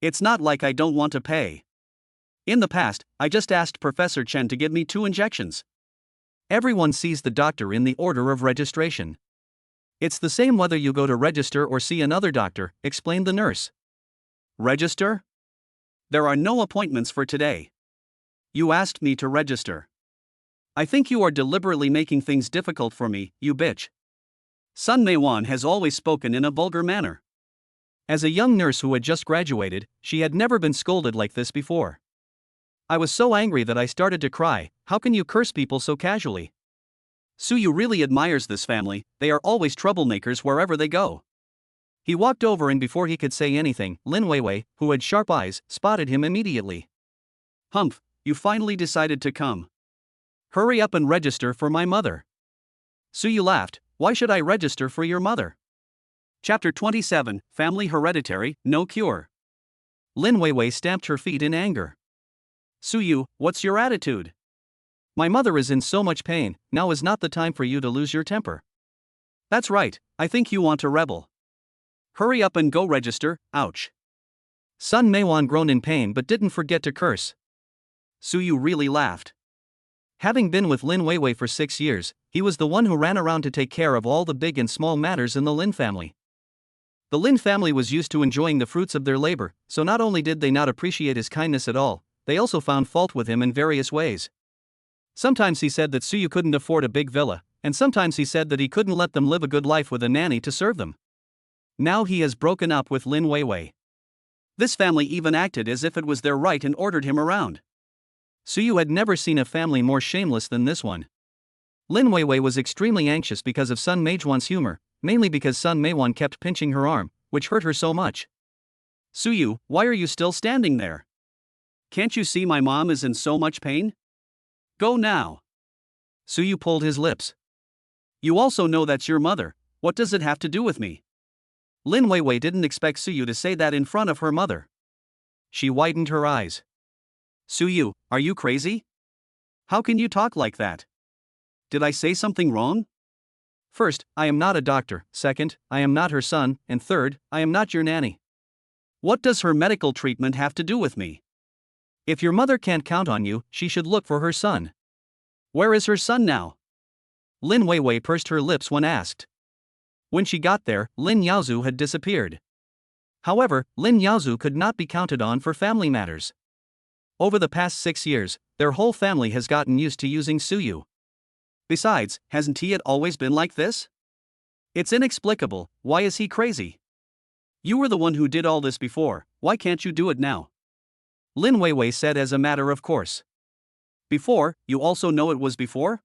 It's not like I don't want to pay. In the past, I just asked Professor Chen to give me 2 injections. Everyone sees the doctor in the order of registration. It's the same whether you go to register or see another doctor, explained the nurse. Register? There are no appointments for today. You asked me to register. I think you are deliberately making things difficult for me, you bitch. Sun Meiwan has always spoken in a vulgar manner. As a young nurse who had just graduated, she had never been scolded like this before. I was so angry that I started to cry. How can you curse people so casually? Suyu really admires this family, they are always troublemakers wherever they go. He walked over and before he could say anything, Lin Weiwei, who had sharp eyes, spotted him immediately. Humph, you finally decided to come. Hurry up and register for my mother. Suyu laughed, why should I register for your mother? Chapter 27, Family Hereditary, No Cure. Lin Weiwei stamped her feet in anger. Suyu, what's your attitude? My mother is in so much pain, now is not the time for you to lose your temper. That's right, I think you want to rebel. Hurry up and go register, ouch. Sun Meiwan groaned in pain but didn't forget to curse. Suyu really laughed. Having been with Lin Weiwei for 6 years, he was the one who ran around to take care of all the big and small matters in the Lin family. The Lin family was used to enjoying the fruits of their labor, so not only did they not appreciate his kindness at all, they also found fault with him in various ways. Sometimes he said that Suyu couldn't afford a big villa, and sometimes he said that he couldn't let them live a good life with a nanny to serve them. Now he has broken up with Lin Weiwei. This family even acted as if it was their right and ordered him around. Suyu had never seen a family more shameless than this one. Lin Weiwei was extremely anxious because of Sun Meijuan's humor, mainly because Sun Meijuan kept pinching her arm, which hurt her so much. Suyu, why are you still standing there? Can't you see my mom is in so much pain? Go now. Suyu pulled his lips. You also know that's your mother, what does it have to do with me? Lin Weiwei didn't expect Suyu to say that in front of her mother. She widened her eyes. Suyu, are you crazy? How can you talk like that? Did I say something wrong? First, I am not a doctor, second, I am not her son, and third, I am not your nanny. What does her medical treatment have to do with me? If your mother can't count on you, she should look for her son. Where is her son now? Lin Weiwei pursed her lips when asked. When she got there, Lin Yaozu had disappeared. However, Lin Yaozu could not be counted on for family matters. Over the past 6 years, their whole family has gotten used to using Suyu. Besides, hasn't he always been like this? It's inexplicable. Why is he crazy? You were the one who did all this before, why can't you do it now? Lin Weiwei said as a matter of course. Before, you also know it was before?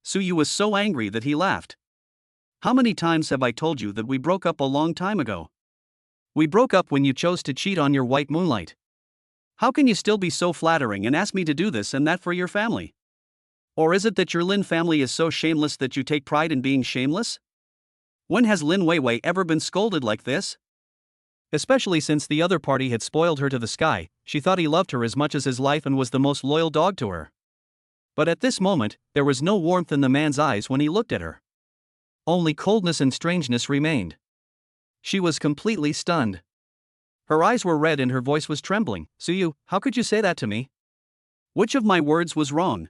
Suyu was so angry that he laughed. How many times have I told you that we broke up a long time ago? We broke up when you chose to cheat on your white moonlight. How can you still be so flattering and ask me to do this and that for your family? Or is it that your Lin family is so shameless that you take pride in being shameless? When has Lin Weiwei ever been scolded like this? Especially since the other party had spoiled her to the sky, she thought he loved her as much as his life and was the most loyal dog to her. But at this moment, there was no warmth in the man's eyes when he looked at her. Only coldness and strangeness remained. She was completely stunned. Her eyes were red and her voice was trembling. Suyu, how could you say that to me? Which of my words was wrong?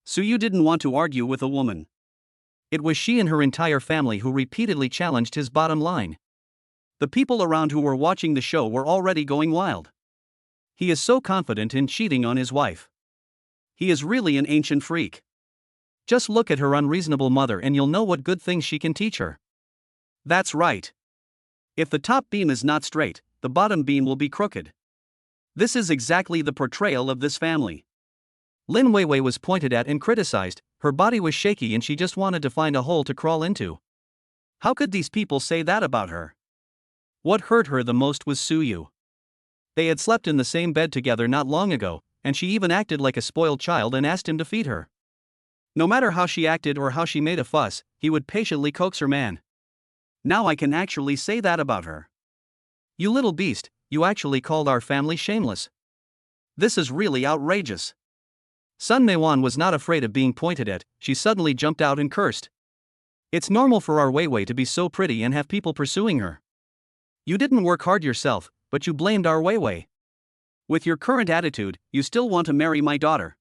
Suyu didn't want to argue with a woman. It was she and her entire family who repeatedly challenged his bottom line. The people around who were watching the show were already going wild. He is so confident in cheating on his wife. He is really an ancient freak. Just look at her unreasonable mother and you'll know what good things she can teach her. That's right. If the top beam is not straight, the bottom beam will be crooked. This is exactly the portrayal of this family. Lin Weiwei was pointed at and criticized, her body was shaky and she just wanted to find a hole to crawl into. How could these people say that about her? What hurt her the most was Suyu. They had slept in the same bed together not long ago, and she even acted like a spoiled child and asked him to feed her. No matter how she acted or how she made a fuss, he would patiently coax her man. Now I can actually say that about her. You little beast, you actually called our family shameless. This is really outrageous. Sun Meiwan was not afraid of being pointed at, she suddenly jumped out and cursed. It's normal for our Weiwei to be so pretty and have people pursuing her. You didn't work hard yourself, but you blamed our Weiwei. With your current attitude, you still want to marry my daughter.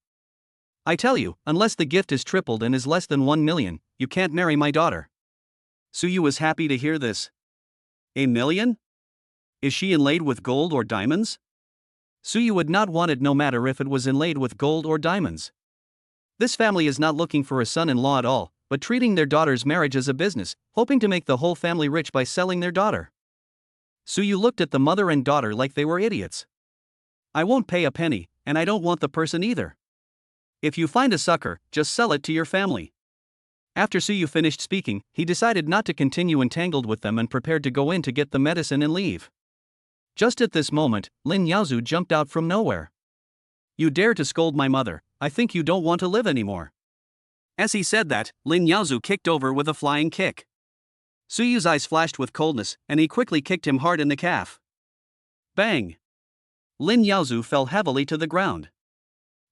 I tell you, unless the gift is tripled and is less than 1 million, you can't marry my daughter. Suyu was happy to hear this. 1 million? Is she inlaid with gold or diamonds? Suyu would not want it no matter if it was inlaid with gold or diamonds. This family is not looking for a son-in-law at all, but treating their daughter's marriage as a business, hoping to make the whole family rich by selling their daughter. Suyu looked at the mother and daughter like they were idiots. I won't pay a penny, and I don't want the person either. If you find a sucker, just sell it to your family. After Suyu finished speaking, he decided not to continue entangled with them and prepared to go in to get the medicine and leave. Just at this moment, Lin Yaozu jumped out from nowhere. You dare to scold my mother, I think you don't want to live anymore. As he said that, Lin Yaozu kicked over with a flying kick. Suyu's eyes flashed with coldness, and he quickly kicked him hard in the calf. Bang! Lin Yaozu fell heavily to the ground.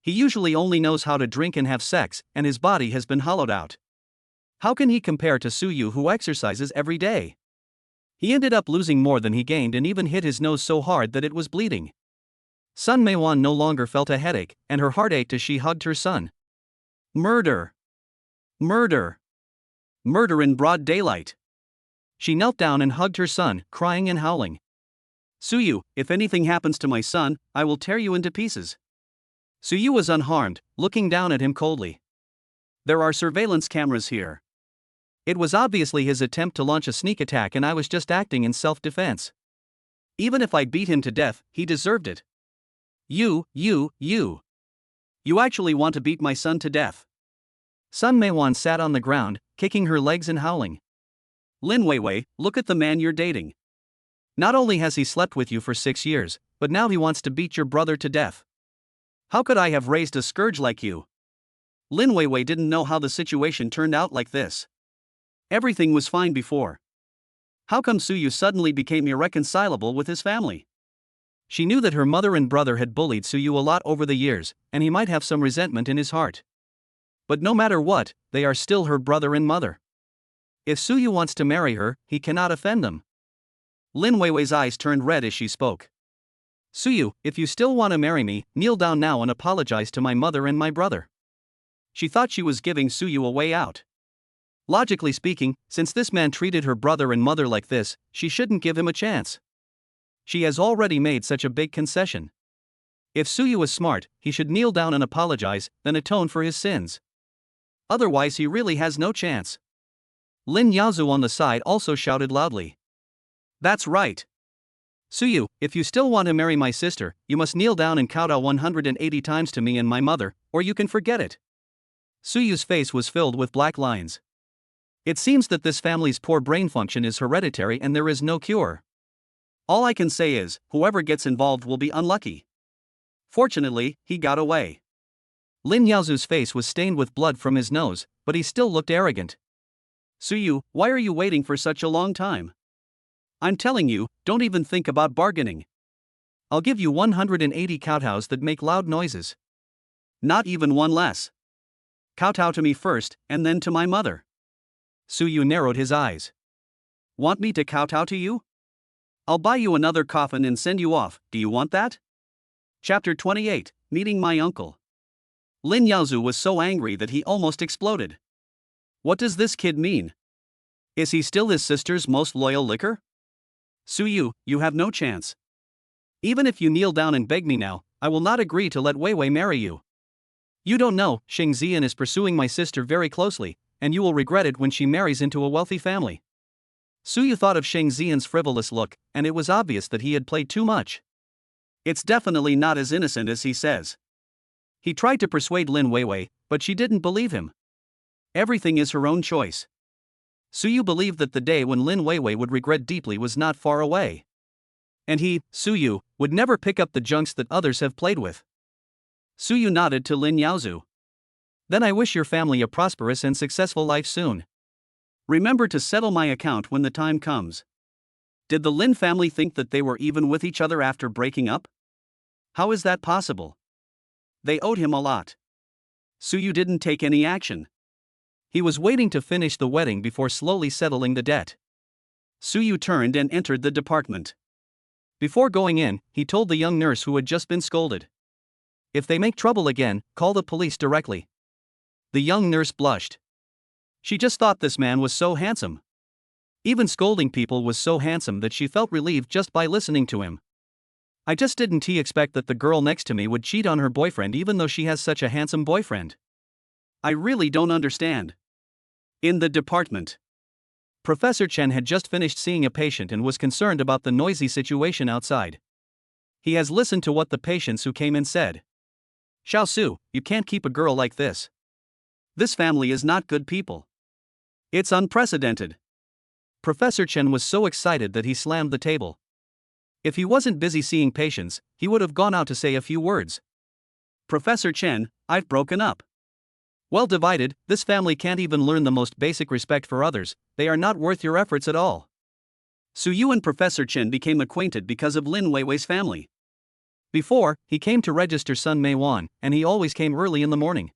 He usually only knows how to drink and have sex, and his body has been hollowed out. How can he compare to Suyu who exercises every day? He ended up losing more than he gained and even hit his nose so hard that it was bleeding. Sun Meiwan no longer felt a headache, and her heart ached as she hugged her son. Murder! Murder! Murder in broad daylight! She knelt down and hugged her son, crying and howling. Suyu, if anything happens to my son, I will tear you into pieces. Suyu was unharmed, looking down at him coldly. There are surveillance cameras here. It was obviously his attempt to launch a sneak attack and I was just acting in self-defense. Even if I beat him to death, he deserved it. You actually want to beat my son to death. Sun Meiwan sat on the ground, kicking her legs and howling. Lin Weiwei, look at the man you're dating. Not only has he slept with you for 6 years, but now he wants to beat your brother to death. How could I have raised a scourge like you? Lin Weiwei didn't know how the situation turned out like this. Everything was fine before. How come Suyu suddenly became irreconcilable with his family? She knew that her mother and brother had bullied Suyu a lot over the years, and he might have some resentment in his heart. But no matter what, they are still her brother and mother. If Suyu wants to marry her, he cannot offend them. Lin Weiwei's eyes turned red as she spoke. Suyu, if you still want to marry me, kneel down now and apologize to my mother and my brother. She thought she was giving Suyu a way out. Logically speaking, since this man treated her brother and mother like this, she shouldn't give him a chance. She has already made such a big concession. If Suyu is smart, he should kneel down and apologize, then atone for his sins. Otherwise he really has no chance. Lin Yaozu on the side also shouted loudly. That's right. Suyu, if you still want to marry my sister, you must kneel down and kowtow 180 times to me and my mother, or you can forget it. Suyu's face was filled with black lines. It seems that this family's poor brain function is hereditary and there is no cure. All I can say is, whoever gets involved will be unlucky. Fortunately, he got away. Lin Yaozu's face was stained with blood from his nose, but he still looked arrogant. Suyu, why are you waiting for such a long time? I'm telling you, don't even think about bargaining. I'll give you 180 kowtows that make loud noises. Not even one less. Kowtow to me first, and then to my mother. Suyu narrowed his eyes. Want me to kowtow to you? I'll buy you another coffin and send you off, do you want that? Chapter 28, Meeting My Uncle. Lin Yaozu was so angry that he almost exploded. What does this kid mean? Is he still his sister's most loyal licker? Suyu, you have no chance. Even if you kneel down and beg me now, I will not agree to let Weiwei marry you. You don't know, Xing Zian is pursuing my sister very closely, and you will regret it when she marries into a wealthy family. Suyu thought of Xing Zian's frivolous look, and it was obvious that he had played too much. It's definitely not as innocent as he says. He tried to persuade Lin Weiwei, but she didn't believe him. Everything is her own choice. Suyu believed that the day when Lin Weiwei would regret deeply was not far away. And he, Suyu, would never pick up the junks that others have played with. Suyu nodded to Lin Yaozu. Then I wish your family a prosperous and successful life soon. Remember to settle my account when the time comes. Did the Lin family think that they were even with each other after breaking up? How is that possible? They owed him a lot. Suyu didn't take any action. He was waiting to finish the wedding before slowly settling the debt. Suyu turned and entered the department. Before going in, he told the young nurse who had just been scolded. If they make trouble again, call the police directly. The young nurse blushed. She just thought this man was so handsome. Even scolding people was so handsome that she felt relieved just by listening to him. I just didn't expect that the girl next to me would cheat on her boyfriend even though she has such a handsome boyfriend. I really don't understand. In the department. Professor Chen had just finished seeing a patient and was concerned about the noisy situation outside. He has listened to what the patients who came in said. Xiaosu, you can't keep a girl like this. This family is not good people. It's unprecedented. Professor Chen was so excited that he slammed the table. If he wasn't busy seeing patients, he would have gone out to say a few words. Professor Chen, I've broken up. Well divided, this family can't even learn the most basic respect for others, they are not worth your efforts at all. Suyu and Professor Chen became acquainted because of Lin Weiwei's family. Before, he came to register Sun Meiwan, and he always came early in the morning.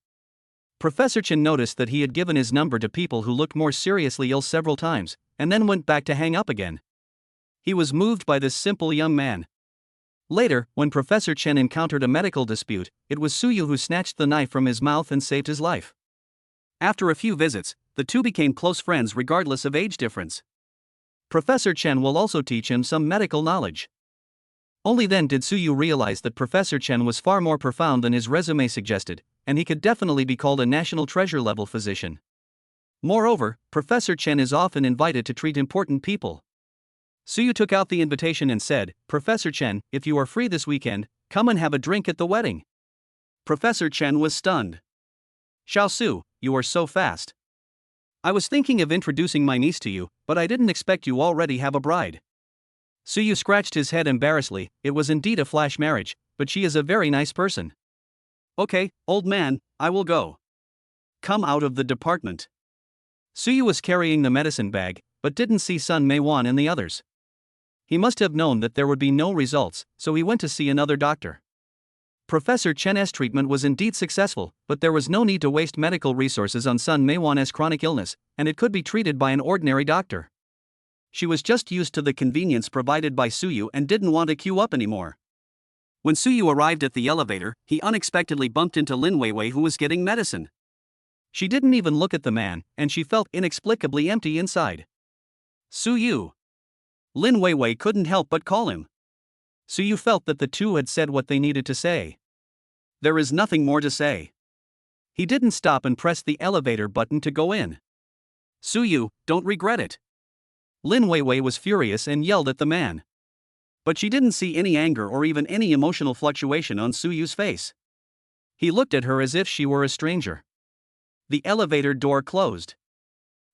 Professor Chen noticed that he had given his number to people who looked more seriously ill several times, and then went back to hang up again. He was moved by this simple young man. Later, when Professor Chen encountered a medical dispute, it was Suyu who snatched the knife from his mouth and saved his life. After a few visits, the two became close friends regardless of age difference. Professor Chen will also teach him some medical knowledge. Only then did Suyu realize that Professor Chen was far more profound than his resume suggested, and he could definitely be called a national treasure-level physician. Moreover, Professor Chen is often invited to treat important people. Suyu took out the invitation and said, Professor Chen, if you are free this weekend, come and have a drink at the wedding. Professor Chen was stunned. Xiaosu, you are so fast. I was thinking of introducing my niece to you, but I didn't expect you already have a bride. Suyu scratched his head embarrassedly. It was indeed a flash marriage, but she is a very nice person. Okay, old man, I will go. Come out of the department. Suyu was carrying the medicine bag, but didn't see Sun Meiwan and the others. He must have known that there would be no results, so he went to see another doctor. Professor Chen's treatment was indeed successful, but there was no need to waste medical resources on Sun Meiwan's chronic illness, and it could be treated by an ordinary doctor. She was just used to the convenience provided by Suyu and didn't want to queue up anymore. When Suyu arrived at the elevator, he unexpectedly bumped into Lin Weiwei, who was getting medicine. She didn't even look at the man, and she felt inexplicably empty inside. Suyu. Lin Weiwei couldn't help but call him. Suyu felt that the two had said what they needed to say. There is nothing more to say. He didn't stop and press the elevator button to go in. Suyu, don't regret it. Lin Weiwei was furious and yelled at the man. But she didn't see any anger or even any emotional fluctuation on Suyu's face. He looked at her as if she were a stranger. The elevator door closed.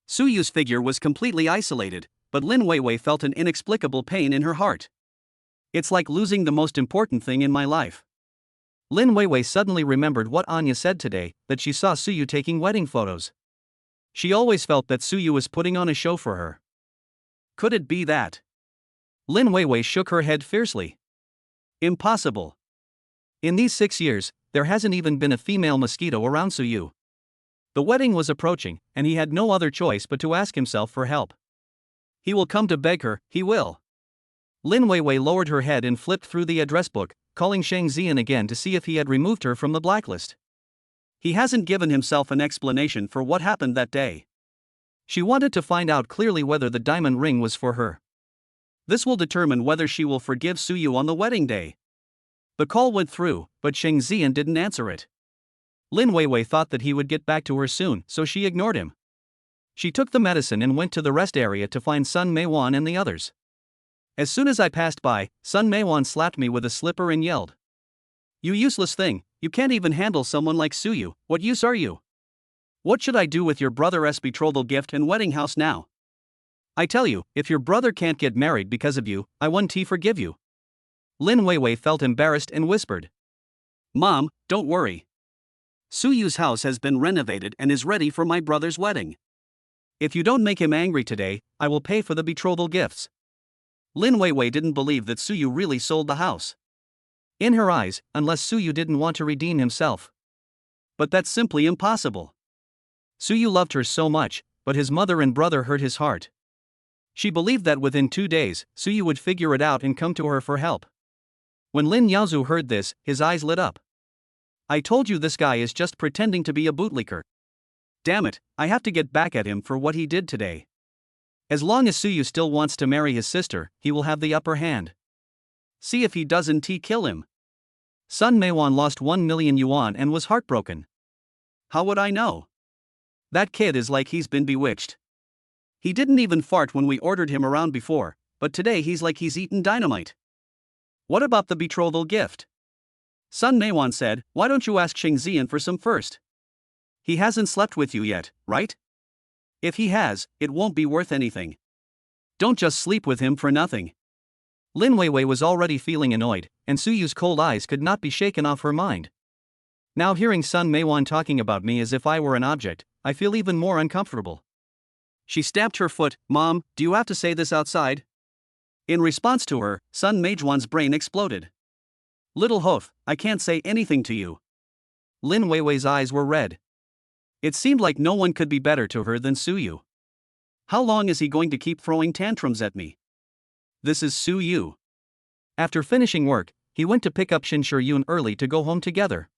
Suyu's figure was completely isolated, but Lin Weiwei felt an inexplicable pain in her heart. It's like losing the most important thing in my life. Lin Weiwei suddenly remembered what Anya said today, that she saw Suyu taking wedding photos. She always felt that Suyu was putting on a show for her. Could it be that? Lin Weiwei shook her head fiercely. Impossible. In these 6 years, there hasn't even been a female mosquito around Suyu. The wedding was approaching, and he had no other choice but to ask himself for help. He will come to beg her, he will. Lin Weiwei lowered her head and flipped through the address book, calling Shang Xian again to see if he had removed her from the blacklist. He hasn't given himself an explanation for what happened that day. She wanted to find out clearly whether the diamond ring was for her. This will determine whether she will forgive Suyu on the wedding day. The call went through, but Shang Xian didn't answer it. Lin Weiwei thought that he would get back to her soon, so she ignored him. She took the medicine and went to the rest area to find Sun Meiwan and the others. As soon as I passed by, Sun Meiwan slapped me with a slipper and yelled. You useless thing, you can't even handle someone like Suyu, what use are you? What should I do with your brother's betrothal gift and wedding house now? I tell you, if your brother can't get married because of you, I won't forgive you. Lin Weiwei felt embarrassed and whispered. Mom, don't worry. Suyu's house has been renovated and is ready for my brother's wedding. If you don't make him angry today, I will pay for the betrothal gifts. Lin Weiwei didn't believe that Suyu really sold the house. In her eyes, unless Suyu didn't want to redeem himself. But that's simply impossible. Suyu loved her so much, but his mother and brother hurt his heart. She believed that within 2 days, Suyu would figure it out and come to her for help. When Lin Yaozu heard this, his eyes lit up. I told you this guy is just pretending to be a bootlicker. Damn it, I have to get back at him for what he did today. As long as Suyu still wants to marry his sister, he will have the upper hand. See if he doesn't kill him. Sun Meiwan lost 1 million yuan and was heartbroken. How would I know? That kid is like he's been bewitched. He didn't even fart when we ordered him around before, but today he's like he's eaten dynamite. What about the betrothal gift? Sun Meiwan said, why don't you ask Shang Xian for some first? He hasn't slept with you yet, right? If he has, it won't be worth anything. Don't just sleep with him for nothing. Lin Weiwei was already feeling annoyed, and Suyu's cold eyes could not be shaken off her mind. Now hearing Sun Meiwan talking about me as if I were an object, I feel even more uncomfortable. She stamped her foot. Mom, do you have to say this outside? In response to her, Sun Meijuan's brain exploded. Little Hof, I can't say anything to you. Lin Weiwei's eyes were red. It seemed like no one could be better to her than Suyu. How long is he going to keep throwing tantrums at me? This is Suyu. After finishing work, he went to pick up Shin Shiyun early to go home together.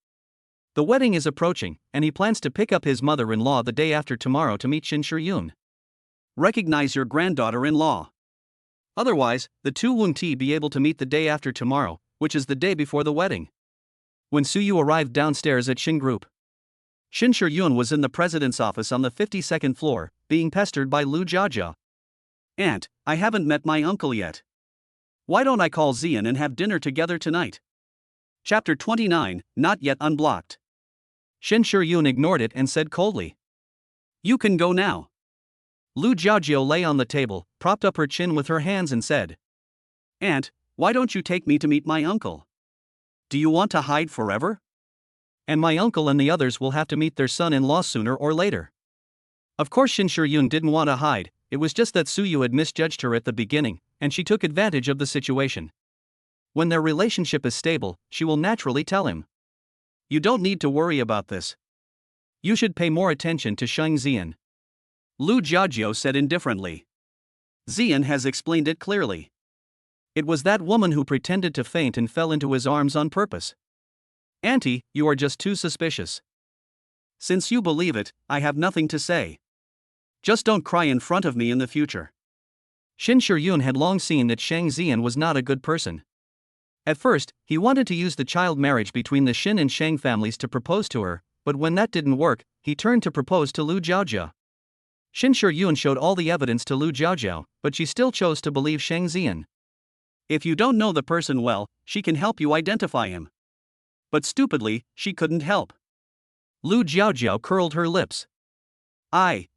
The wedding is approaching, and he plans to pick up his mother-in-law the day after tomorrow to meet Shin Shiyun. Recognize your granddaughter-in-law. Otherwise, the two won't be able to meet the day after tomorrow, which is the day before the wedding. When Suyu arrived downstairs at Shin Group, Shin Shiyun was in the president's office on the 52nd floor, being pestered by Lu Jiajia. Aunt, I haven't met my uncle yet. Why don't I call Xian and have dinner together tonight? Chapter 29, Not Yet Unblocked. Shin Shiyun ignored it and said coldly. You can go now. Lu Jiajia lay on the table, propped up her chin with her hands and said. Aunt, why don't you take me to meet my uncle? Do you want to hide forever? And my uncle and the others will have to meet their son-in-law sooner or later. Of course Shin Shiyun didn't want to hide, it was just that Suyu had misjudged her at the beginning, and she took advantage of the situation. When their relationship is stable, she will naturally tell him. You don't need to worry about this. You should pay more attention to Shang Xian. Lu Jiajio said indifferently. Xian has explained it clearly. It was that woman who pretended to faint and fell into his arms on purpose. Auntie, you are just too suspicious. Since you believe it, I have nothing to say. Just don't cry in front of me in the future. Shin Shur-yun had long seen that Shang Xian was not a good person. At first, he wanted to use the child marriage between the Shin and Shang families to propose to her, but when that didn't work, he turned to propose to Lu Jiaojia. Shin Shur-yun showed all the evidence to Lu Jiaojia, but she still chose to believe Shang Xian. If you don't know the person well, she can help you identify him. But stupidly, she couldn't help. Lu Jiaojia curled her lips.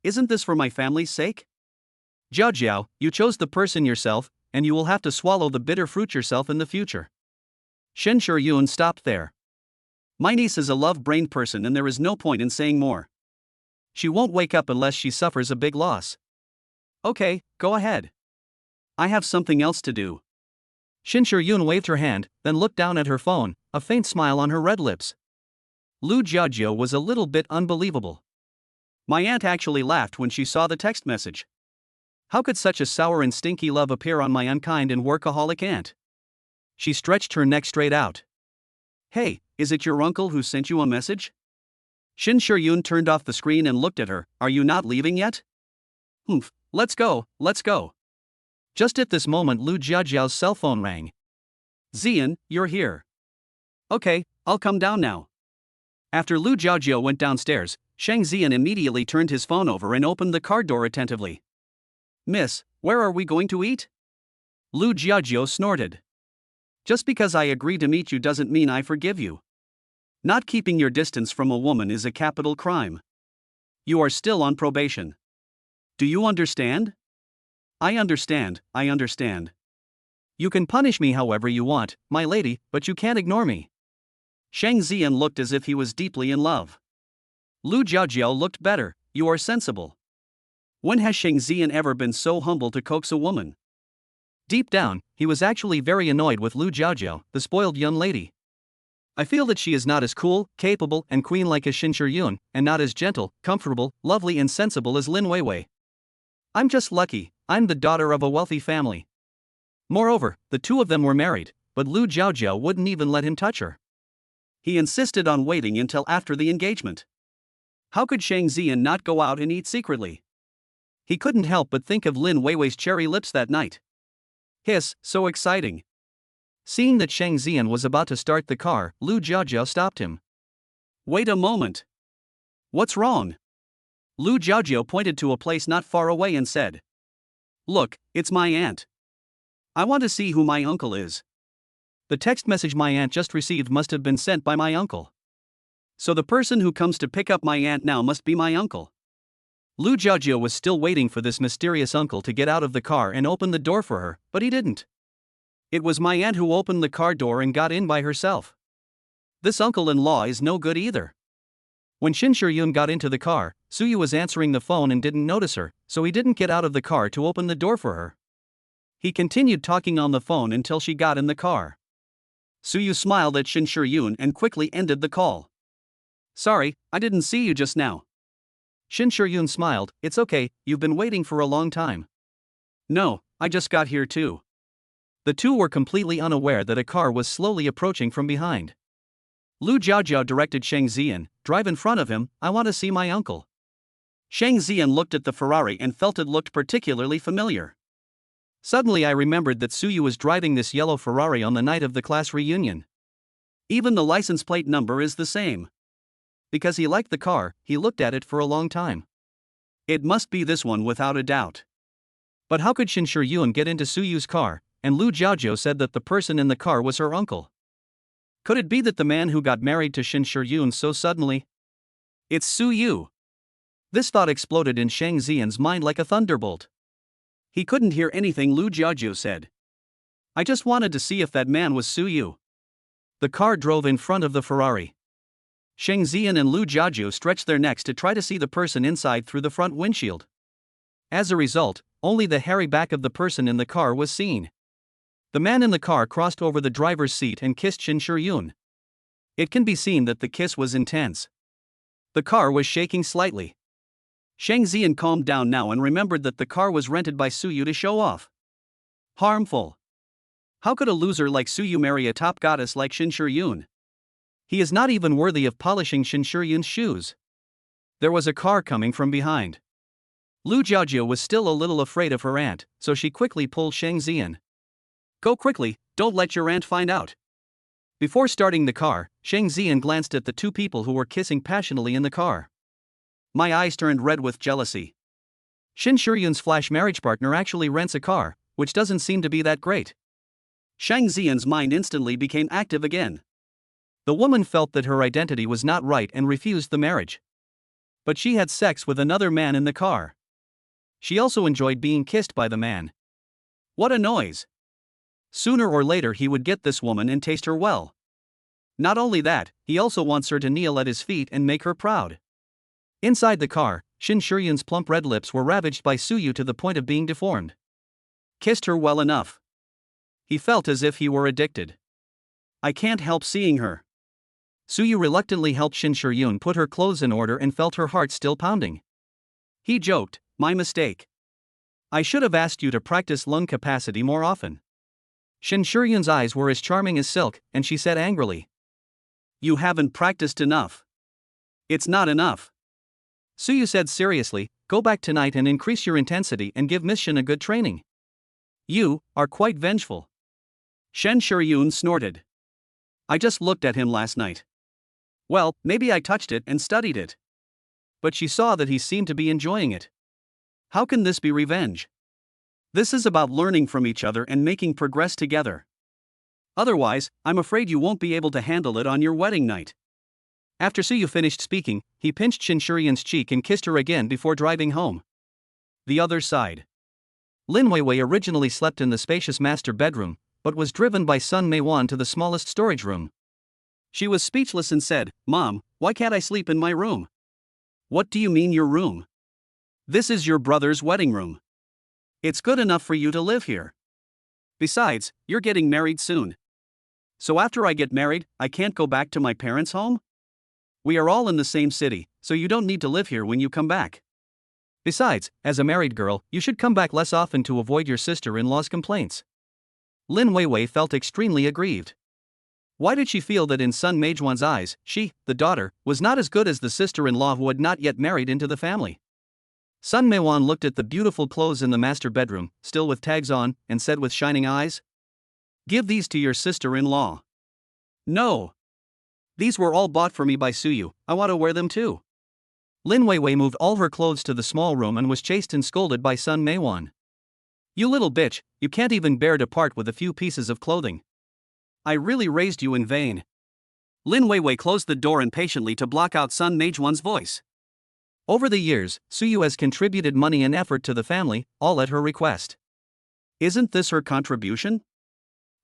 Isn't this for my family's sake? Jiaojiao, you chose the person yourself, and you will have to swallow the bitter fruit yourself in the future. Shen Shur-yun stopped there. My niece is a love-brained person and there is no point in saying more. She won't wake up unless she suffers a big loss. Okay, go ahead. I have something else to do. Shin Shur-yun waved her hand, then looked down at her phone, a faint smile on her red lips. Lu Jiaojia was a little bit unbelievable. My aunt actually laughed when she saw the text message. How could such a sour and stinky love appear on my unkind and workaholic aunt? She stretched her neck straight out. Hey, is it your uncle who sent you a message? Shin Shur-yun turned off the screen and looked at her. Are you not leaving yet? Humph, let's go. Just at this moment Lu Jiaojiao's cell phone rang. Xian, you're here. Okay, I'll come down now. After Lu Jiaojia went downstairs, Shang Xian immediately turned his phone over and opened the car door attentively. Miss, where are we going to eat? Lu Jiaojia snorted. Just because I agree to meet you doesn't mean I forgive you. Not keeping your distance from a woman is a capital crime. You are still on probation. Do you understand? I understand. You can punish me however you want, my lady, but you can't ignore me. Shang Xian looked as if he was deeply in love. Lu Jiaojia looked better. You are sensible. When has Shang Xian ever been so humble to coax a woman? Deep down, he was actually very annoyed with Lu Jiaojia, the spoiled young lady. I feel that she is not as cool, capable, and queen-like as Shin Shur-yun, and not as gentle, comfortable, lovely and sensible as Lin Weiwei. I'm just lucky, I'm the daughter of a wealthy family. Moreover, the two of them were married, but Lu Jiaojia wouldn't even let him touch her. He insisted on waiting until after the engagement. How could Shang Xian not go out and eat secretly? He couldn't help but think of Lin Weiwei's cherry lips that night. Hiss, so exciting. Seeing that Shang Xian was about to start the car, Lu Jiaojia stopped him. Wait a moment. What's wrong? Lu Jiaojia pointed to a place not far away and said. Look, it's my aunt. I want to see who my uncle is. The text message my aunt just received must have been sent by my uncle. So the person who comes to pick up my aunt now must be my uncle. Lu Jiaojia was still waiting for this mysterious uncle to get out of the car and open the door for her, but he didn't. It was my aunt who opened the car door and got in by herself. This uncle-in-law is no good either. When Shin Shur-yun got into the car, Suyu was answering the phone and didn't notice her, so he didn't get out of the car to open the door for her. He continued talking on the phone until she got in the car. Suyu smiled at Shin Shur-yun and quickly ended the call. Sorry, I didn't see you just now. Shin Shur-yun smiled. It's okay, you've been waiting for a long time. No, I just got here too. The two were completely unaware that a car was slowly approaching from behind. Lu Jiaojia directed Shang Xian, drive in front of him, I want to see my uncle. Shang Xian looked at the Ferrari and felt it looked particularly familiar. Suddenly I remembered that Suyu was driving this yellow Ferrari on the night of the class reunion. Even the license plate number is the same. Because he liked the car, he looked at it for a long time. It must be this one without a doubt. But how could Shin Shur-yun get into Suyu's car, and Lu Jiaojia said that the person in the car was her uncle? Could it be that the man who got married to Shin Shur-yun so suddenly? It's Suyu. This thought exploded in Shang Xian's mind like a thunderbolt. He couldn't hear anything Lu Jiaojia said. I just wanted to see if that man was Suyu. The car drove in front of the Ferrari. Shang Xian and Lu Jiaojia stretched their necks to try to see the person inside through the front windshield. As a result, only the hairy back of the person in the car was seen. The man in the car crossed over the driver's seat and kissed Shin Shur-yun. It can be seen that the kiss was intense. The car was shaking slightly. Shang Xian calmed down now and remembered that the car was rented by Suyu to show off. Harmful. How could a loser like Suyu marry a top goddess like Shin Shur-yoon? He is not even worthy of polishing Shin Shur-yoon's shoes. There was a car coming from behind. Lu Jiaojia was still a little afraid of her aunt, so she quickly pulled Shang Zian. Go quickly, don't let your aunt find out. Before starting the car, Shang Zian glanced at the two people who were kissing passionately in the car. My eyes turned red with jealousy. Shin Shur-yoon's flash marriage partner actually rents a car, which doesn't seem to be that great. Shang Zian's mind instantly became active again. The woman felt that her identity was not right and refused the marriage. But she had sex with another man in the car. She also enjoyed being kissed by the man. What a noise! Sooner or later he would get this woman and taste her well. Not only that, he also wants her to kneel at his feet and make her proud. Inside the car, Shin Shur-yoon's plump red lips were ravaged by Suyu to the point of being deformed. Kissed her well enough. He felt as if he were addicted. I can't help seeing her. Suyu reluctantly helped Shin Shur-yoon put her clothes in order and felt her heart still pounding. He joked, my mistake. I should have asked you to practice lung capacity more often. Shin Shur-yoon's eyes were as charming as silk, and she said angrily. You haven't practiced enough. It's not enough. Suyu said seriously, go back tonight and increase your intensity and give Miss Shin a good training. You are quite vengeful. Shin Shur-yoon snorted. I just looked at him last night. Well, maybe I touched it and studied it. But she saw that he seemed to be enjoying it. How can this be revenge? This is about learning from each other and making progress together. Otherwise, I'm afraid you won't be able to handle it on your wedding night. After Suyu finished speaking, he pinched Shin Shur-yoon's cheek and kissed her again before driving home. The other side. Lin Weiwei originally slept in the spacious master bedroom, but was driven by Sun Meiwan to the smallest storage room. She was speechless and said, Mom, why can't I sleep in my room? What do you mean your room? This is your brother's wedding room. It's good enough for you to live here. Besides, you're getting married soon. So after I get married, I can't go back to my parents' home? We are all in the same city, so you don't need to live here when you come back. Besides, as a married girl, you should come back less often to avoid your sister-in-law's complaints. Lin Weiwei felt extremely aggrieved. Why did she feel that in Sun Meijuan's eyes, she, the daughter, was not as good as the sister-in-law who had not yet married into the family? Sun Meiwan looked at the beautiful clothes in the master bedroom, still with tags on, and said with shining eyes, Give these to your sister-in-law. No. These were all bought for me by Suyu, I want to wear them too. Lin Weiwei moved all her clothes to the small room and was chased and scolded by Sun Meiwan. You little bitch, you can't even bear to part with a few pieces of clothing. I really raised you in vain. Lin Weiwei closed the door impatiently to block out Sun Meijuan's voice. Over the years, Suyu has contributed money and effort to the family, all at her request. Isn't this her contribution?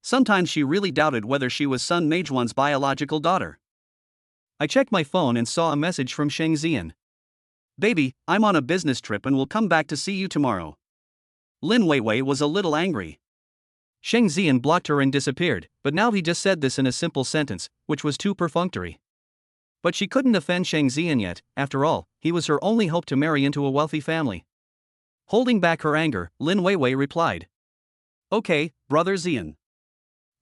Sometimes she really doubted whether she was Sun Meijuan's biological daughter. I checked my phone and saw a message from Shang Zian. Baby, I'm on a business trip and will come back to see you tomorrow. Lin Weiwei was a little angry. Shang Zian blocked her and disappeared, but now he just said this in a simple sentence, which was too perfunctory. But she couldn't offend Shang Zian yet, after all, he was her only hope to marry into a wealthy family. Holding back her anger, Lin Weiwei replied. Okay, brother Zian.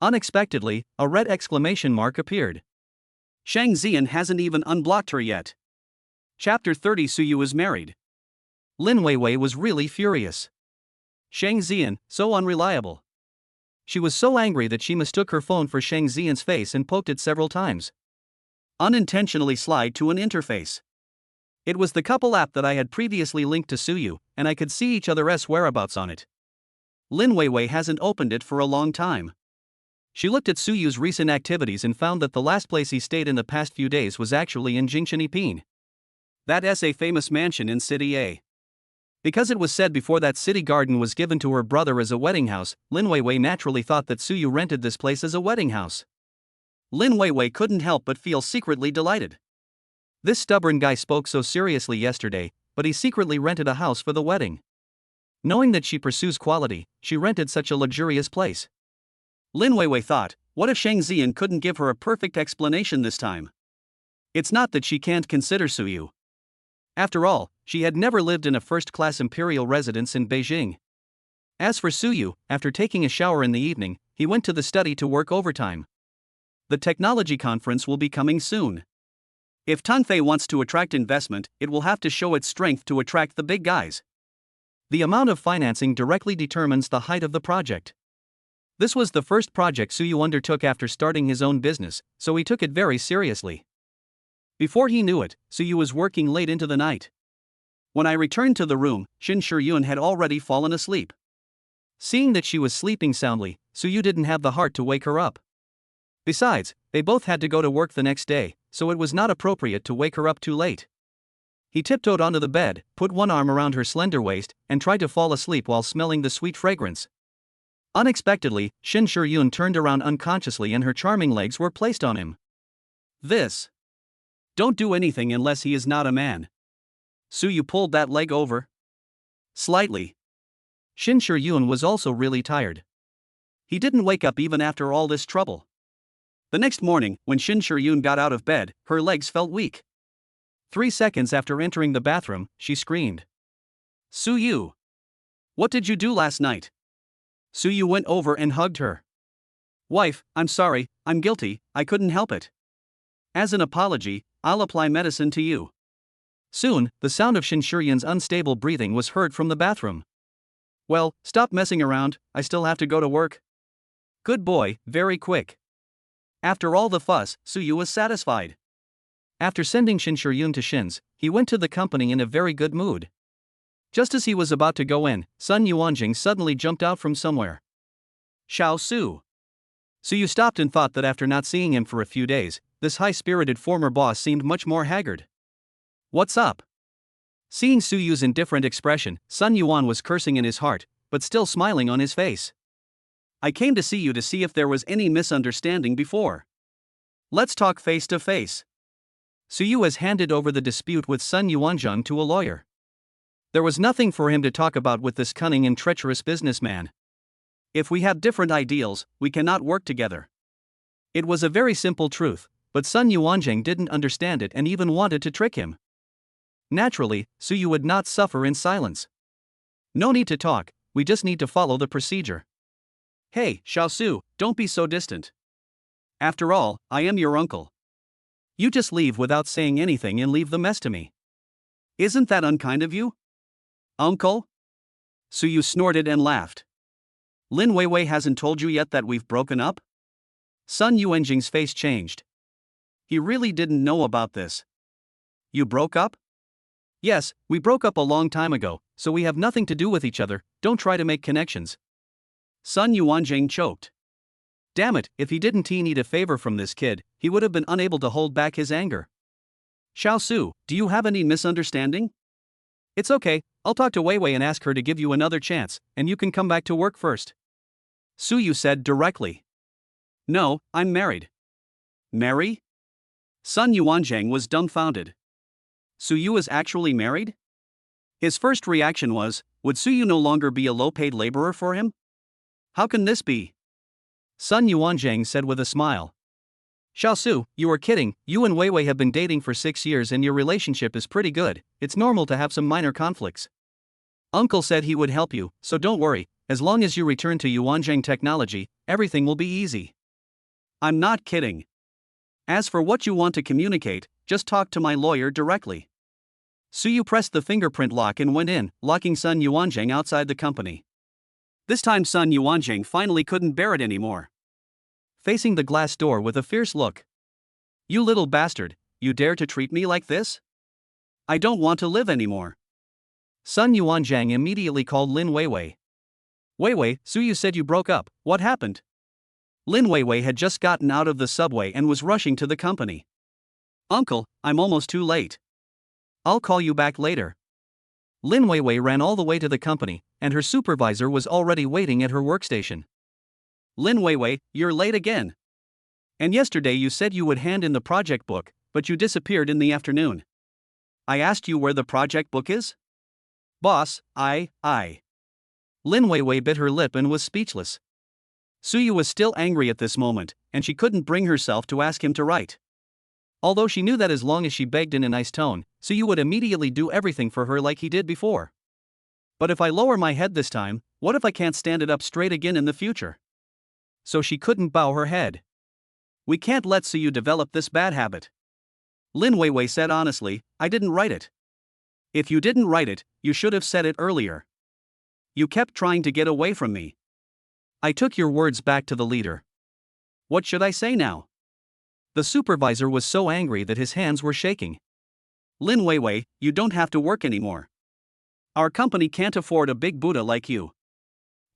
Unexpectedly, a red exclamation mark appeared. Shang Zian hasn't even unblocked her yet. Chapter 30 Suyu is married. Lin Weiwei was really furious. Shang Zian, so unreliable. She was so angry that she mistook her phone for Shang Zian's face and poked it several times. Unintentionally slide to an interface. It was the couple app that I had previously linked to Suyu, and I could see each other's whereabouts on it. Lin Weiwei hasn't opened it for a long time. She looked at Suyu's recent activities and found that the last place he stayed in the past few days was actually in Jingxinipin. That's a famous mansion in City A. Because it was said before that city garden was given to her brother as a wedding house, Lin Weiwei naturally thought that Suyu rented this place as a wedding house. Lin Weiwei couldn't help but feel secretly delighted. This stubborn guy spoke so seriously yesterday, but he secretly rented a house for the wedding. Knowing that she pursues quality, she rented such a luxurious place. Lin Weiwei thought, what if Shang Zian couldn't give her a perfect explanation this time? It's not that she can't consider Suyu. After all, she had never lived in a first-class imperial residence in Beijing. As for Suyu, after taking a shower in the evening, he went to the study to work overtime. The technology conference will be coming soon. If Tangfei wants to attract investment, it will have to show its strength to attract the big guys. The amount of financing directly determines the height of the project. This was the first project Suyu undertook after starting his own business, so he took it very seriously. Before he knew it, Suyu was working late into the night. When I returned to the room, Shin Shiyun had already fallen asleep. Seeing that she was sleeping soundly, Suyu didn't have the heart to wake her up. Besides, they both had to go to work the next day, so it was not appropriate to wake her up too late. He tiptoed onto the bed, put one arm around her slender waist, and tried to fall asleep while smelling the sweet fragrance. Unexpectedly, Shin Shiyun turned around unconsciously and her charming legs were placed on him. This. Don't do anything unless he is not a man. Suyu pulled that leg over. Slightly. Shin Shiyun was also really tired. He didn't wake up even after all this trouble. The next morning, when Shin Shiyun got out of bed, her legs felt weak. 3 seconds after entering the bathroom, she screamed. Suyu! What did you do last night? Suyu went over and hugged her. Wife, I'm sorry, I'm guilty, I couldn't help it. As an apology, I'll apply medicine to you. Soon, the sound of Shin Shiyun's unstable breathing was heard from the bathroom. Well, stop messing around, I still have to go to work. Good boy, very quick. After all the fuss, Suyu was satisfied. After sending Shin Shiyun to Shin's, he went to the company in a very good mood. Just as he was about to go in, Sun Yuanjing suddenly jumped out from somewhere. Xiao Su. Suyu stopped and thought that after not seeing him for a few days, this high-spirited former boss seemed much more haggard. What's up? Seeing Suyu's indifferent expression, Sun Yuan was cursing in his heart, but still smiling on his face. I came to see you to see if there was any misunderstanding before. Let's talk face to face. Suyu has handed over the dispute with Sun Yuanzhang to a lawyer. There was nothing for him to talk about with this cunning and treacherous businessman. If we have different ideals, we cannot work together. It was a very simple truth, but Sun Yuanzhang didn't understand it and even wanted to trick him. Naturally, Suyu would not suffer in silence. No need to talk, we just need to follow the procedure. Hey, Xiao Su, don't be so distant. After all, I am your uncle. You just leave without saying anything and leave the mess to me. Isn't that unkind of you? Uncle? Suyu snorted and laughed. Lin Weiwei hasn't told you yet that we've broken up? Sun Yuanjing's face changed. He really didn't know about this. You broke up? Yes, we broke up a long time ago, so we have nothing to do with each other, don't try to make connections. Sun Yuanjing choked. Damn it, if he didn't need a favor from this kid, he would have been unable to hold back his anger. Xiao Su, do you have any misunderstanding? It's okay, I'll talk to Weiwei and ask her to give you another chance, and you can come back to work first. Suyu said directly. No, I'm married. Marry? Sun Yuanzhang was dumbfounded. Suyu is actually married? His first reaction was, would Suyu no longer be a low-paid laborer for him? How can this be? Sun Yuanzhang said with a smile. Xiao Su, you are kidding, you and Weiwei have been dating for 6 years and your relationship is pretty good, it's normal to have some minor conflicts. Uncle said he would help you, so don't worry, as long as you return to Yuanzhang technology, everything will be easy. I'm not kidding. As for what you want to communicate, just talk to my lawyer directly. Suyu pressed the fingerprint lock and went in, locking Sun Yuanzhang outside the company. This time Sun Yuanzhang finally couldn't bear it anymore. Facing the glass door with a fierce look. You little bastard, you dare to treat me like this? I don't want to live anymore. Sun Yuanzhang immediately called Lin Weiwei. Weiwei, Suyu said you broke up, what happened? Lin Weiwei had just gotten out of the subway and was rushing to the company. Uncle, I'm almost too late. I'll call you back later. Lin Weiwei ran all the way to the company, and her supervisor was already waiting at her workstation. Lin Weiwei, you're late again. And yesterday you said you would hand in the project book, but you disappeared in the afternoon. I asked you where the project book is? Boss, I. Lin Weiwei bit her lip and was speechless. Suyu was still angry at this moment, and she couldn't bring herself to ask him to write. Although she knew that as long as she begged in a nice tone, Suyu would immediately do everything for her like he did before. But if I lower my head this time, what if I can't stand it up straight again in the future? so she couldn't bow her head. We can't let Suyu develop this bad habit. Lin Weiwei said honestly, I didn't write it. If you didn't write it, you should have said it earlier. You kept trying to get away from me. I took your words back to the leader. What should I say now? The supervisor was so angry that his hands were shaking. Lin Weiwei, you don't have to work anymore. Our company can't afford a big Buddha like you.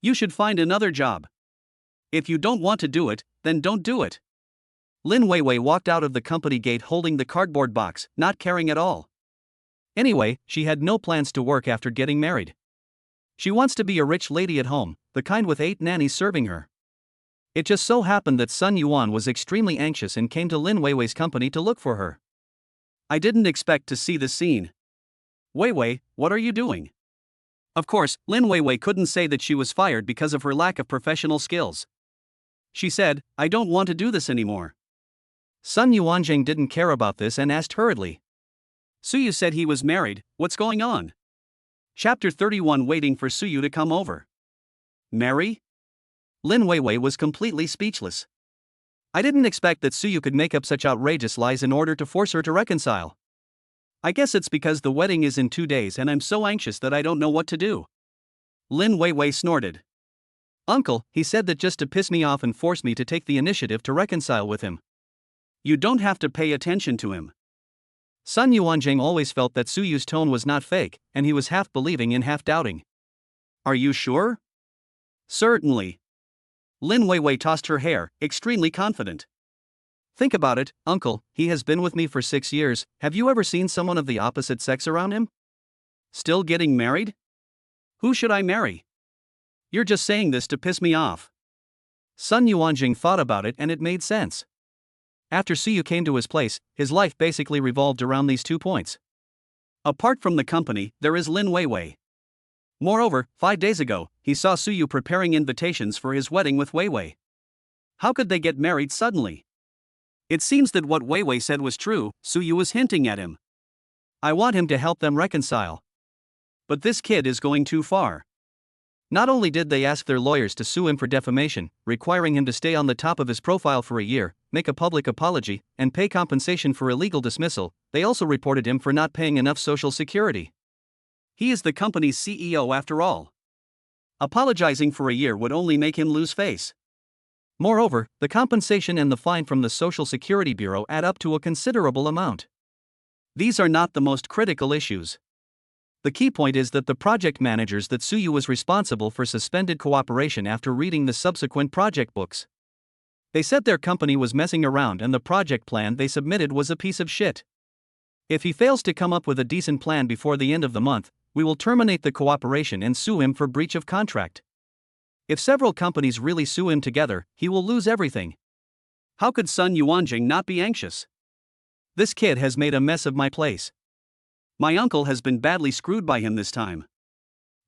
You should find another job. If you don't want to do it, then don't do it. Lin Weiwei walked out of the company gate holding the cardboard box, not caring at all. Anyway, she had no plans to work after getting married. She wants to be a rich lady at home, the kind with 8 nannies serving her. It just so happened that Sun Yuan was extremely anxious and came to Lin Weiwei's company to look for her. I didn't expect to see this scene. Weiwei, what are you doing? Of course, Lin Weiwei couldn't say that she was fired because of her lack of professional skills. She said, I don't want to do this anymore. Sun Yuanjing didn't care about this and asked hurriedly. Suyu said he was married, what's going on? Chapter 31 Waiting for Suyu to come over. Marry? Lin Weiwei was completely speechless. I didn't expect that Suyu could make up such outrageous lies in order to force her to reconcile. I guess it's because the wedding is in 2 days and I'm so anxious that I don't know what to do. Lin Weiwei snorted. Uncle, he said that just to piss me off and force me to take the initiative to reconcile with him. You don't have to pay attention to him. Sun Yuanjing always felt that Suyu's tone was not fake, and he was half believing and half doubting. Are you sure? Certainly. Lin Weiwei tossed her hair, extremely confident. Think about it, uncle, he has been with me for 6 years, have you ever seen someone of the opposite sex around him? Still getting married? Who should I marry? You're just saying this to piss me off. Sun Yuanjing thought about it and it made sense. After Suyu came to his place, his life basically revolved around these 2 points. Apart from the company, there is Lin Weiwei. Moreover, 5 days ago, he saw Suyu preparing invitations for his wedding with Weiwei. How could they get married suddenly? It seems that what Weiwei said was true, Suyu was hinting at him. I want him to help them reconcile. But this kid is going too far. Not only did they ask their lawyers to sue him for defamation, requiring him to stay on the top of his profile for a year, make a public apology, and pay compensation for illegal dismissal, they also reported him for not paying enough social security. He is the company's CEO after all. Apologizing for a year would only make him lose face. Moreover, the compensation and the fine from the Social Security Bureau add up to a considerable amount. These are not the most critical issues. The key point is that the project managers that Suyu was responsible for suspended cooperation after reading the subsequent project books. They said their company was messing around and the project plan they submitted was a piece of shit. If he fails to come up with a decent plan before the end of the month, we will terminate the cooperation and sue him for breach of contract. If several companies really sue him together, he will lose everything. How could Sun Yuanjing not be anxious? This kid has made a mess of my place. My uncle has been badly screwed by him this time.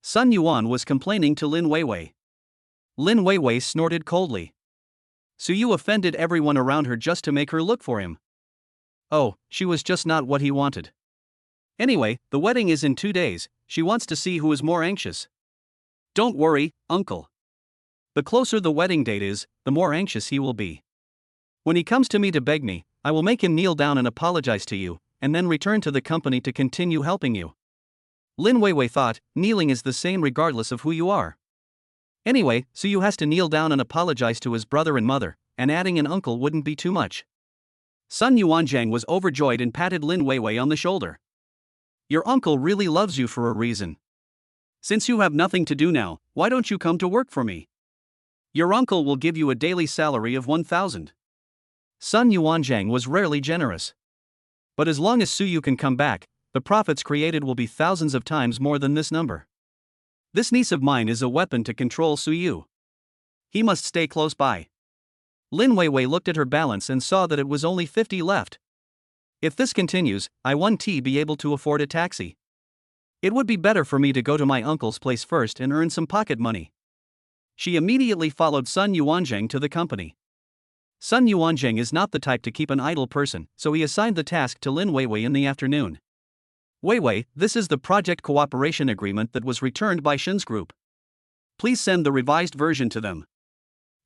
Sun Yuan was complaining to Lin Weiwei. Lin Weiwei snorted coldly. Suyu offended everyone around her just to make her look for him. Oh, she was just not what he wanted. Anyway, the wedding is in 2 days, she wants to see who is more anxious. Don't worry, uncle. The closer the wedding date is, the more anxious he will be. When he comes to me to beg me, I will make him kneel down and apologize to you, and then return to the company to continue helping you. Lin Weiwei thought, kneeling is the same regardless of who you are. Anyway, Suyu has to kneel down and apologize to his brother and mother, and adding an uncle wouldn't be too much. Sun Yuanjing was overjoyed and patted Lin Weiwei on the shoulder. Your uncle really loves you for a reason. Since you have nothing to do now, why don't you come to work for me? Your uncle will give you a daily salary of 1,000. Sun Yuanjing was rarely generous. But as long as Suyu can come back, the profits created will be thousands of times more than this number. This niece of mine is a weapon to control Suyu. He must stay close by. Lin Weiwei looked at her balance and saw that it was only 50 left. If this continues, I won't be able to afford a taxi. It would be better for me to go to my uncle's place first and earn some pocket money. She immediately followed Sun Yuanjing to the company. Sun Yuanjing is not the type to keep an idle person, so he assigned the task to Lin Weiwei in the afternoon. Weiwei, this is the project cooperation agreement that was returned by Shin's group. Please send the revised version to them.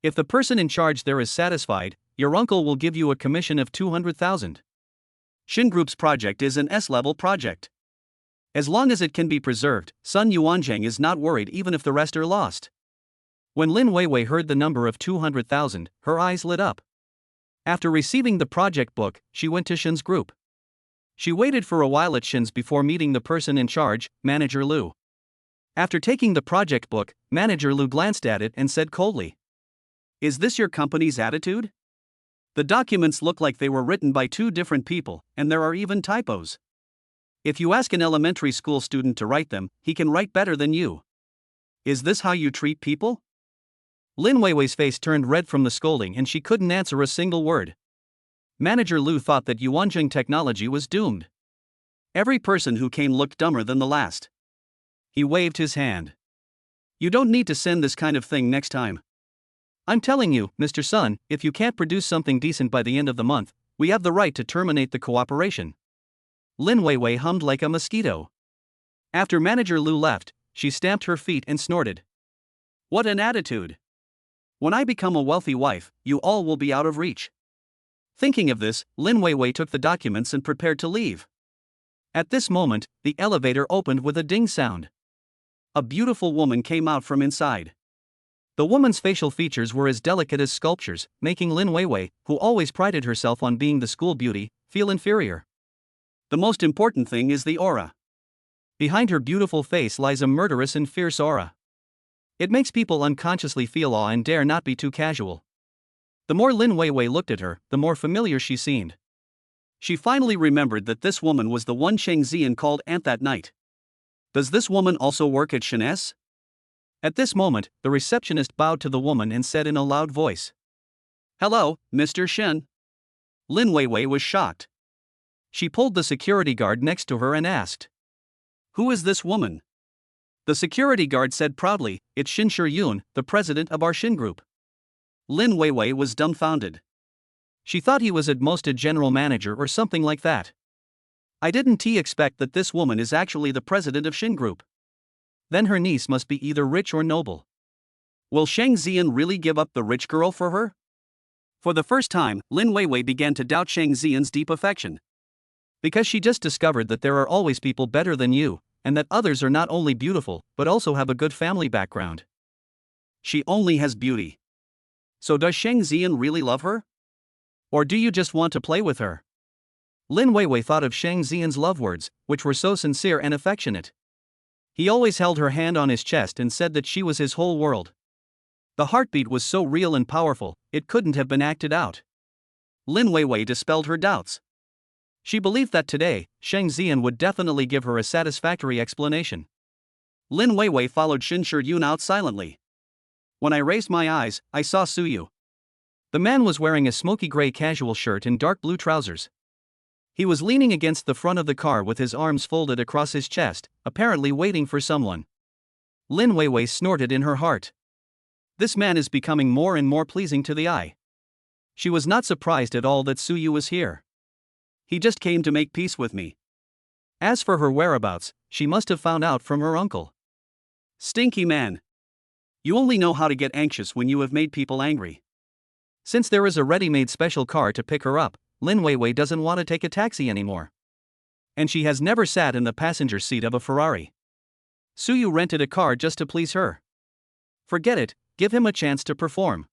If the person in charge there is satisfied, your uncle will give you a commission of 200,000. Shin Group's project is an S-level project. As long as it can be preserved, Sun Yuanzhang is not worried even if the rest are lost. When Lin Weiwei heard the number of 200,000, her eyes lit up. After receiving the project book, she went to Shin's group. She waited for a while at Shin's before meeting the person in charge, Manager Liu. After taking the project book, Manager Liu glanced at it and said coldly, "Is this your company's attitude? The documents look like they were written by two different people, and there are even typos. If you ask an elementary school student to write them, he can write better than you. Is this how you treat people?" Lin Weiwei's face turned red from the scolding and she couldn't answer a single word. Manager Liu thought that Yuanzheng technology was doomed. Every person who came looked dumber than the last. He waved his hand. "You don't need to send this kind of thing next time. I'm telling you, Mr. Sun, if you can't produce something decent by the end of the month, we have the right to terminate the cooperation." Lin Weiwei hummed like a mosquito. After Manager Liu left, she stamped her feet and snorted. "What an attitude! When I become a wealthy wife, you all will be out of reach." Thinking of this, Lin Weiwei took the documents and prepared to leave. At this moment, the elevator opened with a ding sound. A beautiful woman came out from inside. The woman's facial features were as delicate as sculptures, making Lin Weiwei, who always prided herself on being the school beauty, feel inferior. The most important thing is the aura. Behind her beautiful face lies a murderous and fierce aura. It makes people unconsciously feel awe and dare not be too casual. The more Lin Weiwei looked at her, the more familiar she seemed. She finally remembered that this woman was the one Sheng Ziyan called Aunt that night. Does this woman also work at Shin's? At this moment, the receptionist bowed to the woman and said in a loud voice, "Hello, Mr. Shin." Lin Weiwei was shocked. She pulled the security guard next to her and asked, "Who is this woman?" The security guard said proudly, "It's Shin Shiyun, the president of our Shin Group." Lin Weiwei was dumbfounded. She thought he was at most a general manager or something like that. I didn't expect that this woman is actually the president of Shin Group. Then her niece must be either rich or noble. Will Sheng Ziyan really give up the rich girl for her? For the first time, Lin Weiwei began to doubt Sheng Ziyan's deep affection. Because she just discovered that there are always people better than you, and that others are not only beautiful, but also have a good family background. She only has beauty. So does Sheng Ziyan really love her? Or do you just want to play with her? Lin Weiwei thought of Sheng Ziyan's love words, which were so sincere and affectionate. He always held her hand on his chest and said that she was his whole world. The heartbeat was so real and powerful, it couldn't have been acted out. Lin Weiwei dispelled her doubts. She believed that today, Sheng Ziyan would definitely give her a satisfactory explanation. Lin Weiwei followed Shin Shiyun out silently. When I raised my eyes, I saw Suyu. The man was wearing a smoky gray casual shirt and dark blue trousers. He was leaning against the front of the car with his arms folded across his chest, apparently waiting for someone. Lin Weiwei snorted in her heart. This man is becoming more and more pleasing to the eye. She was not surprised at all that Suyu was here. He just came to make peace with me. As for her whereabouts, she must have found out from her uncle. Stinky man. You only know how to get anxious when you have made people angry. Since there is a ready-made special car to pick her up, Lin Weiwei doesn't want to take a taxi anymore. And she has never sat in the passenger seat of a Ferrari. Suyu rented a car just to please her. Forget it, give him a chance to perform.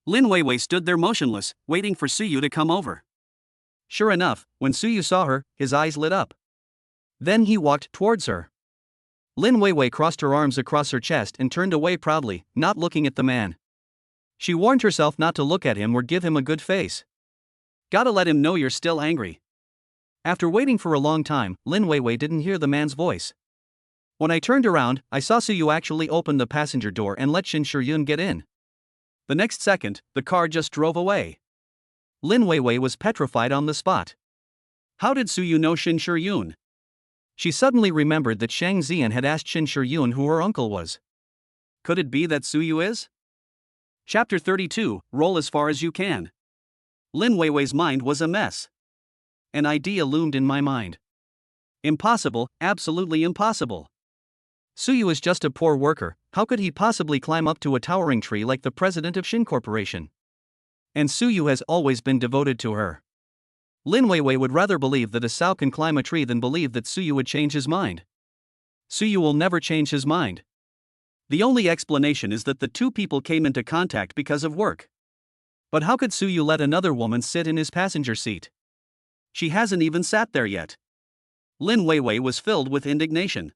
Lin Weiwei stood there motionless, waiting for Suyu to come over. Sure enough, when Suyu saw her, his eyes lit up. Then he walked towards her. Lin Weiwei crossed her arms across her chest and turned away proudly, not looking at the man. She warned herself not to look at him or give him a good face. Gotta let him know you're still angry. After waiting for a long time, Lin Weiwei didn't hear the man's voice. When I turned around, I saw Suyu actually open the passenger door and let Shin Shiyun get in. The next second, the car just drove away. Lin Weiwei was petrified on the spot. How did Suyu know Shin Shiyun? She suddenly remembered that Sheng Ziyan had asked Shin Shiyun who her uncle was. Could it be that Suyu is? Chapter 32, Roll as far as you can. Lin Weiwei's mind was a mess. An idea loomed in my mind. Impossible, absolutely impossible. Suyu is just a poor worker, How could he possibly climb up to a towering tree like the president of Shin Corporation? And Suyu has always been devoted to her. Lin Weiwei would rather believe that a Sao can climb a tree than believe that Suyu would change his mind. Suyu will never change his mind. The only explanation is that the two people came into contact because of work. But how could Suyu let another woman sit in his passenger seat? She hasn't even sat there yet. Lin Weiwei was filled with indignation.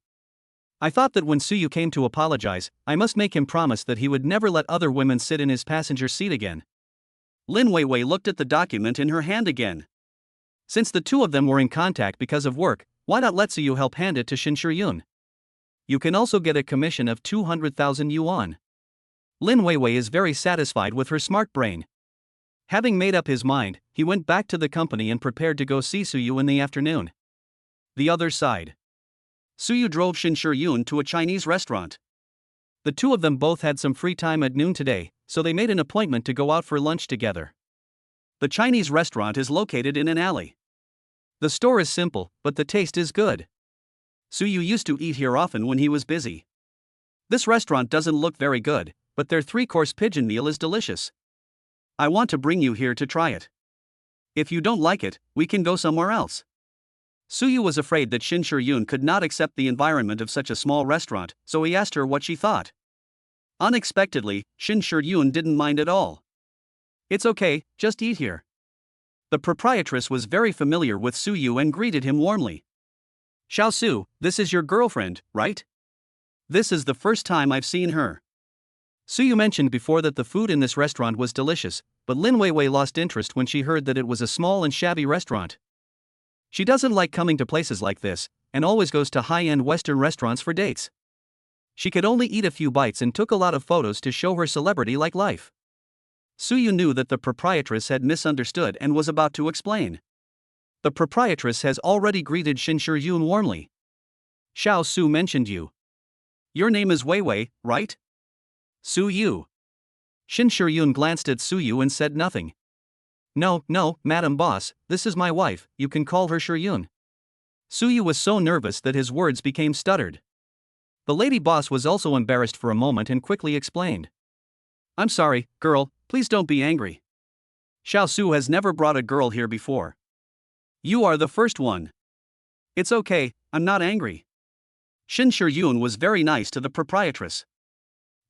I thought that when Suyu came to apologize, I must make him promise that he would never let other women sit in his passenger seat again. Lin Weiwei looked at the document in her hand again. Since the two of them were in contact because of work, why not let Suyu help hand it to Shin Shiyun? You can also get a commission of 200,000 yuan. Lin Weiwei is very satisfied with her smart brain. Having made up his mind, he went back to the company and prepared to go see Suyu in the afternoon. The other side. Suyu drove Shin Shiyun to a Chinese restaurant. The two of them both had some free time at noon today, so they made an appointment to go out for lunch together. The Chinese restaurant is located in an alley. The store is simple, but the taste is good. Suyu used to eat here often when he was busy. This restaurant doesn't look very good, but their 3-course pigeon meal is delicious. I want to bring you here to try it. If you don't like it, we can go somewhere else. Suyu was afraid that Shin Shiyun could not accept the environment of such a small restaurant, so he asked her what she thought. Unexpectedly, Shin Shiyun didn't mind at all. It's okay, just eat here. The proprietress was very familiar with Suyu and greeted him warmly. Xiao Su, this is your girlfriend, right? This is the first time I've seen her. Suyu mentioned before that the food in this restaurant was delicious, but Lin Weiwei lost interest when she heard that it was a small and shabby restaurant. She doesn't like coming to places like this, and always goes to high-end Western restaurants for dates. She could only eat a few bites and took a lot of photos to show her celebrity-like life. Suyu knew that the proprietress had misunderstood and was about to explain. The proprietress has already greeted Shin Shiyun warmly. Xiao Su mentioned you. Your name is Weiwei, right? Suyu. Shin Shiyun glanced at Suyu and said nothing. No, Madam Boss, this is my wife, you can call her Shiyun. Suyu was so nervous that his words became stuttered. The lady boss was also embarrassed for a moment and quickly explained. I'm sorry, girl, please don't be angry. Xiao Su has never brought a girl here before. You are the first one. It's okay, I'm not angry. Shin Shiyun was very nice to the proprietress.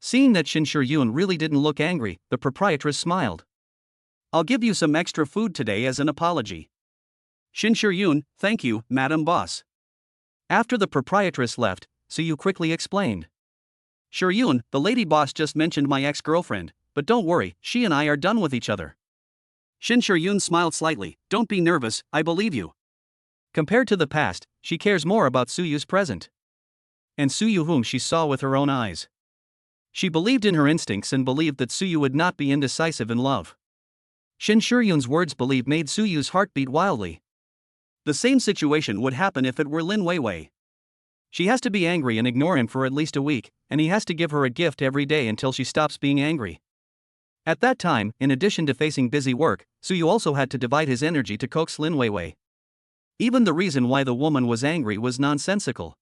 Seeing that Shin Shiyun really didn't look angry, the proprietress smiled. I'll give you some extra food today as an apology. Shin Shiyun, thank you, Madam Boss. After the proprietress left, Suyu quickly explained. Shiyun, the lady boss just mentioned my ex-girlfriend, but don't worry, she and I are done with each other. Shin Shiyun smiled slightly. Don't be nervous, I believe you. Compared to the past, she cares more about Suyu's present. And Suyu whom she saw with her own eyes. She believed in her instincts and believed that Suyu would not be indecisive in love. Shin Shiyun's words believe made Suyu's heart beat wildly. The same situation would happen if it were Lin Weiwei. She has to be angry and ignore him for at least a week, and he has to give her a gift every day until she stops being angry. At that time, in addition to facing busy work, Suyu also had to divide his energy to coax Lin Weiwei. Even the reason why the woman was angry was nonsensical.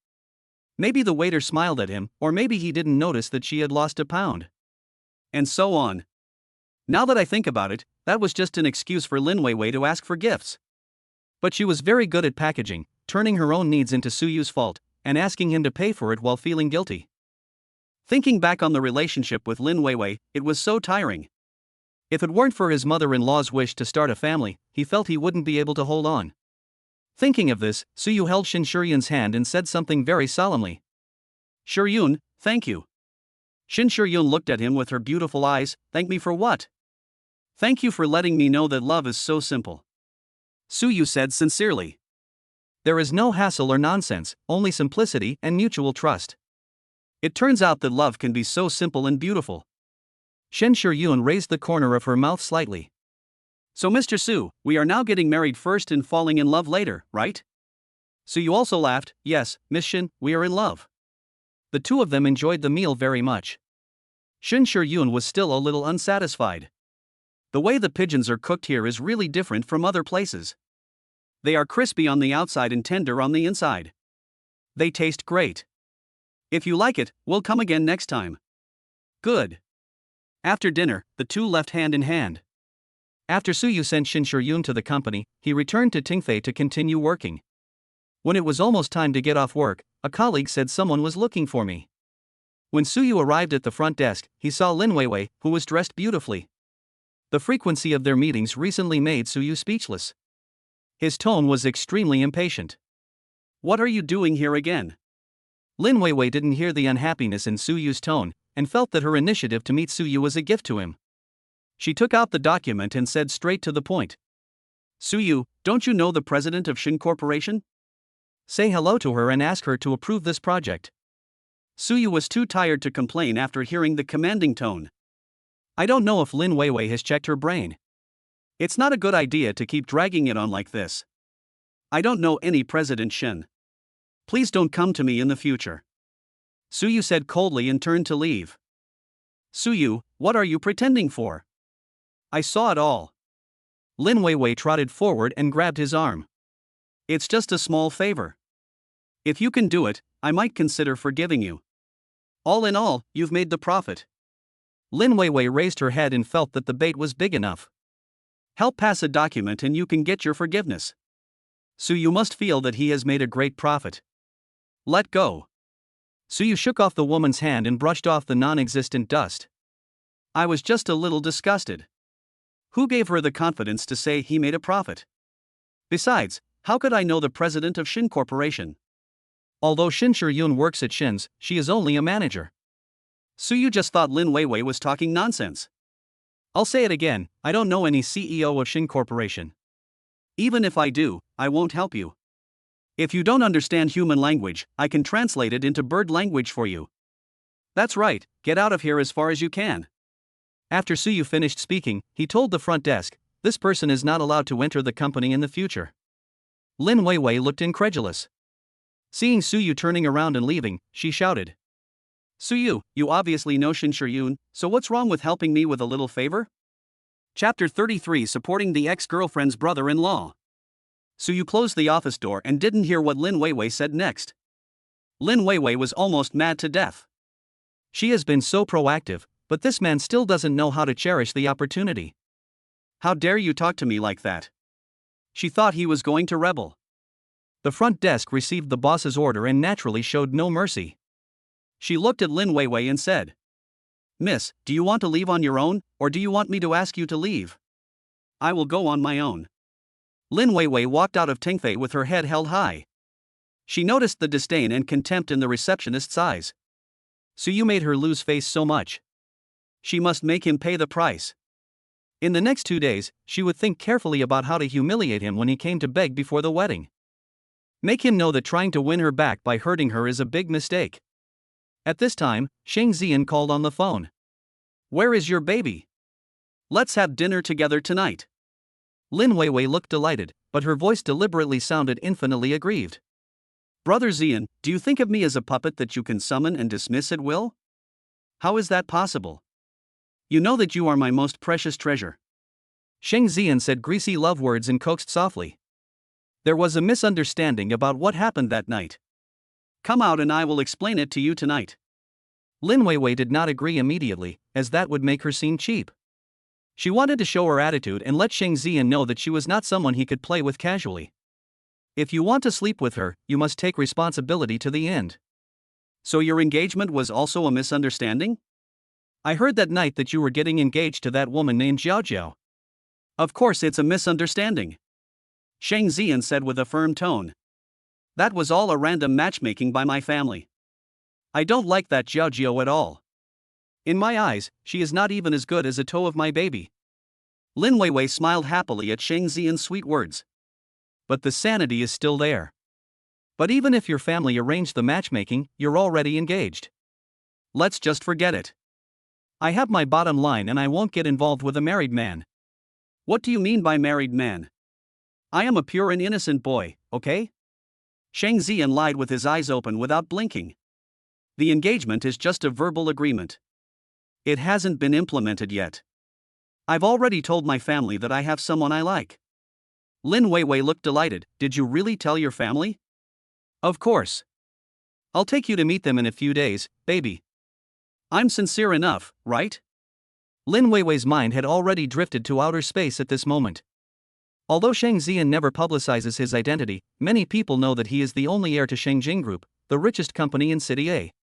Maybe the waiter smiled at him, or maybe he didn't notice that she had lost a pound. And so on. Now that I think about it, that was just an excuse for Lin Weiwei to ask for gifts. But she was very good at packaging, turning her own needs into Suyu's fault, and asking him to pay for it while feeling guilty. Thinking back on the relationship with Lin Weiwei, it was so tiring. If it weren't for his mother-in-law's wish to start a family, he felt he wouldn't be able to hold on. Thinking of this, Suyu held Shin Shiyun's hand and said something very solemnly. Shiyun, thank you. Shin Shiyun looked at him with her beautiful eyes. Thank me for what? Thank you for letting me know that love is so simple. Suyu said sincerely. There is no hassle or nonsense, only simplicity and mutual trust. It turns out that love can be so simple and beautiful. Shin Shiyun raised the corner of her mouth slightly. So Mr. Su, we are now getting married first and falling in love later, right? Suyu also laughed. Yes, Miss Shin, we are in love. The two of them enjoyed the meal very much. Shin Shiyun was still a little unsatisfied. The way the pigeons are cooked here is really different from other places. They are crispy on the outside and tender on the inside. They taste great. If you like it, we'll come again next time. Good. After dinner, the two left hand in hand. After Suyu sent Shin Shur-yoon to the company, he returned to Tingfei to continue working. When it was almost time to get off work, a colleague said someone was looking for me. When Suyu arrived at the front desk, he saw Lin Weiwei, who was dressed beautifully. The frequency of their meetings recently made Suyu speechless. His tone was extremely impatient. What are you doing here again? Lin Weiwei didn't hear the unhappiness in Suyu's tone, and felt that her initiative to meet Suyu was a gift to him. She took out the document and said straight to the point. Suyu, don't you know the president of Shin Corporation? Say hello to her and ask her to approve this project. Suyu was too tired to complain after hearing the commanding tone. I don't know if Lin Weiwei has checked her brain. It's not a good idea to keep dragging it on like this. I don't know any President Shin. Please don't come to me in the future. Suyu said coldly and turned to leave. Suyu, what are you pretending for? I saw it all. Lin Weiwei trotted forward and grabbed his arm. It's just a small favor. If you can do it, I might consider forgiving you. All in all, you've made the profit. Lin Weiwei raised her head and felt that the bait was big enough. Help pass a document and you can get your forgiveness. Suyu must feel that he has made a great profit. Let go. Suyu shook off the woman's hand and brushed off the non-existent dust. I was just a little disgusted. Who gave her the confidence to say he made a profit? Besides, how could I know the president of Shin Corporation? Although Shin Shur-yoon works at Shin's, she is only a manager. Suyu just thought Lin Weiwei was talking nonsense. I'll say it again, I don't know any CEO of Shin Corporation. Even if I do, I won't help you. If you don't understand human language, I can translate it into bird language for you. That's right, get out of here as far as you can. After Suyu finished speaking, he told the front desk, this person is not allowed to enter the company in the future. Lin Weiwei looked incredulous. Seeing Suyu turning around and leaving, she shouted. Suyu, you obviously know Shin Shur-yoon, so what's wrong with helping me with a little favor? Chapter 33 Supporting the ex-girlfriend's brother-in-law. Suyu closed the office door and didn't hear what Lin Weiwei said next. Lin Weiwei was almost mad to death. She has been so proactive, but this man still doesn't know how to cherish the opportunity. How dare you talk to me like that? She thought he was going to rebel. The front desk received the boss's order and naturally showed no mercy. She looked at Lin Weiwei and said, Miss, do you want to leave on your own, or do you want me to ask you to leave? I will go on my own. Lin Weiwei walked out of Tingfei with her head held high. She noticed the disdain and contempt in the receptionist's eyes. Suyu made her lose face so much. She must make him pay the price. In the next 2 days, she would think carefully about how to humiliate him when he came to beg before the wedding. Make him know that trying to win her back by hurting her is a big mistake. At this time, Shang Zian called on the phone. Where is your baby? Let's have dinner together tonight. Lin Weiwei looked delighted, but her voice deliberately sounded infinitely aggrieved. Brother Zian, do you think of me as a puppet that you can summon and dismiss at will? How is that possible? You know that you are my most precious treasure. Shang Zian said greasy love words and coaxed softly. There was a misunderstanding about what happened that night. Come out and I will explain it to you tonight. Lin Weiwei did not agree immediately, as that would make her seem cheap. She wanted to show her attitude and let Shang Zian know that she was not someone he could play with casually. If you want to sleep with her, you must take responsibility to the end. So your engagement was also a misunderstanding? I heard that night that you were getting engaged to that woman named Jiao Jiao. Of course it's a misunderstanding. Shang Zian said with a firm tone. That was all a random matchmaking by my family. I don't like that Jiao Jiao at all. In my eyes, she is not even as good as a toe of my baby. Lin Weiwei smiled happily at Shang Zian's sweet words. But the sanity is still there. But even if your family arranged the matchmaking, you're already engaged. Let's just forget it. I have my bottom line and I won't get involved with a married man. What do you mean by married man? I am a pure and innocent boy, okay? Shang Zian lied with his eyes open without blinking. The engagement is just a verbal agreement. It hasn't been implemented yet. I've already told my family that I have someone I like. Lin Weiwei looked delighted. Did you really tell your family? Of course. I'll take you to meet them in a few days, baby. I'm sincere enough, right? Lin Weiwei's mind had already drifted to outer space at this moment. Although Shang Xian never publicizes his identity, many people know that he is the only heir to Shengjing Group, the richest company in City A.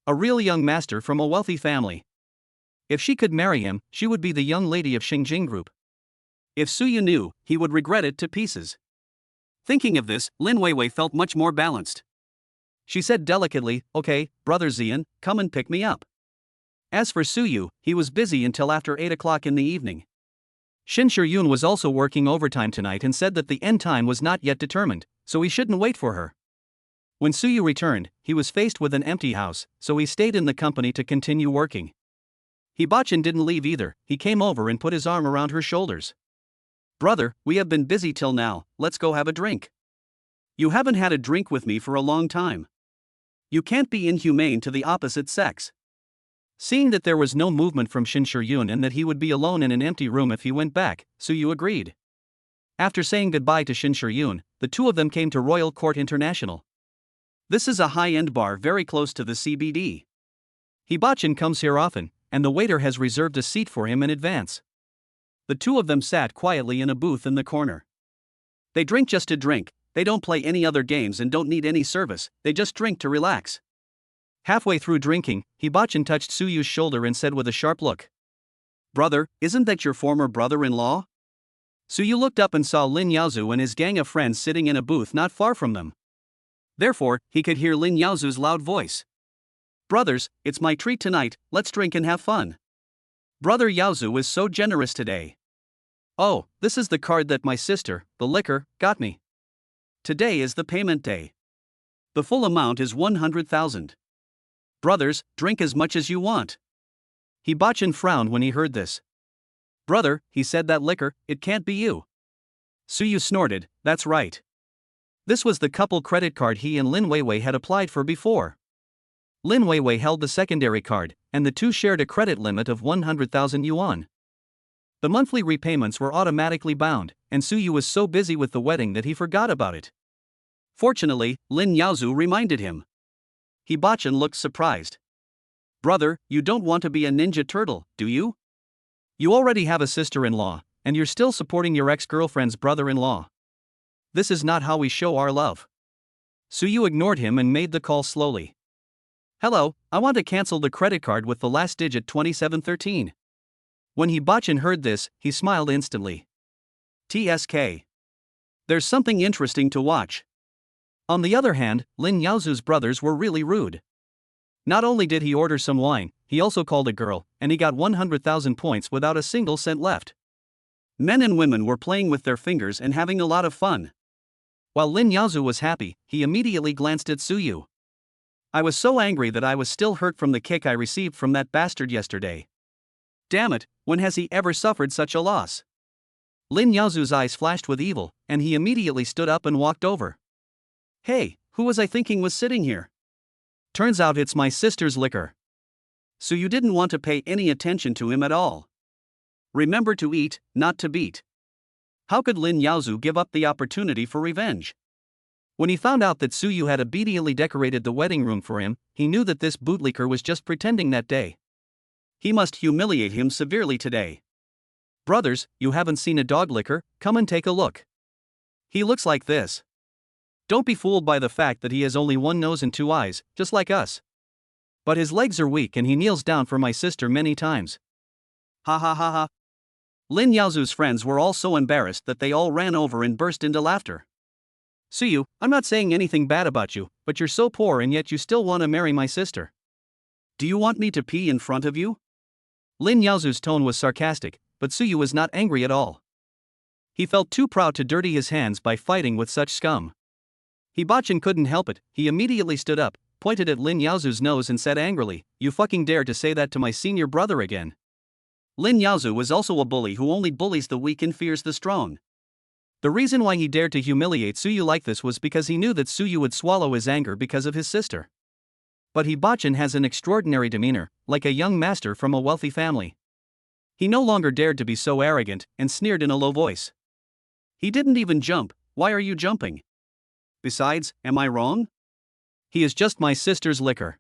A real young master from a wealthy family. If she could marry him, she would be the young lady of Shengjing Group. If Suyu knew, he would regret it to pieces. Thinking of this, Lin Weiwei felt much more balanced. She said delicately, "Okay, brother Xian, come and pick me up." As for Suyu, he was busy until after 8 o'clock in the evening. Shin Yun was also working overtime tonight and said that the end time was not yet determined, so he shouldn't wait for her. When Suyu returned, he was faced with an empty house, so he stayed in the company to continue working. Hibachin didn't leave either, he came over and put his arm around her shoulders. "Brother, we have been busy till now, let's go have a drink. You haven't had a drink with me for a long time. You can't be inhumane to the opposite sex." Seeing that there was no movement from Shin Yun and that he would be alone in an empty room if he went back, Suyu agreed. After saying goodbye to Shin Yun, the two of them came to Royal Court International. This is a high-end bar very close to the CBD. Hibachin comes here often, and the waiter has reserved a seat for him in advance. The two of them sat quietly in a booth in the corner. They drink just to drink, they don't play any other games and don't need any service, they just drink to relax. Halfway through drinking, Hibachin touched Suyu's shoulder and said with a sharp look, "Brother, isn't that your former brother-in-law?" Suyu looked up and saw Lin Yaozu and his gang of friends sitting in a booth not far from them. Therefore, he could hear Lin Yaozu's loud voice. "Brothers, it's my treat tonight, let's drink and have fun. Brother Yaozu is so generous today. Oh, this is the card that my sister, the liquor, got me. Today is the payment day. The full amount is 100,000. Brothers, drink as much as you want." Hibachin frowned when he heard this. "Brother," he said, "that liquor, it can't be you." Suyu snorted, "That's right." This was the couple credit card he and Lin Weiwei had applied for before. Lin Weiwei held the secondary card, and the two shared a credit limit of 100,000 yuan. The monthly repayments were automatically bound, and Suyu was so busy with the wedding that he forgot about it. Fortunately, Lin Yaozu reminded him. Hibachin looked surprised. "Brother, you don't want to be a ninja turtle, do you? You already have a sister-in-law, and you're still supporting your ex-girlfriend's brother-in-law. This is not how we show our love." Suyu ignored him and made the call slowly. "Hello, I want to cancel the credit card with the last digit 2713. When Hibachin heard this, he smiled instantly. "TSK. There's something interesting to watch." On the other hand, Lin Yaozu's brothers were really rude. Not only did he order some wine, he also called a girl, and he got 100,000 points without a single cent left. Men and women were playing with their fingers and having a lot of fun. While Lin Yaozu was happy, he immediately glanced at Suyu. "I was so angry that I was still hurt from the kick I received from that bastard yesterday. Damn it, when has he ever suffered such a loss?" Lin Yaozu's eyes flashed with evil, and he immediately stood up and walked over. "Hey, who was I thinking was sitting here? Turns out it's my sister's liquor." So you didn't want to pay any attention to him at all. Remember to eat, not to beat. How could Lin Yaozu give up the opportunity for revenge? When he found out that Suyu had obediently decorated the wedding room for him, he knew that this bootlicker was just pretending that day. He must humiliate him severely today. "Brothers, you haven't seen a dog licker, come and take a look. He looks like this. Don't be fooled by the fact that he has only one nose and two eyes, just like us. But his legs are weak and he kneels down for my sister many times." Ha ha ha ha. Lin Yaozu's friends were all so embarrassed that they all ran over and burst into laughter. "Suyu, I'm not saying anything bad about you, but you're so poor and yet you still want to marry my sister. Do you want me to pee in front of you?" Lin Yaozu's tone was sarcastic, but Suyu was not angry at all. He felt too proud to dirty his hands by fighting with such scum. Hibachin couldn't help it, he immediately stood up, pointed at Lin Yaozu's nose and said angrily, "You fucking dare to say that to my senior brother again." Lin Yaozu was also a bully who only bullies the weak and fears the strong. The reason why he dared to humiliate Suyu like this was because he knew that Suyu would swallow his anger because of his sister. But Hibachin has an extraordinary demeanor, like a young master from a wealthy family. He no longer dared to be so arrogant, and sneered in a low voice. "He didn't even jump, why are you jumping? Besides, am I wrong? He is just my sister's liquor.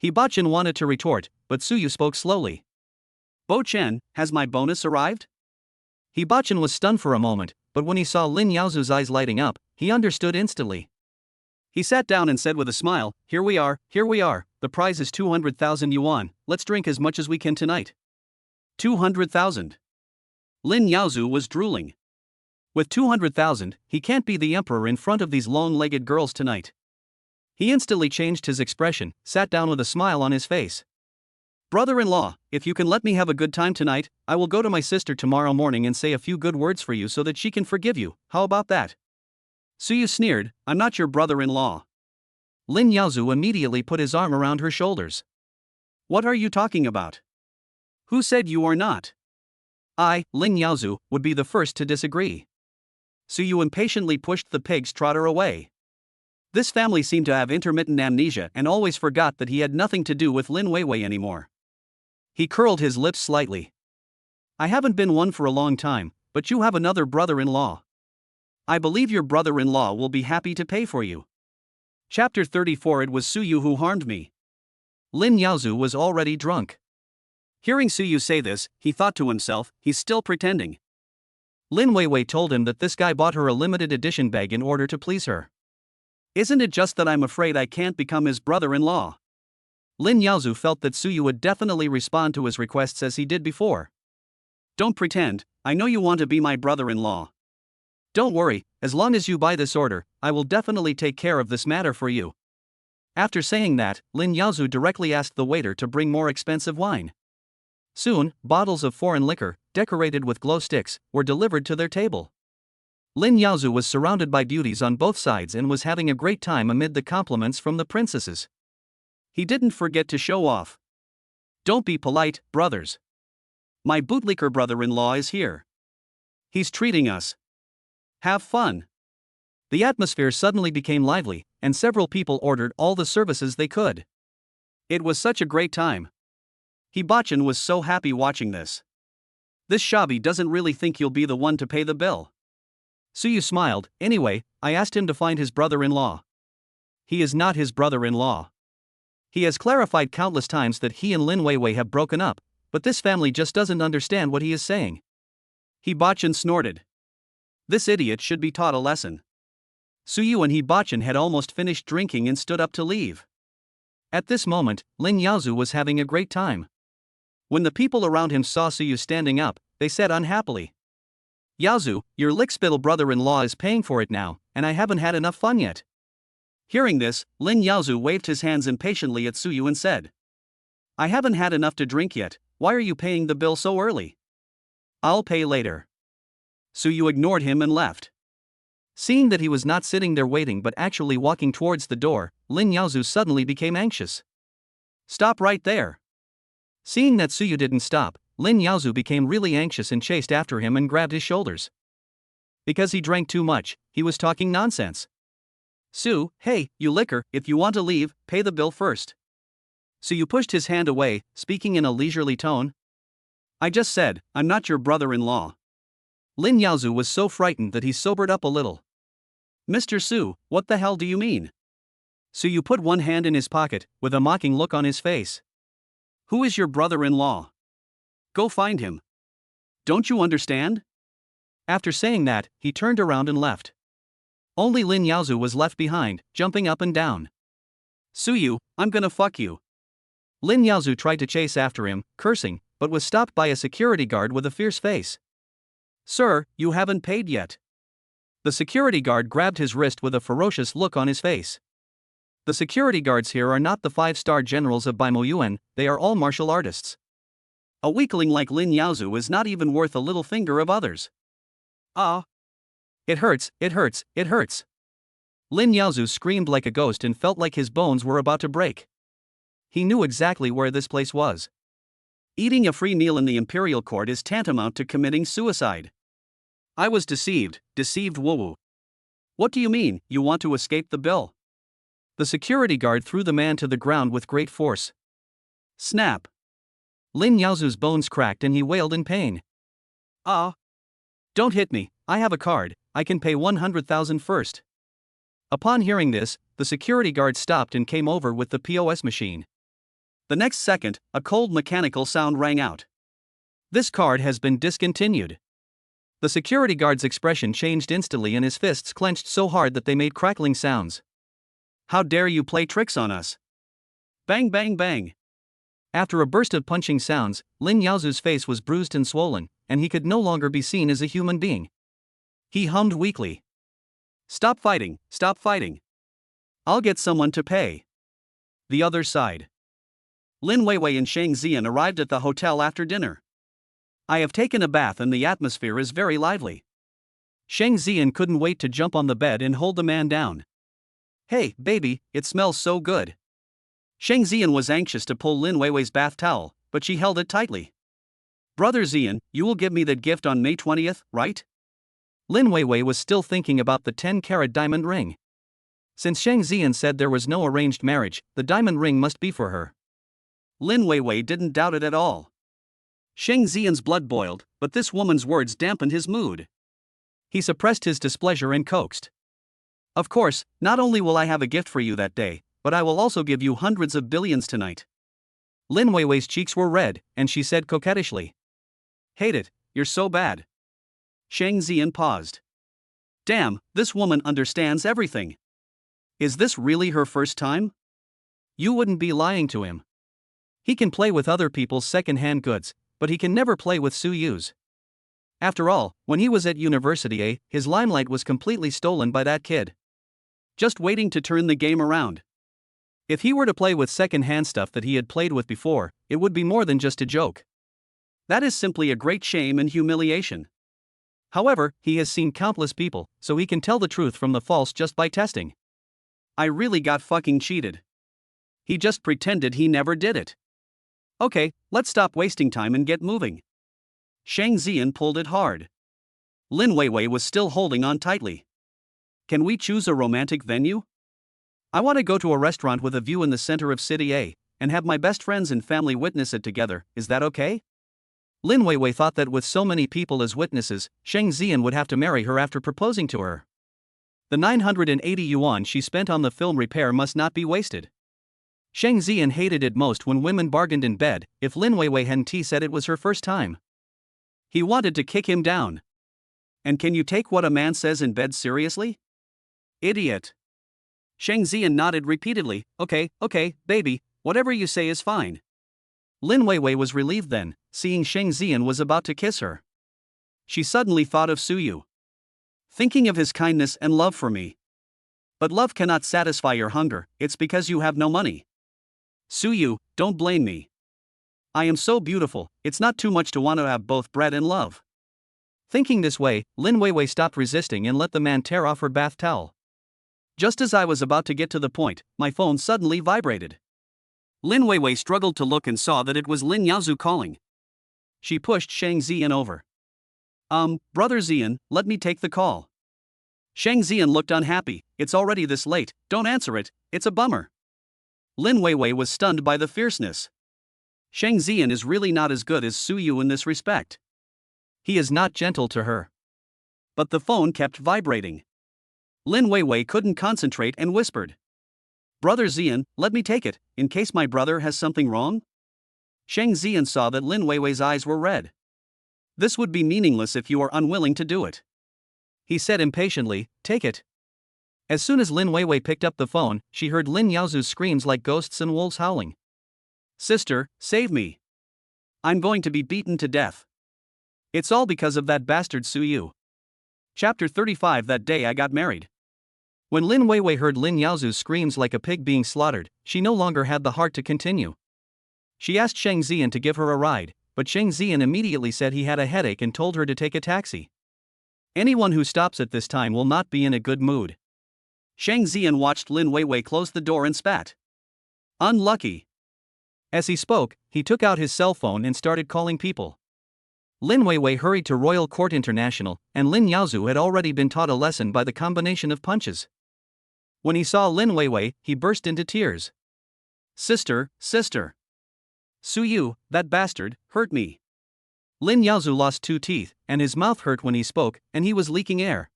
Hibachin wanted to retort, but Suyu spoke slowly. Bo-chen, has my bonus arrived? Hibachin was stunned for a moment, but when he saw Lin Yaozu's eyes lighting up, he understood instantly. He sat down and said with a smile, here we are, the prize is 200,000 yuan, let's drink as much as we can tonight. 200,000. Lin Yaozu was drooling. With 200,000, he can't be the emperor in front of these long-legged girls tonight. He instantly changed his expression, sat down with a smile on his face. Brother-in-law, if you can let me have a good time tonight, I will go to my sister tomorrow morning and say a few good words for you so that she can forgive you, how about that? Suyu sneered, I'm not your brother-in-law. Lin Yaozu immediately put his arm around her shoulders. What are you talking about? Who said you are not? I, Lin Yaozu, would be the first to disagree. Suyu impatiently pushed the pig's trotter away. This family seemed to have intermittent amnesia and always forgot that he had nothing to do with Lin Weiwei anymore. He curled his lips slightly. I haven't been one for a long time, but you have another brother-in-law. I believe your brother-in-law will be happy to pay for you. Chapter 34 It was Suyu who harmed me. Lin Yaozu was already drunk. Hearing Suyu say this, he thought to himself, he's still pretending. Lin Weiwei told him that this guy bought her a limited edition bag in order to please her. Isn't it just that I'm afraid I can't become his brother-in-law? Lin Yaozu felt that Suyu would definitely respond to his requests as he did before. Don't pretend, I know you want to be my brother-in-law. Don't worry, as long as you buy this order, I will definitely take care of this matter for you. After saying that, Lin Yaozu directly asked the waiter to bring more expensive wine. Soon, bottles of foreign liquor, decorated with glow sticks, were delivered to their table. Lin Yaozu was surrounded by beauties on both sides and was having a great time amid the compliments from the princesses. He didn't forget to show off. Don't be polite, brothers. My bootlicker brother-in-law is here. He's treating us. Have fun. The atmosphere suddenly became lively, and several people ordered all the services they could. It was such a great time. Hibachin was so happy watching this. This Shabi doesn't really think you'll be the one to pay the bill. Suyu smiled, anyway, I asked him to find his brother-in-law. He is not his brother-in-law. He has clarified countless times that he and Lin Weiwei have broken up, but this family just doesn't understand what he is saying. Hibachin snorted. This idiot should be taught a lesson. Suyu and Hibachin had almost finished drinking and stood up to leave. At this moment, Lin Yaozu was having a great time. When the people around him saw Suyu standing up, they said unhappily, Yaozu, your lickspittle brother-in-law is paying for it now, and I haven't had enough fun yet. Hearing this, Lin Yaozu waved his hands impatiently at Suyu and said, I haven't had enough to drink yet, why are you paying the bill so early? I'll pay later. Suyu ignored him and left. Seeing that he was not sitting there waiting but actually walking towards the door, Lin Yaozu suddenly became anxious. Stop right there. Seeing that Suyu didn't stop, Lin Yaozu became really anxious and chased after him and grabbed his shoulders. Because he drank too much, he was talking nonsense. Su, hey, you licker, if you want to leave, pay the bill first. Suyu pushed his hand away, speaking in a leisurely tone. I just said, I'm not your brother-in-law. Lin Yaozu was so frightened that he sobered up a little. Mr. Su, what the hell do you mean? Suyu put one hand in his pocket, with a mocking look on his face. Who is your brother-in-law? Go find him. Don't you understand? After saying that, he turned around and left. Only Lin Yaozu was left behind, jumping up and down. Suyu, I'm gonna fuck you. Lin Yaozu tried to chase after him, cursing, but was stopped by a security guard with a fierce face. Sir, you haven't paid yet. The security guard grabbed his wrist with a ferocious look on his face. The security guards here are not the 5-star generals of Baimo Yuan, they are all martial artists. A weakling like Lin Yaozu is not even worth a little finger of others. Ah! It hurts, it hurts, it hurts. Lin Yaozu screamed like a ghost and felt like his bones were about to break. He knew exactly where this place was. Eating a free meal in the imperial court is tantamount to committing suicide. I was deceived woo-woo. What do you mean, you want to escape the bill? The security guard threw the man to the ground with great force. Snap! Lin Yaozu's bones cracked and he wailed in pain. Ah! Don't hit me, I have a card, I can pay 100,000 first. Upon hearing this, the security guard stopped and came over with the POS machine. The next second, a cold mechanical sound rang out. This card has been discontinued. The security guard's expression changed instantly and his fists clenched so hard that they made crackling sounds. How dare you play tricks on us? Bang bang bang. After a burst of punching sounds, Lin Yaozu's face was bruised and swollen, and he could no longer be seen as a human being. He hummed weakly. Stop fighting, stop fighting. I'll get someone to pay. The other side. Lin Weiwei and Shang Xian arrived at the hotel after dinner. I have taken a bath and the atmosphere is very lively. Shang Xian couldn't wait to jump on the bed and hold the man down. Hey, baby, it smells so good. Shang Xian was anxious to pull Lin Weiwei's bath towel, but she held it tightly. Brother Xian, you will give me that gift on May 20th, right? Lin Weiwei was still thinking about the 10-carat diamond ring. Since Shang Xian said there was no arranged marriage, the diamond ring must be for her. Lin Weiwei didn't doubt it at all. Shang Xian's blood boiled, but this woman's words dampened his mood. He suppressed his displeasure and coaxed. Of course, not only will I have a gift for you that day, but I will also give you hundreds of billions tonight. Lin Weiwei's cheeks were red, and she said coquettishly. Hate it, you're so bad. Shang Xian paused. Damn, this woman understands everything. Is this really her first time? You wouldn't be lying to him. He can play with other people's second-hand goods, but he can never play with Su Yu's. After all, when he was at university, his limelight was completely stolen by that kid. Just waiting to turn the game around. If he were to play with second-hand stuff that he had played with before, it would be more than just a joke. That is simply a great shame and humiliation. However, he has seen countless people, so he can tell the truth from the false just by testing. I really got fucking cheated. He just pretended he never did it. Okay, let's stop wasting time and get moving. Shang Xian pulled it hard. Lin Weiwei was still holding on tightly. Can we choose a romantic venue? I want to go to a restaurant with a view in the center of City A, and have my best friends and family witness it together, is that okay? Lin Weiwei thought that with so many people as witnesses, Shang Xian would have to marry her after proposing to her. The 980 yuan she spent on the film repair must not be wasted. Shang Xian hated it most when women bargained in bed, if Lin Weiwei hadn't said it was her first time. He wanted to kick him down. And can you take what a man says in bed seriously? Idiot. Shang Xian nodded repeatedly. Okay, baby, whatever you say is fine. Lin Weiwei was relieved then, seeing Shang Xian was about to kiss her. She suddenly thought of Su Yu. Thinking of his kindness and love for me. But love cannot satisfy your hunger, it's because you have no money. Su Yu, don't blame me. I am so beautiful, it's not too much to want to have both bread and love. Thinking this way, Lin Weiwei stopped resisting and let the man tear off her bath towel. Just as I was about to get to the point, my phone suddenly vibrated. Lin Weiwei struggled to look and saw that it was Lin Yaozu calling. She pushed Shang Xian over. Brother Xian, let me take the call. Shang Xian looked unhappy. It's already this late, don't answer it, it's a bummer. Lin Weiwei was stunned by the fierceness. Shang Xian is really not as good as Su Yu in this respect. He is not gentle to her. But the phone kept vibrating. Lin Weiwei couldn't concentrate and whispered. Brother Xian, let me take it, in case my brother has something wrong? Shang Xian saw that Lin Weiwei's eyes were red. This would be meaningless if you are unwilling to do it. He said impatiently, take it. As soon as Lin Weiwei picked up the phone, she heard Lin Yaozu's screams like ghosts and wolves howling. Sister, save me. I'm going to be beaten to death. It's all because of that bastard Su Yu. Chapter 35. That day I got married. When Lin Weiwei heard Lin Yaozu's screams like a pig being slaughtered, she no longer had the heart to continue. She asked Shang Xian to give her a ride, but Shang Xian immediately said he had a headache and told her to take a taxi. Anyone who stops at this time will not be in a good mood. Shang Xian watched Lin Weiwei close the door and spat. Unlucky. As he spoke, he took out his cell phone and started calling people. Lin Weiwei hurried to Royal Court International, and Lin Yaozu had already been taught a lesson by the combination of punches. When he saw Lin Weiwei, he burst into tears. Sister. Su Yu, that bastard, hurt me. Lin Yaozu lost 2 teeth, and his mouth hurt when he spoke, and he was leaking air.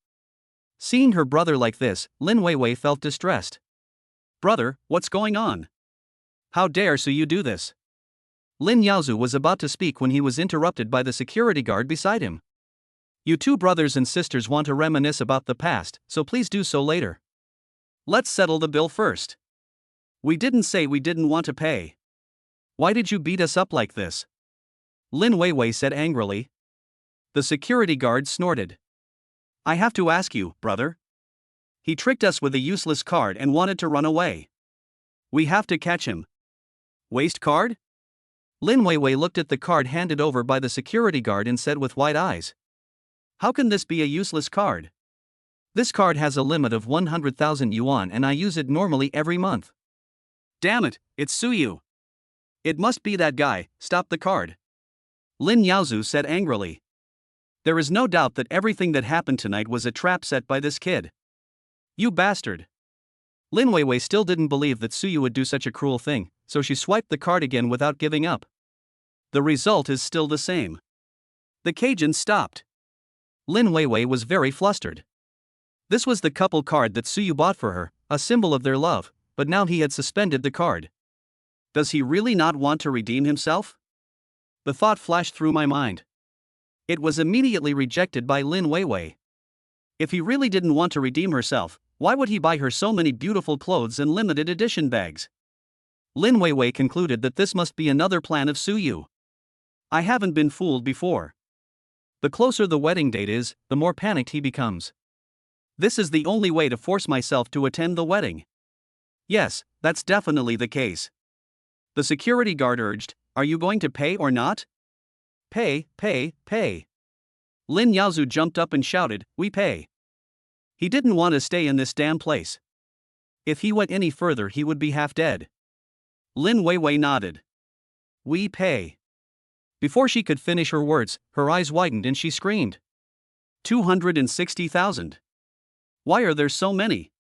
Seeing her brother like this, Lin Weiwei felt distressed. Brother, what's going on? How dare you do this? Lin Yaozu was about to speak when he was interrupted by the security guard beside him. You two brothers and sisters want to reminisce about the past, so please do so later. Let's settle the bill first. We didn't say we didn't want to pay. Why did you beat us up like this? Lin Weiwei said angrily. The security guard snorted. I have to ask you, brother. He tricked us with a useless card and wanted to run away. We have to catch him. Waste card? Lin Weiwei looked at the card handed over by the security guard and said with wide eyes. How can this be a useless card? This card has a limit of 100,000 yuan and I use it normally every month. Damn it, it's Suyu. It must be that guy, stop the card. Lin Yaozu said angrily. There is no doubt that everything that happened tonight was a trap set by this kid. You bastard. Lin Weiwei still didn't believe that Suyu would do such a cruel thing, so she swiped the card again without giving up. The result is still the same. The Cajun stopped. Lin Weiwei was very flustered. This was the couple card that Suyu bought for her, a symbol of their love, but now he had suspended the card. Does he really not want to redeem himself? The thought flashed through my mind. It was immediately rejected by Lin Weiwei. If he really didn't want to redeem herself, why would he buy her so many beautiful clothes and limited edition bags? Lin Weiwei concluded that this must be another plan of Suyu. I haven't been fooled before. The closer the wedding date is, the more panicked he becomes. This is the only way to force myself to attend the wedding. Yes, that's definitely the case. The security guard urged, are you going to pay or not? Pay, pay, pay. Lin Yaozu jumped up and shouted, we pay. He didn't want to stay in this damn place. If he went any further he would be half dead. Lin Weiwei nodded. We pay. Before she could finish her words, her eyes widened and she screamed. 260,000. Why are there so many?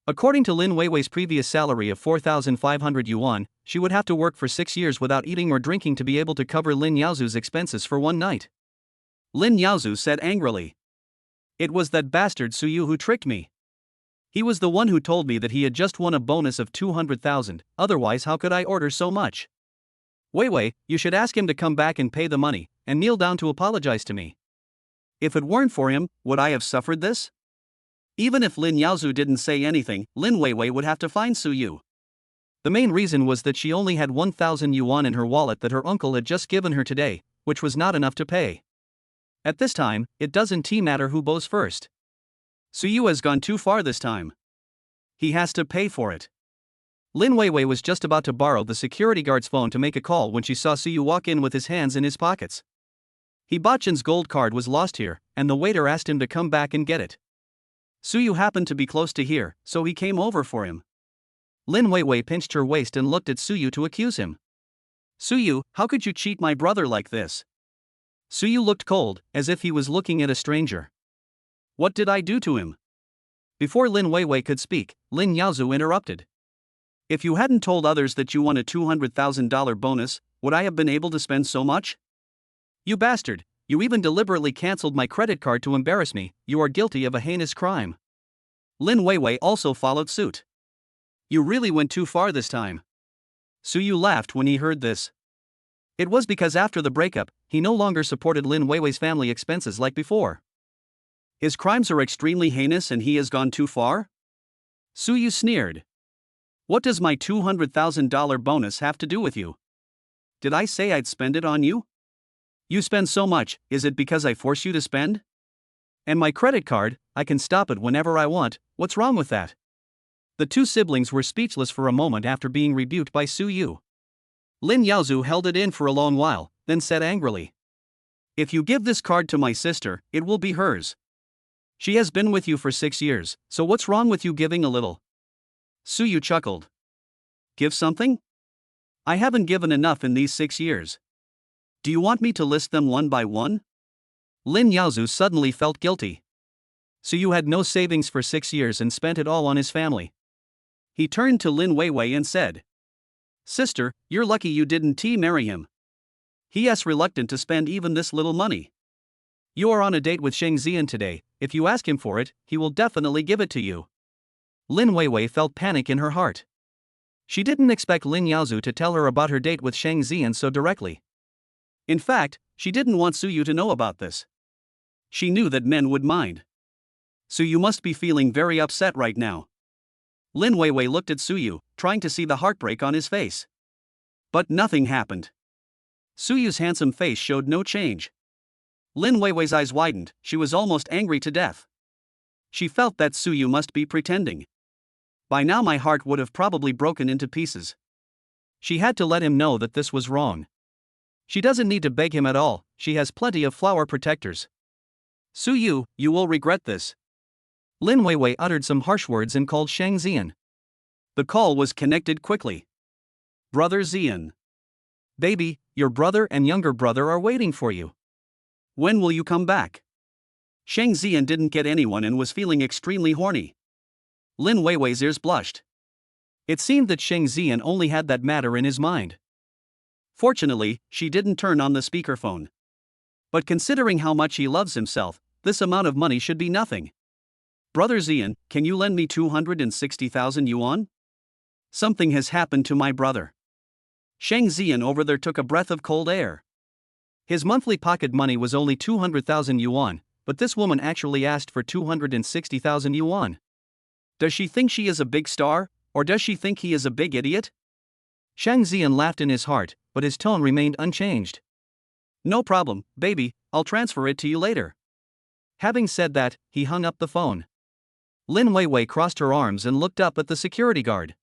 According to Lin Weiwei's previous salary of 4,500 yuan, she would have to work for 6 years without eating or drinking to be able to cover Lin Yaozu's expenses for one night. Lin Yaozu said angrily. It was that bastard Suyu who tricked me. He was the one who told me that he had just won a bonus of 200,000, otherwise how could I order so much? Weiwei, you should ask him to come back and pay the money, and kneel down to apologize to me. If it weren't for him, would I have suffered this? Even if Lin Yaozu didn't say anything, Lin Weiwei would have to find Suyu. The main reason was that she only had 1,000 yuan in her wallet that her uncle had just given her today, which was not enough to pay. At this time, it doesn't matter who bows first. Suyu has gone too far this time. He has to pay for it. Lin Weiwei was just about to borrow the security guard's phone to make a call when she saw Suyu walk in with his hands in his pockets. Hibachin's gold card was lost here, and the waiter asked him to come back and get it. Suyu happened to be close to here, so he came over for him. Lin Weiwei pinched her waist and looked at Suyu to accuse him. Suyu, how could you cheat my brother like this? Suyu looked cold, as if he was looking at a stranger. What did I do to him? Before Lin Weiwei could speak, Lin Yaozu interrupted. If you hadn't told others that you won a $200,000 bonus, would I have been able to spend so much? You bastard, you even deliberately cancelled my credit card to embarrass me, you are guilty of a heinous crime. Lin Weiwei also followed suit. You really went too far this time. Suyu laughed when he heard this. It was because after the breakup, he no longer supported Lin Weiwei's family expenses like before. His crimes are extremely heinous and he has gone too far? Suyu sneered. What does my $200,000 bonus have to do with you? Did I say I'd spend it on you? You spend so much, is it because I force you to spend? And my credit card, I can stop it whenever I want, what's wrong with that? The two siblings were speechless for a moment after being rebuked by Suyu. Lin Yaozu held it in for a long while, then said angrily. If you give this card to my sister, it will be hers. She has been with you for 6 years, so what's wrong with you giving a little? Suyu chuckled. Give something? I haven't given enough in these 6 years. Do you want me to list them one by one? Lin Yaozu suddenly felt guilty. Suyu had no savings for 6 years and spent it all on his family. He turned to Lin Weiwei and said, Sister, you're lucky you didn't marry him. He is reluctant to spend even this little money. You are on a date with Sheng Zian today. If you ask him for it, he will definitely give it to you. Lin Weiwei felt panic in her heart. She didn't expect Lin Yaozu to tell her about her date with Sheng Zian so directly. In fact, she didn't want Suyu to know about this. She knew that men would mind. Suyu must be feeling very upset right now. Lin Weiwei looked at Suyu, trying to see the heartbreak on his face. But nothing happened. Suyu's handsome face showed no change. Lin Weiwei's eyes widened, she was almost angry to death. She felt that Suyu must be pretending. By now my heart would have probably broken into pieces. She had to let him know that this was wrong. She doesn't need to beg him at all, she has plenty of flower protectors. Suyu, you will regret this. Lin Weiwei uttered some harsh words and called Sheng Zian. The call was connected quickly. Brother Zian. Baby, your brother and younger brother are waiting for you. When will you come back? Sheng Zian didn't get anyone and was feeling extremely horny. Lin Weiwei's ears blushed. It seemed that Sheng Zian only had that matter in his mind. Fortunately, she didn't turn on the speakerphone. But considering how much he loves himself, this amount of money should be nothing. Brother Zian, can you lend me 260,000 yuan? Something has happened to my brother. Sheng Zian over there took a breath of cold air. His monthly pocket money was only 200,000 yuan, but this woman actually asked for 260,000 yuan. Does she think she is a big star, or does she think he is a big idiot? Sheng Zian laughed in his heart, but his tone remained unchanged. No problem, baby, I'll transfer it to you later. Having said that, he hung up the phone. Lin Weiwei crossed her arms and looked up at the security guard.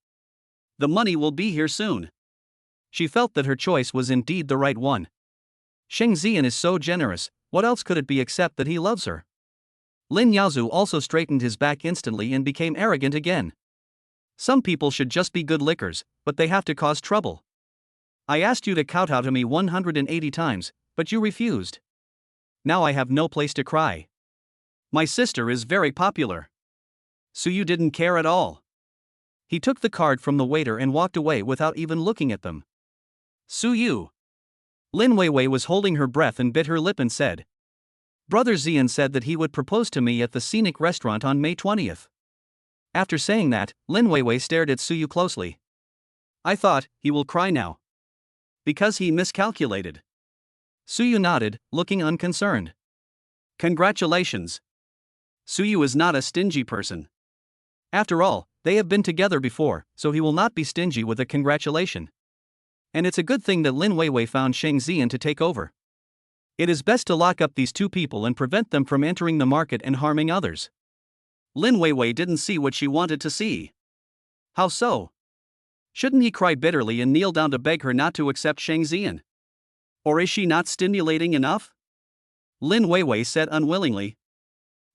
The money will be here soon. She felt that her choice was indeed the right one. Sheng Zian is so generous, what else could it be except that he loves her? Lin Yaozu also straightened his back instantly and became arrogant again. Some people should just be good lickers, but they have to cause trouble. I asked you to kowtow to me 180 times, but you refused. Now I have no place to cry. My sister is very popular. Suyu didn't care at all. He took the card from the waiter and walked away without even looking at them. Suyu. Lin Weiwei was holding her breath and bit her lip and said, Brother Zian said that he would propose to me at the scenic restaurant on May 20th. After saying that, Lin Weiwei stared at Suyu closely. I thought, he will cry now. Because he miscalculated. Suyu nodded, looking unconcerned. Congratulations. Suyu is not a stingy person. After all, they have been together before, so he will not be stingy with a congratulation. And it's a good thing that Lin Weiwei found Sheng Zian to take over. It is best to lock up these two people and prevent them from entering the market and harming others. Lin Weiwei didn't see what she wanted to see. How so? Shouldn't he cry bitterly and kneel down to beg her not to accept Sheng Zian? Or is she not stimulating enough? Lin Weiwei said unwillingly.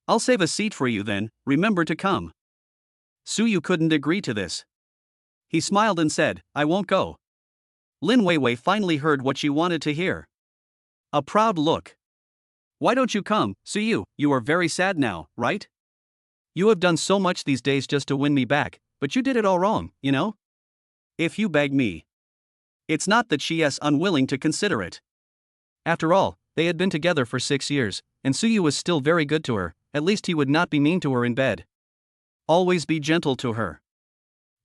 I'll save a seat for you then, remember to come. Suyu couldn't agree to this. He smiled and said, I won't go. Lin Weiwei finally heard what she wanted to hear. A proud look. Why don't you come, Suyu? You are very sad now, right? You have done so much these days just to win me back, but you did it all wrong, you know? If you beg me. It's not that she is unwilling to consider it. After all, they had been together for 6 years, and Suyu was still very good to her, at least he would not be mean to her in bed. Always be gentle to her.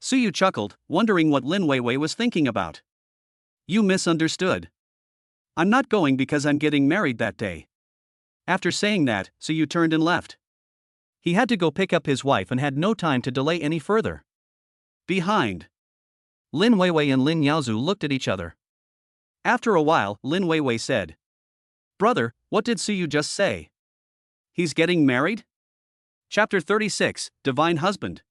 Suyu chuckled, wondering what Lin Weiwei was thinking about. You misunderstood. I'm not going because I'm getting married that day. After saying that, Suyu turned and left. He had to go pick up his wife and had no time to delay any further. Behind. Lin Weiwei and Lin Yaozu looked at each other. After a while, Lin Weiwei said, Brother, what did Suyu just say? He's getting married? Chapter 36, Divine Husband.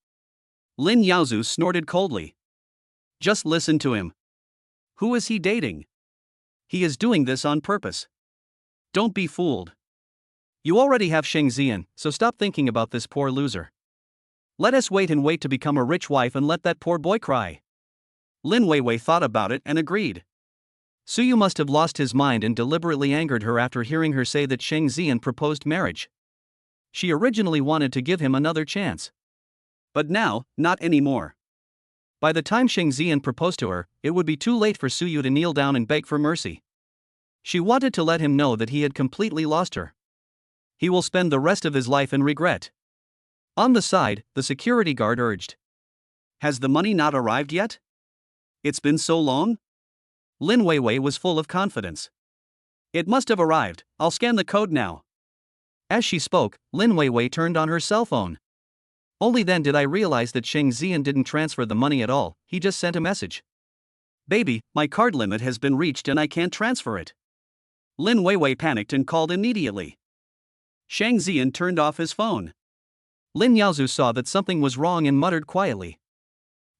Lin Yaozu snorted coldly. Just listen to him. Who is he dating? He is doing this on purpose. Don't be fooled. You already have Sheng Zian, so stop thinking about this poor loser. Let us wait to become a rich wife and let that poor boy cry. Lin Weiwei thought about it and agreed. Suyu must have lost his mind and deliberately angered her after hearing her say that Sheng Zian proposed marriage. She originally wanted to give him another chance. But now, not anymore. By the time Sheng Zian proposed to her, it would be too late for Suyu to kneel down and beg for mercy. She wanted to let him know that he had completely lost her. He will spend the rest of his life in regret. On the side, the security guard urged. Has the money not arrived yet? It's been so long? Lin Weiwei was full of confidence. It must have arrived, I'll scan the code now. As she spoke, Lin Weiwei turned on her cell phone. Only then did I realize that Sheng Zian didn't transfer the money at all, he just sent a message. Baby, my card limit has been reached and I can't transfer it. Lin Weiwei panicked and called immediately. Sheng Zian turned off his phone. Lin Yaozu saw that something was wrong and muttered quietly.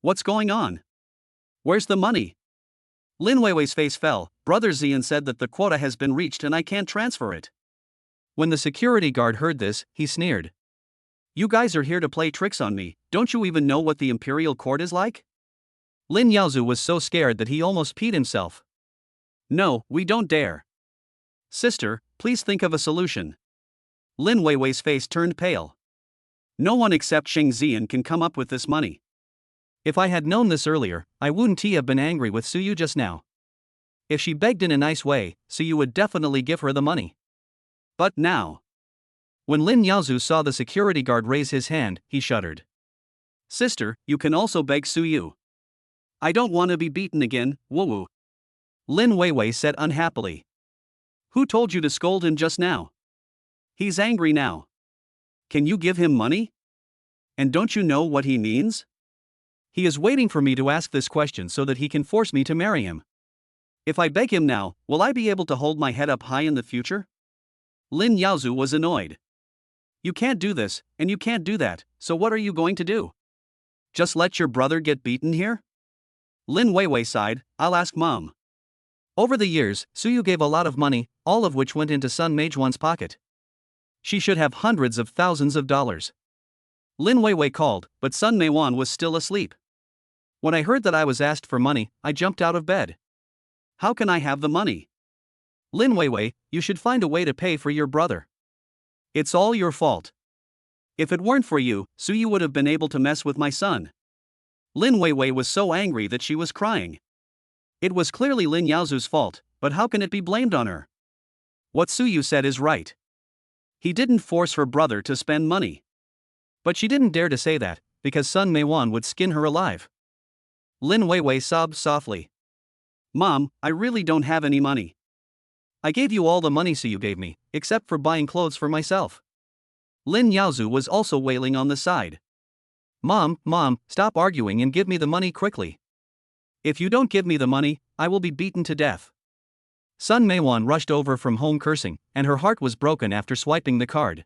What's going on? Where's the money? Lin Weiwei's face fell. Brother Zian said that the quota has been reached and I can't transfer it. When the security guard heard this, he sneered. You guys are here to play tricks on me, don't you even know what the imperial court is like? Lin Yaozu was so scared that he almost peed himself. No, we don't dare. Sister, please think of a solution. Lin Weiwei's face turned pale. No one except Sheng Zian can come up with this money. If I had known this earlier, I wouldn't have been angry with Suyu just now. If she begged in a nice way, Suyu would definitely give her the money. But now. When Lin Yaozu saw the security guard raise his hand, he shuddered. Sister, you can also beg Suyu. I don't want to be beaten again, woo-woo. Lin Weiwei said unhappily. Who told you to scold him just now? He's angry now. Can you give him money? And don't you know what he means? He is waiting for me to ask this question so that he can force me to marry him. If I beg him now, will I be able to hold my head up high in the future? Lin Yaozu was annoyed. You can't do this, and you can't do that, so what are you going to do? Just let your brother get beaten here? Lin Weiwei sighed, I'll ask Mom. Over the years, Suyu gave a lot of money, all of which went into Sun Meijuan's pocket. She should have hundreds of thousands of dollars. Lin Weiwei called, but Sun Meijuan was still asleep. When I heard that I was asked for money, I jumped out of bed. How can I have the money? Lin Weiwei, you should find a way to pay for your brother. It's all your fault. If it weren't for you, Suyu would have been able to mess with my son. Lin Weiwei was so angry that she was crying. It was clearly Lin Yaozu's fault, but how can it be blamed on her? What Suyu said is right. He didn't force her brother to spend money. But she didn't dare to say that, because Sun Meijuan would skin her alive. Lin Weiwei sobbed softly. Mom, I really don't have any money. I gave you all the money Suyu gave me, except for buying clothes for myself. Lin Yaozu was also wailing on the side. Mom, stop arguing and give me the money quickly. If you don't give me the money, I will be beaten to death. Sun Meijuan rushed over from home cursing, and her heart was broken after swiping the card.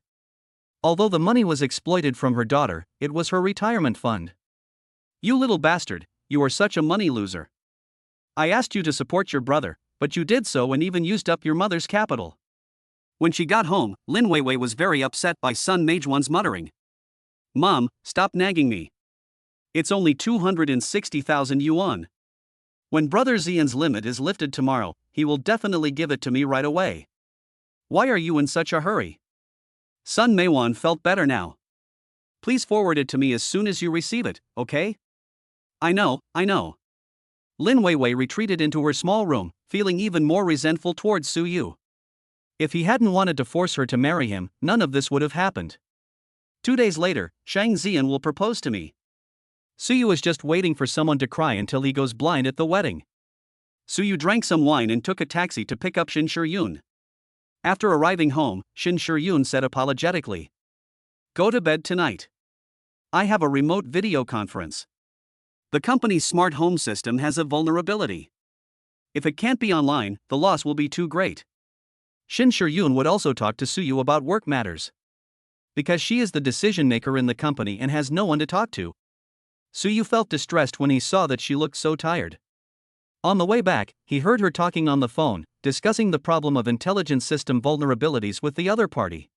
Although the money was exploited from her daughter, it was her retirement fund. You little bastard, you are such a money loser. I asked you to support your brother, but you did so and even used up your mother's capital. When she got home, Lin Weiwei was very upset by Sun Meijuan's muttering. Mom, stop nagging me. It's only 260,000 yuan. When Brother Zian's limit is lifted tomorrow, he will definitely give it to me right away. Why are you in such a hurry? Sun Meijuan felt better now. Please forward it to me as soon as you receive it, okay? I know. Lin Weiwei retreated into her small room, feeling even more resentful towards Suyu. If he hadn't wanted to force her to marry him, none of this would have happened. 2 days later, Shang Zian will propose to me. Suyu is just waiting for someone to cry until he goes blind at the wedding. Suyu drank some wine and took a taxi to pick up Shin Shiryun. After arriving home, Shin Shiryun said apologetically. Go to bed tonight. I have a remote video conference. The company's smart home system has a vulnerability. If it can't be online, the loss will be too great. Shin Shiryun would also talk to Suyu about work matters. Because she is the decision maker in the company and has no one to talk to. Suyu felt distressed when he saw that she looked so tired. On the way back, he heard her talking on the phone, discussing the problem of intelligence system vulnerabilities with the other party.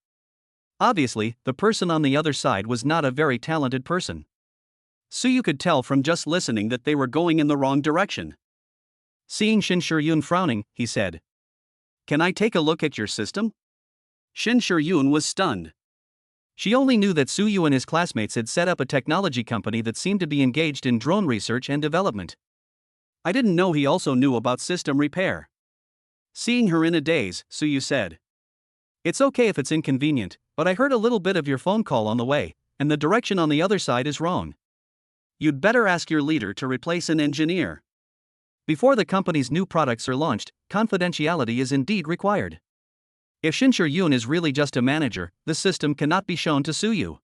Obviously, the person on the other side was not a very talented person. Suyu could tell from just listening that they were going in the wrong direction. Seeing Shin Shiryun frowning, he said, Can I take a look at your system? Shin Shiryun was stunned. She only knew that Suyu and his classmates had set up a technology company that seemed to be engaged in drone research and development. I didn't know he also knew about system repair. Seeing her in a daze, Suyu said, It's okay if it's inconvenient, but I heard a little bit of your phone call on the way, and the direction on the other side is wrong. You'd better ask your leader to replace an engineer. Before the company's new products are launched, confidentiality is indeed required. If Shin Yoon is really just a manager, the system cannot be shown to sue you.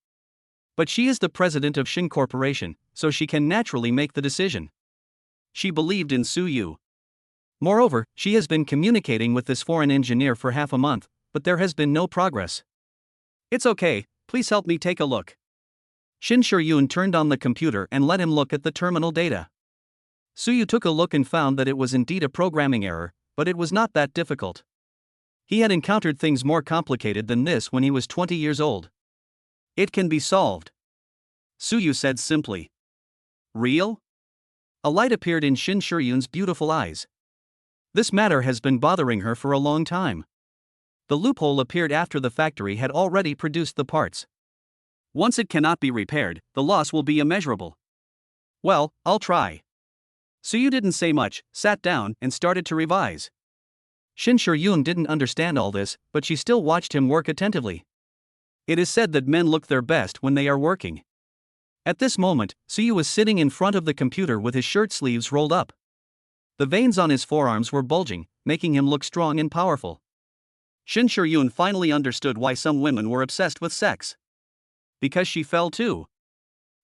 But she is the president of Shin Corporation, so she can naturally make the decision. She believed in Soo Yu. Moreover, she has been communicating with this foreign engineer for half a month, but there has been no progress. It's okay, please help me take a look. Shin Yoon turned on the computer and let him look at the terminal data. Soo Yu took a look and found that it was indeed a programming error, but it was not that difficult. He had encountered things more complicated than this when he was 20 years old. It can be solved. Soo Yu said simply. Real? A light appeared in Shin Yoon's beautiful eyes. This matter has been bothering her for a long time. The loophole appeared after the factory had already produced the parts. Once it cannot be repaired, the loss will be immeasurable. Well, I'll try. Soo Yu didn't say much, sat down, and started to revise. Shin Yoon didn't understand all this, but she still watched him work attentively. It is said that men look their best when they are working. At this moment, Soo Yu was sitting in front of the computer with his shirt sleeves rolled up. The veins on his forearms were bulging, making him look strong and powerful. Shin Yoon finally understood why some women were obsessed with sex. Because she fell too.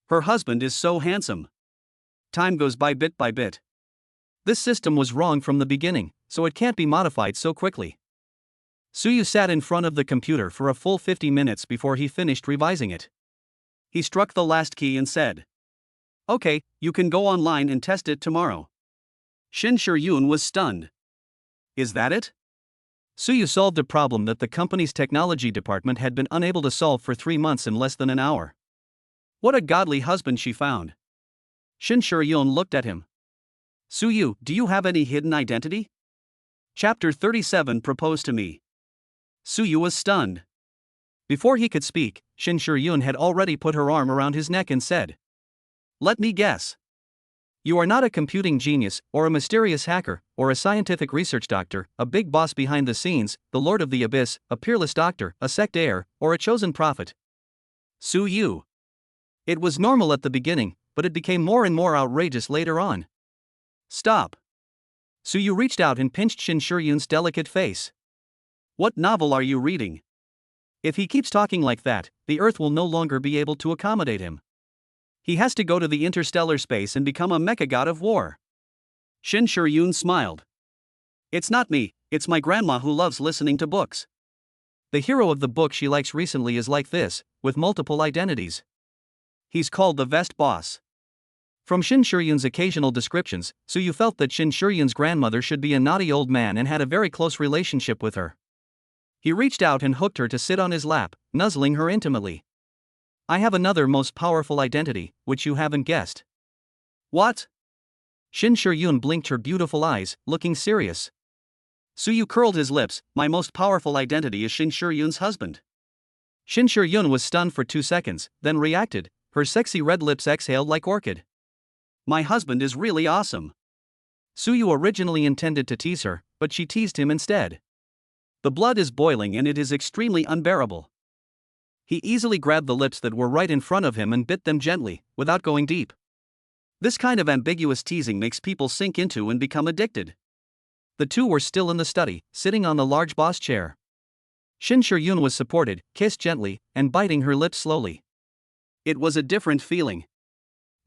Her husband is so handsome. Time goes by bit by bit. This system was wrong from the beginning, so it can't be modified so quickly. Soo Yu sat in front of the computer for a full 50 minutes before he finished revising it. He struck the last key and said, "Okay, you can go online and test it tomorrow." Shin Yoon was stunned. Is that it? Soo Yu solved a problem that the company's technology department had been unable to solve for 3 months in less than an hour. What a godly husband she found. Shin Yoon looked at him. Soo Yu, do you have any hidden identity? Chapter 37 Propose to Me. Soo Yu was stunned. Before he could speak, Shin Yoon had already put her arm around his neck and said, "Let me guess. You are not a computing genius, or a mysterious hacker, or a scientific research doctor, a big boss behind the scenes, the Lord of the Abyss, a peerless doctor, a sect heir, or a chosen prophet." Soo Yu. It was normal at the beginning, but it became more and more outrageous later on. Stop. Soo Yu reached out and pinched Shin Yoon's delicate face. What novel are you reading? If he keeps talking like that, the Earth will no longer be able to accommodate him. He has to go to the interstellar space and become a mecha god of war. Shin Yoon smiled. It's not me, it's my grandma who loves listening to books. The hero of the book she likes recently is like this, with multiple identities. He's called the Vest Boss. From Shin Yoon's occasional descriptions, Soo Yu felt that Shin Yoon's grandmother should be a naughty old man and had a very close relationship with her. He reached out and hooked her to sit on his lap, nuzzling her intimately. I have another most powerful identity, which you haven't guessed. What? Shin Yoon blinked her beautiful eyes, looking serious. Soo Yu curled his lips. My most powerful identity is Shin Yoon's husband. Shin Yoon was stunned for 2 seconds, then reacted. Her sexy red lips exhaled like orchid. My husband is really awesome. Soo Yu originally intended to tease her, but she teased him instead. The blood is boiling and it is extremely unbearable. He easily grabbed the lips that were right in front of him and bit them gently, without going deep. This kind of ambiguous teasing makes people sink into and become addicted. The two were still in the study, sitting on the large boss chair. Shin Yoon was supported, kissed gently, and biting her lips slowly. It was a different feeling.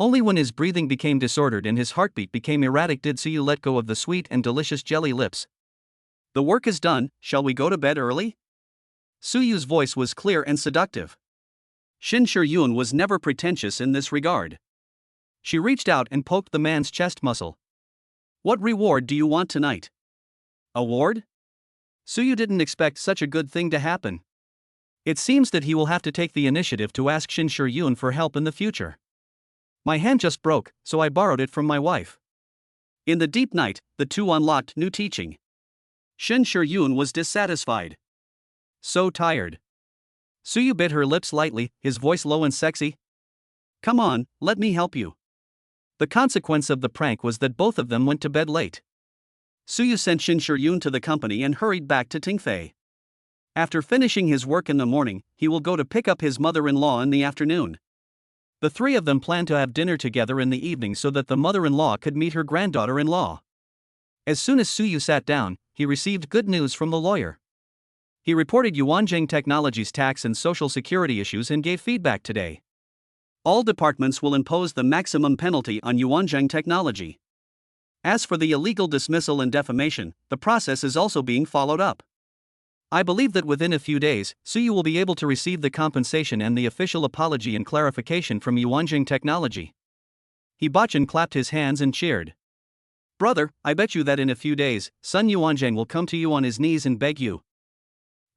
Only when his breathing became disordered and his heartbeat became erratic did Soo Yu let go of the sweet and delicious jelly lips. The work is done, shall we go to bed early? Soo Yu's voice was clear and seductive. Shin Yoon was never pretentious in this regard. She reached out and poked the man's chest muscle. What reward do you want tonight? Award? Soo Yu didn't expect such a good thing to happen. It seems that he will have to take the initiative to ask Shin Yoon for help in the future. My hand just broke, so I borrowed it from my wife. In the deep night, the two unlocked new teaching. Shin Yoon was dissatisfied. So tired. Soo Yu bit her lips lightly, his voice low and sexy. Come on, let me help you. The consequence of the prank was that both of them went to bed late. Soo Yu sent Shin Yoon to the company and hurried back to Tingfei. After finishing his work in the morning, he will go to pick up his mother-in-law in the afternoon. The three of them plan to have dinner together in the evening so that the mother-in-law could meet her granddaughter-in-law. As soon as Suyu sat down, he received good news from the lawyer. He reported Yuanjing Technology's tax and social security issues and gave feedback today. All departments will impose the maximum penalty on Yuanjing Technology. As for the illegal dismissal and defamation, the process is also being followed up. I believe that within a few days, Suyu will be able to receive the compensation and the official apology and clarification from Yuanjing Technology. Hibachin clapped his hands and cheered. Brother, I bet you that in a few days, son Yuanjing will come to you on his knees and beg you.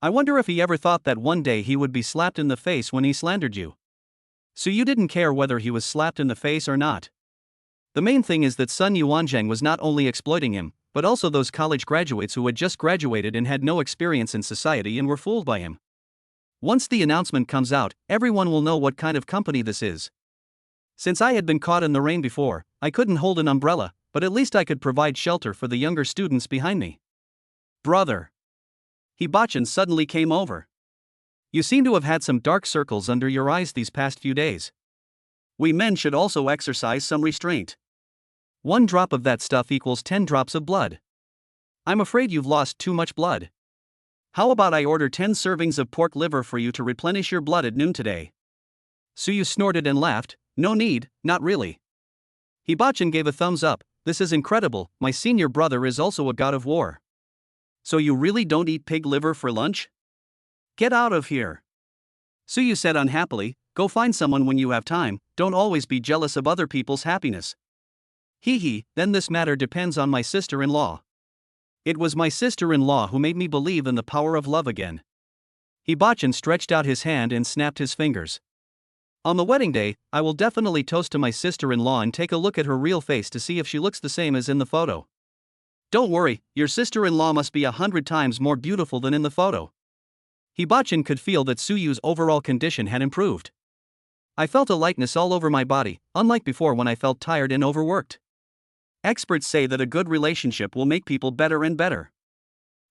I wonder if he ever thought that one day he would be slapped in the face when he slandered you. Suyu didn't care whether he was slapped in the face or not. The main thing is that son Yuanjing was not only exploiting him, but also those college graduates who had just graduated and had no experience in society and were fooled by him. Once the announcement comes out, everyone will know what kind of company this is. Since I had been caught in the rain before, I couldn't hold an umbrella, but at least I could provide shelter for the younger students behind me. Brother. Hibachin suddenly came over. You seem to have had some dark circles under your eyes these past few days. We men should also exercise some restraint. 1 drop of that stuff equals 10 drops of blood. I'm afraid you've lost too much blood. How about I order 10 servings of pork liver for you to replenish your blood at noon today? Suyu snorted and laughed. No need, not really. Hibachin gave a thumbs up. This is incredible, my senior brother is also a god of war. So you really don't eat pig liver for lunch? Get out of here. Suyu said unhappily, go find someone when you have time, don't always be jealous of other people's happiness. Then this matter depends on my sister-in-law. It was my sister-in-law who made me believe in the power of love again. Hibachin stretched out his hand and snapped his fingers. On the wedding day, I will definitely toast to my sister-in-law and take a look at her real face to see if she looks the same as in the photo. Don't worry, your sister-in-law must be 100 times more beautiful than in the photo. Hibachin could feel that Suyu's overall condition had improved. I felt a lightness all over my body, unlike before when I felt tired and overworked. Experts say that a good relationship will make people better and better.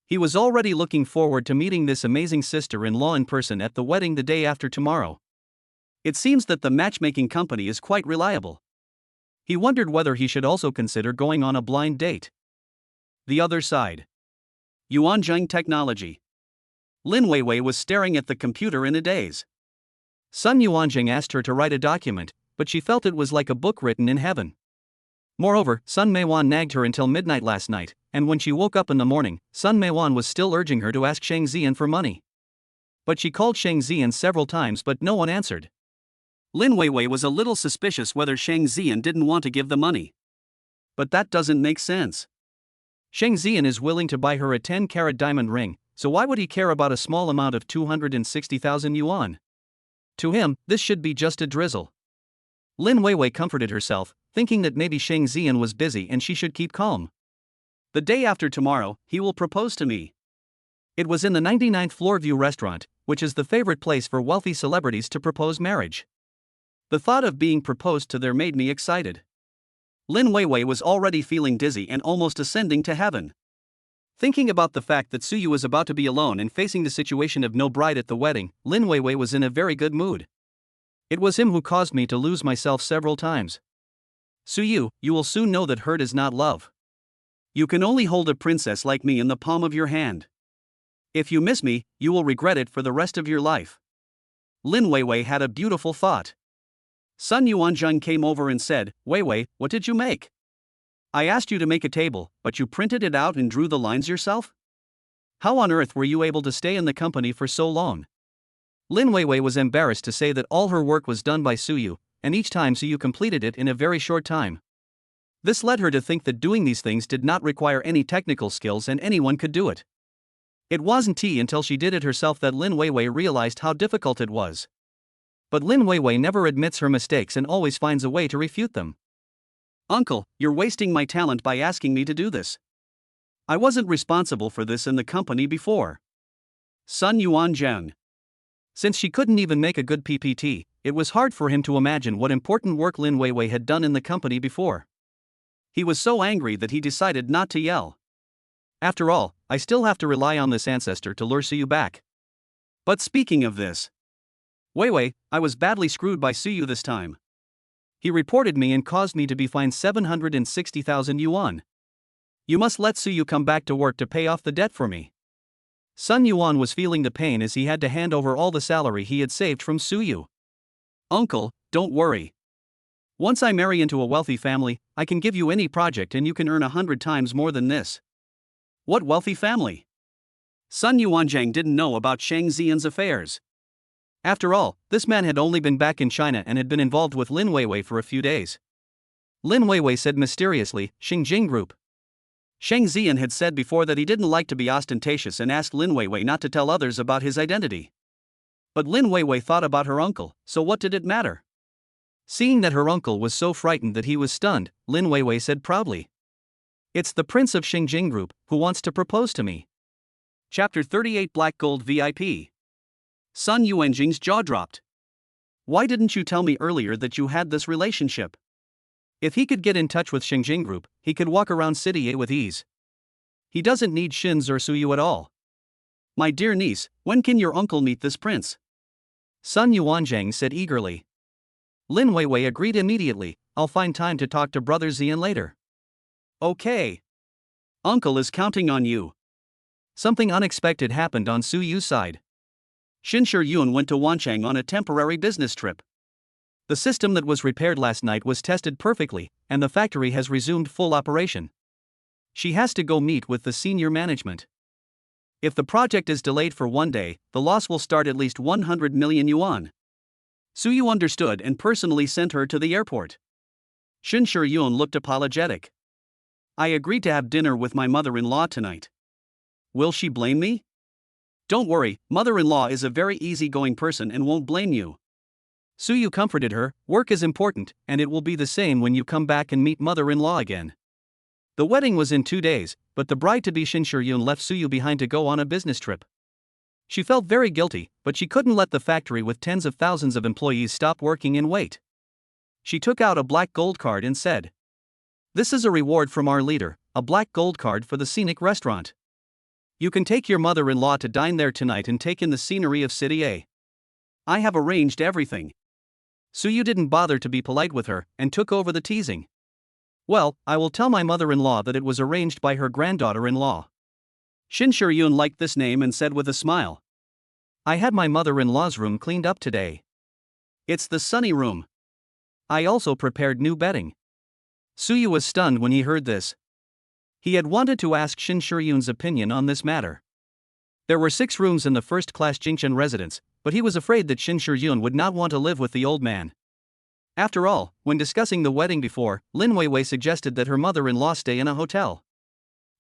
He was already looking forward to meeting this amazing sister-in-law in person at the wedding the day after tomorrow. It seems that the matchmaking company is quite reliable. He wondered whether he should also consider going on a blind date. The other side. Yuanjing Technology. Lin Weiwei was staring at the computer in a daze. Sun Yuanjing asked her to write a document, but she felt it was like a book written in heaven. Moreover, Sun Meiwan nagged her until midnight last night, and when she woke up in the morning, Sun Meiwan was still urging her to ask Sheng Ziyan for money. But she called Sheng Ziyan several times but no one answered. Lin Weiwei was a little suspicious whether Sheng Ziyan didn't want to give the money. But that doesn't make sense. Sheng Ziyan is willing to buy her a 10-carat diamond ring, so why would he care about a small amount of 260,000 yuan? To him, this should be just a drizzle. Lin Weiwei comforted herself, thinking that maybe Sheng Ziyan was busy and she should keep calm. The day after tomorrow, he will propose to me. It was in the 99th floor View restaurant, which is the favorite place for wealthy celebrities to propose marriage. The thought of being proposed to there made me excited. Lin Weiwei was already feeling dizzy and almost ascending to heaven. Thinking about the fact that Suyu was about to be alone and facing the situation of no bride at the wedding, Lin Weiwei was in a very good mood. It was him who caused me to lose myself several times. Suyu, you will soon know that hurt is not love. You can only hold a princess like me in the palm of your hand. If you miss me, you will regret it for the rest of your life. Lin Weiwei had a beautiful thought. Sun Yuanjing came over and said, Weiwei, what did you make? I asked you to make a table, but you printed it out and drew the lines yourself? How on earth were you able to stay in the company for so long? Lin Weiwei was embarrassed to say that all her work was done by Suyu, and each time Suyu completed it in a very short time. This led her to think that doing these things did not require any technical skills and anyone could do it. It wasn't until she did it herself that Lin Weiwei realized how difficult it was. But Lin Weiwei never admits her mistakes and always finds a way to refute them. Uncle, you're wasting my talent by asking me to do this. I wasn't responsible for this in the company before. Sun Yuanjing. Since she couldn't even make a good PPT, it was hard for him to imagine what important work Lin Weiwei had done in the company before. He was so angry that he decided not to yell. After all, I still have to rely on this ancestor to lure Suyu back. But speaking of this, Wei, I was badly screwed by Suyu this time. He reported me and caused me to be fined 760,000 yuan. You must let Suyu come back to work to pay off the debt for me. Sun Yuan was feeling the pain as he had to hand over all the salary he had saved from Suyu. Uncle, don't worry. Once I marry into a wealthy family, I can give you any project and you can earn 100 times more than this. What wealthy family? Sun Yuanzhang didn't know about Shang Xian's affairs. After all, this man had only been back in China and had been involved with Lin Weiwei for a few days. Lin Weiwei said mysteriously, Xingjing Group. Shang Xian had said before that he didn't like to be ostentatious and asked Lin Weiwei not to tell others about his identity. But Lin Weiwei thought about her uncle, so what did it matter? Seeing that her uncle was so frightened that he was stunned, Lin Weiwei said proudly, "It's the Prince of Xingjing Group, who wants to propose to me." Chapter 38 Black Gold VIP. Sun Yuanjing's jaw dropped. Why didn't you tell me earlier that you had this relationship? If he could get in touch with Xingjing Group, he could walk around City A with ease. He doesn't need Shin's or Suyu at all. My dear niece, when can your uncle meet this prince? Sun Yuanzhang said eagerly. Lin Weiwei agreed immediately, I'll find time to talk to Brother Xian later. Okay. Uncle is counting on you. Something unexpected happened on Suyu's side. Xin Shiyun went to Wancheng on a temporary business trip. The system that was repaired last night was tested perfectly, and the factory has resumed full operation. She has to go meet with the senior management. If the project is delayed for one day, the loss will start at least 100 million yuan. Suyu understood and personally sent her to the airport. Xin Shiyun looked apologetic. I agreed to have dinner with my mother-in-law tonight. Will she blame me? Don't worry, mother-in-law is a very easygoing person and won't blame you. Suyu comforted her, work is important, and it will be the same when you come back and meet mother-in-law again. The wedding was in 2 days, but the bride-to-be Xin Shiyun left Suyu behind to go on a business trip. She felt very guilty, but she couldn't let the factory with tens of thousands of employees stop working and wait. She took out a black gold card and said, "This is a reward from our leader, a black gold card for the scenic restaurant. You can take your mother-in-law to dine there tonight and take in the scenery of City A. I have arranged everything." Suyu didn't bother to be polite with her, and took over the teasing. Well, I will tell my mother-in-law that it was arranged by her granddaughter-in-law. Xin Shiyun liked this name and said with a smile, I had my mother-in-law's room cleaned up today. It's the sunny room. I also prepared new bedding. Suyu was stunned when he heard this. He had wanted to ask Xin Shiyun's opinion on this matter. There were 6 rooms in the first-class Jingchen residence, but he was afraid that Xin Shiyun would not want to live with the old man. After all, when discussing the wedding before, Lin Weiwei suggested that her mother-in-law stay in a hotel.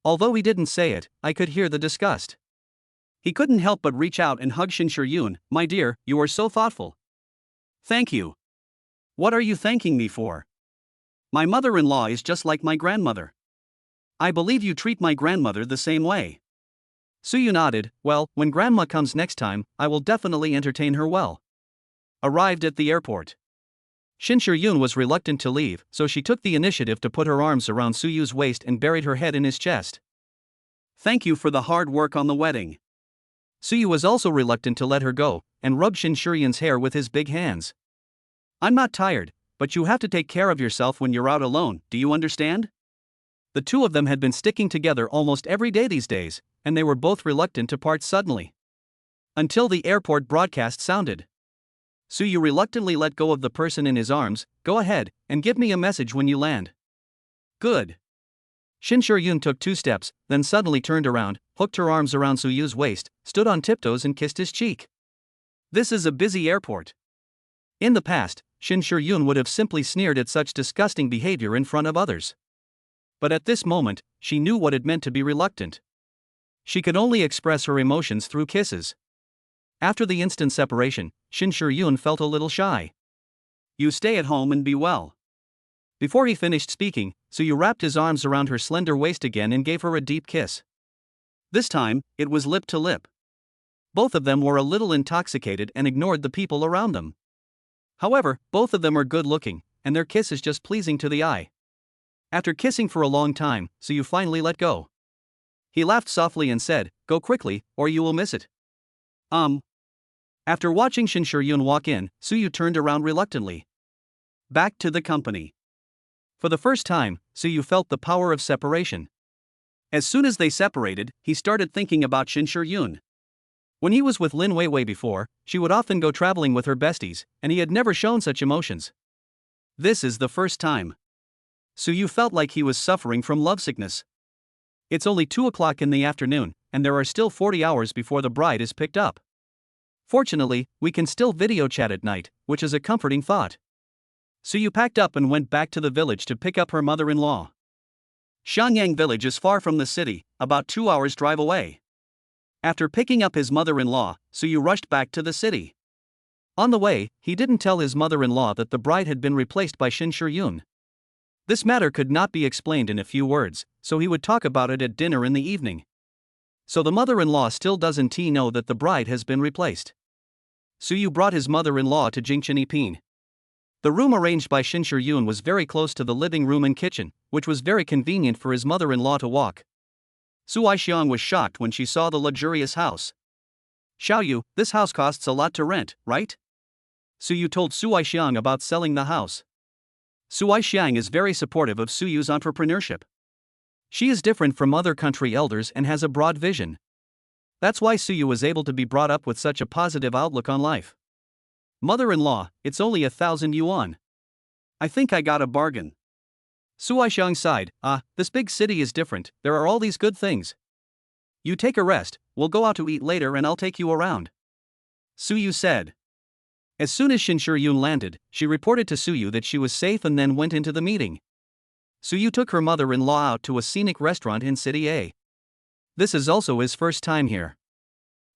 Although he didn't say it, I could hear the disgust. He couldn't help but reach out and hug Xin Shiyun. My dear, you are so thoughtful. Thank you. What are you thanking me for? My mother-in-law is just like my grandmother. I believe you treat my grandmother the same way. Suyu nodded. Well, when grandma comes next time, I will definitely entertain her well. Arrived at the airport. Xin Shiyun was reluctant to leave, so she took the initiative to put her arms around Suyu's waist and buried her head in his chest. Thank you for the hard work on the wedding. Suyu was also reluctant to let her go, and rubbed Xin Shiyun's hair with his big hands. I'm not tired, but you have to take care of yourself when you're out alone, do you understand? The two of them had been sticking together almost every day these days, and they were both reluctant to part suddenly. Until the airport broadcast sounded. Suyu reluctantly let go of the person in his arms. Go ahead, and give me a message when you land. Good. Xin Shiyun took 2 steps, then suddenly turned around, hooked her arms around Suyu's waist, stood on tiptoes and kissed his cheek. This is a busy airport. In the past, Xin Shiyun would have simply sneered at such disgusting behavior in front of others. But at this moment, she knew what it meant to be reluctant. She could only express her emotions through kisses. After the instant separation, Xin Shiyun felt a little shy. You stay at home and be well. Before he finished speaking, Suyu wrapped his arms around her slender waist again and gave her a deep kiss. This time, it was lip to lip. Both of them were a little intoxicated and ignored the people around them. However, both of them are good looking, and their kiss is just pleasing to the eye. After kissing for a long time, Suyu finally let go. He laughed softly and said, Go quickly, or you will miss it. After watching Shin Shur-yoon walk in, Suyu turned around reluctantly. Back to the company. For the first time, Suyu felt the power of separation. As soon as they separated, he started thinking about Shin Shur-yoon. When he was with Lin Weiwei before, she would often go traveling with her besties, and he had never shown such emotions. This is the first time. Suyu felt like he was suffering from lovesickness. It's only 2 o'clock in the afternoon, and there are still 40 hours before the bride is picked up. Fortunately, we can still video chat at night, which is a comforting thought. Suyu packed up and went back to the village to pick up her mother-in-law. Xiangyang village is far from the city, about 2 hours drive away. After picking up his mother-in-law, Suyu rushed back to the city. On the way, he didn't tell his mother-in-law that the bride had been replaced by Shin Shur-yoon. This matter could not be explained in a few words, so he would talk about it at dinner in the evening. So the mother-in-law still doesn't know that the bride has been replaced. Suyu brought his mother-in-law to Jingchen. The room arranged by Shin Shur-yoon was very close to the living room and kitchen, which was very convenient for his mother-in-law to walk. Su Aixiang was shocked when she saw the luxurious house. Xiaoyu, this house costs a lot to rent, right? Suyu told Su Aixiang about selling the house. Su Aixiang is very supportive of Suyu's entrepreneurship. She is different from other country elders and has a broad vision. That's why Suyu was able to be brought up with such a positive outlook on life. Mother-in-law, it's only 1,000 yuan. I think I got a bargain. Su Aixiang sighed, this big city is different, there are all these good things. You take a rest, we'll go out to eat later and I'll take you around. Suyu said. As soon as Shin Shur-yoon landed, she reported to Suyu that she was safe and then went into the meeting. Suyu took her mother-in-law out to a scenic restaurant in City A. This is also his first time here.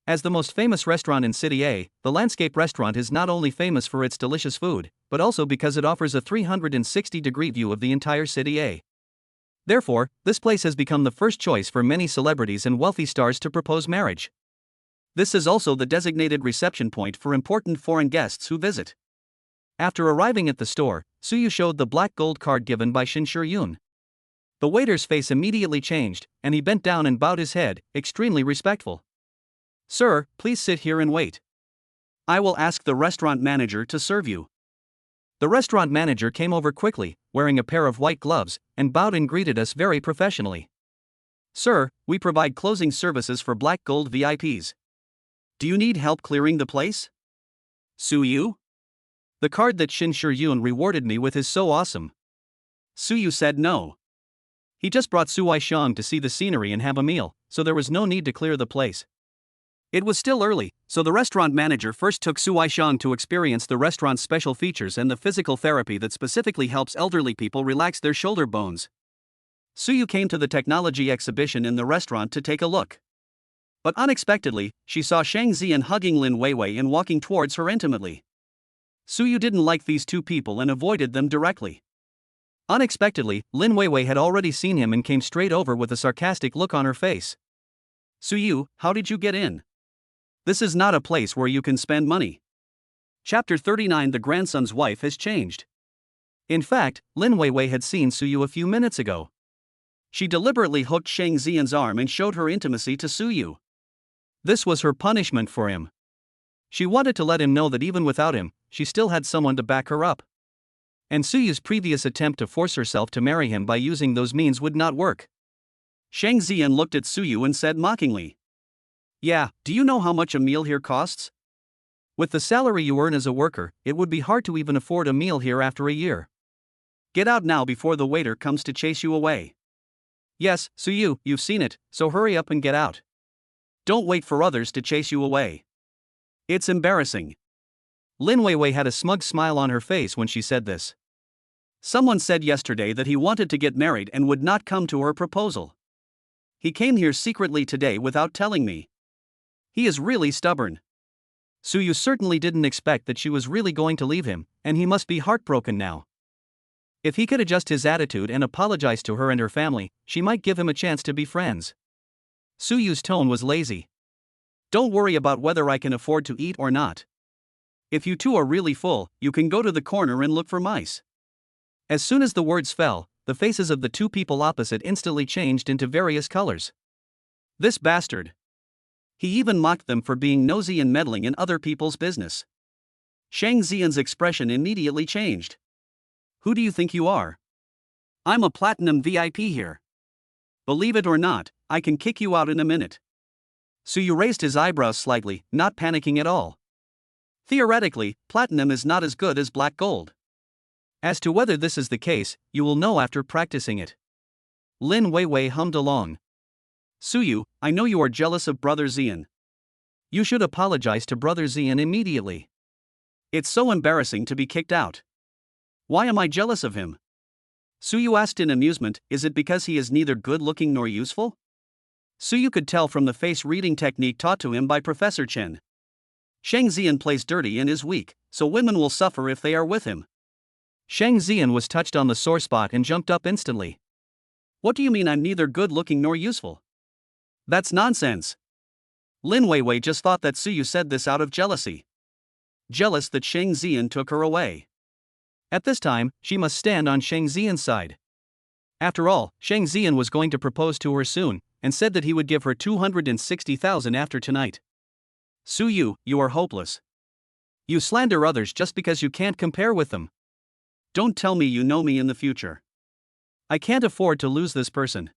As the most famous restaurant in City A, the Landscape Restaurant is not only famous for its delicious food, but also because it offers a 360-degree view of the entire City A. Therefore, this place has become the first choice for many celebrities and wealthy stars to propose marriage. This is also the designated reception point for important foreign guests who visit. After arriving at the store, Suyu showed the black gold card given by Shin Shur-yoon. The waiter's face immediately changed, and he bent down and bowed his head, extremely respectful. Sir, please sit here and wait. I will ask the restaurant manager to serve you. The restaurant manager came over quickly, wearing a pair of white gloves, and bowed and greeted us very professionally. Sir, we provide closing services for black gold VIPs. Do you need help clearing the place? Suyu? The card that Shin Shur-yoon rewarded me with is so awesome. Suyu said no. He just brought Su Aixiang to see the scenery and have a meal, so there was no need to clear the place. It was still early, so the restaurant manager first took Su Aixiang to experience the restaurant's special features and the physical therapy that specifically helps elderly people relax their shoulder bones. Suyu came to the technology exhibition in the restaurant to take a look. But unexpectedly, she saw Shang Zian hugging Lin Weiwei and walking towards her intimately. Suyu didn't like these two people and avoided them directly. Unexpectedly, Lin Weiwei had already seen him and came straight over with a sarcastic look on her face. Suyu, how did you get in? This is not a place where you can spend money. Chapter 39. The grandson's wife has changed. In fact, Lin Weiwei had seen Suyu a few minutes ago. She deliberately hooked Shang Zian's arm and showed her intimacy to Suyu. This was her punishment for him. She wanted to let him know that even without him, she still had someone to back her up. And Suyu's previous attempt to force herself to marry him by using those means would not work. Shang Zian looked at Suyu and said mockingly, Yeah, do you know how much a meal here costs? With the salary you earn as a worker, it would be hard to even afford a meal here after a year. Get out now before the waiter comes to chase you away. Yes, Suyu, you've seen it, so hurry up and get out. Don't wait for others to chase you away. It's embarrassing. Lin Weiwei had a smug smile on her face when she said this. Someone said yesterday that he wanted to get married and would not come to her proposal. He came here secretly today without telling me. He is really stubborn. Suyu certainly didn't expect that she was really going to leave him, and he must be heartbroken now. If he could adjust his attitude and apologize to her and her family, she might give him a chance to be friends. Suyu's tone was lazy. Don't worry about whether I can afford to eat or not. If you two are really full, you can go to the corner and look for mice. As soon as the words fell, the faces of the two people opposite instantly changed into various colors. This bastard. He even mocked them for being nosy and meddling in other people's business. Shang Xian's expression immediately changed. Who do you think you are? I'm a platinum VIP here. Believe it or not, I can kick you out in a minute. Suyu raised his eyebrows slightly, not panicking at all. Theoretically, platinum is not as good as black gold. As to whether this is the case, you will know after practicing it. Lin Weiwei hummed along. Suyu, I know you are jealous of Brother Xian. You should apologize to Brother Xian immediately. It's so embarrassing to be kicked out. Why am I jealous of him? Suyu asked in amusement, is it because he is neither good-looking nor useful? Suyu could tell from the face-reading technique taught to him by Professor Chen. Shang Xian plays dirty and is weak, so women will suffer if they are with him. Shang Xian was touched on the sore spot and jumped up instantly. What do you mean I'm neither good-looking nor useful? That's nonsense. Lin Weiwei just thought that Suyu said this out of jealousy. Jealous that Shang Xian took her away. At this time, she must stand on Shang Xian's side. After all, Shang Xian was going to propose to her soon, and said that he would give her 260,000 after tonight. Suyu, you are hopeless. You slander others just because you can't compare with them. Don't tell me you know me in the future. I can't afford to lose this person.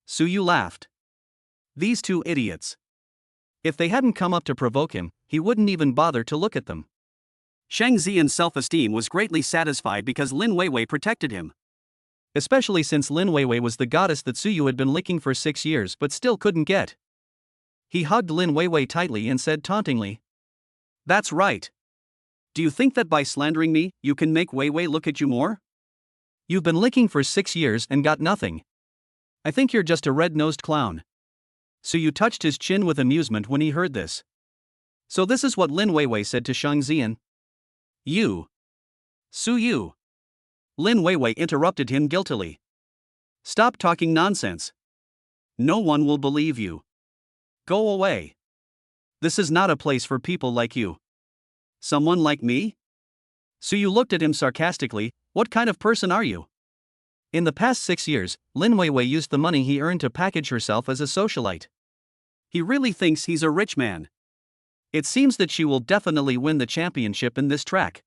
Suyu laughed. These two idiots. If they hadn't come up to provoke him, he wouldn't even bother to look at them. Shang Xian's self-esteem was greatly satisfied because Lin Weiwei protected him. Especially since Lin Weiwei was the goddess that Suyu had been licking for 6 years but still couldn't get. He hugged Lin Weiwei tightly and said tauntingly. That's right. Do you think that by slandering me, you can make Weiwei look at you more? You've been licking for 6 years and got nothing. I think you're just a red-nosed clown. Suyu touched his chin with amusement when he heard this. So this is what Lin Weiwei said to Shang Xian. You. Suyu. Lin Weiwei interrupted him guiltily. Stop talking nonsense. No one will believe you. Go away. This is not a place for people like you. Someone like me? Suyu looked at him sarcastically. What kind of person are you? In the past 6 years, Lin Weiwei used the money he earned to package herself as a socialite. He really thinks he's a rich man. It seems that she will definitely win the championship in this track.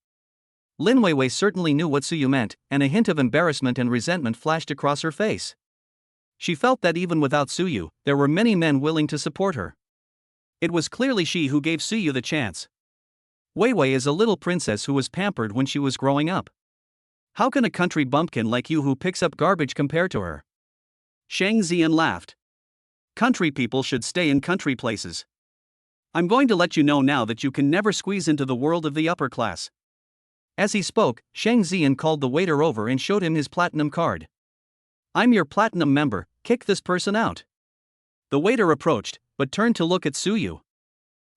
Lin Weiwei certainly knew what Suyu meant, and a hint of embarrassment and resentment flashed across her face. She felt that even without Suyu, there were many men willing to support her. It was clearly she who gave Suyu the chance. Weiwei is a little princess who was pampered when she was growing up. How can a country bumpkin like you who picks up garbage compare to her? Shang Xian laughed. Country people should stay in country places. I'm going to let you know now that you can never squeeze into the world of the upper class. As he spoke, Shang Xian called the waiter over and showed him his platinum card. I'm your platinum member, kick this person out. The waiter approached, but turned to look at Suyu.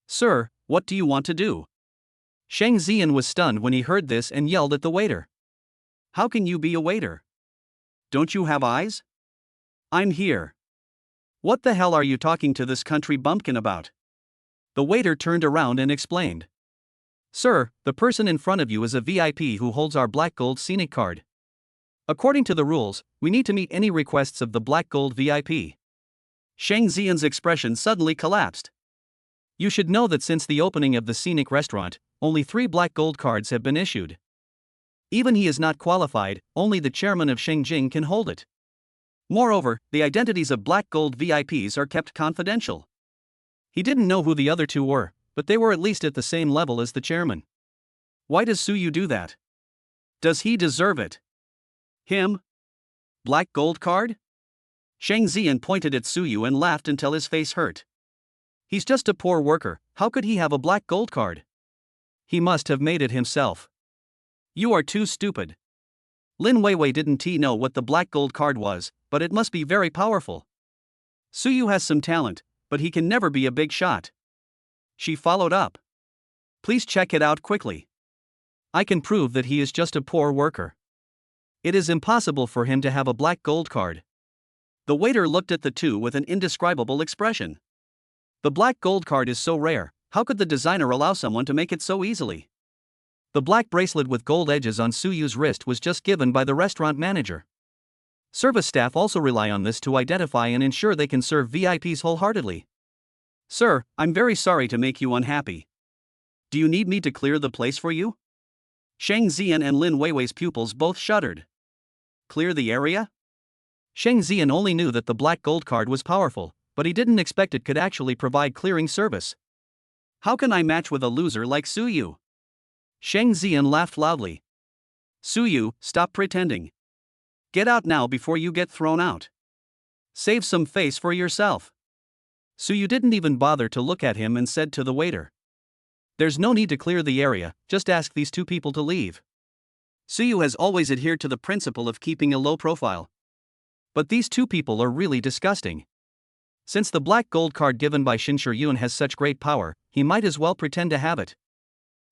Sir, what do you want to do? Shang Xian was stunned when he heard this and yelled at the waiter. How can you be a waiter? Don't you have eyes? I'm here. What the hell are you talking to this country bumpkin about? The waiter turned around and explained. Sir, the person in front of you is a VIP who holds our black gold scenic card. According to the rules, we need to meet any requests of the black gold VIP. Shang Xian's expression suddenly collapsed. You should know that since the opening of the scenic restaurant, only 3 black gold cards have been issued. Even he is not qualified, only the chairman of Shengjing can hold it. Moreover, the identities of black gold VIPs are kept confidential. He didn't know who the other 2 were, but they were at least at the same level as the chairman. Why does Suyu do that? Does he deserve it? Him? Black gold card? Shang Xian pointed at Suyu and laughed until his face hurt. He's just a poor worker, how could he have a black gold card? He must have made it himself. You are too stupid. Lin Weiwei didn't know what the black gold card was, but it must be very powerful. Suyu has some talent, but he can never be a big shot. She followed up. Please check it out quickly. I can prove that he is just a poor worker. It is impossible for him to have a black gold card. The waiter looked at the 2 with an indescribable expression. The black gold card is so rare, how could the designer allow someone to make it so easily? The black bracelet with gold edges on Suyu's wrist was just given by the restaurant manager. Service staff also rely on this to identify and ensure they can serve VIPs wholeheartedly. Sir, I'm very sorry to make you unhappy. Do you need me to clear the place for you? Shang Zian and Lin Weiwei's pupils both shuddered. Clear the area? Shang Zian only knew that the black gold card was powerful, but he didn't expect it could actually provide clearing service. How can I match with a loser like Su Yu? Shang Zian laughed loudly. Su Yu, stop pretending. Get out now before you get thrown out. Save some face for yourself. Su Yu didn't even bother to look at him and said to the waiter. There's no need to clear the area, just ask these two people to leave. Su Yu has always adhered to the principle of keeping a low profile. But these two people are really disgusting. Since the black gold card given by Shin Yun has such great power, he might as well pretend to have it.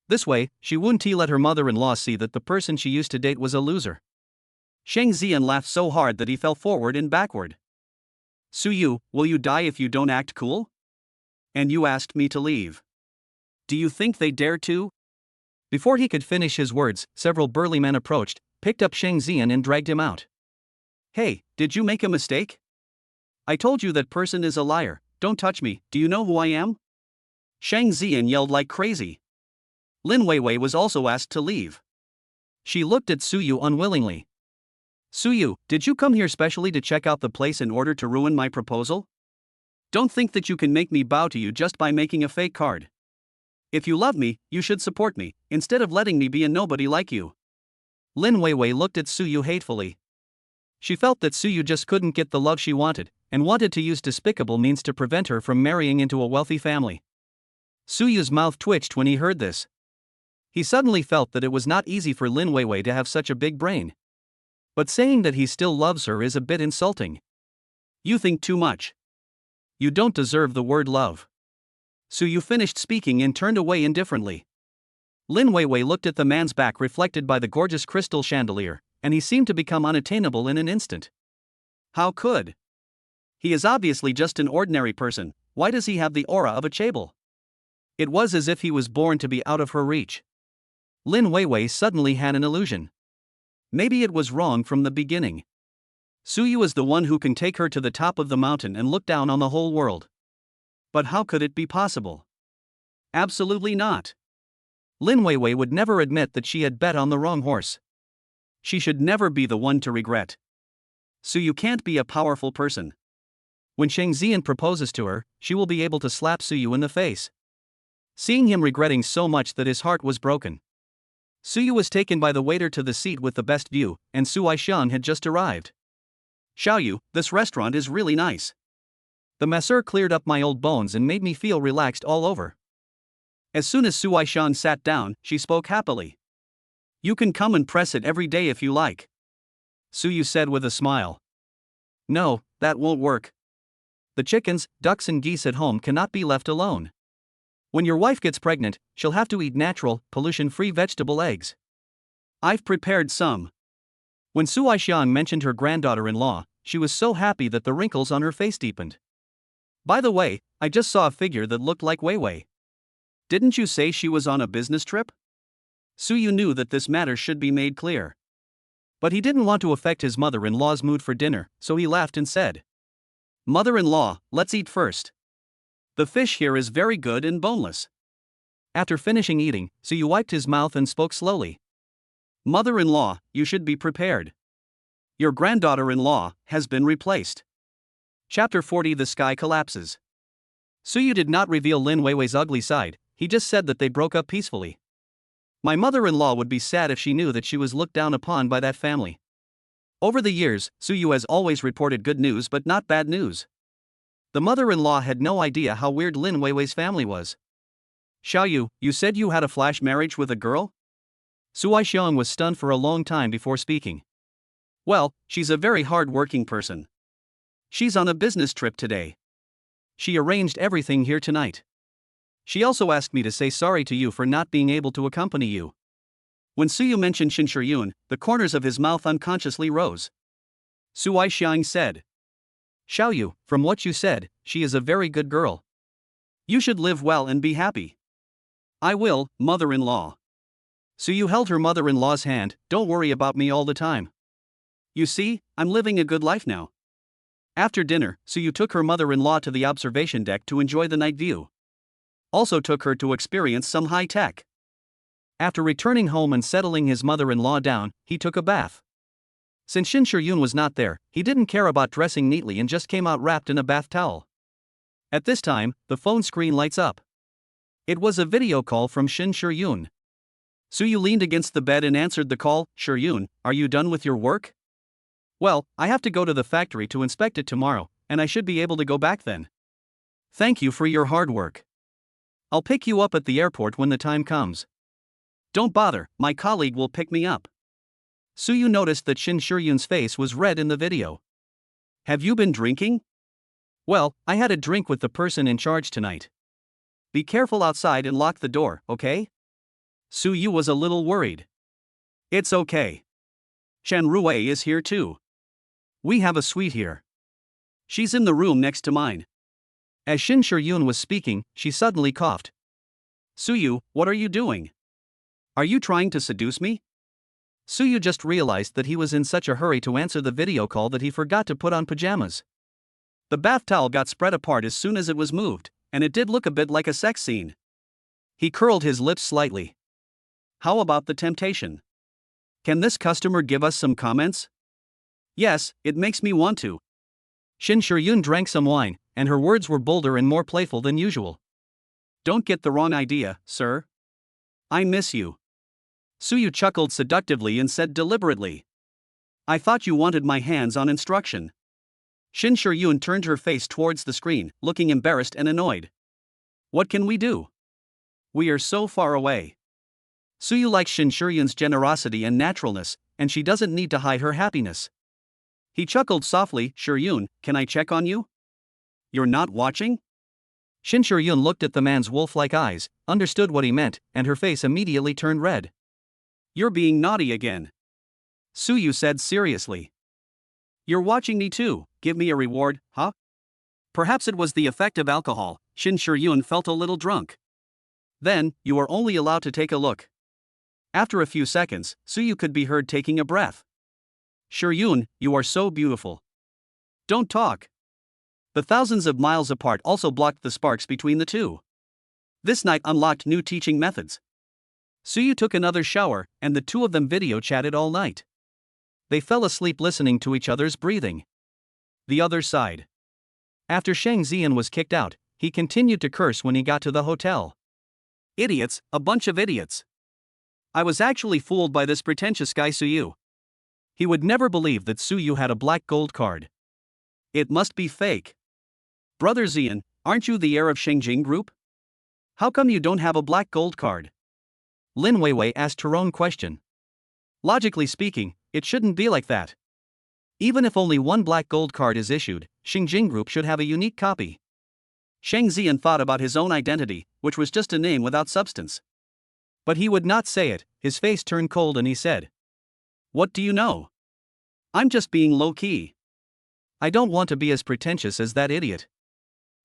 This way, she wouldn't let her mother-in-law see that the person she used to date was a loser. Shang Zian laughed so hard that he fell forward and backward. Su Yu, will you die if you don't act cool? And you asked me to leave. Do you think they dare to? Before he could finish his words, several burly men approached, picked up Shang Zian and dragged him out. Hey, did you make a mistake? I told you that person is a liar, don't touch me, do you know who I am? Shang Zian yelled like crazy. Lin Weiwei was also asked to leave. She looked at Su Yu unwillingly. Su Yu, did you come here specially to check out the place in order to ruin my proposal? Don't think that you can make me bow to you just by making a fake card. If you love me, you should support me, instead of letting me be a nobody like you. Lin Weiwei looked at Su Yu hatefully. She felt that Su Yu just couldn't get the love she wanted, and wanted to use despicable means to prevent her from marrying into a wealthy family. Su Yu's mouth twitched when he heard this. He suddenly felt that it was not easy for Lin Weiwei to have such a big brain. But saying that he still loves her is a bit insulting. You think too much. You don't deserve the word love. Su Yu finished speaking and turned away indifferently. Lin Weiwei looked at the man's back reflected by the gorgeous crystal chandelier, and he seemed to become unattainable in an instant. How could? He is obviously just an ordinary person, why does he have the aura of a chaebol? It was as if he was born to be out of her reach. Lin Weiwei suddenly had an illusion. Maybe it was wrong from the beginning. Su Yu is the one who can take her to the top of the mountain and look down on the whole world. But how could it be possible? Absolutely not. Lin Weiwei would never admit that she had bet on the wrong horse. She should never be the one to regret. Su Yu can't be a powerful person. When Shang Zian proposes to her, she will be able to slap Su Yu in the face. Seeing him regretting so much that his heart was broken. Su Yu was taken by the waiter to the seat with the best view, and Su Aishan had just arrived. Xiao Yu, this restaurant is really nice. The masseur cleared up my old bones and made me feel relaxed all over. As soon as Su Aishan sat down, she spoke happily. You can come and press it every day if you like. Su Yu said with a smile. No, that won't work. The chickens, ducks and geese at home cannot be left alone. When your wife gets pregnant, she'll have to eat natural, pollution-free vegetable eggs. I've prepared some. When Su Aishan mentioned her granddaughter-in-law, she was so happy that the wrinkles on her face deepened. By the way, I just saw a figure that looked like Weiwei. Didn't you say she was on a business trip? Su Yu knew that this matter should be made clear. But he didn't want to affect his mother-in-law's mood for dinner, so he laughed and said, Mother-in-law, let's eat first. The fish here is very good and boneless. After finishing eating, Su Yu wiped his mouth and spoke slowly. Mother-in-law, you should be prepared. Your granddaughter-in-law has been replaced. Chapter 40 The Sky Collapses. Su Yu did not reveal Lin Weiwei's ugly side, he just said that they broke up peacefully. My mother-in-law would be sad if she knew that she was looked down upon by that family. Over the years, Su Yu has always reported good news but not bad news. The mother-in-law had no idea how weird Lin Weiwei's family was. Xiao Yu, you said you had a flash marriage with a girl? Su Aishan was stunned for a long time before speaking. Well, she's a very hard-working person. She's on a business trip today. She arranged everything here tonight. She also asked me to say sorry to you for not being able to accompany you. When Su Yu mentioned Shin Yun, the corners of his mouth unconsciously rose. Su Aishan said. Xiao Yu, from what you said, she is a very good girl. You should live well and be happy. I will, mother-in-law. Su Yu held her mother-in-law's hand, don't worry about me all the time. You see, I'm living a good life now. After dinner, Suyu took her mother-in-law to the observation deck to enjoy the night view. Also took her to experience some high tech. After returning home and settling his mother-in-law down, he took a bath. Since Shin Shur-yoon was not there, he didn't care about dressing neatly and just came out wrapped in a bath towel. At this time, the phone screen lights up. It was a video call from Shin Shur-yoon. Suyu leaned against the bed and answered the call. "Shur-yoon, are you done with your work?" "Well, I have to go to the factory to inspect it tomorrow, and I should be able to go back then." "Thank you for your hard work. I'll pick you up at the airport when the time comes." "Don't bother, my colleague will pick me up." Suyu noticed that Shin Shur-yoon's face was red in the video. "Have you been drinking?" "Well, I had a drink with the person in charge tonight." "Be careful outside and lock the door, okay?" Suyu was a little worried. "It's okay. Shan Rui is here too. We have a suite here. She's in the room next to mine." As Shin Shur-yoon was speaking, she suddenly coughed. "Suyu, what are you doing? Are you trying to seduce me?" Suyu just realized that he was in such a hurry to answer the video call that he forgot to put on pajamas. The bath towel got spread apart as soon as it was moved, and it did look a bit like a sex scene. He curled his lips slightly. "How about the temptation? Can this customer give us some comments?" "Yes, it makes me want to." Shin Shur-yoon drank some wine, and her words were bolder and more playful than usual. "Don't get the wrong idea, sir. I miss you." Suyu chuckled seductively and said deliberately, "I thought you wanted my hands-on instruction." Shin Shur-yoon turned her face towards the screen, looking embarrassed and annoyed. "What can we do? We are so far away." Suyu likes Shin Shur-yoon's generosity and naturalness, and she doesn't need to hide her happiness. He chuckled softly. "Shur-yoon, can I check on you? You're not watching?" Shin Shur-yoon looked at the man's wolf-like eyes, understood what he meant, and her face immediately turned red. "You're being naughty again," Suyu said seriously. "You're watching me too, give me a reward, huh?" Perhaps it was the effect of alcohol, Shin Shur-yoon felt a little drunk. "Then, you are only allowed to take a look." After a few seconds, Suyu could be heard taking a breath. "Shur-yoon, you are so beautiful. Don't talk." The thousands of miles apart also blocked the sparks between the two. This night unlocked new teaching methods. Suyu took another shower, and the two of them video chatted all night. They fell asleep listening to each other's breathing. The other side. After Shang Zian was kicked out, he continued to curse when he got to the hotel. "Idiots, a bunch of idiots. I was actually fooled by this pretentious guy Suyu. He would never believe that Suyu had a black gold card. It must be fake. Brother Zian, aren't you the heir of Shengjing Group? How come you don't have a black gold card?" Lin Weiwei asked her own question. Logically speaking, it shouldn't be like that. Even if only one black gold card is issued, Shengjing Group should have a unique copy. Shang Zian thought about his own identity, which was just a name without substance. But he would not say it. His face turned cold and he said, "What do you know? I'm just being low-key. I don't want to be as pretentious as that idiot.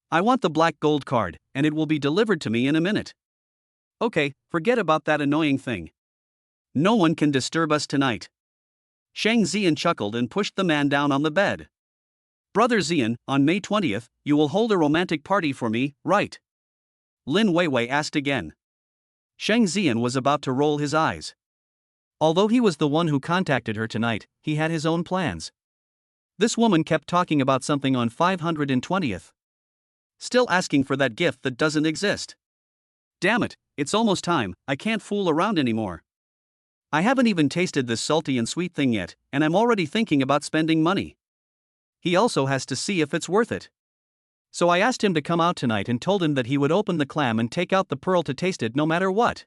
I want the black gold card, and it will be delivered to me in a minute." "Okay, forget about that annoying thing. No one can disturb us tonight." Shang Zian chuckled and pushed the man down on the bed. "Brother Zian, on May 20th, you will hold a romantic party for me, right?" Lin Weiwei asked again. Shang Zian was about to roll his eyes. Although he was the one who contacted her tonight, he had his own plans. This woman kept talking about something on 520th. Still asking for that gift that doesn't exist. Damn it, it's almost time, I can't fool around anymore. I haven't even tasted this salty and sweet thing yet, and I'm already thinking about spending money. He also has to see if it's worth it. So I asked him to come out tonight and told him that he would open the clam and take out the pearl to taste it no matter what.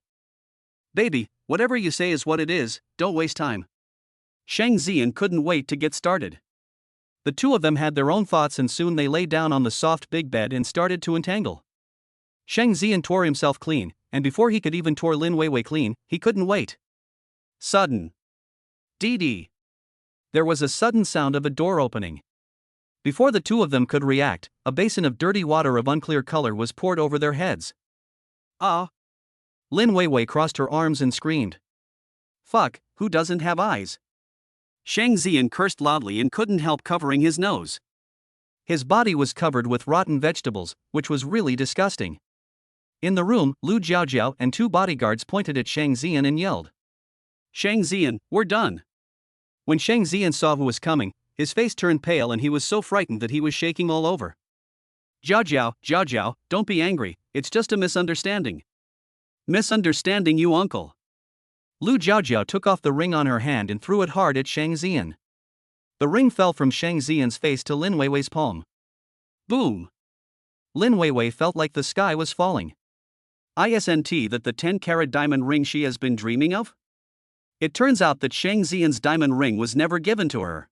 Baby, whatever you say is what it is, don't waste time. Shang Zian couldn't wait to get started. The two of them had their own thoughts and soon they lay down on the soft big bed and started to entangle. Shang Zian tore himself clean, and before he could even tore Lin Weiwei clean, he couldn't wait. Sudden. Dee. There was a sudden sound of a door opening. Before the two of them could react, a basin of dirty water of unclear color was poured over their heads. Ah! Lin Weiwei crossed her arms and screamed. Fuck, who doesn't have eyes? Shang Zian cursed loudly and couldn't help covering his nose. His body was covered with rotten vegetables, which was really disgusting. In the room, Lu Jiaojiao and two bodyguards pointed at Shang Zian and yelled, "Shang Zian, we're done." When Shang Zian saw who was coming, his face turned pale and he was so frightened that he was shaking all over. Jiao, don't be angry, it's just a misunderstanding." "Misunderstanding you, uncle." Lu Jiaojiao took off the ring on her hand and threw it hard at Shang Zian. The ring fell from Shang Zian's face to Lin Weiwei's palm. Boom! Lin Weiwei felt like the sky was falling. Isn't that the 10-carat diamond ring she has been dreaming of? It turns out that Shang Zian's diamond ring was never given to her.